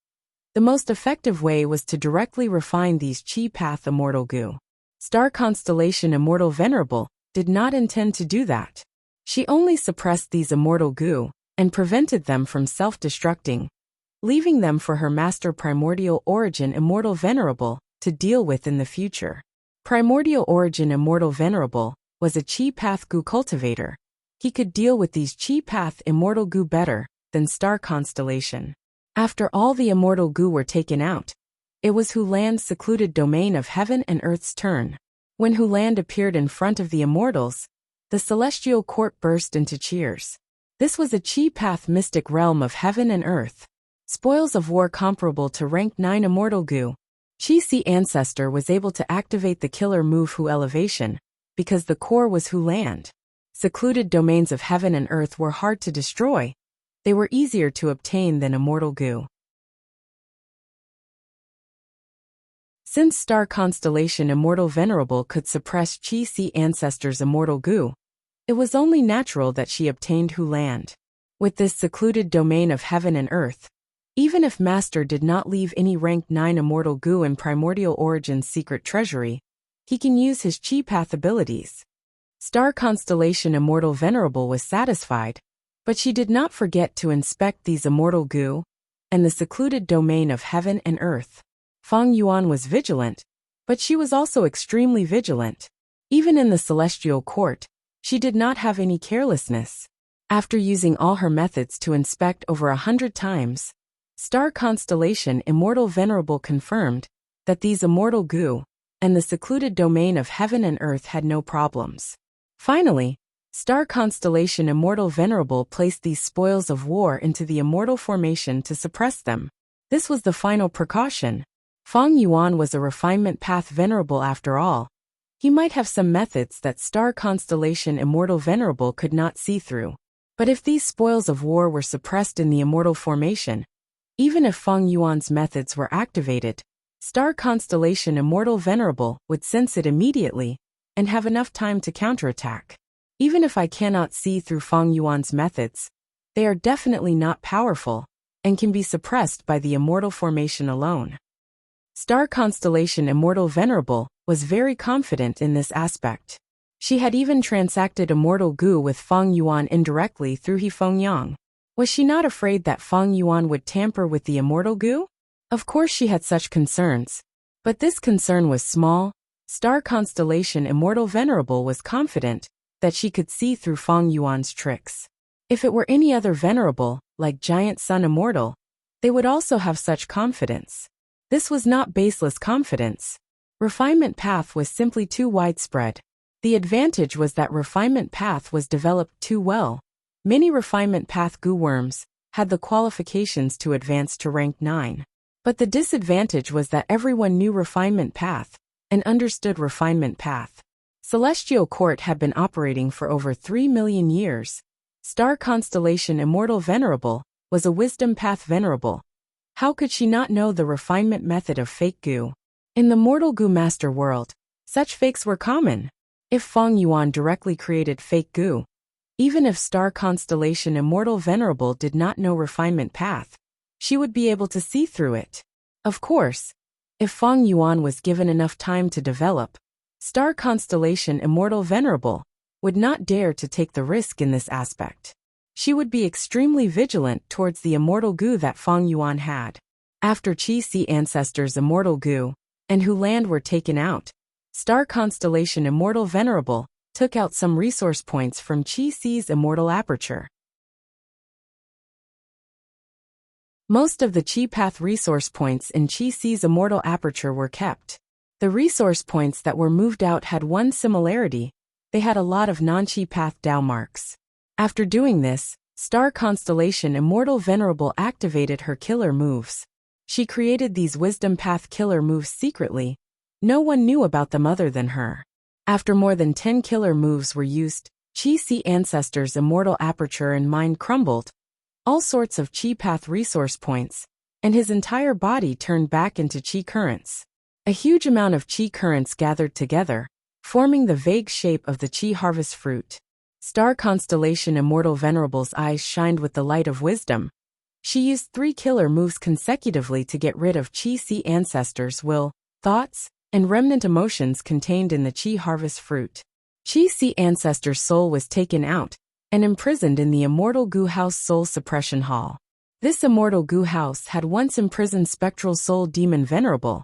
the most effective way was to directly refine these Chi Path Immortal Goo. Star constellation Immortal Venerable did not intend to do that. She only suppressed these Immortal Goo and prevented them from self-destructing, leaving them for her master Primordial Origin Immortal Venerable to deal with in the future. Primordial Origin Immortal Venerable was a Chi Path Goo cultivator. He could deal with these Chi Path Immortal Goo better than star constellation. After all the Immortal Goo were taken out, it was Hulan's secluded domain of heaven and earth's turn. When Hulan appeared in front of the immortals, the celestial court burst into cheers. This was a Chi Path mystic realm of heaven and earth. Spoils of war comparable to rank 9 Immortal Goo. Chi-Si Ancestor was able to activate the killer move Hu Elevation, because the core was Hulan. Secluded domains of heaven and earth were hard to destroy. They were easier to obtain than Immortal Goo. Since star constellation Immortal Venerable could suppress Chi-Si Ancestor's Immortal Goo, it was only natural that she obtained Hulan. With this secluded domain of heaven and earth, even if Master did not leave any rank 9 Immortal Goo in Primordial Origin's secret treasury, he can use his Chi Path abilities. Star constellation Immortal Venerable was satisfied, but she did not forget to inspect these Immortal Goo and the secluded domain of heaven and earth. Feng Yuan was vigilant, but she was also extremely vigilant. Even in the celestial court, she did not have any carelessness. After using all her methods to inspect over 100 times, star constellation Immortal Venerable confirmed that these Immortal Goo and the secluded domain of heaven and earth had no problems. Finally, star constellation Immortal Venerable placed these spoils of war into the Immortal Formation to suppress them. This was the final precaution. Feng Yuan was a refinement path venerable after all. He might have some methods that star constellation Immortal Venerable could not see through. But if these spoils of war were suppressed in the Immortal Formation, even if Feng Yuan's methods were activated, star constellation Immortal Venerable would sense it immediately and have enough time to counterattack. Even if I cannot see through Feng Yuan's methods, they are definitely not powerful and can be suppressed by the Immortal Formation alone. Star constellation Immortal Venerable was very confident in this aspect. She had even transacted Immortal Goo with Feng Yuan indirectly through He Feng Yang. Was she not afraid that Feng Yuan would tamper with the Immortal Goo? Of course she had such concerns. But this concern was small. Star constellation Immortal Venerable was confident that she could see through Feng Yuan's tricks. If it were any other venerable, like Giant Sun Immortal, they would also have such confidence. This was not baseless confidence. Refinement path was simply too widespread. The advantage was that refinement path was developed too well. Many refinement path goo worms had the qualifications to advance to rank 9. But the disadvantage was that everyone knew refinement path and understood refinement path. Celestial Court had been operating for over 3 million years. Star constellation Immortal Venerable was a wisdom path venerable. How could she not know the refinement method of fake goo? In the mortal goo master world, such fakes were common. If Feng Yuan directly created fake goo, even if star constellation Immortal Venerable did not know refinement path, she would be able to see through it. Of course, if Feng Yuan was given enough time to develop, star constellation Immortal Venerable would not dare to take the risk in this aspect. She would be extremely vigilant towards the immortal goo that Feng Yuan had. After Qi Si ancestors' immortal goo and Hu land were taken out, star constellation Immortal Venerable took out some resource points from Qi Si's immortal aperture. Most of the Qi path resource points in Qi Si's immortal aperture were kept. The resource points that were moved out had one similarity: they had a lot of non-Qi path Dao marks. After doing this, star constellation Immortal Venerable activated her killer moves. She created these wisdom path killer moves secretly. No one knew about them other than her. After more than 10 killer moves were used, Qi Si ancestors' immortal aperture and mind crumbled. All sorts of Qi path resource points, and his entire body turned back into Qi currents. A huge amount of Qi currents gathered together, forming the vague shape of the Qi harvest fruit. Star constellation Immortal Venerable's eyes shined with the light of wisdom. She used 3 killer moves consecutively to get rid of Qi Si ancestors' will, thoughts, and remnant emotions contained in the Qi harvest fruit. Qi Si ancestor's soul was taken out and imprisoned in the Immortal Goo House Soul Suppression Hall. This Immortal Goo House had once imprisoned Spectral Soul Demon Venerable.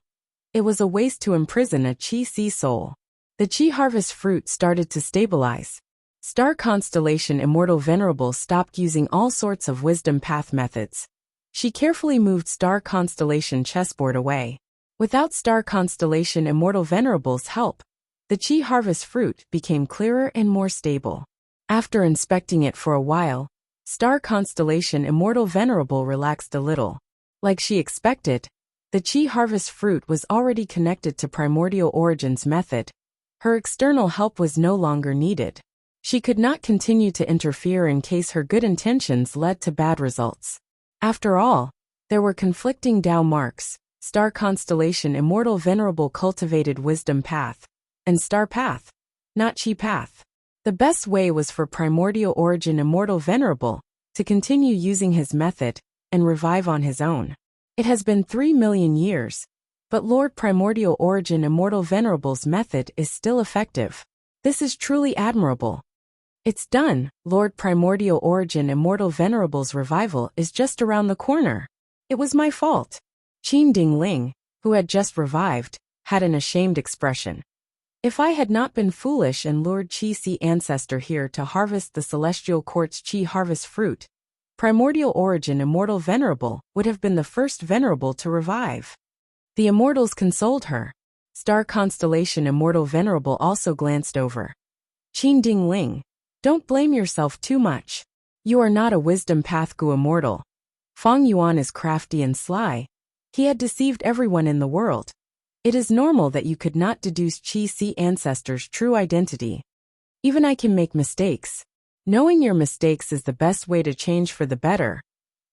It was a waste to imprison a Qi Si soul. The Qi harvest fruit started to stabilize. Star constellation Immortal Venerable stopped using all sorts of wisdom path methods. She carefully moved star constellation chessboard away. Without star constellation Immortal Venerable's help, the Qi harvest fruit became clearer and more stable. After inspecting it for a while, star constellation Immortal Venerable relaxed a little. Like she expected, the Qi harvest fruit was already connected to Primordial Origin's method. Her external help was no longer needed. She could not continue to interfere in case her good intentions led to bad results. After all, there were conflicting Dao marks. Star constellation Immortal Venerable cultivated wisdom path and star path, not Qi path. The best way was for Primordial Origin Immortal Venerable to continue using his method and revive on his own. It has been 3 million years, but Lord Primordial Origin Immortal Venerable's method is still effective. This is truly admirable. It's done. Lord Primordial Origin Immortal Venerable's revival is just around the corner. It was my fault. Qin Dingling, who had just revived, had an ashamed expression. If I had not been foolish and lured Qi Si ancestor here to harvest the Celestial Court's Qi harvest fruit, Primordial Origin Immortal Venerable would have been the first Venerable to revive. The Immortals consoled her. Star constellation Immortal Venerable also glanced over. Qin Dingling, don't blame yourself too much. You are not a wisdom path Gu immortal. Feng Yuan is crafty and sly. He had deceived everyone in the world. It is normal that you could not deduce Qi Si ancestors' true identity. Even I can make mistakes. Knowing your mistakes is the best way to change for the better.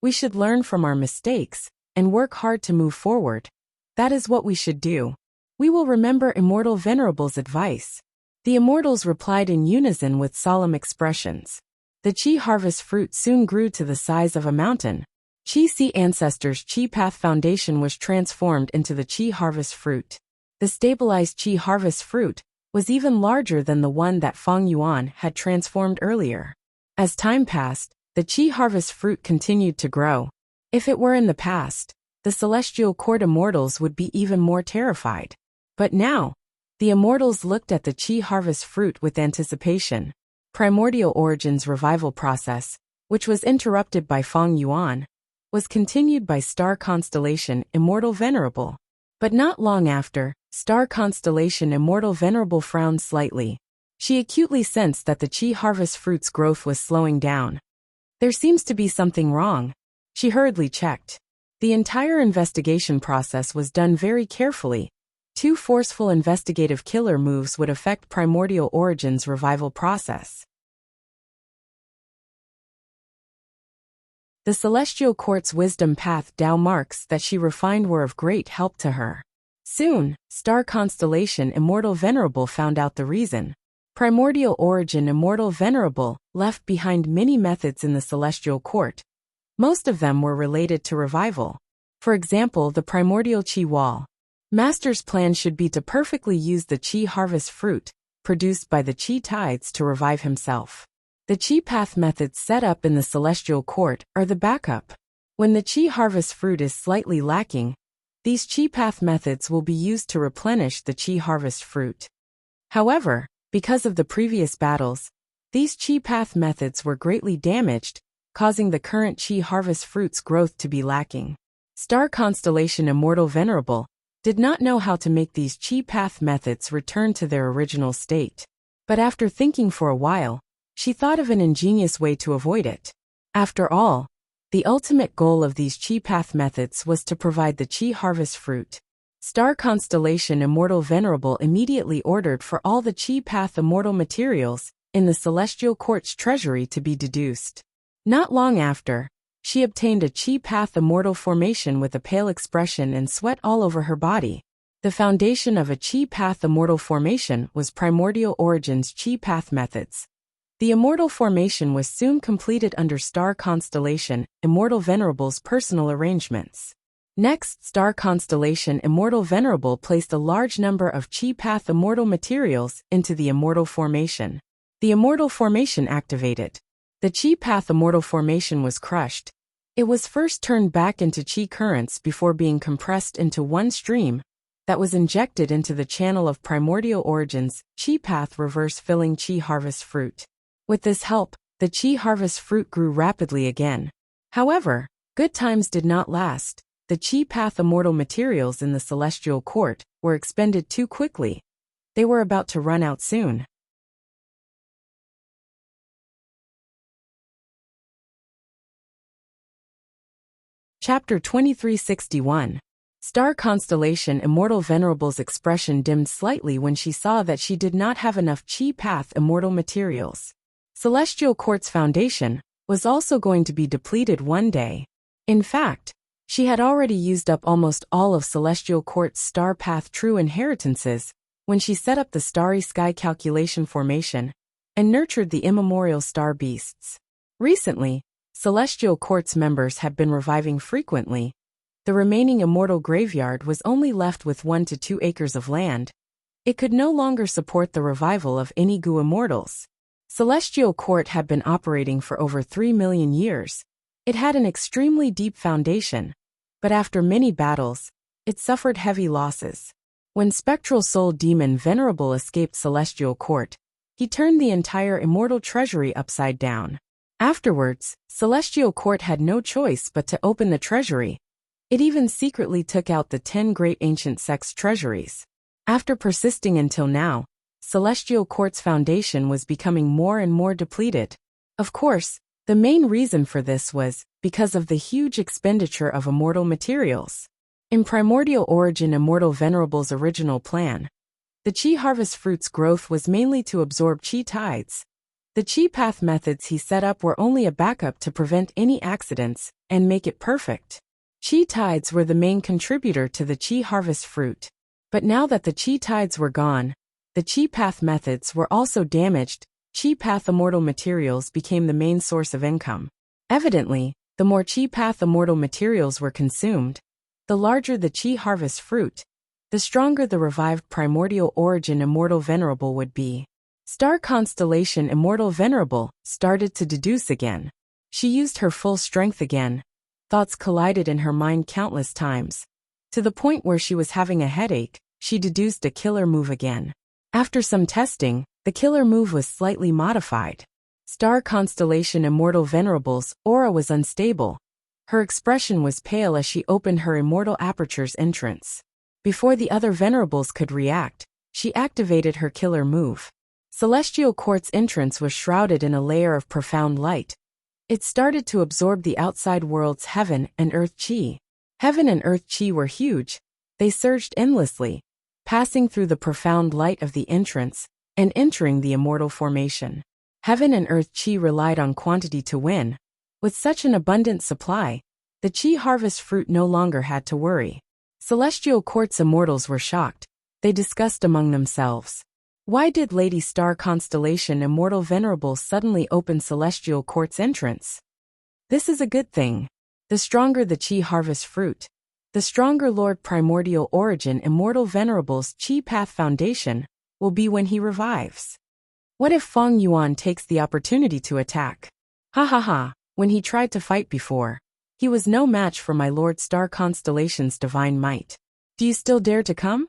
We should learn from our mistakes and work hard to move forward. That is what we should do. We will remember Immortal Venerable's advice. The Immortals replied in unison with solemn expressions. The Qi harvest fruit soon grew to the size of a mountain. Qi Si ancestors' Qi path foundation was transformed into the Qi harvest fruit. The stabilized Qi harvest fruit was even larger than the one that Feng Yuan had transformed earlier. As time passed, the Qi harvest fruit continued to grow. If it were in the past, the Celestial Court Immortals would be even more terrified. But now, the Immortals looked at the Qi harvest fruit with anticipation. Primordial Origin's revival process, which was interrupted by Feng Yuan, was continued by star constellation Immortal Venerable. But not long after, star constellation Immortal Venerable frowned slightly. She acutely sensed that the Qi harvest fruit's growth was slowing down. There seems to be something wrong. She hurriedly checked. The entire investigation process was done very carefully. 2 forceful investigative killer moves would affect Primordial Origin's revival process. The Celestial Court's wisdom path Tao marks that she refined were of great help to her. Soon, star constellation Immortal Venerable found out the reason. Primordial Origin Immortal Venerable left behind many methods in the Celestial Court. Most of them were related to revival. For example, the Primordial Qi Wall. Master's plan should be to perfectly use the Qi harvest fruit, produced by the Qi tides to revive himself. The Qi path methods set up in the Celestial Court are the backup. When the Qi harvest fruit is slightly lacking, these Qi path methods will be used to replenish the Qi harvest fruit. However, because of the previous battles, these Qi path methods were greatly damaged, causing the current Qi harvest fruit's growth to be lacking. Star constellation Immortal Venerable did not know how to make these Qi path methods return to their original state. But after thinking for a while, she thought of an ingenious way to avoid it. After all, the ultimate goal of these Qi path methods was to provide the Qi harvest fruit. Star constellation Immortal Venerable immediately ordered for all the Qi path immortal materials in the Celestial Court's treasury to be deduced. Not long after, she obtained a Qi path immortal formation with a pale expression and sweat all over her body. The foundation of a Qi path immortal formation was Primordial Origin's Qi path methods. The immortal formation was soon completed under star constellation Immortal Venerable's personal arrangements. Next, star constellation Immortal Venerable placed a large number of Qi path immortal materials into the immortal formation. The immortal formation activated. The Qi path immortal formation was crushed. It was first turned back into Qi currents before being compressed into one stream that was injected into the channel of Primordial Origin's Qi path reverse filling Qi harvest fruit. With this help, the Qi harvest fruit grew rapidly again. However, good times did not last. The Qi path immortal materials in the Celestial Court were expended too quickly. They were about to run out soon. Chapter 2361. Star constellation Immortal Venerable's expression dimmed slightly when she saw that she did not have enough Qi path immortal materials. Celestial Court's foundation was also going to be depleted one day. In fact, she had already used up almost all of Celestial Court's star path true inheritances when she set up the Starry Sky Calculation Formation and nurtured the immemorial star beasts. Recently, Celestial Court's members have been reviving frequently. The remaining immortal graveyard was only left with 1 to 2 acres of land. It could no longer support the revival of any Gu immortals. Celestial Court had been operating for over 3 million years. It had an extremely deep foundation, but after many battles, it suffered heavy losses. When Spectral Soul Demon Venerable escaped Celestial Court, he turned the entire immortal treasury upside down. Afterwards, Celestial Court had no choice but to open the treasury. It even secretly took out the 10 great ancient sects' treasuries. After persisting until now, Celestial Court's foundation was becoming more and more depleted. Of course, the main reason for this was because of the huge expenditure of immortal materials. In Primordial Origin Immortal Venerable's original plan, the Qi harvest fruit's growth was mainly to absorb Qi tides. The Qi path methods he set up were only a backup to prevent any accidents and make it perfect. Qi tides were the main contributor to the Qi harvest fruit. But now that the Qi tides were gone, the Qi path methods were also damaged. Qi path immortal materials became the main source of income. Evidently, the more Qi path immortal materials were consumed, the larger the Qi harvest fruit, the stronger the revived Primordial Origin Immortal Venerable would be. Star constellation Immortal Venerable started to deduce again. She used her full strength again. Thoughts collided in her mind countless times. To the point where she was having a headache, she deduced a killer move again. After some testing, the killer move was slightly modified. Star constellation Immortal Venerable's aura was unstable. Her expression was pale as she opened her immortal aperture's entrance. Before the other venerables could react, she activated her killer move. Celestial Court's entrance was shrouded in a layer of profound light. It started to absorb the outside world's heaven and earth chi. Heaven and earth chi were huge. They surged endlessly, passing through the profound light of the entrance and entering the immortal formation. Heaven and earth chi relied on quantity to win. With such an abundant supply, the chi harvest fruit no longer had to worry. Celestial Court's immortals were shocked. They discussed among themselves. Why did Lady Star Constellation Immortal Venerable suddenly open Celestial Court's entrance? This is a good thing. The stronger the Chi harvest fruit, the stronger Lord Primordial Origin Immortal Venerable's Chi Path Foundation will be when he revives. What if Feng Yuan takes the opportunity to attack? Ha ha ha, when he tried to fight before, he was no match for my Lord Star Constellation's divine might. Do you still dare to come?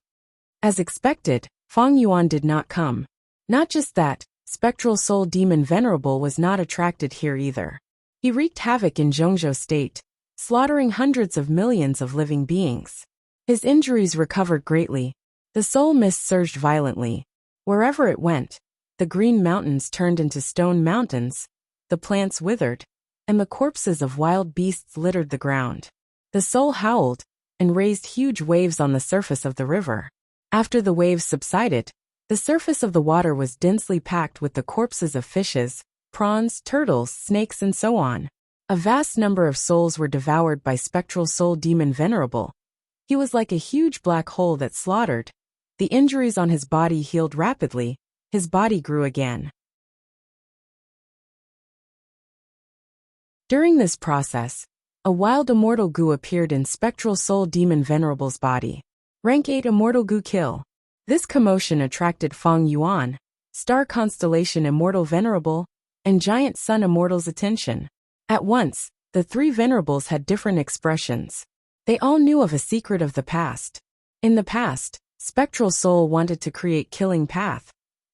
As expected, Feng Yuan did not come. Not just that, Spectral Soul Demon Venerable was not attracted here either. He wreaked havoc in Zhongzhou State, slaughtering hundreds of millions of living beings. His injuries recovered greatly. The soul mist surged violently. Wherever it went, the green mountains turned into stone mountains, the plants withered, and the corpses of wild beasts littered the ground. The soul howled and raised huge waves on the surface of the river. After the waves subsided, the surface of the water was densely packed with the corpses of fishes, prawns, turtles, snakes, and so on. A vast number of souls were devoured by Spectral Soul Demon Venerable. He was like a huge black hole that slaughtered. The injuries on his body healed rapidly. His body grew again. During this process, a wild immortal goo appeared in Spectral Soul Demon Venerable's body. Rank 8 Immortal Goo Kill. This commotion attracted Feng Yuan, Star Constellation Immortal Venerable, and Giant Sun Immortal's attention. At once, the three venerables had different expressions. They all knew of a secret of the past. In the past, Spectral Soul wanted to create Killing Path,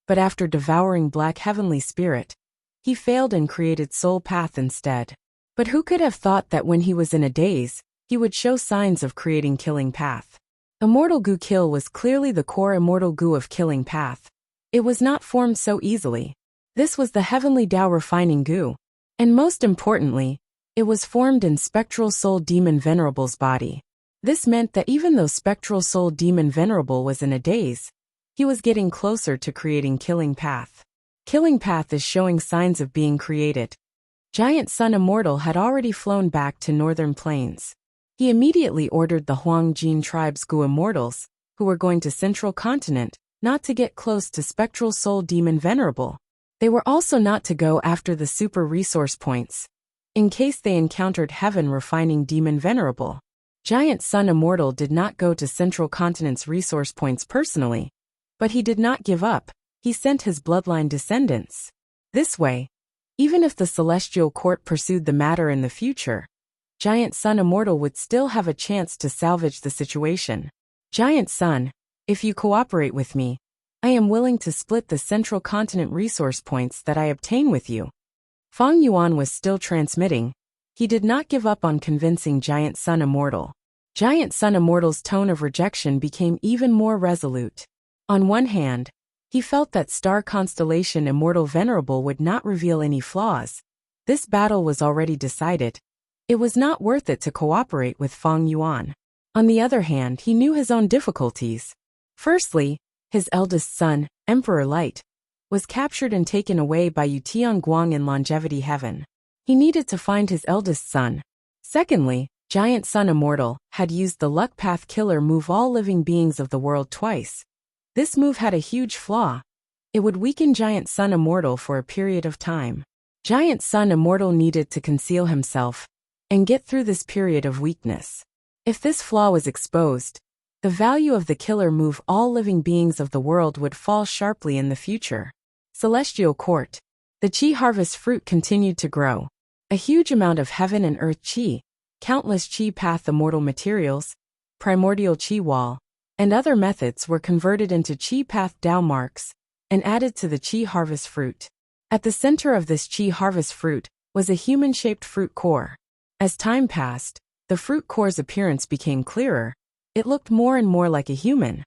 but after devouring Black Heavenly Spirit, he failed and created Soul Path instead. But who could have thought that when he was in a daze, he would show signs of creating Killing Path? Immortal Goo Kill was clearly the core immortal goo of Killing Path. It was not formed so easily. This was the Heavenly Tao refining goo. And most importantly, it was formed in Spectral Soul Demon Venerable's body. This meant that even though Spectral Soul Demon Venerable was in a daze, he was getting closer to creating Killing Path. Killing Path is showing signs of being created. Giant Sun Immortal had already flown back to Northern Plains. He immediately ordered the Huangjin tribe's Gu Immortals, who were going to Central Continent, not to get close to Spectral Soul Demon Venerable. They were also not to go after the super resource points, in case they encountered Heaven refining Demon Venerable. Giant Sun Immortal did not go to Central Continent's resource points personally, but he did not give up. He sent his bloodline descendants. This way, even if the Celestial Court pursued the matter in the future, Giant Sun Immortal would still have a chance to salvage the situation. Giant Sun, if you cooperate with me, I am willing to split the Central Continent resource points that I obtain with you. Feng Yuan was still transmitting. He did not give up on convincing Giant Sun Immortal. Giant Sun Immortal's tone of rejection became even more resolute. On one hand, he felt that Star Constellation Immortal Venerable would not reveal any flaws. This battle was already decided. It was not worth it to cooperate with Feng Yuan. On the other hand, he knew his own difficulties. Firstly, his eldest son, Emperor Light, was captured and taken away by Yu Tianguang in Longevity Heaven. He needed to find his eldest son. Secondly, Giant Sun Immortal had used the Luck Path Killer move all living beings of the world twice. This move had a huge flaw. It would weaken Giant Sun Immortal for a period of time. Giant Sun Immortal needed to conceal himself and get through this period of weakness. If this flaw was exposed, the value of the killer move all living beings of the world would fall sharply in the future. Celestial Court. The Chi harvest fruit continued to grow. A huge amount of heaven and earth Chi, countless Chi path immortal materials, primordial Chi wall, and other methods were converted into Chi path Tao marks and added to the Chi harvest fruit. At the center of this Chi harvest fruit was a human-shaped fruit core. As time passed, the fruit core's appearance became clearer. It looked more and more like a human.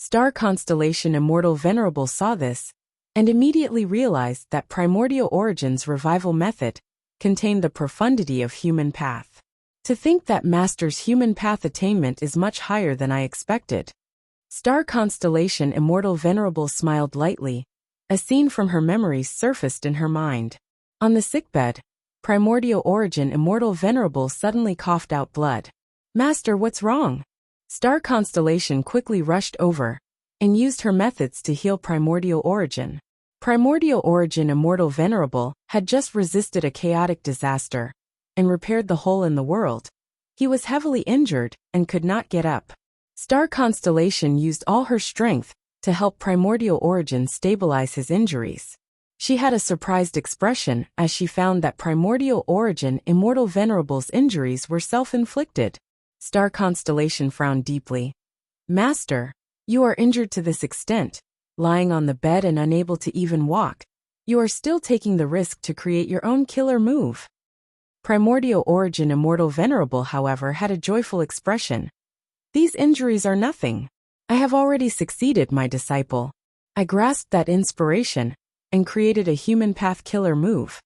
Star constellation Immortal Venerable saw this, and immediately realized that Primordial Origin's revival method contained the profundity of human path. To think that Master's human path attainment is much higher than I expected. Star constellation Immortal Venerable smiled lightly. A scene from her memories surfaced in her mind. On the sickbed, Primordial Origin Immortal Venerable suddenly coughed out blood. Master, what's wrong? Star constellation quickly rushed over and used her methods to heal Primordial Origin. Primordial Origin Immortal Venerable had just resisted a chaotic disaster and repaired the hole in the world. He was heavily injured and could not get up. Star constellation used all her strength to help Primordial Origin stabilize his injuries. She had a surprised expression as she found that Primordial Origin Immortal Venerable's injuries were self-inflicted. Star constellation frowned deeply. Master, you are injured to this extent, lying on the bed and unable to even walk. You are still taking the risk to create your own killer move. Primordial Origin Immortal Venerable, however, had a joyful expression. These injuries are nothing. I have already succeeded, my disciple. I grasped that inspiration and created a human path killer move.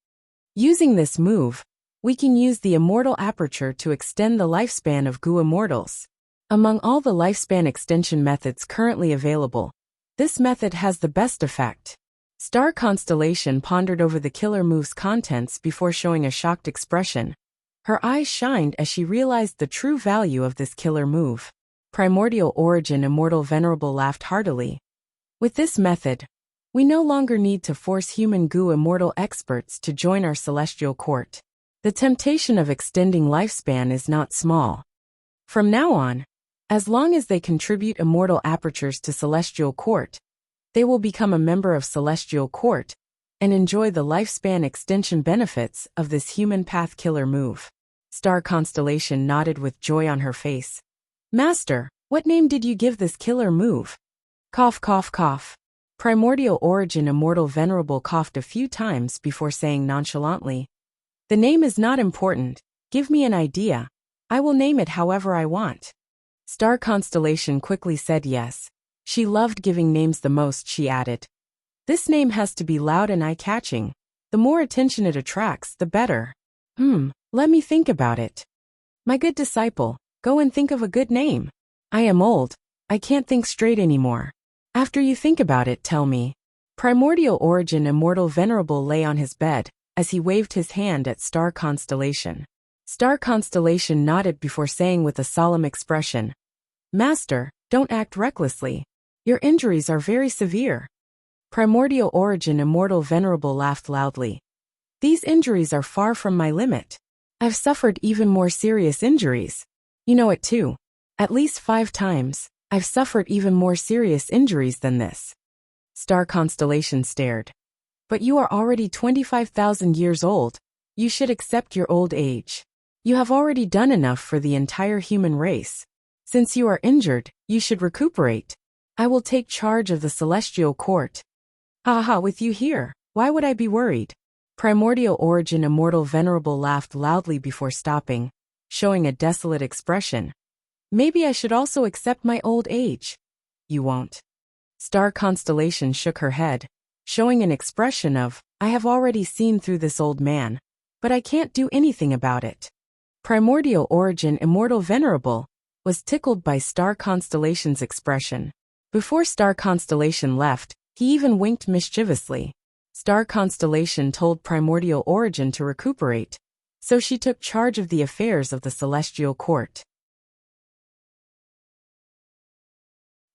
Using this move, we can use the immortal aperture to extend the lifespan of Gu immortals. Among all the lifespan extension methods currently available, this method has the best effect. Star constellation pondered over the killer move's contents before showing a shocked expression. Her eyes shined as she realized the true value of this killer move. Primordial Origin Immortal Venerable laughed heartily. With this method, we no longer need to force human Gu immortal experts to join our celestial court. The temptation of extending lifespan is not small. From now on, as long as they contribute immortal apertures to celestial court, they will become a member of celestial court and enjoy the lifespan extension benefits of this human path killer move. Star constellation nodded with joy on her face. Master, what name did you give this killer move? Cough, cough, cough. Primordial Origin Immortal Venerable coughed a few times before saying nonchalantly, the name is not important. Give me an idea. I will name it however I want. Star constellation quickly said yes. She loved giving names the most, she added. This name has to be loud and eye-catching. The more attention it attracts, the better. Let me think about it. My good disciple, go and think of a good name. I am old. I can't think straight anymore. After you think about it, tell me. Primordial Origin Immortal Venerable lay on his bed as he waved his hand at Star constellation. Star constellation nodded before saying with a solemn expression, Master, don't act recklessly. Your injuries are very severe. Primordial Origin Immortal Venerable laughed loudly. These injuries are far from my limit. I've suffered even more serious injuries. You know it too. At least 5 times, I've suffered even more serious injuries than this. Star constellation stared. But you are already 25,000 years old. You should accept your old age. You have already done enough for the entire human race. Since you are injured, you should recuperate. I will take charge of the celestial court. With you here, why would I be worried? Primordial Origin Immortal Venerable laughed loudly before stopping, showing a desolate expression. Maybe I should also accept my old age. You won't. Star constellation shook her head, showing an expression of, I have already seen through this old man, but I can't do anything about it. Primordial Origin Immortal Venerable was tickled by Star constellation's expression. Before Star constellation left, he even winked mischievously. Star constellation told Primordial Origin to recuperate, so she took charge of the affairs of the celestial court.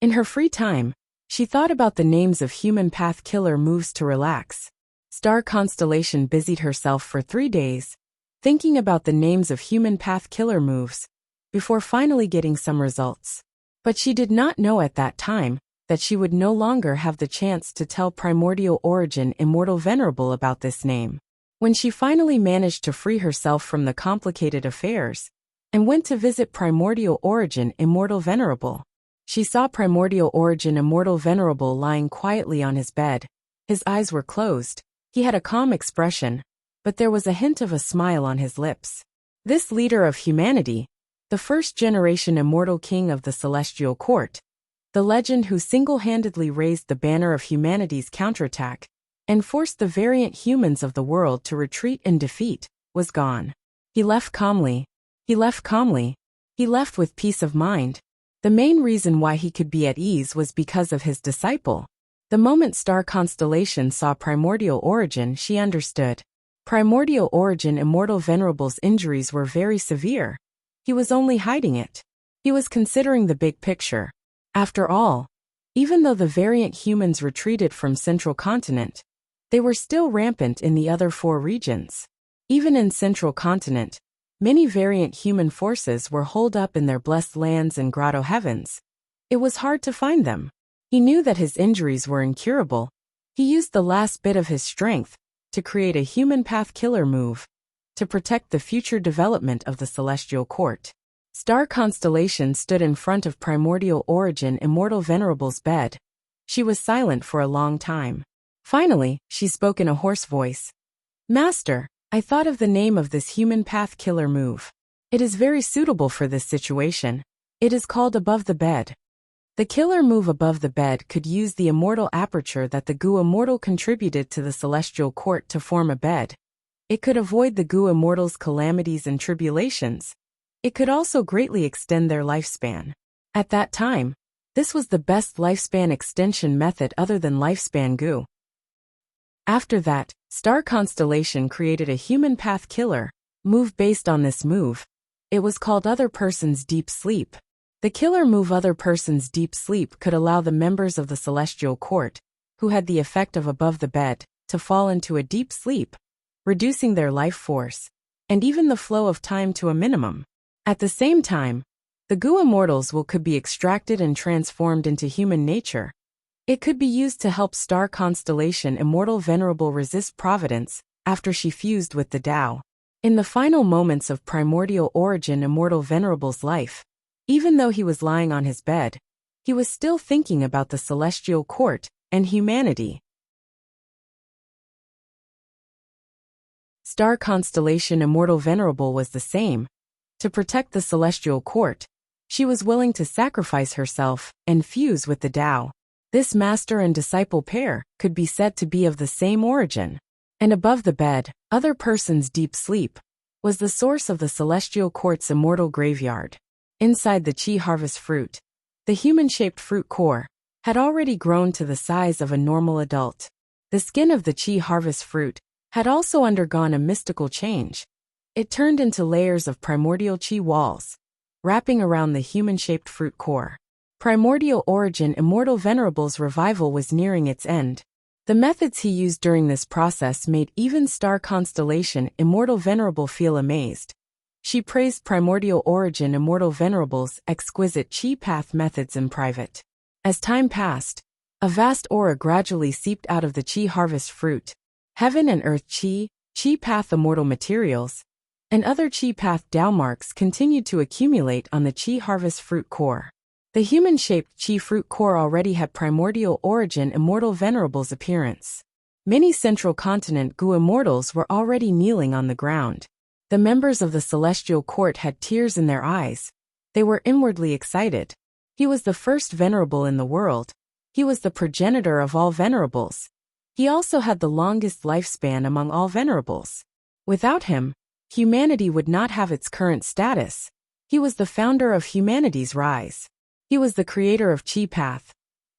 In her free time, she thought about the names of human path killer moves to relax. Star constellation busied herself for 3 days, thinking about the names of human path killer moves, before finally getting some results. But she did not know at that time that she would no longer have the chance to tell Primordial Origin Immortal Venerable about this name. When she finally managed to free herself from the complicated affairs and went to visit Primordial Origin Immortal Venerable, she saw Primordial Origin Immortal Venerable lying quietly on his bed. His eyes were closed. He had a calm expression, but there was a hint of a smile on his lips. This leader of humanity, the first-generation immortal king of the Celestial Court, the legend who single-handedly raised the banner of humanity's counterattack and forced the variant humans of the world to retreat in defeat, was gone. He left calmly. He left calmly. He left with peace of mind. The main reason why he could be at ease was because of his disciple. The moment Star Constellation saw Primordial Origin, she understood. Primordial Origin Immortal Venerable's injuries were very severe. He was only hiding it. He was considering the big picture. After all, even though the variant humans retreated from Central Continent, they were still rampant in the other 4 regions. Even in Central Continent, many variant human forces were holed up in their blessed lands and grotto heavens. It was hard to find them. He knew that his injuries were incurable. He used the last bit of his strength to create a human path killer move to protect the future development of the Celestial Court. Star Constellation stood in front of Primordial Origin Immortal Venerable's bed. She was silent for a long time. Finally, she spoke in a hoarse voice. "Master, I thought of the name of this human path killer move. It is very suitable for this situation. It is called Above the Bed." The killer move Above the Bed could use the immortal aperture that the Gu Immortal contributed to the Celestial Court to form a bed. It could avoid the Gu Immortal's calamities and tribulations. It could also greatly extend their lifespan. At that time, this was the best lifespan extension method other than lifespan Gu. After that, Star Constellation created a human path killer move based on this move. It was called Other Person's Deep Sleep. The killer move Other Person's Deep Sleep could allow the members of the Celestial Court, who had the effect of Above the Bed, to fall into a deep sleep, reducing their life force, and even the flow of time to a minimum. At the same time, the Gu Immortals could be extracted and transformed into human nature. It could be used to help Star Constellation Immortal Venerable resist Providence after she fused with the Tao. In the final moments of Primordial Origin Immortal Venerable's life, even though he was lying on his bed, he was still thinking about the Celestial Court and humanity. Star Constellation Immortal Venerable was the same. To protect the Celestial Court, she was willing to sacrifice herself and fuse with the Tao. This master and disciple pair could be said to be of the same origin. And Above the Bed, Other Person's Deep Sleep, was the source of the Celestial Court's immortal graveyard. Inside the Chi Harvest fruit, the human-shaped fruit core had already grown to the size of a normal adult. The skin of the Chi Harvest fruit had also undergone a mystical change. It turned into layers of primordial Chi walls, wrapping around the human-shaped fruit core. Primordial Origin Immortal Venerable's revival was nearing its end. The methods he used during this process made even Star Constellation Immortal Venerable feel amazed. She praised Primordial Origin Immortal Venerable's exquisite Chi Path methods in private. As time passed, a vast aura gradually seeped out of the Chi Harvest fruit. Heaven and Earth Chi Path Immortal materials, and other Chi Path Tao marks continued to accumulate on the Chi Harvest fruit core. The human-shaped Chi fruit core already had Primordial Origin Immortal Venerable's appearance. Many Central Continent Gu Immortals were already kneeling on the ground. The members of the Celestial Court had tears in their eyes. They were inwardly excited. He was the first venerable in the world. He was the progenitor of all venerables. He also had the longest lifespan among all venerables. Without him, humanity would not have its current status. He was the founder of humanity's rise. He was the creator of Chi Path.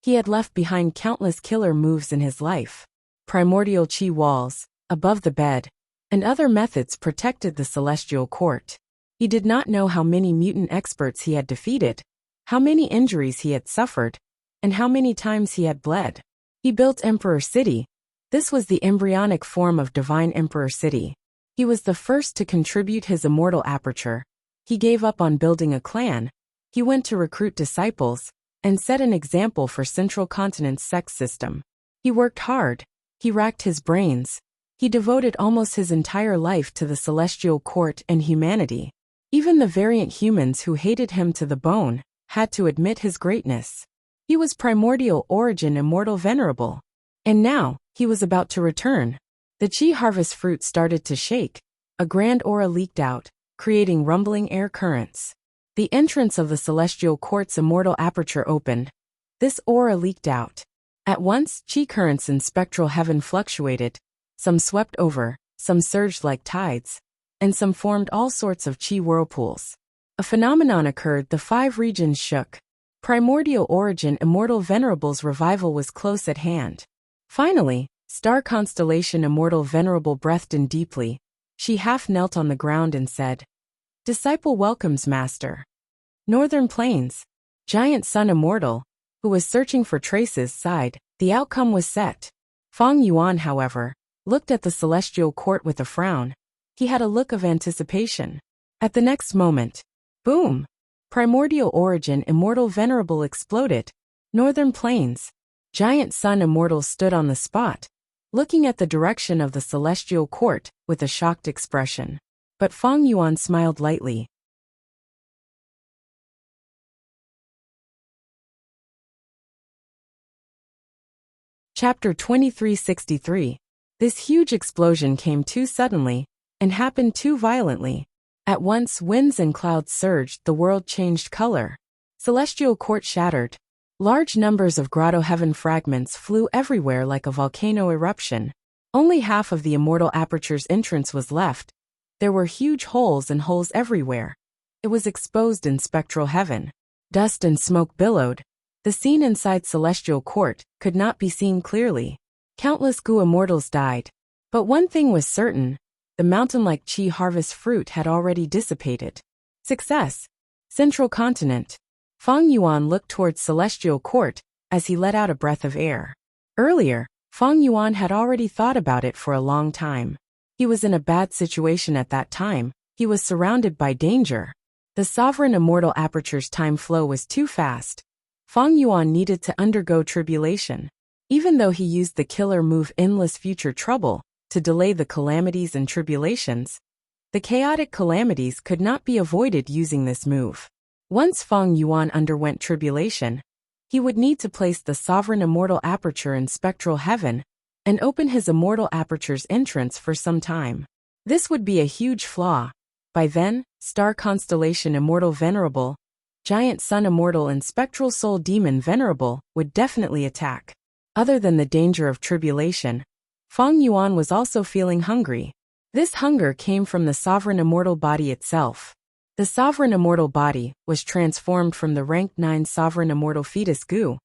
He had left behind countless killer moves in his life. Primordial Chi walls, Above the Bed, and other methods protected the Celestial Court. He did not know how many mutant experts he had defeated, how many injuries he had suffered, and how many times he had bled. He built Emperor City. This was the embryonic form of Divine Emperor City. He was the first to contribute his immortal aperture. He gave up on building a clan. He went to recruit disciples and set an example for Central Continent's sex system. He worked hard. He racked his brains. He devoted almost his entire life to the Celestial Court and humanity. Even the variant humans who hated him to the bone had to admit his greatness. He was Primordial Origin Immortal Venerable. And now, he was about to return. The Qi harvest fruit started to shake. A grand aura leaked out, creating rumbling air currents. The entrance of the celestial court's immortal aperture opened. This aura leaked out. At once, Qi currents in spectral heaven fluctuated. Some swept over, some surged like tides, and some formed all sorts of Qi whirlpools. A phenomenon occurred, the 5 regions shook. Primordial origin Immortal Venerable's revival was close at hand. Finally, star constellation Immortal Venerable breathed in deeply. She half knelt on the ground and said, "Disciple welcomes Master." Northern Plains. Giant Sun Immortal, who was searching for traces, sighed. The outcome was set. Feng Yuan, however, looked at the celestial court with a frown. He had a look of anticipation. At the next moment, boom! Primordial origin Immortal Venerable exploded. Northern Plains. Giant Sun Immortal stood on the spot, looking at the direction of the celestial court with a shocked expression. But Feng Yuan smiled lightly. Chapter 2363. This huge explosion came too suddenly, and happened too violently. At once winds and clouds surged, the world changed color. Celestial court shattered. Large numbers of grotto heaven fragments flew everywhere like a volcano eruption. Only half of the immortal aperture's entrance was left. There were huge holes and holes everywhere. It was exposed in spectral heaven. Dust and smoke billowed. The scene inside celestial court could not be seen clearly. Countless Gu immortals died. But one thing was certain. The mountain-like Qi harvest fruit had already dissipated. Success. Central continent. Feng Yuan looked towards celestial court as he let out a breath of air. Earlier, Feng Yuan had already thought about it for a long time. He was in a bad situation at that time. He was surrounded by danger. The sovereign immortal aperture's time flow was too fast. Feng Yuan needed to undergo tribulation. Even though he used the killer move Endless Future Trouble to delay the calamities and tribulations, the chaotic calamities could not be avoided using this move. Once Feng Yuan underwent tribulation, he would need to place the sovereign immortal aperture in spectral heaven and open his immortal aperture's entrance for some time. This would be a huge flaw. By then, star constellation Immortal Venerable, Giant Sun Immortal and Spectral Soul Demon Venerable would definitely attack. Other than the danger of tribulation, Feng Yuan was also feeling hungry. This hunger came from the sovereign immortal body itself. The sovereign immortal body was transformed from the rank 9 sovereign immortal fetus Gu.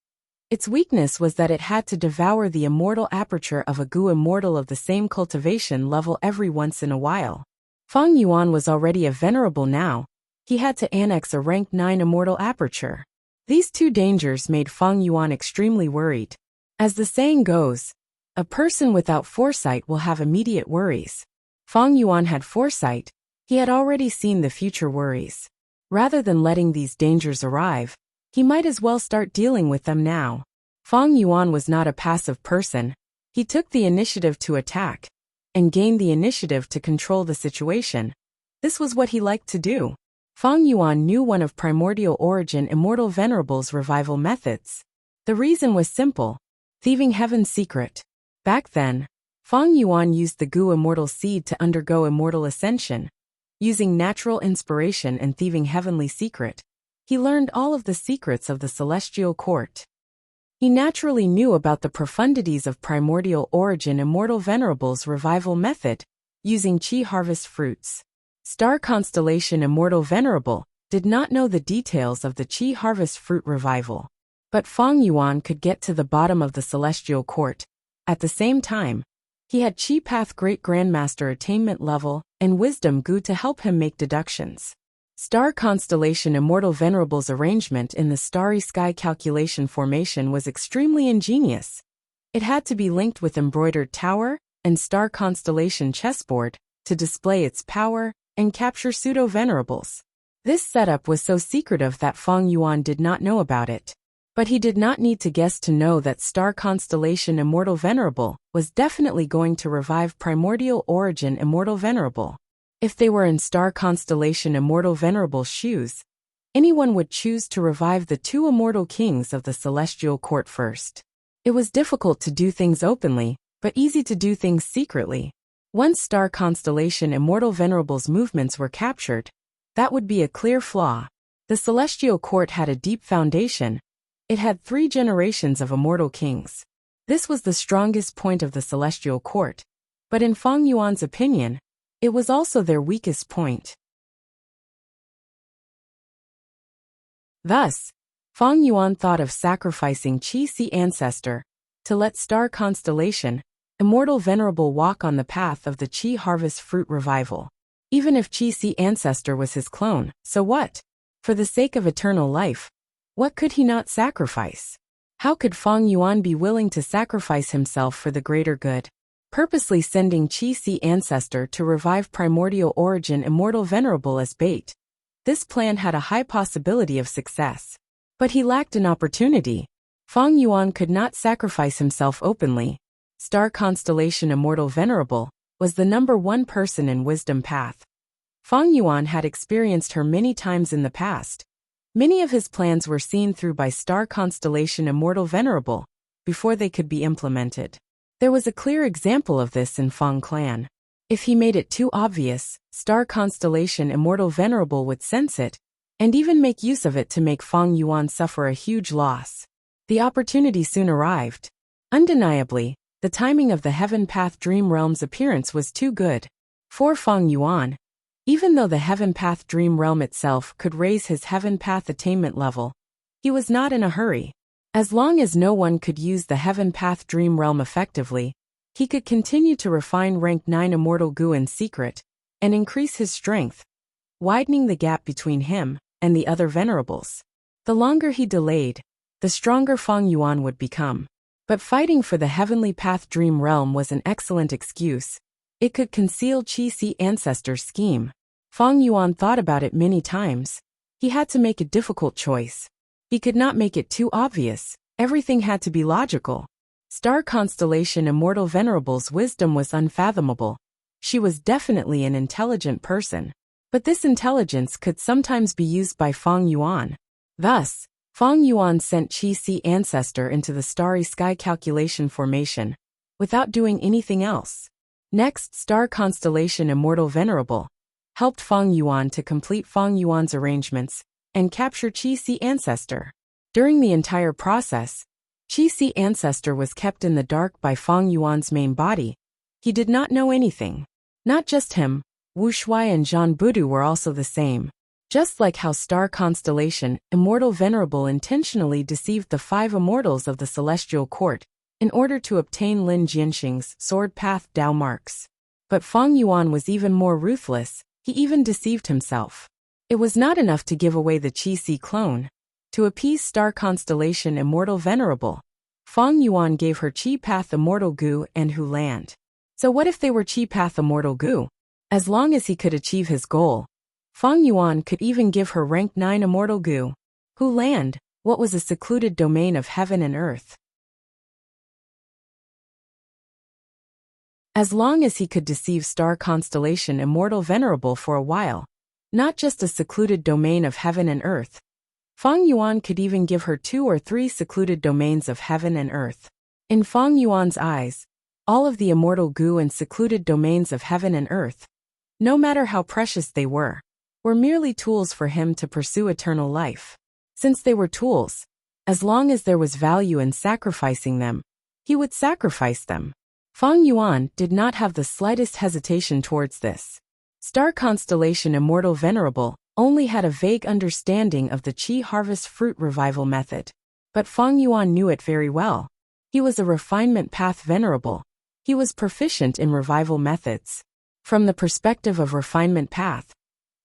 Its weakness was that it had to devour the immortal aperture of a Gu immortal of the same cultivation level every once in a while. Feng Yuan was already a venerable now. He had to annex a rank 9 immortal aperture. These two dangers made Feng Yuan extremely worried. As the saying goes, a person without foresight will have immediate worries. Feng Yuan had foresight. He had already seen the future worries. Rather than letting these dangers arrive, he might as well start dealing with them now. Feng Yuan was not a passive person. He took the initiative to attack and gained the initiative to control the situation. This was what he liked to do. Feng Yuan knew one of primordial origin Immortal Venerable's revival methods. The reason was simple: thieving heaven's secret. Back then, Feng Yuan used the Gu immortal seed to undergo immortal ascension. Using natural inspiration and thieving heavenly secret, he learned all of the secrets of the celestial court. He naturally knew about the profundities of primordial origin Immortal Venerable's revival method, using Qi harvest fruits. Star constellation Immortal Venerable did not know the details of the Qi harvest fruit revival. But Feng Yuan could get to the bottom of the celestial court. At the same time, he had Qi Path Great Grandmaster attainment level and Wisdom Gu to help him make deductions. Star constellation Immortal Venerable's arrangement in the starry sky calculation formation was extremely ingenious. It had to be linked with embroidered tower and star constellation chessboard to display its power and capture pseudo-venerables. This setup was so secretive that Feng Yuan did not know about it. But he did not need to guess to know that star constellation Immortal Venerable was definitely going to revive primordial origin Immortal Venerable. If they were in star constellation Immortal Venerable's shoes, anyone would choose to revive the two immortal kings of the celestial court first. It was difficult to do things openly, but easy to do things secretly. Once star constellation Immortal Venerable's movements were captured, that would be a clear flaw. The celestial court had a deep foundation. It had 3 generations of immortal kings. This was the strongest point of the celestial court, but in Feng Yuan's opinion, it was also their weakest point. Thus, Feng Yuan thought of sacrificing Qi-Si ancestor to let star constellation Immortal Venerable walk on the path of the Qi harvest fruit revival. Even if Qi-Si ancestor was his clone, so what? For the sake of eternal life, what could he not sacrifice? How could Feng Yuan be willing to sacrifice himself for the greater good? Purposely sending Qi-Si ancestor to revive primordial origin Immortal Venerable as bait. This plan had a high possibility of success. But he lacked an opportunity. Feng Yuan could not sacrifice himself openly. Star constellation Immortal Venerable was the #1 person in wisdom path. Feng Yuan had experienced her many times in the past. Many of his plans were seen through by star constellation Immortal Venerable before they could be implemented. There was a clear example of this in Feng clan. If he made it too obvious, star constellation Immortal Venerable would sense it and even make use of it to make Feng Yuan suffer a huge loss. The opportunity soon arrived. Undeniably, the timing of the Heaven Path Dream Realm's appearance was too good for Feng Yuan. Even though the Heaven Path Dream Realm itself could raise his Heaven Path attainment level, he was not in a hurry. As long as no one could use the Heaven Path Dream Realm effectively, he could continue to refine rank 9 Immortal Gu in secret and increase his strength, widening the gap between him and the other venerables. The longer he delayed, the stronger Feng Yuan would become. But fighting for the Heavenly Path Dream Realm was an excellent excuse. It could conceal Qi-Si ancestor's scheme. Feng Yuan thought about it many times. He had to make a difficult choice. He could not make it too obvious. Everything had to be logical. Star constellation Immortal Venerable's wisdom was unfathomable. She was definitely an intelligent person. But this intelligence could sometimes be used by Feng Yuan. Thus, Feng Yuan sent Qi-Si ancestor into the starry sky calculation formation, without doing anything else. Next, star constellation Immortal Venerable helped Feng Yuan to complete Feng Yuan's arrangements and capture Qi-Si ancestor. During the entire process, Qi-Si ancestor was kept in the dark by Feng Yuan's main body. He did not know anything. Not just him, Wuxia and Zhan Budu were also the same. Just like how star constellation Immortal Venerable intentionally deceived the 5 immortals of the celestial court in order to obtain Lin Jianxing's sword path Dao marks. But Feng Yuan was even more ruthless. He even deceived himself. It was not enough to give away the Qi-Si clone. To appease star constellation Immortal Venerable, Feng Yuan gave her Qi Path Immortal Gu and Hu Land. So what if they were Qi Path Immortal Gu? As long as he could achieve his goal, Feng Yuan could even give her rank 9 Immortal Gu. Hu Land, what was a secluded domain of heaven and earth. As long as he could deceive star constellation Immortal Venerable for a while, not just a secluded domain of heaven and earth, Feng Yuan could even give her 2 or 3 secluded domains of heaven and earth. In Feng Yuan's eyes, all of the Immortal Gu and secluded domains of heaven and earth, no matter how precious they were merely tools for him to pursue eternal life. Since they were tools, as long as there was value in sacrificing them, he would sacrifice them. Feng Yuan did not have the slightest hesitation towards this. Star constellation Immortal Venerable only had a vague understanding of the Qi harvest fruit revival method. But Feng Yuan knew it very well. He was a refinement path venerable. He was proficient in revival methods. From the perspective of refinement path,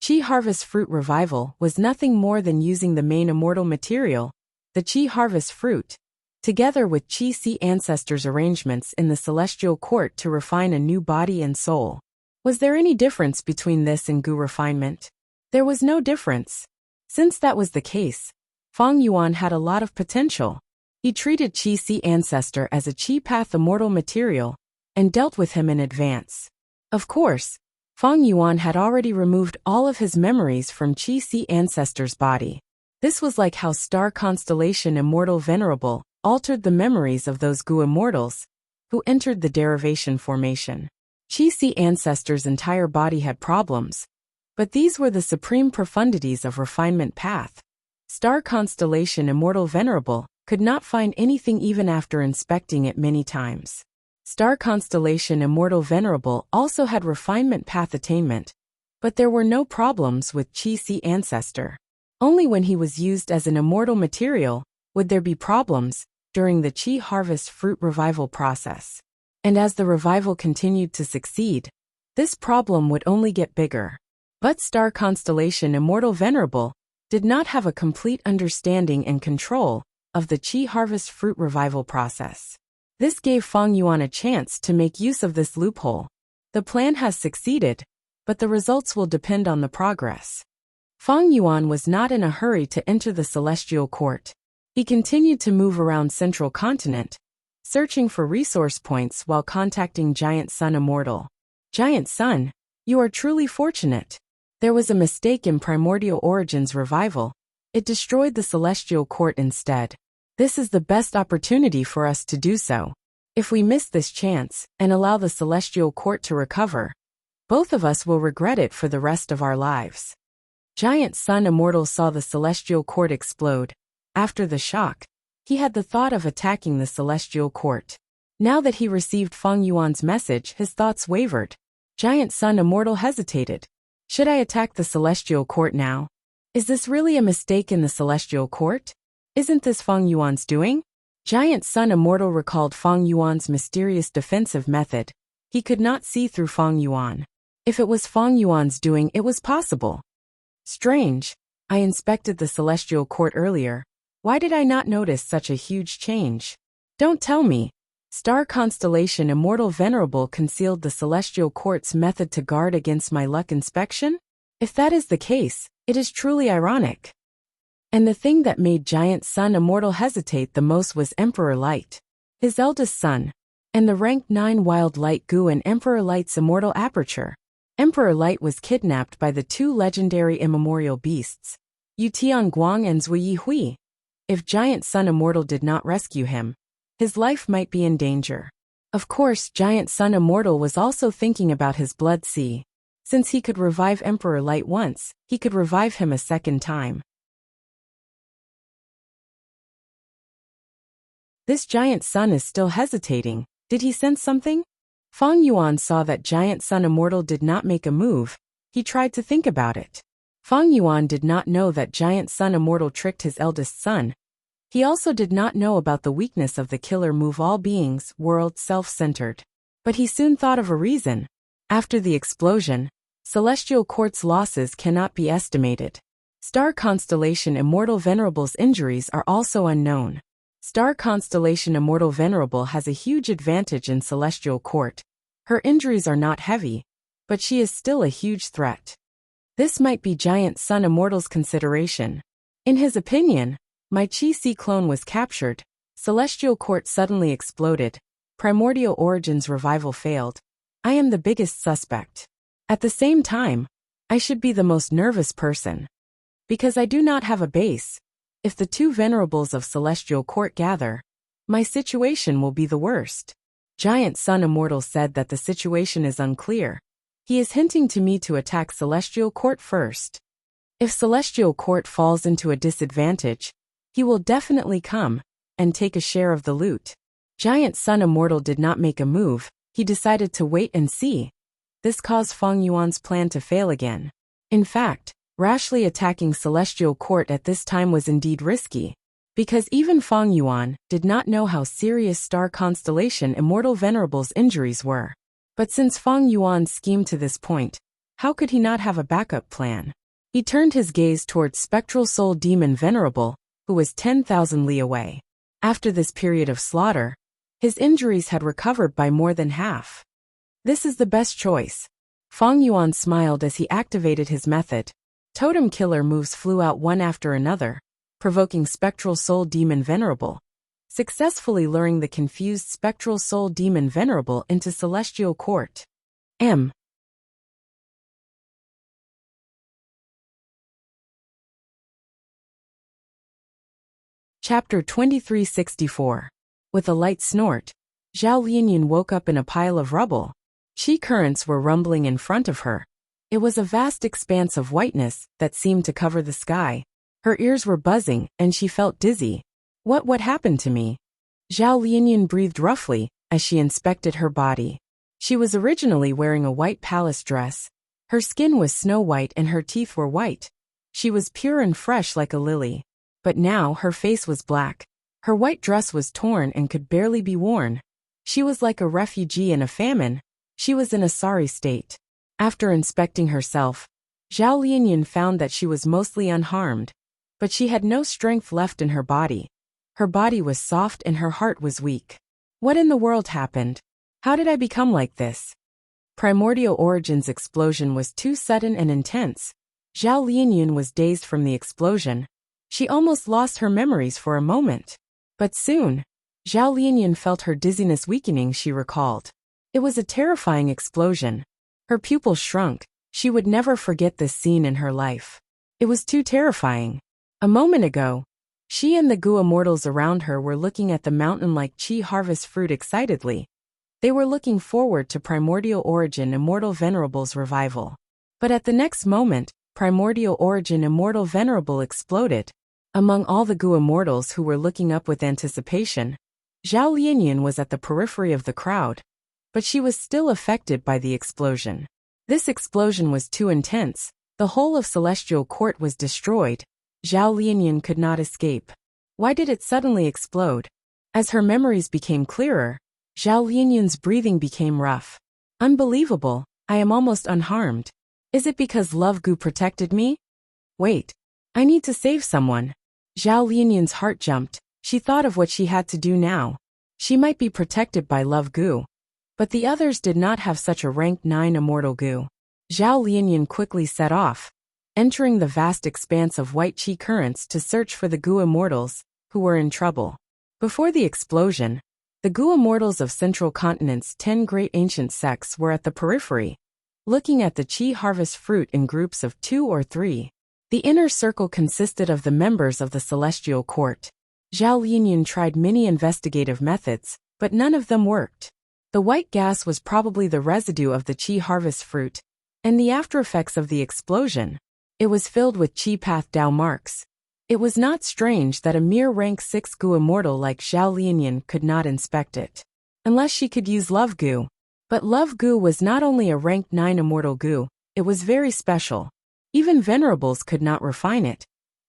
Qi harvest fruit revival was nothing more than using the main immortal material, the Qi harvest fruit, together with Qi-Si ancestors' arrangements in the celestial court to refine a new body and soul. Was there any difference between this and Gu refinement? There was no difference. Since that was the case, Feng Yuan had a lot of potential. He treated Qi-Si ancestor as a Qi path immortal material and dealt with him in advance. Of course, Feng Yuan had already removed all of his memories from Qi-Si ancestor's body. This was like how star constellation Immortal Venerable altered the memories of those Gu immortals who entered the derivation formation. Qi ancestors' entire body had problems, but these were the supreme profundities of refinement path. Star constellation Immortal Venerable could not find anything even after inspecting it many times. Star constellation Immortal Venerable also had refinement path attainment, but there were no problems with Qi ancestor. Only when he was used as an immortal material would there be problems during the Qi harvest fruit revival process. And as the revival continued to succeed, this problem would only get bigger. But Star constellation Immortal Venerable did not have a complete understanding and control of the Qi harvest fruit revival process. This gave Fang Yuan a chance to make use of this loophole. The plan has succeeded, but the results will depend on the progress. Fang Yuan was not in a hurry to enter the celestial court. He continued to move around Central Continent, searching for resource points while contacting Giant Sun Immortal. Giant Sun, you are truly fortunate. There was a mistake in Primordial Origins revival. It destroyed the celestial court instead. This is the best opportunity for us to do so. If we miss this chance and allow the celestial court to recover, both of us will regret it for the rest of our lives. Giant Sun Immortal saw the celestial court explode. After the shock, he had the thought of attacking the celestial court. Now that he received Fang Yuan's message, his thoughts wavered. Giant Sun Immortal hesitated. Should I attack the celestial court now? Is this really a mistake in the celestial court? Isn't this Fang Yuan's doing? Giant Sun Immortal recalled Fang Yuan's mysterious defensive method. He could not see through Fang Yuan. If it was Fang Yuan's doing, it was possible. Strange. I inspected the celestial court earlier. Why did I not notice such a huge change? Don't tell me. Star constellation Immortal Venerable concealed the celestial court's method to guard against my luck inspection? If that is the case, it is truly ironic. And the thing that made Giant Sun Immortal hesitate the most was Emperor Light, his eldest son, and the rank 9 Wild Light Gu and Emperor Light's immortal aperture. Emperor Light was kidnapped by the 2 legendary immemorial beasts, Yutian Guang and Zui Hui. If Giant Sun Immortal did not rescue him, his life might be in danger. Of course, Giant Sun Immortal was also thinking about his blood sea. Since he could revive Emperor Light once, he could revive him a second time. This Giant Sun is still hesitating. Did he sense something? Fang Yuan saw that Giant Sun Immortal did not make a move. He tried to think about it. Fang Yuan did not know that Giant Sun Immortal tricked his eldest son. He also did not know about the weakness of the killer move all beings, world self-centered. But he soon thought of a reason. After the explosion, Celestial Court's losses cannot be estimated. Star constellation Immortal Venerable's injuries are also unknown. Star constellation Immortal Venerable has a huge advantage in Celestial Court. Her injuries are not heavy, but she is still a huge threat. This might be Giant Sun Immortal's consideration. In his opinion, my Qi clone was captured, Celestial Court suddenly exploded, Primordial Origins revival failed. I am the biggest suspect. At the same time, I should be the most nervous person. Because I do not have a base. If the 2 venerables of Celestial Court gather, my situation will be the worst. Giant Sun Immortal said that the situation is unclear. He is hinting to me to attack Celestial Court first. If Celestial Court falls into a disadvantage, he will definitely come and take a share of the loot. Giant Sun Immortal did not make a move. He decided to wait and see. This caused Fang Yuan's plan to fail again. In fact, rashly attacking Celestial Court at this time was indeed risky, because even Fang Yuan did not know how serious Star Constellation Immortal Venerable's injuries were. But since Fang Yuan schemed to this point, how could he not have a backup plan? He turned his gaze towards Spectral Soul Demon Venerable, who was 10,000 li away. After this period of slaughter, his injuries had recovered by more than half. This is the best choice. Fang Yuan smiled as he activated his method. Totem killer moves flew out one after another, provoking Spectral Soul Demon Venerable, successfully luring the confused Spectral Soul Demon Venerable into Celestial Court. Chapter 2364. With a light snort, Zhao Lianyun woke up in a pile of rubble. Qi currents were rumbling in front of her. It was a vast expanse of whiteness that seemed to cover the sky. Her ears were buzzing, and she felt dizzy. What happened to me? Zhao Lianyun breathed roughly as she inspected her body. She was originally wearing a white palace dress. Her skin was snow white and her teeth were white. She was pure and fresh like a lily. But now her face was black. Her white dress was torn and could barely be worn. She was like a refugee in a famine. She was in a sorry state. After inspecting herself, Zhao Lianyun found that she was mostly unharmed. But she had no strength left in her body. Her body was soft and her heart was weak. What in the world happened? How did I become like this? Primordial Origin's explosion was too sudden and intense. Zhao Lianyun was dazed from the explosion. She almost lost her memories for a moment. But soon, Zhao Lianyun felt her dizziness weakening. She recalled. It was a terrifying explosion. Her pupils shrunk. She would never forget this scene in her life. It was too terrifying. A moment ago, she and the Gu immortals around her were looking at the mountain-like Qi harvest fruit excitedly. They were looking forward to Primordial Origin Immortal Venerable's revival. But at the next moment, Primordial Origin Immortal Venerable exploded. Among all the Gu immortals who were looking up with anticipation, Zhao Lianyun was at the periphery of the crowd. But she was still affected by the explosion. This explosion was too intense. The whole of Celestial Court was destroyed. Zhao Lianyun could not escape. Why did it suddenly explode? As her memories became clearer, Zhao Lianyun's breathing became rough. Unbelievable, I am almost unharmed. Is it because Love Gu protected me? Wait, I need to save someone. Zhao Lianyun's heart jumped. She thought of what she had to do now. She might be protected by Love Gu. But the others did not have such a rank 9 immortal Gu. Zhao Lianyun quickly set off, entering the vast expanse of white Qi currents to search for the Gu immortals, who were in trouble. Before the explosion, the Gu immortals of Central Continent's 10 great ancient sects were at the periphery, looking at the Qi harvest fruit in groups of 2 or 3. The inner circle consisted of the members of the Celestial Court. Zhao Lianyun tried many investigative methods, but none of them worked. The white gas was probably the residue of the Qi harvest fruit, and the aftereffects of the explosion. It was filled with Qi path Dao marks. It was not strange that a mere rank 6 Gu immortal like Zhao Lianyun could not inspect it. Unless she could use Love Gu. But Love Gu was not only a rank 9 immortal Gu, it was very special. Even venerables could not refine it.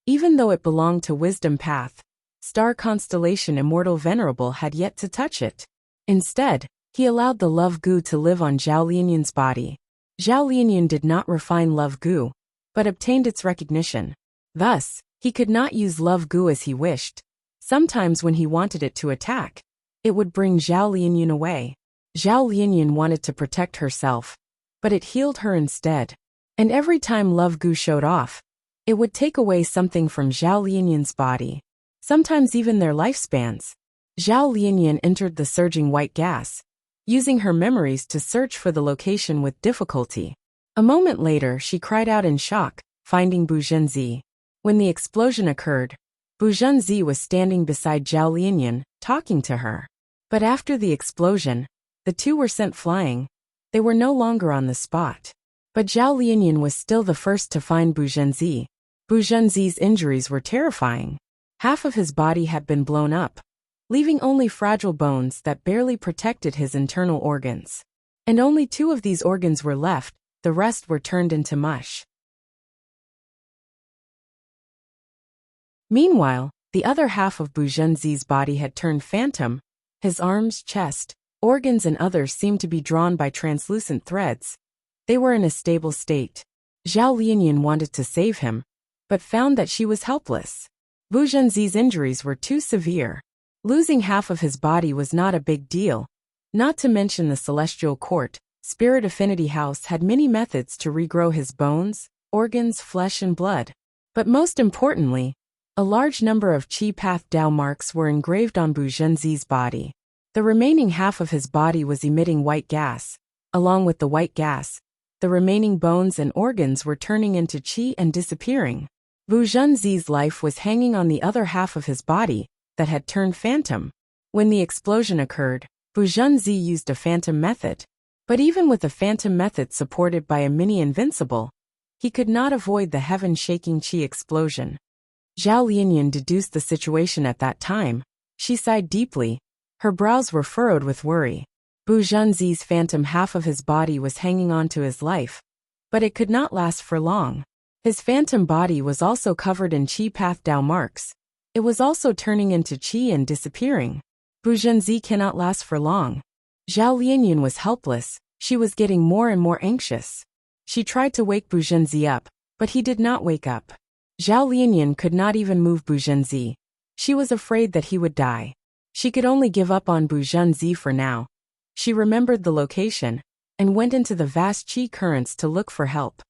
Even though it belonged to Wisdom Path, Star Constellation Immortal Venerable had yet to touch it. Instead, he allowed the Love Gu to live on Zhao Lianyun's body. Zhao Lianyun did not refine Love Gu, but obtained its recognition. Thus, he could not use Love Gu as he wished. Sometimes when he wanted it to attack, it would bring Zhao Lianyun away. Zhao Lianyun wanted to protect herself, but it healed her instead. And every time Love Gu showed off, it would take away something from Zhao Lianyun's body. Sometimes even their lifespans. Zhao Lianyun entered the surging white gas, using her memories to search for the location with difficulty. A moment later, she cried out in shock, finding Bu Zhenzi. When the explosion occurred, Bu Zhenzi was standing beside Zhao Lianyun, talking to her. But after the explosion, the two were sent flying. They were no longer on the spot. But Zhao Lianyun was still the first to find Bu Zhenzi. Bu Zhenzi's injuries were terrifying. Half of his body had been blown up, leaving only fragile bones that barely protected his internal organs. And only 2 of these organs were left, the rest were turned into mush. Meanwhile, the other half of Bu Zhenzi's body had turned phantom. His arms, chest, organs and others seemed to be drawn by translucent threads. They were in a stable state. Zhao Lianyun wanted to save him, but found that she was helpless. Bu Zhenzi's injuries were too severe. Losing half of his body was not a big deal. Not to mention the Celestial Court, Spirit Affinity House had many methods to regrow his bones, organs, flesh and blood. But most importantly, a large number of Qi Path Dao marks were engraved on Bu Zhenzi's body. The remaining half of his body was emitting white gas. Along with the white gas, the remaining bones and organs were turning into Qi and disappearing. Bu Zhenzi's life was hanging on the other half of his body that had turned phantom. When the explosion occurred, Bu Zhenzi used a phantom method. But even with a phantom method supported by a mini-invincible, he could not avoid the heaven-shaking chi explosion. Zhao Lianyan deduced the situation at that time. She sighed deeply. Her brows were furrowed with worry. Bu Zhenzi's phantom half of his body was hanging on to his life, but it could not last for long. His phantom body was also covered in chi path Dao marks. It was also turning into chi and disappearing. Bu Zhenzi cannot last for long. Zhao Lianyan was helpless. She was getting more and more anxious. She tried to wake Bu Zhenzi up, but he did not wake up. Zhao Lianyan could not even move Bu Zhenzi. She was afraid that he would die. She could only give up on Bu Zhenzi for now. She remembered the location and went into the vast chi currents to look for help.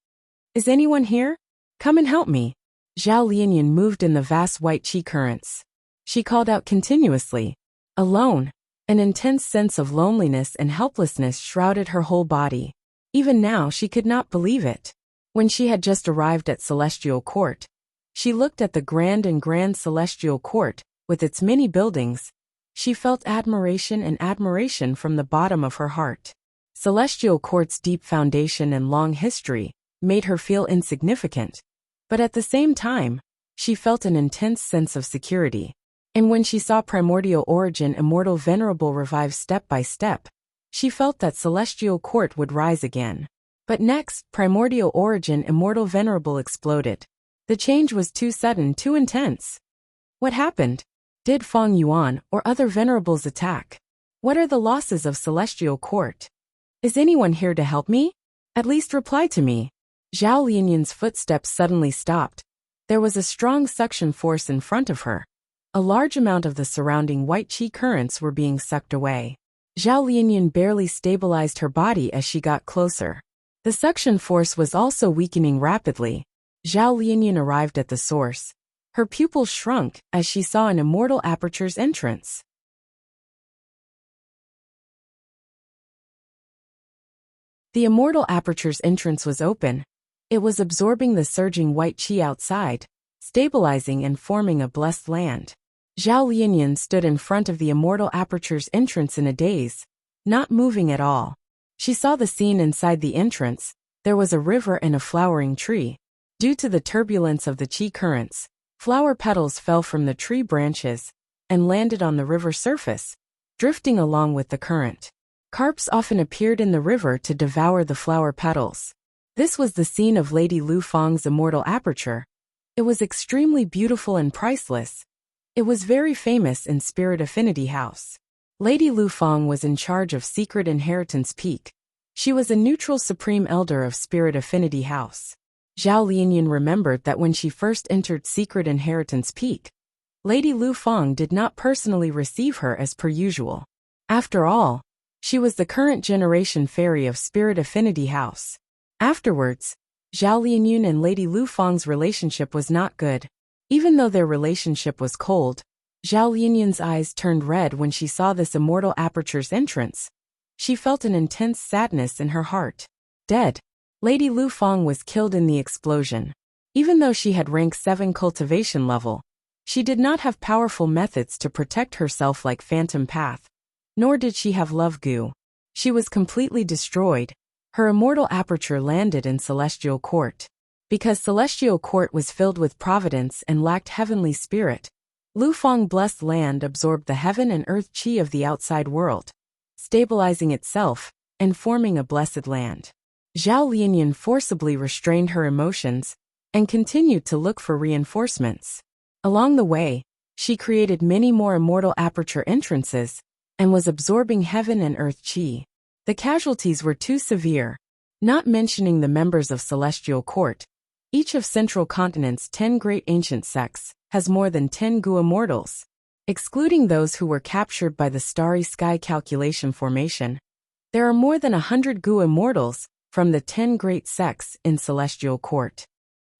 Is anyone here? Come and help me. Zhao Lianyan moved in the vast white chi currents. She called out continuously. Alone. An intense sense of loneliness and helplessness shrouded her whole body. Even now she could not believe it. When she had just arrived at Celestial Court, she looked at the grand Celestial Court, with its many buildings. She felt admiration from the bottom of her heart. Celestial Court's deep foundation and long history made her feel insignificant. But at the same time, she felt an intense sense of security. And when she saw Primordial Origin Immortal Venerable revive step by step, she felt that Celestial Court would rise again. But next, Primordial Origin Immortal Venerable exploded. The change was too sudden, too intense. What happened? Did Feng Yuan or other venerables attack? What are the losses of Celestial Court? Is anyone here to help me? At least reply to me. Zhao Lianyan's footsteps suddenly stopped. There was a strong suction force in front of her. A large amount of the surrounding white chi currents were being sucked away. Zhao Lianyan barely stabilized her body as she got closer. The suction force was also weakening rapidly. Zhao Lianyan arrived at the source. Her pupils shrunk as she saw an immortal aperture's entrance. The immortal aperture's entrance was open. It was absorbing the surging white chi outside, stabilizing and forming a blessed land. Zhao Lianyan stood in front of the immortal aperture's entrance in a daze, not moving at all. She saw the scene inside the entrance. There was a river and a flowering tree. Due to the turbulence of the chi currents, flower petals fell from the tree branches and landed on the river surface, drifting along with the current. Carps often appeared in the river to devour the flower petals. This was the scene of Lady Lu Feng's immortal aperture. It was extremely beautiful and priceless. It was very famous in Spirit Affinity House. Lady Lu Feng was in charge of Secret Inheritance Peak. She was a neutral supreme elder of Spirit Affinity House. Zhao Lianyan remembered that when she first entered Secret Inheritance Peak, Lady Lu Feng did not personally receive her as per usual. After all, she was the current generation fairy of Spirit Affinity House. Afterwards, Zhao Lianyan and Lady Lu Feng's relationship was not good. Even though their relationship was cold, Zhao Lianyan's eyes turned red when she saw this immortal aperture's entrance. She felt an intense sadness in her heart. Dead. Lady Lu Feng was killed in the explosion. Even though she had rank 7 cultivation level, she did not have powerful methods to protect herself like Phantom Path. Nor did she have Love Goo. She was completely destroyed. Her immortal aperture landed in Celestial Court. Because Celestial Court was filled with providence and lacked heavenly spirit, Lu Feng blessed land absorbed the heaven and earth chi of the outside world, stabilizing itself and forming a blessed land. Zhao Lianyan forcibly restrained her emotions and continued to look for reinforcements. Along the way, she created many more immortal aperture entrances and was absorbing heaven and earth chi. The casualties were too severe. Not mentioning the members of Celestial Court, each of Central Continent's 10 great ancient sects has more than 10 Gu immortals. Excluding those who were captured by the Starry Sky Calculation Formation, there are more than 100 Gu immortals from the 10 great sects in Celestial Court.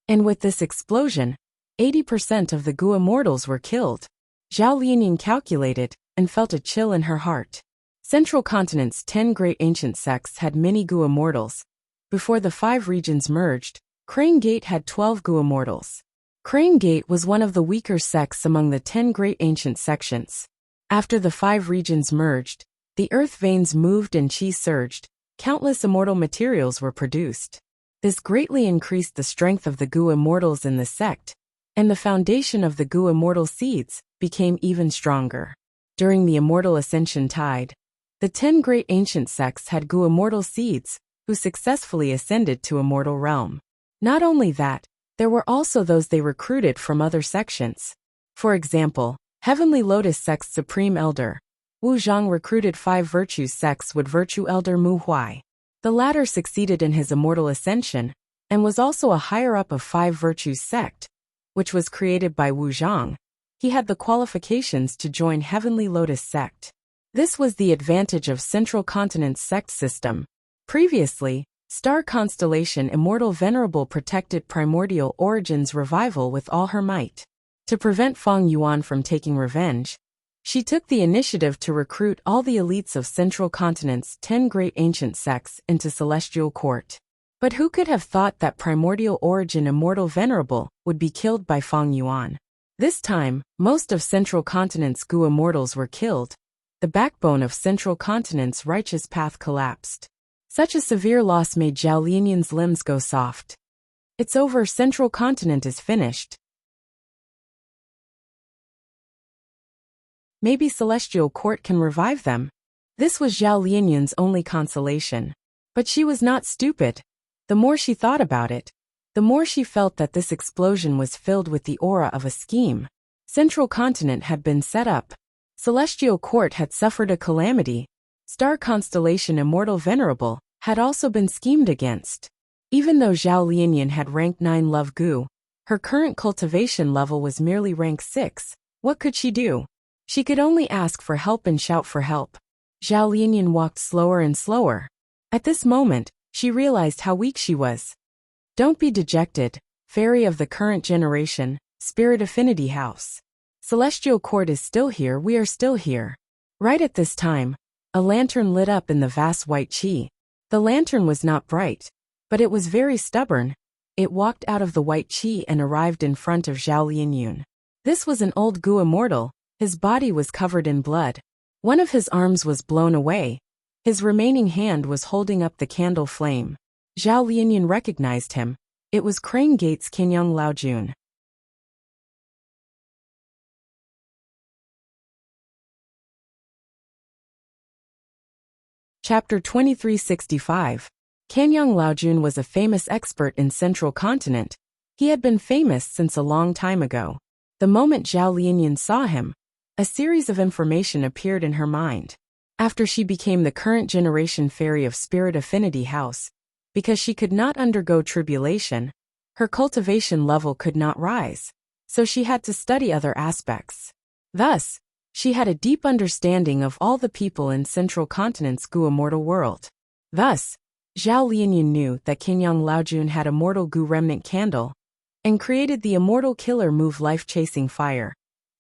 And with this explosion, 80% of the Gu immortals were killed. Zhao Lianyan calculated and felt a chill in her heart. Central Continent's 10 great ancient sects had many Gu immortals. Before the 5 regions merged, Crane Gate had 12 Gu immortals. Crane Gate was one of the weaker sects among the 10 great ancient sections. After the 5 regions merged, The earth veins moved and qi surged. Countless immortal materials were produced. This greatly increased the strength of the Gu immortals in the sect, and the foundation of the Gu immortal seeds became even stronger. During the immortal ascension tide, the 10 great ancient sects had Gu immortal seeds, who successfully ascended to immortal realm. Not only that, there were also those they recruited from other sections. For example, Heavenly Lotus Sect's Supreme Elder, Wu Zhang recruited 5 Virtues sects with Virtue Elder Mu Huai. The latter succeeded in his immortal ascension, and was also a higher-up of 5 Virtues sect, which was created by Wu Zhang. He had the qualifications to join Heavenly Lotus Sect. This was the advantage of Central Continent's sect system. Previously, Star Constellation Immortal Venerable protected Primordial Origin's revival with all her might. To prevent Feng Yuan from taking revenge, she took the initiative to recruit all the elites of Central Continent's 10 great ancient sects into Celestial Court. But who could have thought that Primordial Origin Immortal Venerable would be killed by Feng Yuan? This time, most of Central Continent's Gu immortals were killed. The backbone of Central Continent's righteous path collapsed. Such a severe loss made Zhao Lianyan's limbs go soft. It's over, Central Continent is finished. Maybe Celestial Court can revive them. This was Zhao Lianyan's only consolation. But she was not stupid. The more she thought about it, the more she felt that this explosion was filled with the aura of a scheme. Central Continent had been set up. Celestial Court had suffered a calamity. Star Constellation Immortal Venerable had also been schemed against. Even though Zhao Lianyan had rank 9 Love Gu, her current cultivation level was merely rank 6. What could she do? She could only ask for help and shout for help. Zhao Lianyan walked slower and slower. At this moment, she realized how weak she was. Don't be dejected, fairy of the current generation, Spirit Affinity House. Celestial Court is still here, we are still here. Right at this time, a lantern lit up in the vast white qi. The lantern was not bright, but it was very stubborn. It walked out of the white qi and arrived in front of Zhao Lianyan. This was an old Gu immortal. His body was covered in blood. One of his arms was blown away. His remaining hand was holding up the candle flame. Zhao Lianyan recognized him. It was Crane Gate's Kenyang Laojun. Chapter 2365. Kenyang Laojun was a famous expert in Central Continent. He had been famous since a long time ago. The moment Zhao Lianyan saw him, a series of information appeared in her mind. After she became the current generation fairy of Spirit Affinity House, because she could not undergo tribulation, her cultivation level could not rise, so she had to study other aspects. Thus, she had a deep understanding of all the people in Central Continent's Gu immortal world. Thus, Zhao Lianyan knew that Kenyang Laojun had immortal Gu remnant candle, and created the immortal killer move life-chasing fire.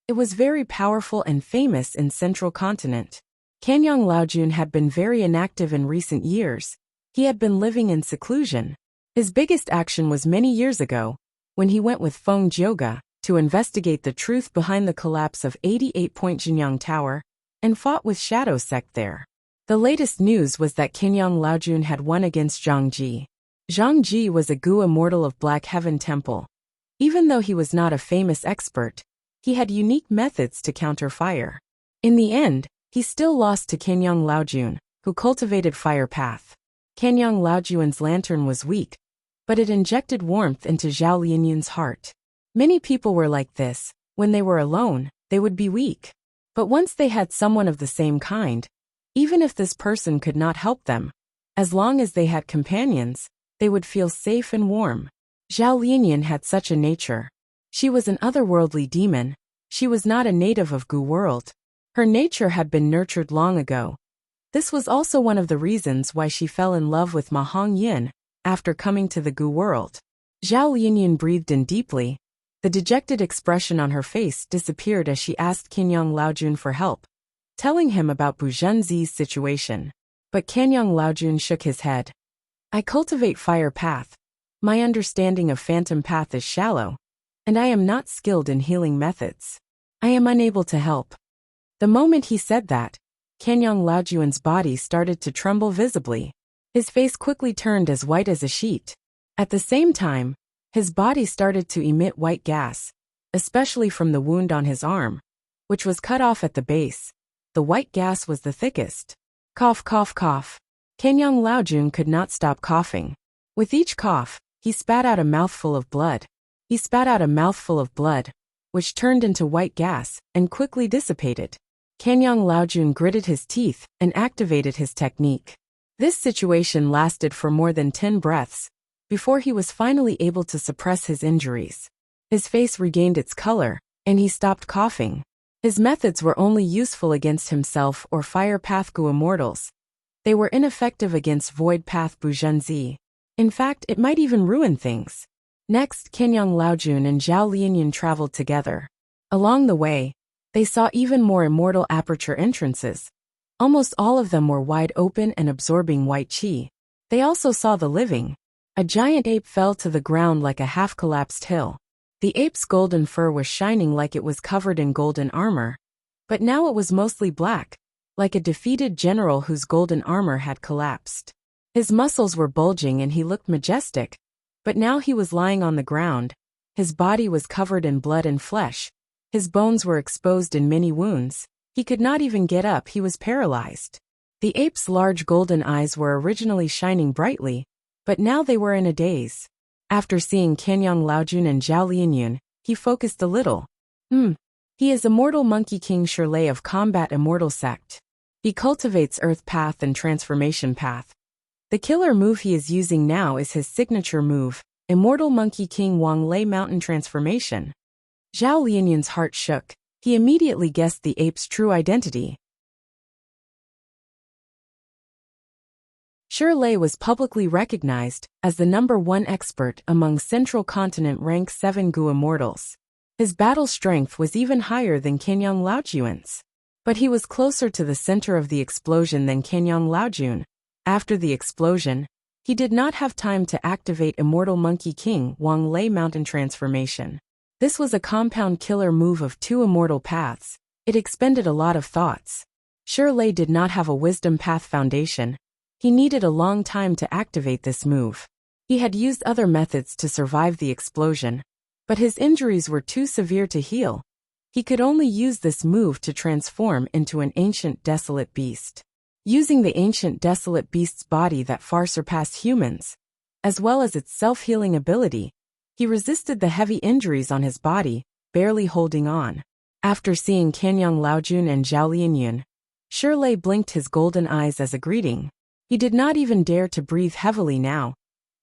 It was very powerful and famous in Central Continent. Kenyang Laojun had been very inactive in recent years. He had been living in seclusion. His biggest action was many years ago, when he went with Feng Jioga to investigate the truth behind the collapse of 88-point Jinyang Tower, and fought with Shadow Sect there. The latest news was that Kenyang Laojun had won against Zhang Ji. Zhang Ji was a Gu immortal of Black Heaven Temple. Even though he was not a famous expert, he had unique methods to counter fire. In the end, he still lost to Kenyang Laojun, who cultivated Fire Path. Kenyang Laojun's lantern was weak, but it injected warmth into Zhao Lianyan's heart. Many people were like this. When they were alone, they would be weak. But once they had someone of the same kind, even if this person could not help them, as long as they had companions, they would feel safe and warm. Zhao Lianyan had such a nature. She was an otherworldly demon. She was not a native of Gu world. Her nature had been nurtured long ago. This was also one of the reasons why she fell in love with Ma Hongyin after coming to the Gu world. Zhao Lianyan breathed in deeply. The dejected expression on her face disappeared as she asked Kenyang Laojun for help, telling him about Bu Zhenzi's situation. But Kenyang Laojun shook his head. I cultivate Fire Path. My understanding of Phantom Path is shallow, and I am not skilled in healing methods. I am unable to help. The moment he said that, Kanyang Laojuan's body started to tremble visibly. His face quickly turned as white as a sheet. At the same time, his body started to emit white gas, especially from the wound on his arm, which was cut off at the base. The white gas was the thickest. Cough, cough, cough. Kanyang Laojun could not stop coughing. With each cough, he spat out a mouthful of blood. He spat out a mouthful of blood, which turned into white gas and quickly dissipated. Kanyang Laojun gritted his teeth and activated his technique. This situation lasted for more than 10 breaths, before he was finally able to suppress his injuries. His face regained its color, and he stopped coughing. His methods were only useful against himself or Fire Path Gu immortals. They were ineffective against Void Path Buzhenzi. In fact, it might even ruin things. Next, Kanyang Laojun and Zhao Lianyan traveled together. Along the way, they saw even more immortal aperture entrances. Almost all of them were wide open and absorbing white qi. They also saw the living. A giant ape fell to the ground like a half-collapsed hill. The ape's golden fur was shining like it was covered in golden armor, but now it was mostly black, like a defeated general whose golden armor had collapsed. His muscles were bulging and he looked majestic, but now he was lying on the ground. His body was covered in blood and flesh. His bones were exposed in many wounds. He could not even get up, he was paralyzed. The ape's large golden eyes were originally shining brightly, but now they were in a daze. After seeing Kanyang Laojun and Zhao Lianyan, he focused a little. He is Immortal Monkey King Shirley of Combat Immortal Sect. He cultivates Earth Path and Transformation Path. The killer move he is using now is his signature move, Immortal Monkey King Wang Lei Mountain Transformation. Zhao Lianyan's heart shook. He immediately guessed the ape's true identity. Shirley was publicly recognized as the #1 expert among Central Continent Rank 7 Gu immortals. His battle strength was even higher than Kanyang Laojuan's. But he was closer to the center of the explosion than Kanyang Laojun. After the explosion, he did not have time to activate Immortal Monkey King Wang Lei Mountain Transformation. This was a compound killer move of 2 immortal paths. It expended a lot of thoughts. Shirley did not have a wisdom path foundation. He needed a long time to activate this move. He had used other methods to survive the explosion, but his injuries were too severe to heal. He could only use this move to transform into an ancient desolate beast. Using the ancient desolate beast's body that far surpassed humans, as well as its self-healing ability, he resisted the heavy injuries on his body, barely holding on. After seeing Kanyang Laojun and Zhao Lianyan, Shirley blinked his golden eyes as a greeting. He did not even dare to breathe heavily now.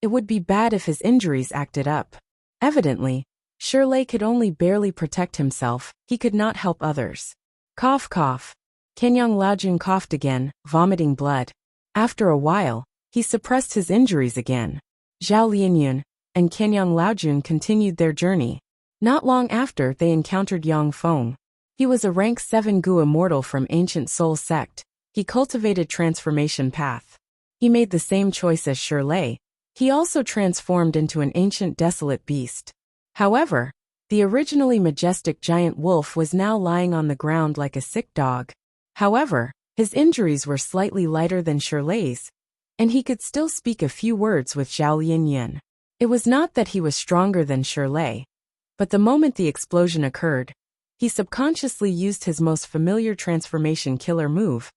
It would be bad if his injuries acted up. Evidently, Shirley could only barely protect himself, he could not help others. Cough, cough. Kanyang Laojun coughed again, vomiting blood. After a while, he suppressed his injuries again. Zhao Lianyan and Kanyang Laojun continued their journey. Not long after, they encountered Yang Feng. He was a rank 7 Gu immortal from Ancient Soul Sect. He cultivated Transformation Path. He made the same choice as Shirley. He also transformed into an ancient desolate beast. However, the originally majestic giant wolf was now lying on the ground like a sick dog. However, his injuries were slightly lighter than Shirley's, and he could still speak a few words with Zhao Lianyan. It was not that he was stronger than Shirley, but the moment the explosion occurred, he subconsciously used his most familiar transformation killer move,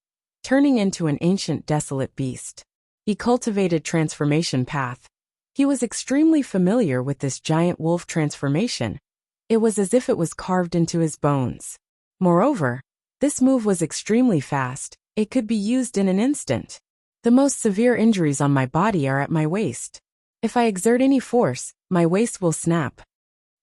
turning into an ancient desolate beast. He cultivated Transformation Path. He was extremely familiar with this giant wolf transformation. It was as if it was carved into his bones. Moreover, this move was extremely fast. It could be used in an instant. The most severe injuries on my body are at my waist. If I exert any force, my waist will snap.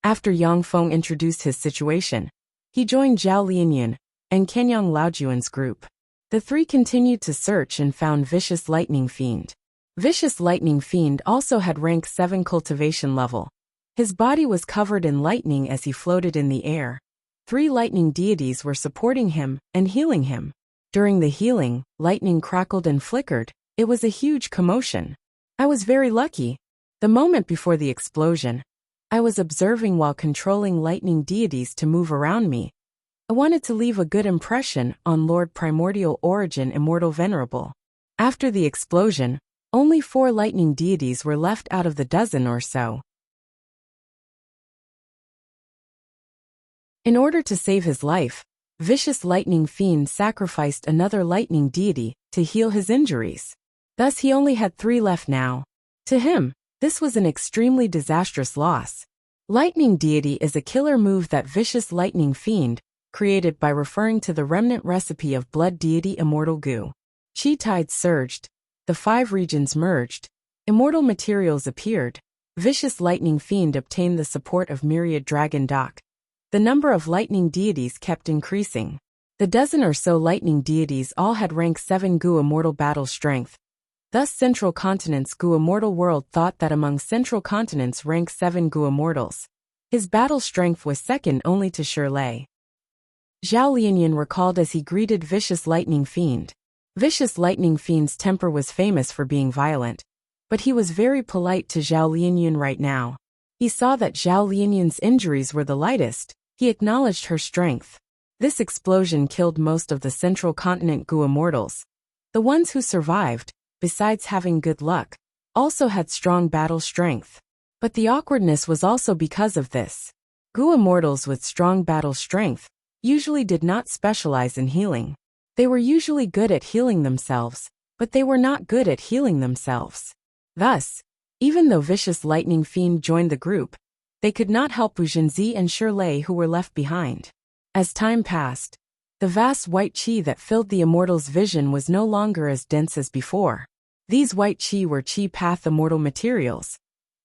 After Yang Feng introduced his situation, he joined Zhao Lianyan and Kanyang Laojuan's group. The three continued to search and found Vicious Lightning Fiend. Vicious Lightning Fiend also had rank 7 cultivation level. His body was covered in lightning as he floated in the air. 3 lightning deities were supporting him and healing him. During the healing, lightning crackled and flickered. It was a huge commotion. I was very lucky. The moment before the explosion, I was observing while controlling lightning deities to move around me. I wanted to leave a good impression on Lord Primordial Origin Immortal Venerable. After the explosion, only 4 lightning deities were left out of the dozen or so. In order to save his life, Vicious Lightning Fiend sacrificed another lightning deity to heal his injuries. Thus he only had 3 left now. To him, this was an extremely disastrous loss. Lightning Deity is a killer move that Vicious Lightning Fiend created by referring to the remnant recipe of Blood Deity Immortal Goo. Chi tides surged, the 5 regions merged, immortal materials appeared, Vicious Lightning Fiend obtained the support of Myriad Dragon Dock. The number of lightning deities kept increasing. The dozen or so lightning deities all had rank 7 Goo Immortal battle strength. Thus Central Continent's Goo Immortal World thought that among Central Continent's rank 7 Goo Immortals, his battle strength was second only to Shirley. Zhao Lianyan recalled as he greeted Vicious Lightning Fiend. Vicious Lightning Fiend's temper was famous for being violent, but he was very polite to Zhao Lianyan right now. He saw that Zhao Lianyan's injuries were the lightest. He acknowledged her strength. This explosion killed most of the Central Continent Goo Immortals. The ones who survived, besides having good luck, also had strong battle strength. But the awkwardness was also because of this. Goo Immortals with strong battle strength usually did not specialize in healing. They were usually good at healing themselves, but they were not good at healing themselves. Thus, even though Vicious Lightning Fiend joined the group, they could not help Wu Jinzi and Shirley who were left behind. As time passed, the vast white qi that filled the immortals' vision was no longer as dense as before. These white qi were qi path immortal materials.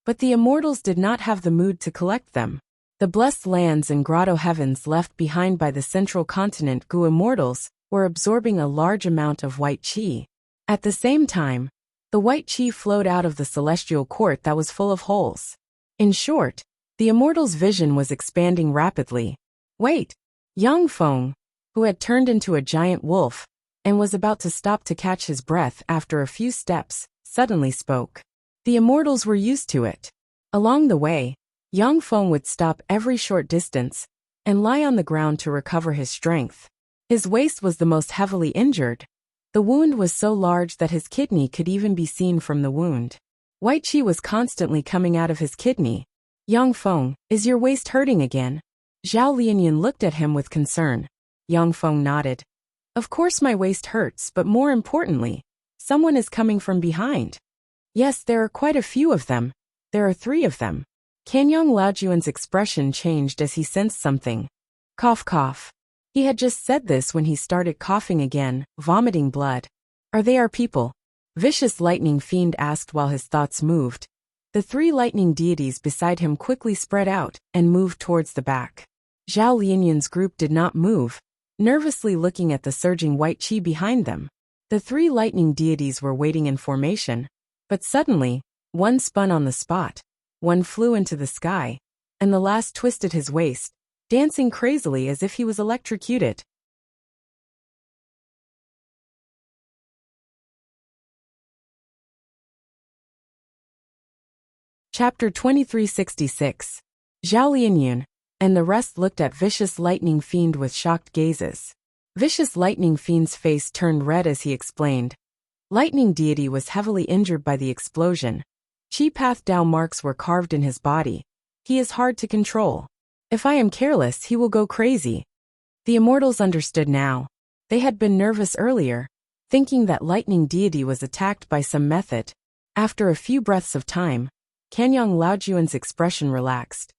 But the immortals did not have the mood to collect them. The blessed lands and grotto heavens left behind by the Central Continent Goo Immortals were absorbing a large amount of white qi. At the same time, the white qi flowed out of the celestial court that was full of holes. In short, the immortals' vision was expanding rapidly. Wait! Yang Feng, who had turned into a giant wolf and was about to stop to catch his breath after a few steps, suddenly spoke. The immortals were used to it. Along the way, Yang Feng would stop every short distance and lie on the ground to recover his strength. His waist was the most heavily injured. The wound was so large that his kidney could even be seen from the wound. White qi was constantly coming out of his kidney. Yang Feng, is your waist hurting again? Zhao Lianyan looked at him with concern. Yang Feng nodded. Of course my waist hurts, but more importantly, someone is coming from behind. Yes, there are quite a few of them. There are 3 of them. Kanyang Laojuan's expression changed as he sensed something. Cough cough. He had just said this when he started coughing again, vomiting blood. Are they our people? Vicious Lightning Fiend asked while his thoughts moved. The 3 lightning deities beside him quickly spread out and moved towards the back. Zhao Lianyan's group did not move, nervously looking at the surging white qi behind them. The 3 lightning deities were waiting in formation, but suddenly, one spun on the spot, one flew into the sky, and the last twisted his waist, dancing crazily as if he was electrocuted. Chapter 2366. Zhao Lianyan and the rest looked at Vicious Lightning Fiend with shocked gazes. Vicious Lightning Fiend's face turned red as he explained. Lightning Deity was heavily injured by the explosion. Qi Path Dao marks were carved in his body. He is hard to control. If I am careless, he will go crazy. The immortals understood now. They had been nervous earlier, thinking that Lightning Deity was attacked by some method. After a few breaths of time, Kanyang Laojuan's expression relaxed.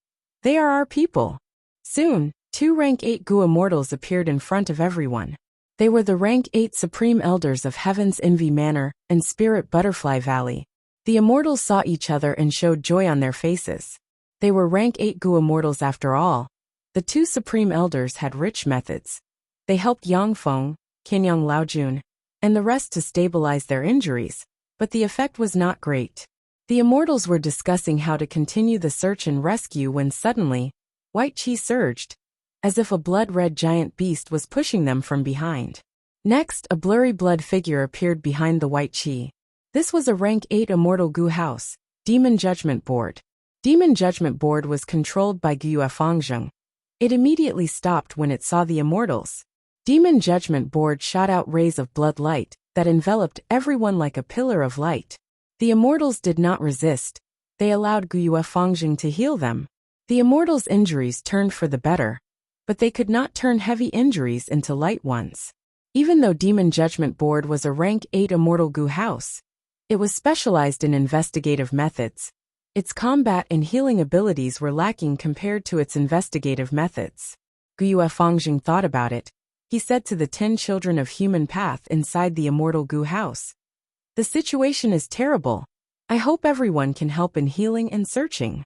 They are our people. Soon, 2 rank 8 Goo Immortals appeared in front of everyone. They were the rank 8 Supreme Elders of Heaven's Envy Manor and Spirit Butterfly Valley. The immortals saw each other and showed joy on their faces. They were rank 8 Goo Immortals after all. The 2 Supreme Elders had rich methods. They helped Yang Feng, Kanyang Laojun, and the rest to stabilize their injuries, but the effect was not great. The immortals were discussing how to continue the search and rescue when suddenly, white qi surged, as if a blood-red giant beast was pushing them from behind. Next, a blurry blood figure appeared behind the white qi. This was a rank 8 immortal Goo house, Demon Judgment Board. Demon Judgment Board was controlled by Guo Fangzheng. It immediately stopped when it saw the immortals. Demon Judgment Board shot out rays of blood light that enveloped everyone like a pillar of light. The immortals did not resist. They allowed Guyue Fangjing to heal them. The immortals' injuries turned for the better, but they could not turn heavy injuries into light ones. Even though Demon Judgment Board was a rank 8 immortal Gu house, it was specialized in investigative methods. Its combat and healing abilities were lacking compared to its investigative methods. Guyue Fangjing thought about it. He said to the 10 children of human path inside the immortal Gu house, "The situation is terrible. I hope everyone can help in healing and searching."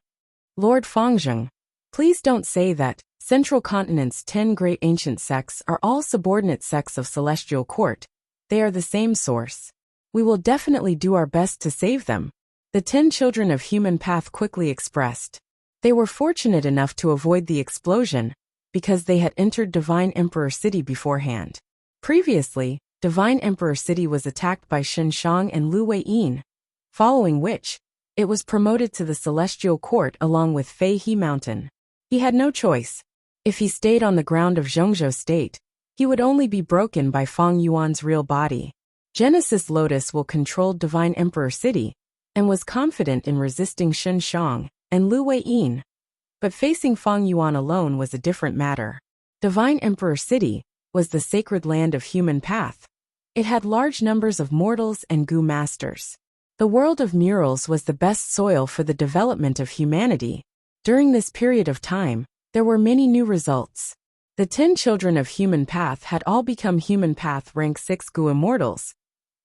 Lord Fangjing, please don't say that. Central Continent's 10 great ancient sects are all subordinate sects of Celestial Court. They are the same source. We will definitely do our best to save them. The 10 children of human path quickly expressed. They were fortunate enough to avoid the explosion because they had entered Divine Emperor City beforehand. Previously, Divine Emperor City was attacked by Shen Shang and Lu Weiyin, following which, it was promoted to the Celestial Court along with Fei He Mountain. He had no choice. If he stayed on the ground of Zhongzhou State, he would only be broken by Fang Yuan's real body. Genesis Lotus will control Divine Emperor City, and was confident in resisting Shen Shang and Lu Weiyin. But facing Fang Yuan alone was a different matter. Divine Emperor City was the sacred land of human path. It had large numbers of mortals and Gu masters. The world of murals was the best soil for the development of humanity. During this period of time, there were many new results. The 10 children of human path had all become human path rank 6 Gu immortals.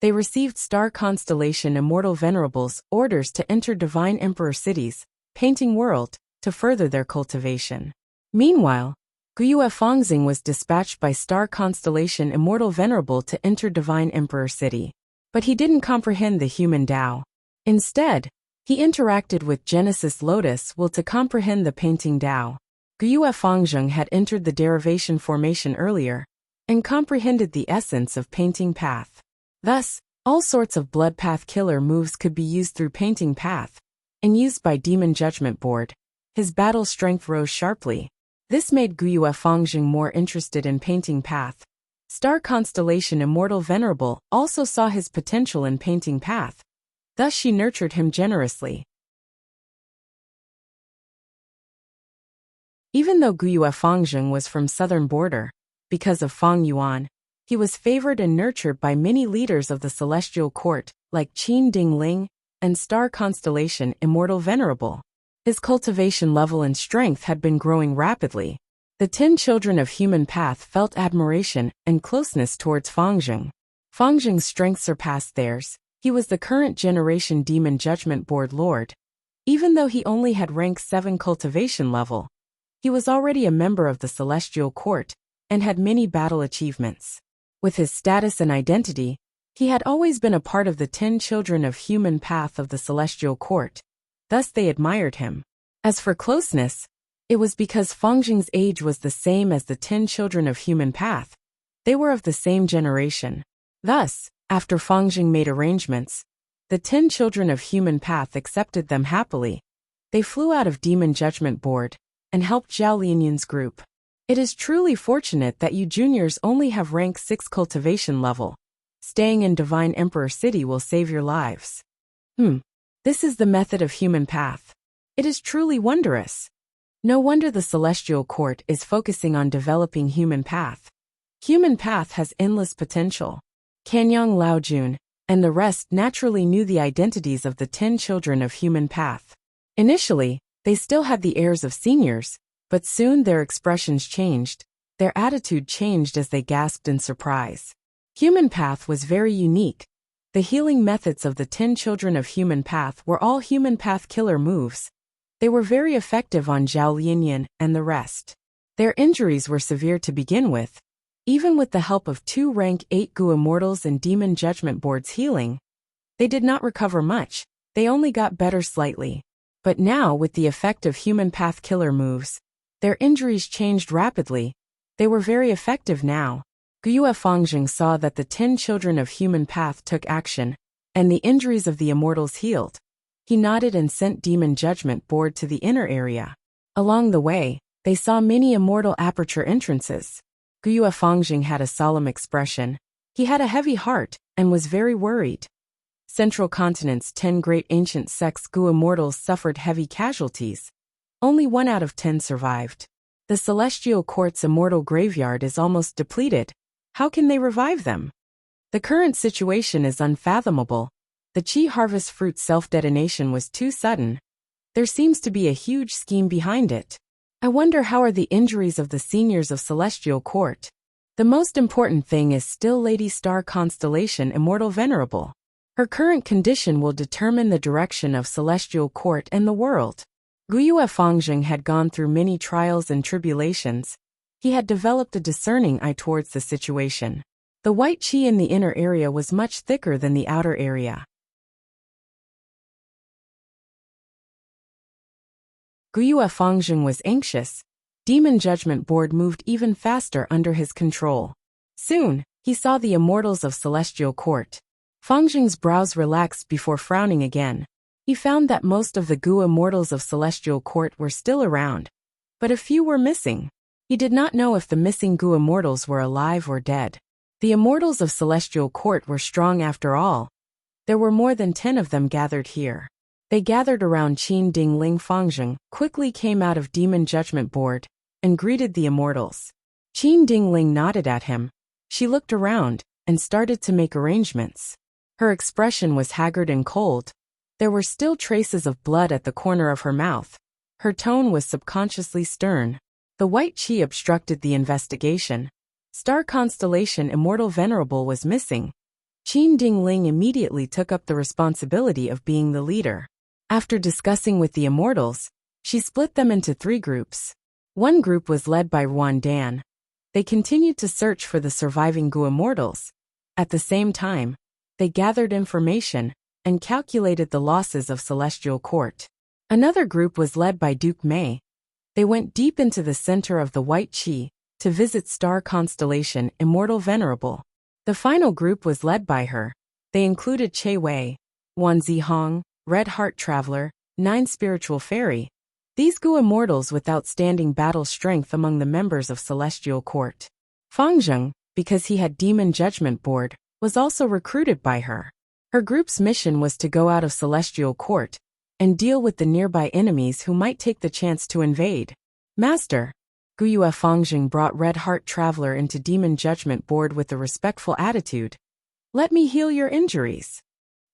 They received Star Constellation Immortal Venerables orders to enter Divine Emperor Cities, Painting World, to further their cultivation. Meanwhile, Guyue Fangjing was dispatched by Star Constellation Immortal Venerable to enter Divine Emperor City. But he didn't comprehend the human Tao. Instead, he interacted with Genesis Lotus will to comprehend the painting Tao. Guyue Fangjing had entered the derivation formation earlier, and comprehended the essence of painting path. Thus, all sorts of blood path killer moves could be used through painting path, and used by Demon Judgment Board. His battle strength rose sharply. This made Guyue Fangjing more interested in painting path. Star Constellation Immortal Venerable also saw his potential in painting path. Thus she nurtured him generously. Even though Guyue Fangjing was from southern border, because of Fang Yuan, he was favored and nurtured by many leaders of the Celestial Court, like Qin Dingling and Star Constellation Immortal Venerable. His cultivation level and strength had been growing rapidly. The 10 children of human path felt admiration and closeness towards Fangjing. Fangjing's strength surpassed theirs. He was the current generation Demon Judgment Board Lord. Even though he only had rank 7 cultivation level, he was already a member of the Celestial Court, and had many battle achievements. With his status and identity, he had always been a part of the 10 children of human path of the Celestial Court. Thus they admired him. As for closeness, it was because Fangjing's age was the same as the 10 children of human path. They were of the same generation. Thus, after Fangjing made arrangements, the 10 children of human path accepted them happily. They flew out of Demon Judgment Board and helped Zhao Lianyun's group. It is truly fortunate that you juniors only have rank 6 cultivation level. Staying in Divine Emperor City will save your lives. This is the method of human path. It is truly wondrous. No wonder the Celestial Court is focusing on developing human path. Human path has endless potential. Kanyang Laojun and the rest naturally knew the identities of the 10 children of human path. Initially, they still had the airs of seniors, but soon their expressions changed. Their attitude changed as they gasped in surprise. Human path was very unique. The healing methods of the 10 children of human path were all human path killer moves. They were very effective on Zhao Lianyun and the rest. Their injuries were severe to begin with. Even with the help of 2 rank 8 Gu Immortals and Demon Judgment Board's healing, they did not recover much. They only got better slightly. But now, with the effect of human path killer moves, their injuries changed rapidly. They were very effective now. Guyue Fangjing saw that the 10 children of human path took action, and the injuries of the immortals healed. He nodded and sent Demon Judgment Board to the inner area. Along the way, They saw many immortal aperture entrances. Guyue Fangjing had a solemn expression. He had a heavy heart and was very worried. Central Continent's 10 great ancient sects Gu immortals suffered heavy casualties. Only 1 out of 10 survived. The Celestial Court's immortal graveyard is almost depleted. How can they revive them? The current situation is unfathomable. The Qi harvest fruit self-detonation was too sudden. There seems to be a huge scheme behind it. I wonder how are the injuries of the seniors of Celestial Court. The most important thing is still Lady Star Constellation Immortal Venerable. Her current condition will determine the direction of Celestial Court and the world. Guyue Fangjing had gone through many trials and tribulations. He had developed a discerning eye towards the situation. The white qi in the inner area was much thicker than the outer area. Guyue Fangjing was anxious. Demon Judgment Board moved even faster under his control. Soon, he saw the immortals of Celestial Court. Fangjing's brows relaxed before frowning again. He found that most of the Gu immortals of Celestial Court were still around, but a few were missing. He did not know if the missing Gu immortals were alive or dead. The immortals of Celestial Court were strong after all. There were more than 10 of them gathered here. They gathered around Qin Dingling. Fangjing quickly came out of Demon Judgment Board and greeted the immortals. Qin Dingling nodded at him. She looked around and started to make arrangements. Her expression was haggard and cold. There were still traces of blood at the corner of her mouth. Her tone was subconsciously stern. The white qi obstructed the investigation. Star Constellation Immortal Venerable was missing. Qin Dingling immediately took up the responsibility of being the leader. After discussing with the immortals, she split them into 3 groups. One group was led by Ruan Dan. They continued to search for the surviving Gu immortals. At the same time, they gathered information and calculated the losses of Celestial Court. Another group was led by Duke Mei. They went deep into the center of the white qi to visit Star Constellation Immortal Venerable. The final group was led by her. They included Che Wei, Wan Zihong, Red Heart Traveler, 9 Spiritual Fairy. These Gu immortals with outstanding battle strength among the members of Celestial Court. Fangjing, because he had Demon Judgment Board, was also recruited by her. Her group's mission was to go out of Celestial Court and deal with the nearby enemies who might take the chance to invade. Master, Guyue Fangjing brought Red Heart Traveler into Demon Judgment Board with a respectful attitude. Let me heal your injuries.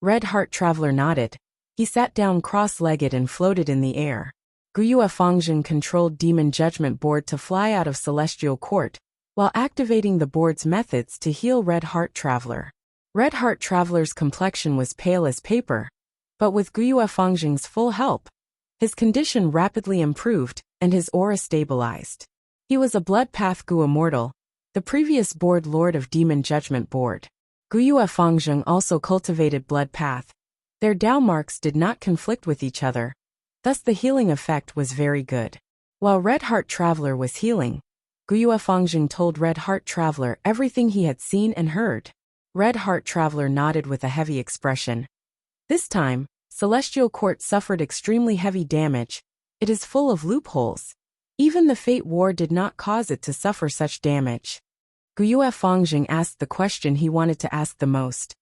Red Heart Traveler nodded. He sat down cross-legged and floated in the air. Guyue Fangjing controlled Demon Judgment Board to fly out of Celestial Court, while activating the board's methods to heal Red Heart Traveler. Red Heart Traveler's complexion was pale as paper, but with Guyue Fangjing's full help, his condition rapidly improved and his aura stabilized. He was a Blood Path Gu immortal, the previous board lord of Demon Judgment Board. Guyue Fangjing also cultivated Blood Path. Their Dao marks did not conflict with each other, thus the healing effect was very good. While Red Heart Traveler was healing, Guyue Fangjing told Red Heart Traveler everything he had seen and heard. Red Heart Traveler nodded with a heavy expression. This time, Celestial Court suffered extremely heavy damage. It is full of loopholes. Even the Fate War did not cause it to suffer such damage. Guyue Fangjing asked the question he wanted to ask the most.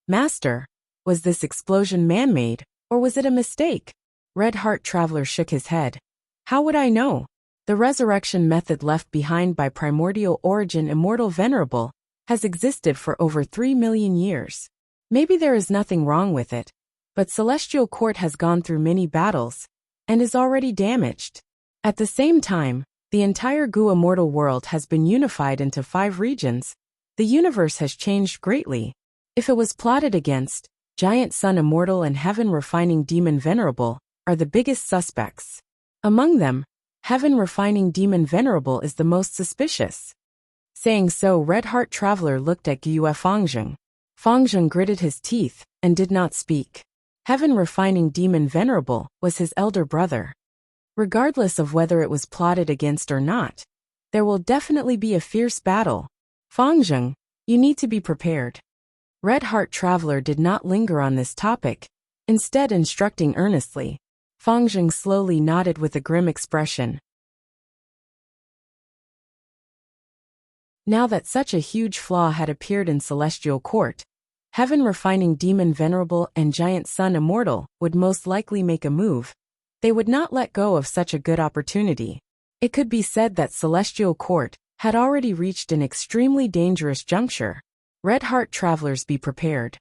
Master, was this explosion man-made, or was it a mistake? Red Heart Traveler shook his head. How would I know? The resurrection method left behind by Primordial Origin Immortal Venerable has existed for over 3 million years. Maybe there is nothing wrong with it, but Celestial Court has gone through many battles and is already damaged. At the same time, the entire Gu immortal world has been unified into 5 regions. The universe has changed greatly. If it was plotted against, Giant Sun Immortal and Heaven Refining Demon Venerable are the biggest suspects. Among them, Heaven Refining Demon Venerable is the most suspicious. Saying so, Red Heart Traveler looked at Guyue Fangjing. Fangjing gritted his teeth and did not speak. Heaven Refining Demon Venerable was his elder brother. Regardless of whether it was plotted against or not, there will definitely be a fierce battle. Fangjing, you need to be prepared. Red Heart Traveler did not linger on this topic, instead instructing earnestly. Fangjing slowly nodded with a grim expression. Now that such a huge flaw had appeared in Celestial Court, Heaven Refining Demon Venerable and Giant Sun Immortal would most likely make a move. They would not let go of such a good opportunity. It could be said that Celestial Court had already reached an extremely dangerous juncture. Red Heart travelers, be prepared.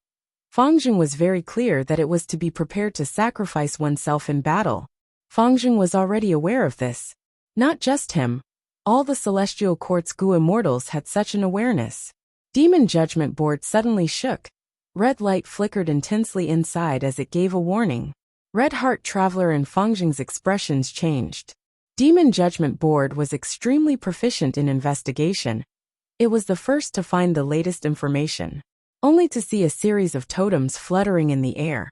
Fangjing was very clear that it was to be prepared to sacrifice oneself in battle. Fangjing was already aware of this. Not just him. All the Celestial Court's Gu Immortals had such an awareness. Demon Judgment Board suddenly shook. Red light flickered intensely inside as it gave a warning. Red Heart Traveler and Fangjing's expressions changed. Demon Judgment Board was extremely proficient in investigation. It was the first to find the latest information, only to see a series of totems fluttering in the air,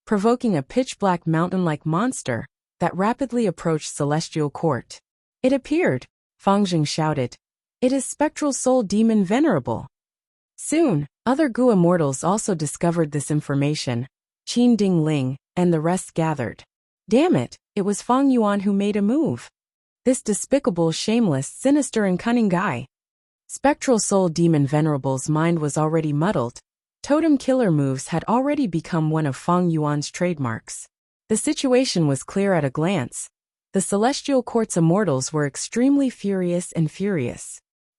provoking a pitch-black mountain-like monster that rapidly approached Celestial Court. It appeared, Fangjing shouted. It is Spectral Soul Demon Venerable. Soon, other Gu Immortals also discovered this information. Qin Ding Ling and the rest gathered. Damn it, it was Fang Yuan who made a move. This despicable, shameless, sinister and cunning guy. Spectral Soul Demon Venerable's mind was already muddled. Totem killer moves had already become one of Fang Yuan's trademarks. The situation was clear at a glance. The Celestial Court's immortals were extremely furious.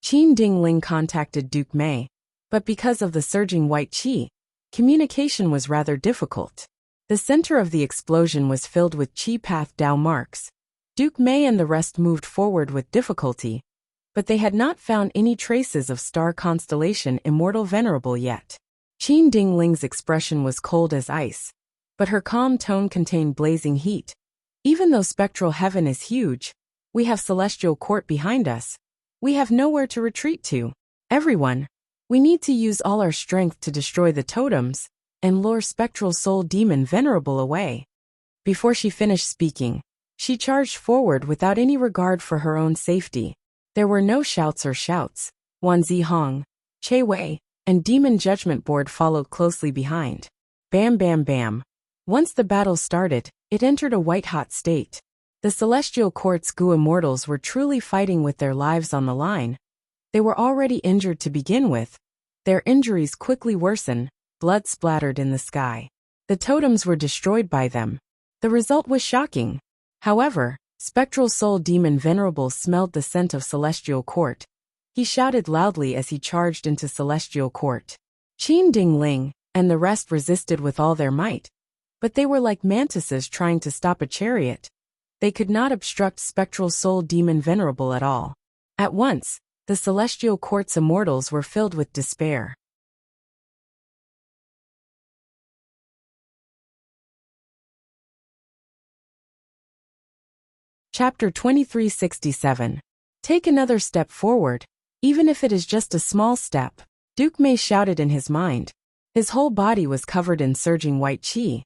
Qin Ding Ling contacted Duke Mei, but because of the surging white qi, communication was rather difficult. The center of the explosion was filled with qi path Dao marks. Duke Mei and the rest moved forward with difficulty, but they had not found any traces of Star Constellation Immortal Venerable yet. Qin Ding Ling's expression was cold as ice, but her calm tone contained blazing heat. Even though Spectral Heaven is huge, we have Celestial Court behind us. We have nowhere to retreat to. Everyone, we need to use all our strength to destroy the totems and lure Spectral Soul Demon Venerable away. Before she finished speaking, she charged forward without any regard for her own safety. There were no shouts. Wan Zihong, Che Wei, and Demon Judgment Board followed closely behind. Bam bam bam. Once the battle started, it entered a white-hot state. The Celestial Court's Gu Immortals were truly fighting with their lives on the line. They were already injured to begin with. Their injuries quickly worsened, blood splattered in the sky. The totems were destroyed by them. The result was shocking. However, Spectral Soul Demon Venerable smelled the scent of Celestial Court. He shouted loudly as he charged into Celestial Court. Qin Ding Ling and the rest resisted with all their might, but they were like mantises trying to stop a chariot. They could not obstruct Spectral Soul Demon Venerable at all. At once, the Celestial Court's immortals were filled with despair. Chapter 2367. Take another step forward, even if it is just a small step, Duke Mei shouted in his mind. His whole body was covered in surging white qi.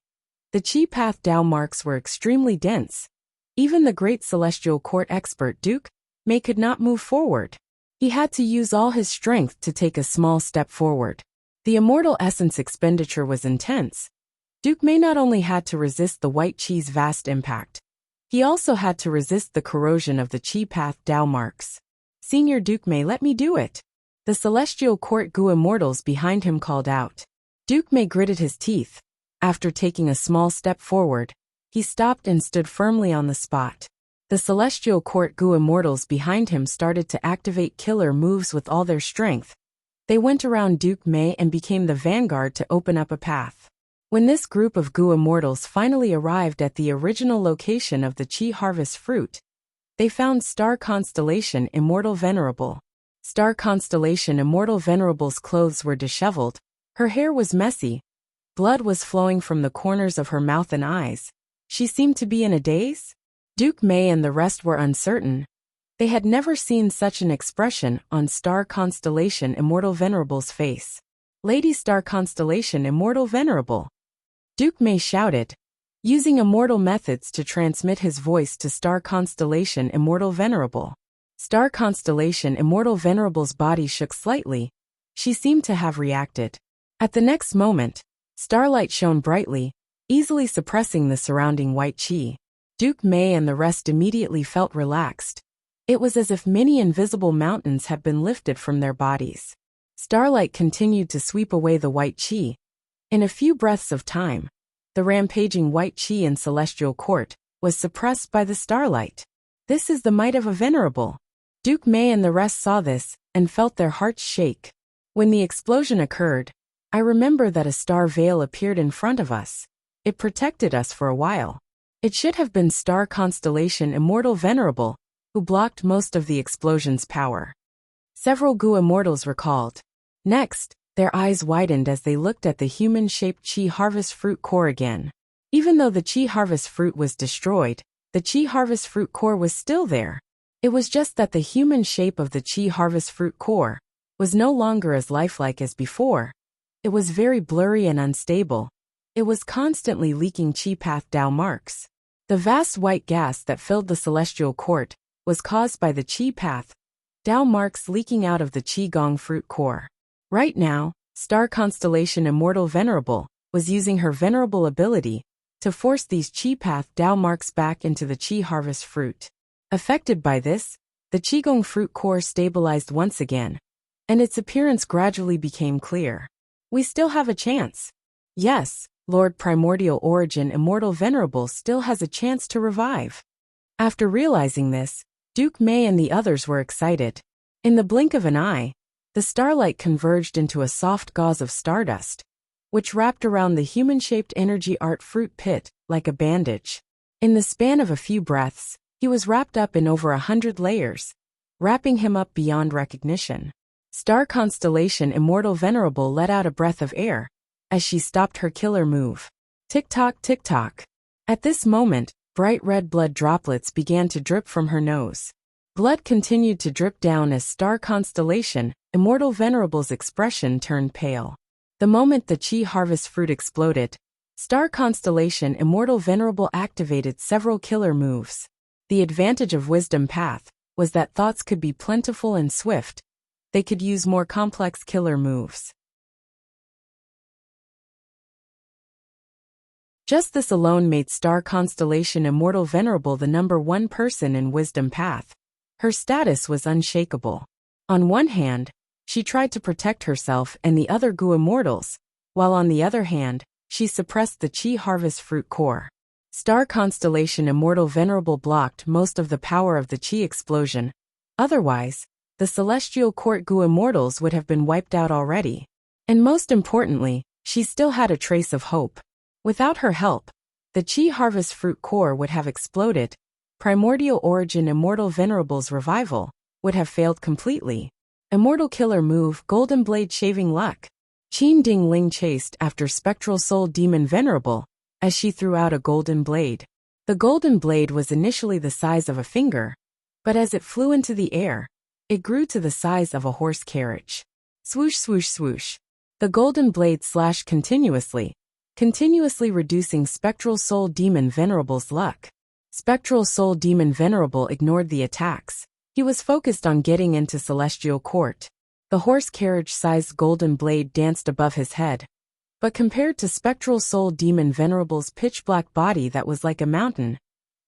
The qi path Dao marks were extremely dense. Even the great Celestial Court expert Duke Mei could not move forward. He had to use all his strength to take a small step forward. The immortal essence expenditure was intense. Duke Mei not only had to resist the white qi's vast impact, he also had to resist the corrosion of the qi path Dao marks. Senior Duke Mei, let me do it. The Celestial Court Gu Immortals behind him called out. Duke Mei gritted his teeth. After taking a small step forward, he stopped and stood firmly on the spot. The Celestial Court Gu Immortals behind him started to activate killer moves with all their strength. They went around Duke Mei and became the vanguard to open up a path. When this group of Gu Immortals finally arrived at the original location of the Qi Harvest Fruit, they found Star Constellation Immortal Venerable. Star Constellation Immortal Venerable's clothes were disheveled. Her hair was messy. Blood was flowing from the corners of her mouth and eyes. She seemed to be in a daze. Duke Mei and the rest were uncertain. They had never seen such an expression on Star Constellation Immortal Venerable's face. Lady Star Constellation Immortal Venerable. Duke Mei shouted, using immortal methods to transmit his voice to Star Constellation Immortal Venerable. Star Constellation Immortal Venerable's body shook slightly. She seemed to have reacted. At the next moment, starlight shone brightly, easily suppressing the surrounding white qi. Duke Mei and the rest immediately felt relaxed. It was as if many invisible mountains had been lifted from their bodies. Starlight continued to sweep away the white qi. In a few breaths of time, the rampaging white qi in Celestial Court was suppressed by the starlight. This is the might of a venerable. Duke Mei and the rest saw this and felt their hearts shake. When the explosion occurred, I remember that a star veil appeared in front of us. It protected us for a while. It should have been star constellation Immortal Venerable, who blocked most of the explosion's power. Several Gu immortals recalled. Next, their eyes widened as they looked at the human-shaped Qi Harvest Fruit core again. Even though the Qi Harvest Fruit was destroyed, the Qi Harvest Fruit core was still there. It was just that the human shape of the Qi Harvest Fruit core was no longer as lifelike as before. It was very blurry and unstable. It was constantly leaking Qi Path Dao marks. The vast white gas that filled the Celestial Court was caused by the Qi Path Dao marks leaking out of the Qi Gong Fruit core. Right now, Star Constellation Immortal Venerable was using her venerable ability to force these Qi Path Dao marks back into the Qi Harvest Fruit. Affected by this, the Qigong Fruit core stabilized once again, and its appearance gradually became clear. We still have a chance. Yes, Lord Primordial Origin Immortal Venerable still has a chance to revive. After realizing this, Duke Mei and the others were excited. In the blink of an eye, the starlight converged into a soft gauze of stardust, which wrapped around the human-shaped energy art fruit pit like a bandage. In the span of a few breaths, he was wrapped up in over 100 layers, wrapping him up beyond recognition. Star Constellation Immortal Venerable let out a breath of air as she stopped her killer move. Tick-tock, tick-tock. At this moment, bright red blood droplets began to drip from her nose. Blood continued to drip down as Star Constellation Immortal Venerable's expression turned pale. The moment the Qi Harvest Fruit exploded, Star Constellation Immortal Venerable activated several killer moves. The advantage of Wisdom Path was that thoughts could be plentiful and swift. They could use more complex killer moves. Just this alone made Star Constellation Immortal Venerable the #1 person in Wisdom Path. Her status was unshakable. On one hand, she tried to protect herself and the other Gu immortals, while on the other hand, she suppressed the Qi Harvest Fruit core. Star Constellation Immortal Venerable blocked most of the power of the Qi explosion. Otherwise, the Celestial Court Gu immortals would have been wiped out already. And most importantly, she still had a trace of hope. Without her help, the Qi Harvest Fruit core would have exploded. Primordial Origin Immortal Venerable's revival would have failed completely. Immortal Killer Move Golden Blade Shaving Luck. Qin Ding Ling chased after Spectral Soul Demon Venerable as she threw out a golden blade. The golden blade was initially the size of a finger, but as it flew into the air, it grew to the size of a horse carriage. Swoosh, swoosh, swoosh. The golden blade slashed continuously reducing Spectral Soul Demon Venerable's luck. Spectral Soul Demon Venerable ignored the attacks. He was focused on getting into Celestial Court. The horse carriage-sized golden blade danced above his head. But compared to Spectral Soul Demon Venerable's pitch-black body that was like a mountain,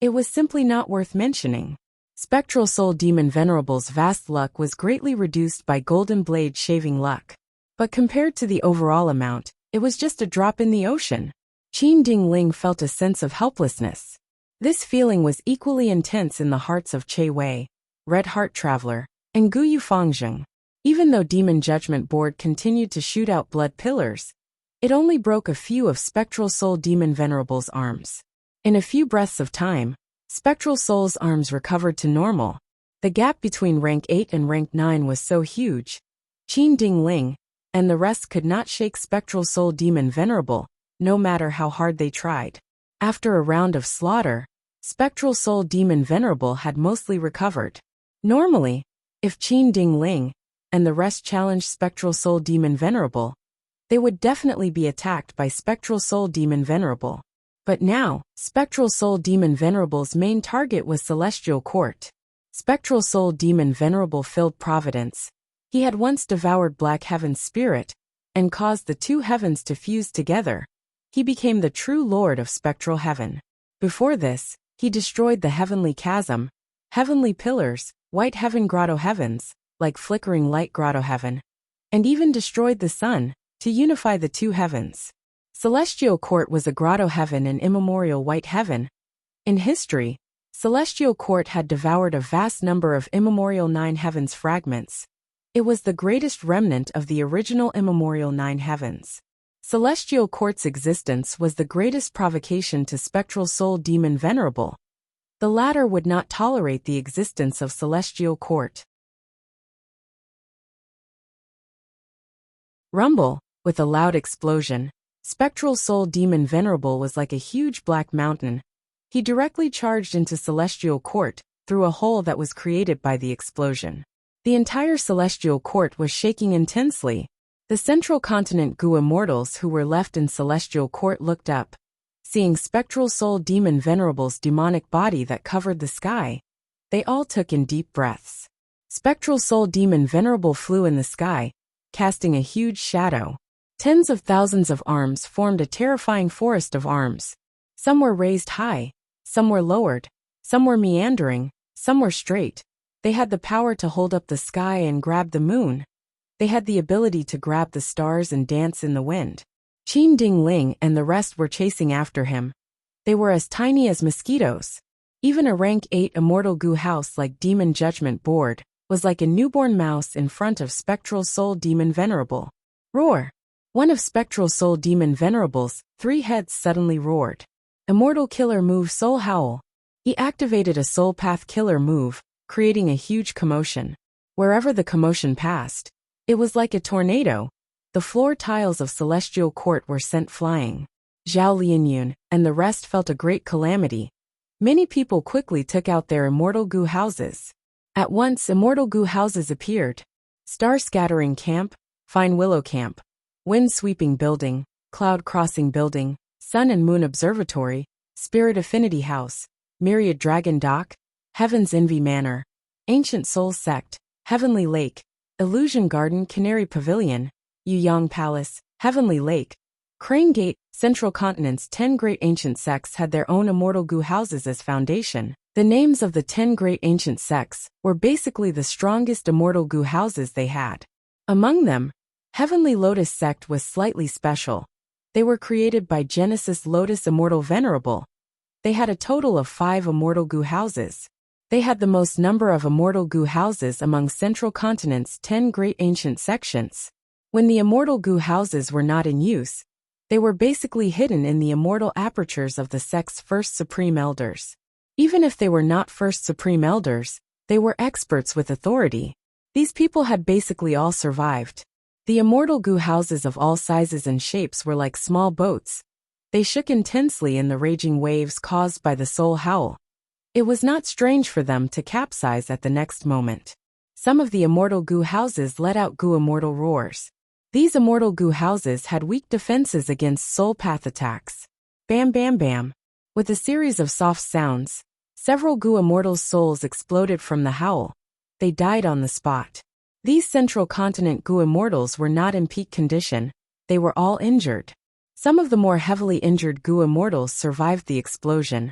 it was simply not worth mentioning. Spectral Soul Demon Venerable's vast luck was greatly reduced by golden blade shaving luck. But compared to the overall amount, it was just a drop in the ocean. Qin Ding Ling felt a sense of helplessness. This feeling was equally intense in the hearts of Che Wei, Red Heart Traveler, and Gu Yufangzheng. Even though Demon Judgment Board continued to shoot out blood pillars, it only broke a few of Spectral Soul Demon Venerable's arms. In a few breaths of time, Spectral Soul's arms recovered to normal. The gap between rank 8 and rank 9 was so huge. Qin Ding Ling and the rest could not shake Spectral Soul Demon Venerable, no matter how hard they tried. After a round of slaughter, Spectral Soul Demon Venerable had mostly recovered. Normally, if Qin Ding Ling and the rest challenged Spectral Soul Demon Venerable, they would definitely be attacked by Spectral Soul Demon Venerable. But now, Spectral Soul Demon Venerable's main target was Celestial Court. Spectral Soul Demon Venerable filled Providence. He had once devoured Black Heaven's spirit and caused the two heavens to fuse together. He became the true lord of Spectral Heaven. Before this, he destroyed the Heavenly Chasm, Heavenly Pillars, white heaven grotto heavens, like flickering light grotto heaven, and even destroyed the sun, to unify the two heavens. Celestial court was a grotto heaven and immemorial white heaven. In history, celestial court had devoured a vast number of immemorial nine heavens fragments. It was the greatest remnant of the original immemorial nine heavens. Celestial court's existence was the greatest provocation to spectral soul demon Venerable. The latter would not tolerate the existence of celestial court. Rumble, with a loud explosion. Spectral soul demon Venerable was like a huge black mountain. He directly charged into celestial court, through a hole that was created by the explosion. The entire celestial court was shaking intensely. The central continent Gu immortals who were left in celestial court looked up, seeing spectral soul demon Venerable's demonic body that covered the sky. They all took in deep breaths. Spectral soul demon Venerable flew in the sky, casting a huge shadow. Tens of thousands of arms formed a terrifying forest of arms. Some were raised high, some were lowered, some were meandering, some were straight. They had the power to hold up the sky and grab the moon. They had the ability to grab the stars and dance in the wind. Qin Ding Ling and the rest were chasing after him. They were as tiny as mosquitoes. Even a rank 8 immortal Gu house like Demon Judgment Board was like a newborn mouse in front of spectral soul demon Venerable. Roar! One of spectral soul demon Venerable's 3 heads suddenly roared. Immortal killer move Soul Howl. He activated a soul path killer move, creating a huge commotion. Wherever the commotion passed, it was like a tornado. The floor tiles of celestial court were sent flying. Zhao Lianyun and the rest felt a great calamity. Many people quickly took out their immortal Gu houses. At once immortal Gu houses appeared. Star Scattering Camp, Fine Willow Camp, Wind Sweeping Building, Cloud Crossing Building, Sun and Moon Observatory, Spirit Affinity House, Myriad Dragon Dock, Heaven's Envy Manor, Ancient Soul Sect, Heavenly Lake, Illusion Garden Canary Pavilion, Yuyang Palace, Heavenly Lake, Crane Gate. Central Continent's 10 great ancient sects had their own immortal Gu houses as foundation. The names of the 10 great ancient sects were basically the strongest immortal Gu houses they had. Among them, Heavenly Lotus Sect was slightly special. They were created by Genesis Lotus Immortal Venerable. They had a total of 5 immortal Gu houses. They had the most number of immortal Gu houses among Central Continent's 10 great ancient sections. When the immortal Gu houses were not in use, they were basically hidden in the immortal apertures of the sect's first supreme elders. Even if they were not first supreme elders, they were experts with authority. These people had basically all survived. The immortal Gu houses of all sizes and shapes were like small boats. They shook intensely in the raging waves caused by the soul howl. It was not strange for them to capsize at the next moment. Some of the immortal Gu houses let out Gu immortal roars. These immortal Gu houses had weak defenses against soul path attacks. Bam bam bam. With a series of soft sounds, several Gu immortals' souls exploded from the howl. They died on the spot. These Central Continent Gu immortals were not in peak condition. They were all injured. Some of the more heavily injured Gu immortals survived the explosion.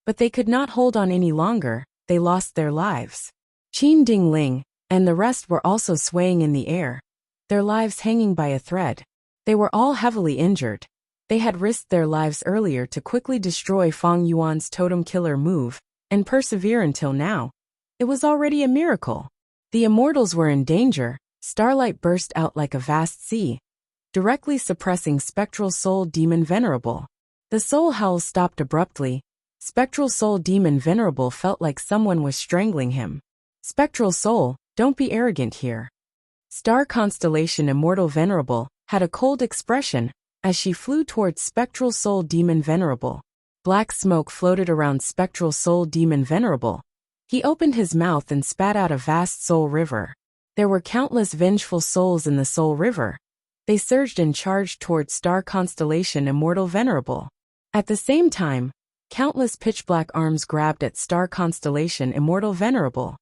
But they could not hold on any longer. They lost their lives. Qin Ding Ling and the rest were also swaying in the air, their lives hanging by a thread. They were all heavily injured. They had risked their lives earlier to quickly destroy Fang Yuan's totem killer move, and persevere until now. It was already a miracle. The immortals were in danger. Starlight burst out like a vast sea, directly suppressing spectral soul demon Venerable. The soul howl stopped abruptly. Spectral soul demon Venerable felt like someone was strangling him. Spectral soul, don't be arrogant here. Star constellation Immortal Venerable had a cold expression as she flew towards spectral soul demon Venerable. Black smoke floated around spectral soul demon Venerable. He opened his mouth and spat out a vast soul river. There were countless vengeful souls in the soul river. They surged and charged towards star constellation Immortal Venerable. At the same time, countless pitch-black arms grabbed at star constellation Immortal Venerable.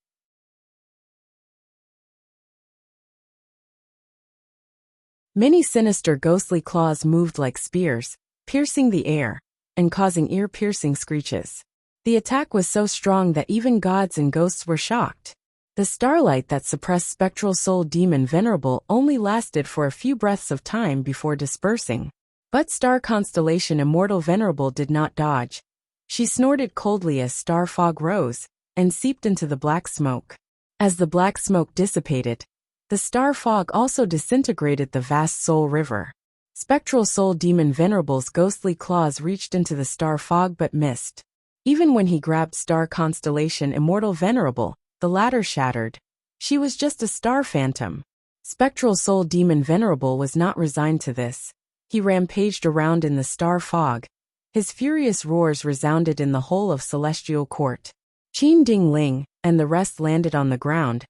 Many sinister ghostly claws moved like spears, piercing the air, and causing ear-piercing screeches. The attack was so strong that even gods and ghosts were shocked. The starlight that suppressed Spectral Soul Demon Venerable only lasted for a few breaths of time before dispersing. But Star Constellation Immortal Venerable did not dodge. She snorted coldly as star fog rose and seeped into the black smoke. As the black smoke dissipated, the star fog also disintegrated the vast soul river. Spectral Soul Demon Venerable's ghostly claws reached into the star fog but missed. Even when he grabbed Star Constellation Immortal Venerable, the latter shattered. She was just a star phantom. Spectral Soul Demon Venerable was not resigned to this. He rampaged around in the star fog. His furious roars resounded in the whole of Celestial Court. Qin Ding Ling and the rest landed on the ground.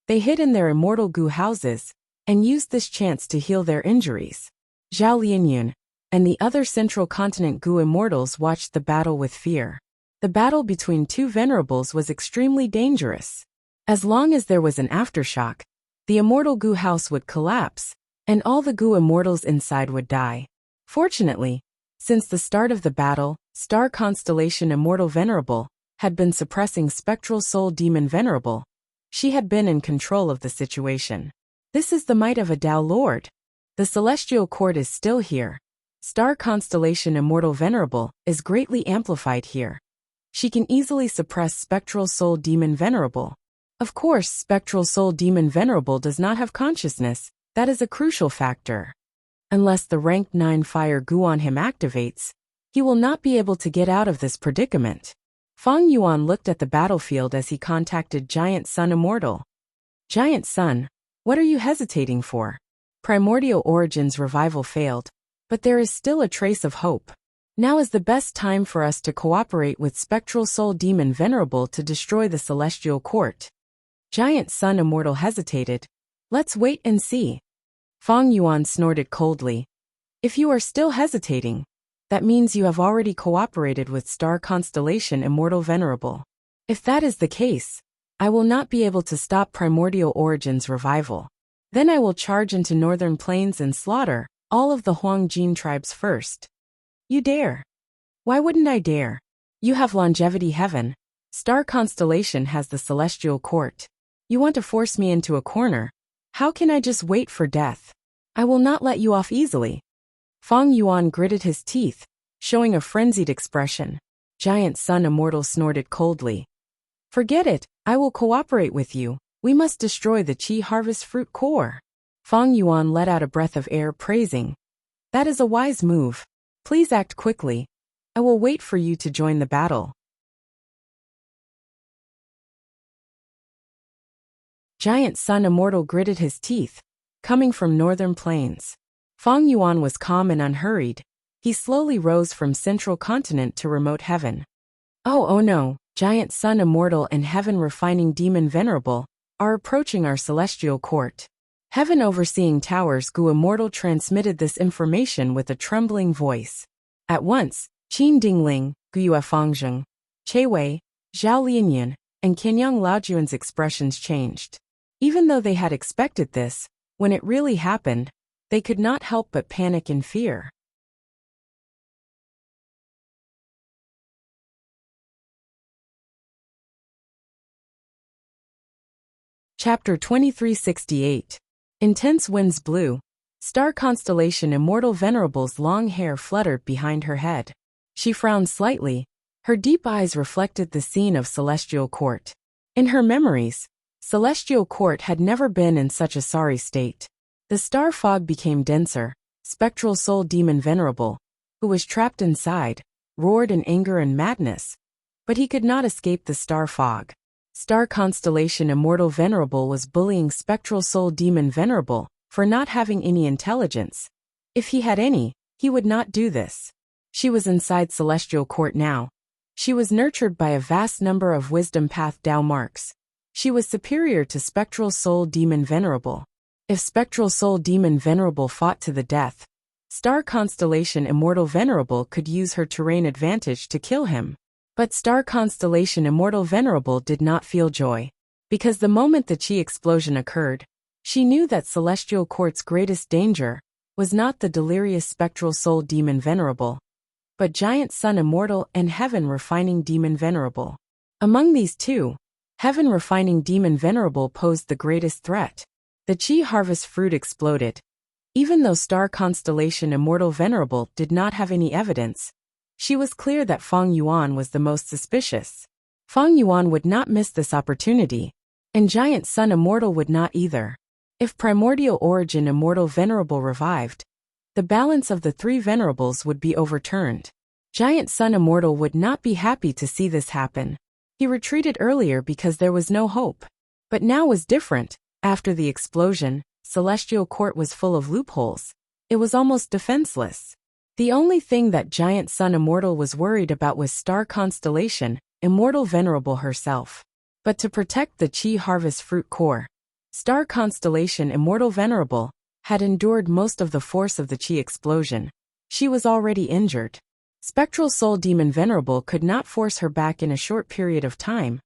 They hid in their immortal goo houses and used this chance to heal their injuries. Zhao Lianyun and the other Central Continent goo immortals watched the battle with fear. The battle between two venerables was extremely dangerous. As long as there was an aftershock, the immortal goo house would collapse, and all the goo immortals inside would die. Fortunately, since the start of the battle, Star Constellation Immortal Venerable had been suppressing Spectral Soul Demon Venerable. She had been in control of the situation. This is the might of a Tao Lord. The Celestial Court is still here. Star Constellation Immortal Venerable is greatly amplified here. She can easily suppress Spectral Soul Demon Venerable. Of course, Spectral Soul Demon Venerable does not have consciousness. That is a crucial factor. Unless the rank 9 fire goo on him activates, he will not be able to get out of this predicament. Fang Yuan looked at the battlefield as he contacted Giant Sun Immortal. Giant Sun, what are you hesitating for? Primordial Origins revival failed, but there is still a trace of hope. Now is the best time for us to cooperate with Spectral Soul Demon Venerable to destroy the Celestial Court. Giant Sun Immortal hesitated. Let's wait and see. Fang Yuan snorted coldly. If you are still hesitating, that means you have already cooperated with Star Constellation Immortal Venerable. If that is the case, I will not be able to stop Primordial Origins revival. Then I will charge into Northern Plains and slaughter all of the Huang Jin tribes first. You dare? Why wouldn't I dare? You have longevity heaven. Star Constellation has the Celestial Court. You want to force me into a corner? How can I just wait for death? I will not let you off easily. Fang Yuan gritted his teeth, showing a frenzied expression. Giant Sun Immortal snorted coldly. Forget it, I will cooperate with you. We must destroy the Qi Harvest Fruit core. Fang Yuan let out a breath of air, praising. That is a wise move. Please act quickly. I will wait for you to join the battle. Giant Sun Immortal gritted his teeth, coming from Northern Plains. Fang Yuan was calm and unhurried. He slowly rose from Central Continent to Remote Heaven. Oh no, Giant Sun Immortal and Heaven Refining Demon Venerable are approaching our Celestial Court. Heaven Overseeing Towers Gu Immortal transmitted this information with a trembling voice. At once, Qin Dingling, Guyue Fangzheng, Che Wei, Zhao Lianyun, and Qianyang Laojuan's expressions changed. Even though they had expected this, when it really happened, they could not help but panic in fear. Chapter 2368. Intense winds blew. Star Constellation Immortal Venerable's long hair fluttered behind her head. She frowned slightly. Her deep eyes reflected the scene of Celestial Court. In her memories, Celestial Court had never been in such a sorry state. The star fog became denser. Spectral Soul Demon Venerable, who was trapped inside, roared in anger and madness. But he could not escape the star fog. Star Constellation Immortal Venerable was bullying Spectral Soul Demon Venerable for not having any intelligence. If he had any, he would not do this. She was inside Celestial Court now. She was nurtured by a vast number of Wisdom Path Tao marks. She was superior to Spectral Soul Demon Venerable. If Spectral Soul Demon Venerable fought to the death, Star Constellation Immortal Venerable could use her terrain advantage to kill him. But Star Constellation Immortal Venerable did not feel joy. Because the moment the Qi explosion occurred, she knew that Celestial Court's greatest danger was not the delirious Spectral Soul Demon Venerable, but Giant Sun Immortal and Heaven Refining Demon Venerable. Among these two, Heaven Refining Demon Venerable posed the greatest threat. The Qi Harvest Fruit exploded. Even though Star Constellation Immortal Venerable did not have any evidence, she was clear that Feng Yuan was the most suspicious. Feng Yuan would not miss this opportunity, and Giant Sun Immortal would not either. If Primordial Origin Immortal Venerable revived, the balance of the three Venerables would be overturned. Giant Sun Immortal would not be happy to see this happen. He retreated earlier because there was no hope. But now was different. After the explosion, Celestial Court was full of loopholes. It was almost defenseless. The only thing that Giant Sun Immortal was worried about was Star Constellation, Immortal Venerable herself. But to protect the Qi Harvest Fruit Core, Star Constellation Immortal Venerable had endured most of the force of the Qi explosion. She was already injured. Spectral Soul Demon Venerable could not force her back in a short period of time.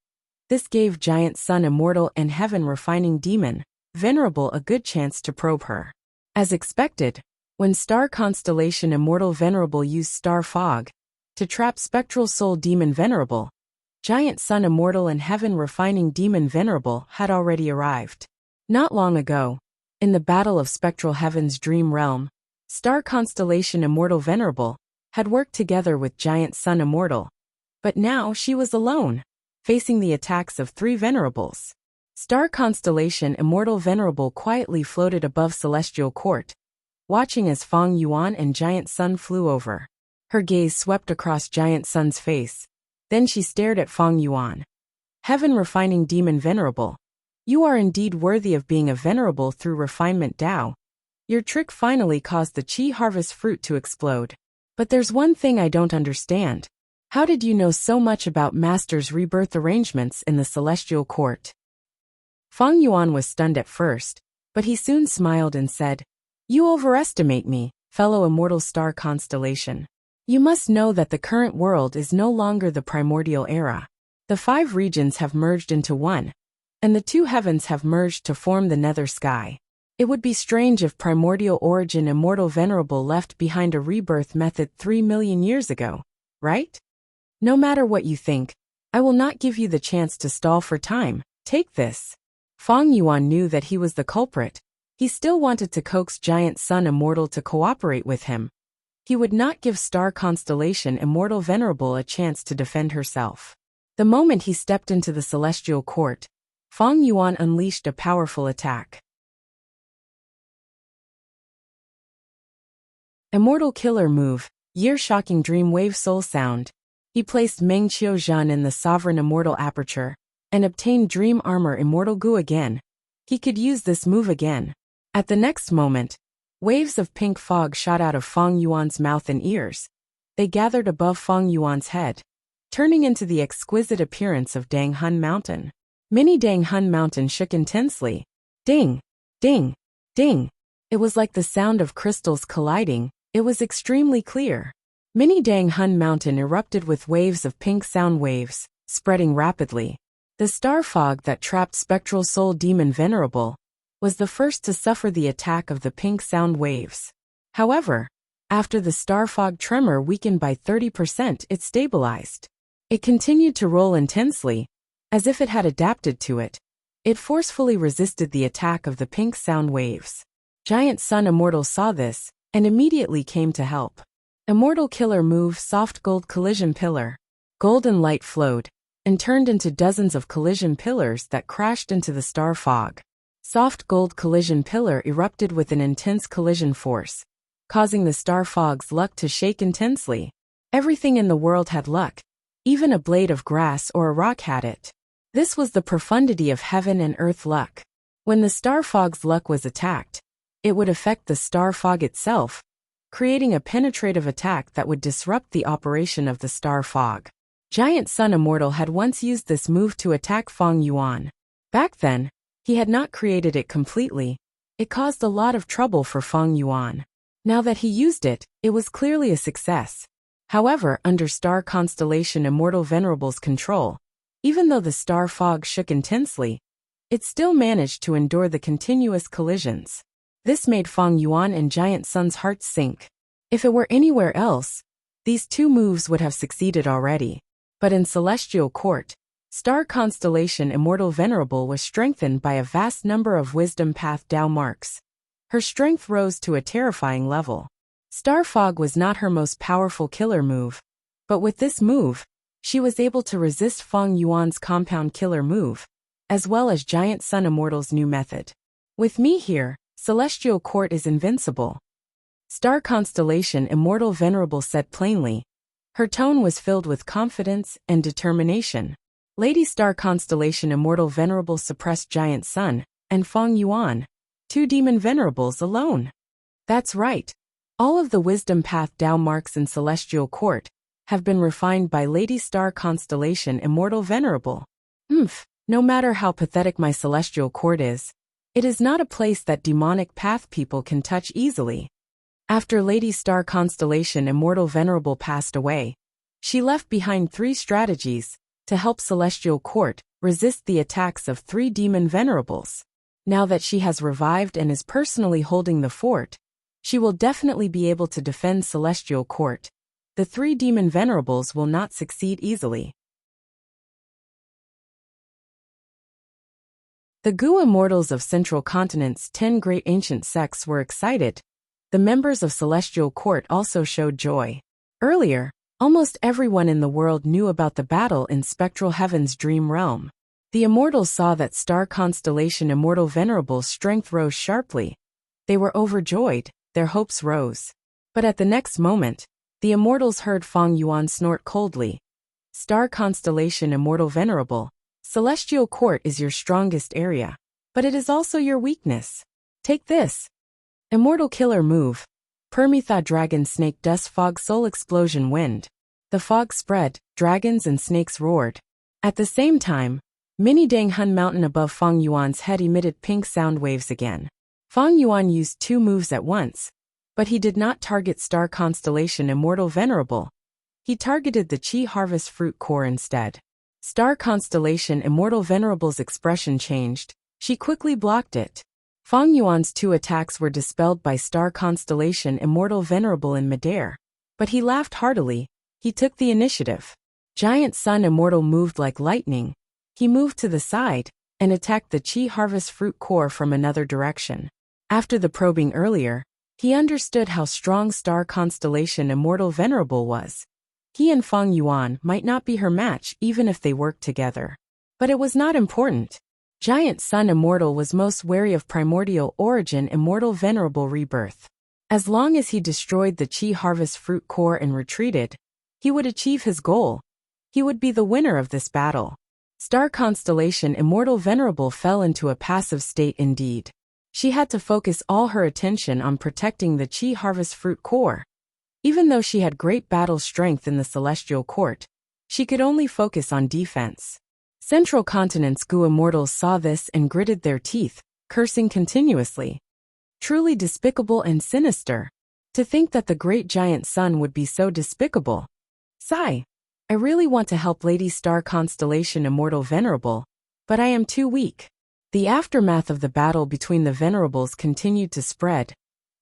This gave Giant Sun Immortal and Heaven Refining Demon Venerable a good chance to probe her. As expected, when Star Constellation Immortal Venerable used Star Fog to trap Spectral Soul Demon Venerable, Giant Sun Immortal and Heaven Refining Demon Venerable had already arrived. Not long ago, in the Battle of Spectral Heaven's Dream Realm, Star Constellation Immortal Venerable had worked together with Giant Sun Immortal. But now she was alone, facing the attacks of three Venerables. Star Constellation Immortal Venerable quietly floated above Celestial Court, watching as Feng Yuan and Giant Sun flew over. Her gaze swept across Giant Sun's face. Then she stared at Feng Yuan. Heaven Refining Demon Venerable, you are indeed worthy of being a venerable through refinement Tao. Your trick finally caused the Qi Harvest Fruit to explode. But there's one thing I don't understand. How did you know so much about Master's rebirth arrangements in the Celestial Court? Feng Yuan was stunned at first, but he soon smiled and said, You overestimate me, fellow Immortal Star Constellation. You must know that the current world is no longer the primordial era. The 5 regions have merged into one, and the 2 heavens have merged to form the nether sky. It would be strange if Primordial Origin Immortal Venerable left behind a rebirth method 3 million years ago, right? No matter what you think, I will not give you the chance to stall for time. Take this. Feng Yuan knew that he was the culprit. He still wanted to coax Giant Sun Immortal to cooperate with him. He would not give Star Constellation Immortal Venerable a chance to defend herself. The moment he stepped into the Celestial Court, Feng Yuan unleashed a powerful attack. Immortal Killer Move, Year-Shocking Dream Wave Soul Sound. He placed Meng Qiuzhan in the Sovereign Immortal Aperture, and obtained Dream Armor Immortal Gu again. He could use this move again. At the next moment, waves of pink fog shot out of Feng Yuan's mouth and ears. They gathered above Feng Yuan's head, turning into the exquisite appearance of Dang Hun Mountain. Mini Dang Hun Mountain shook intensely. Ding! Ding! Ding! It was like the sound of crystals colliding. It was extremely clear. Mini Dang Hun Mountain erupted with waves of pink sound waves, spreading rapidly. The star fog that trapped Spectral Soul Demon Venerable was the first to suffer the attack of the pink sound waves. However, after the star fog tremor weakened by 30%, it stabilized. It continued to roll intensely, as if it had adapted to it. It forcefully resisted the attack of the pink sound waves. Giant Sun Immortal saw this, and immediately came to help. Immortal Killer Move Soft Gold Collision Pillar. Golden light flowed, and turned into dozens of collision pillars that crashed into the star fog. Soft Gold Collision Pillar erupted with an intense collision force, causing the star fog's luck to shake intensely. Everything in the world had luck. Even a blade of grass or a rock had it. This was the profundity of heaven and earth luck. When the star fog's luck was attacked, it would affect the star fog itself, creating a penetrative attack that would disrupt the operation of the star fog. Giant Sun Immortal had once used this move to attack Feng Yuan. Back then, he had not created it completely. It caused a lot of trouble for Feng Yuan. Now that he used it, it was clearly a success. However, under Star Constellation Immortal Venerable's control, even though the star fog shook intensely, it still managed to endure the continuous collisions. This made Feng Yuan and Giant Sun's hearts sink. If it were anywhere else, these 2 moves would have succeeded already. But in Celestial Court, Star constellation Immortal Venerable was strengthened by a vast number of wisdom path Dao marks. Her strength rose to a terrifying level. Star Fog was not her most powerful killer move, but with this move, she was able to resist Feng Yuan's compound killer move, as well as Giant Sun Immortal's new method. With me here, Celestial Court is invincible. Star constellation Immortal Venerable said plainly. Her tone was filled with confidence and determination. Lady Star constellation Immortal Venerable suppressed Giant Sun and Feng Yuan, two demon venerables alone. That's right. All of the wisdom path Dao marks in Celestial Court have been refined by Lady Star constellation Immortal Venerable. No matter how pathetic my Celestial Court is, it is not a place that demonic path people can touch easily. After Lady Star constellation Immortal Venerable passed away, she left behind 3 strategies to help Celestial Court resist the attacks of 3 demon venerables. Now that she has revived and is personally holding the fort, she will definitely be able to defend Celestial Court. The 3 demon venerables will not succeed easily. The Gu immortals of Central Continent's 10 great ancient sects were excited. The members of Celestial Court also showed joy. Earlier, almost everyone in the world knew about the battle in Spectral Heaven's dream realm. The immortals saw that star constellation Immortal Venerable's strength rose sharply. They were overjoyed, their hopes rose. But at the next moment, the immortals heard Feng Yuan snort coldly. Star constellation Immortal Venerable, Celestial Court is your strongest area, but it is also your weakness. Take this. Immortal Killer Move. Permetha Dragon Snake Dust Fog Soul Explosion Wind. The fog spread, dragons and snakes roared. At the same time, Mini Dang Hun Mountain above Feng Yuan's head emitted pink sound waves again. Feng Yuan used 2 moves at once, but he did not target Star Constellation Immortal Venerable. He targeted the Qi Harvest Fruit Core instead. Star Constellation Immortal Venerable's expression changed. She quickly blocked it. Feng Yuan's 2 attacks were dispelled by Star Constellation Immortal Venerable in midair. But he laughed heartily. He took the initiative. Giant Sun Immortal moved like lightning. He moved to the side and attacked the Qi Harvest Fruit Core from another direction. After the probing earlier, he understood how strong Star Constellation Immortal Venerable was. He and Feng Yuan might not be her match even if they worked together. But it was not important. Giant Sun Immortal was most wary of Primordial Origin Immortal Venerable Rebirth. As long as he destroyed the Qi Harvest Fruit Core and retreated, he would achieve his goal. He would be the winner of this battle. Star Constellation Immortal Venerable fell into a passive state indeed. She had to focus all her attention on protecting the Qi Harvest Fruit Core. Even though she had great battle strength in the Celestial Court, she could only focus on defense. Central Continent's Gu immortals saw this and gritted their teeth, cursing continuously. Truly despicable and sinister. To think that the great giant sun would be so despicable. Sigh. I really want to help Lady Star Constellation Immortal Venerable, but I am too weak. The aftermath of the battle between the Venerables continued to spread.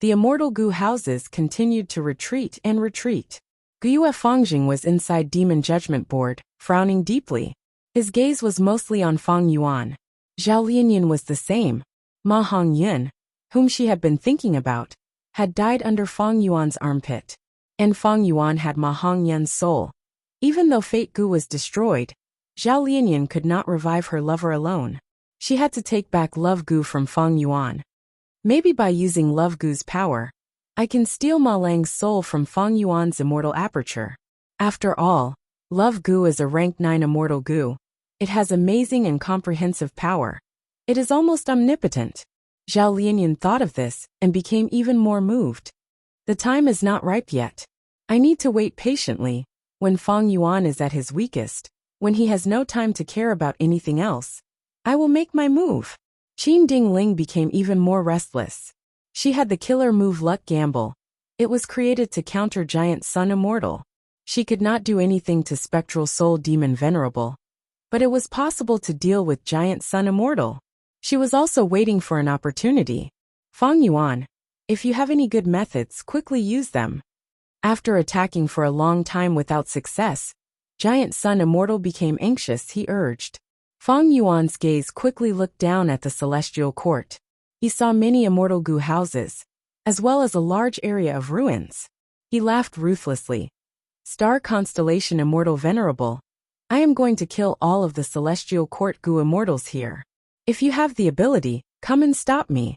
The immortal Gu houses continued to retreat and retreat. Guyue Fengjing was inside Demon Judgment Board, frowning deeply. His gaze was mostly on Feng Yuan. Zhao Lianyan was the same. Ma Hongyan, whom she had been thinking about, had died under Feng Yuan's armpit. And Feng Yuan had Ma Hongyan's soul. Even though Fate Gu was destroyed, Zhao Lianyan could not revive her lover alone. She had to take back Love Gu from Feng Yuan. Maybe by using Love Gu's power, I can steal Ma Lang's soul from Feng Yuan's immortal aperture. After all, Love Gu is a rank 9 immortal Gu. It has amazing and comprehensive power. It is almost omnipotent. Zhao Lianyan thought of this and became even more moved. The time is not ripe yet. I need to wait patiently, when Feng Yuan is at his weakest, when he has no time to care about anything else. I will make my move. Qin Ding Ling became even more restless. She had the killer move Luck Gamble. It was created to counter Giant Sun Immortal. She could not do anything to Spectral Soul Demon Venerable. But it was possible to deal with Giant Sun Immortal. She was also waiting for an opportunity. Feng Yuan, if you have any good methods, quickly use them. After attacking for a long time without success, Giant Sun Immortal became anxious, he urged. Feng Yuan's gaze quickly looked down at the celestial court. He saw many immortal Gu houses, as well as a large area of ruins. He laughed ruthlessly. Star Constellation Immortal Venerable, I am going to kill all of the celestial court Gu immortals here. If you have the ability, come and stop me.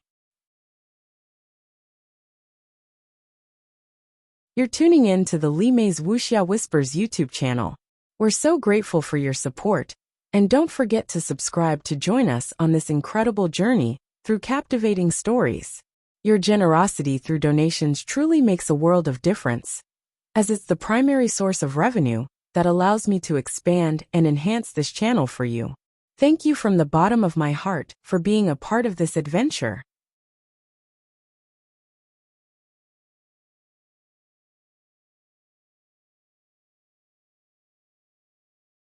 You're tuning in to the Li Mei's Wuxia Whispers YouTube channel. We're so grateful for your support, and don't forget to subscribe to join us on this incredible journey through captivating stories. Your generosity through donations truly makes a world of difference, as it's the primary source of revenue that allows me to expand and enhance this channel for you. Thank you from the bottom of my heart for being a part of this adventure.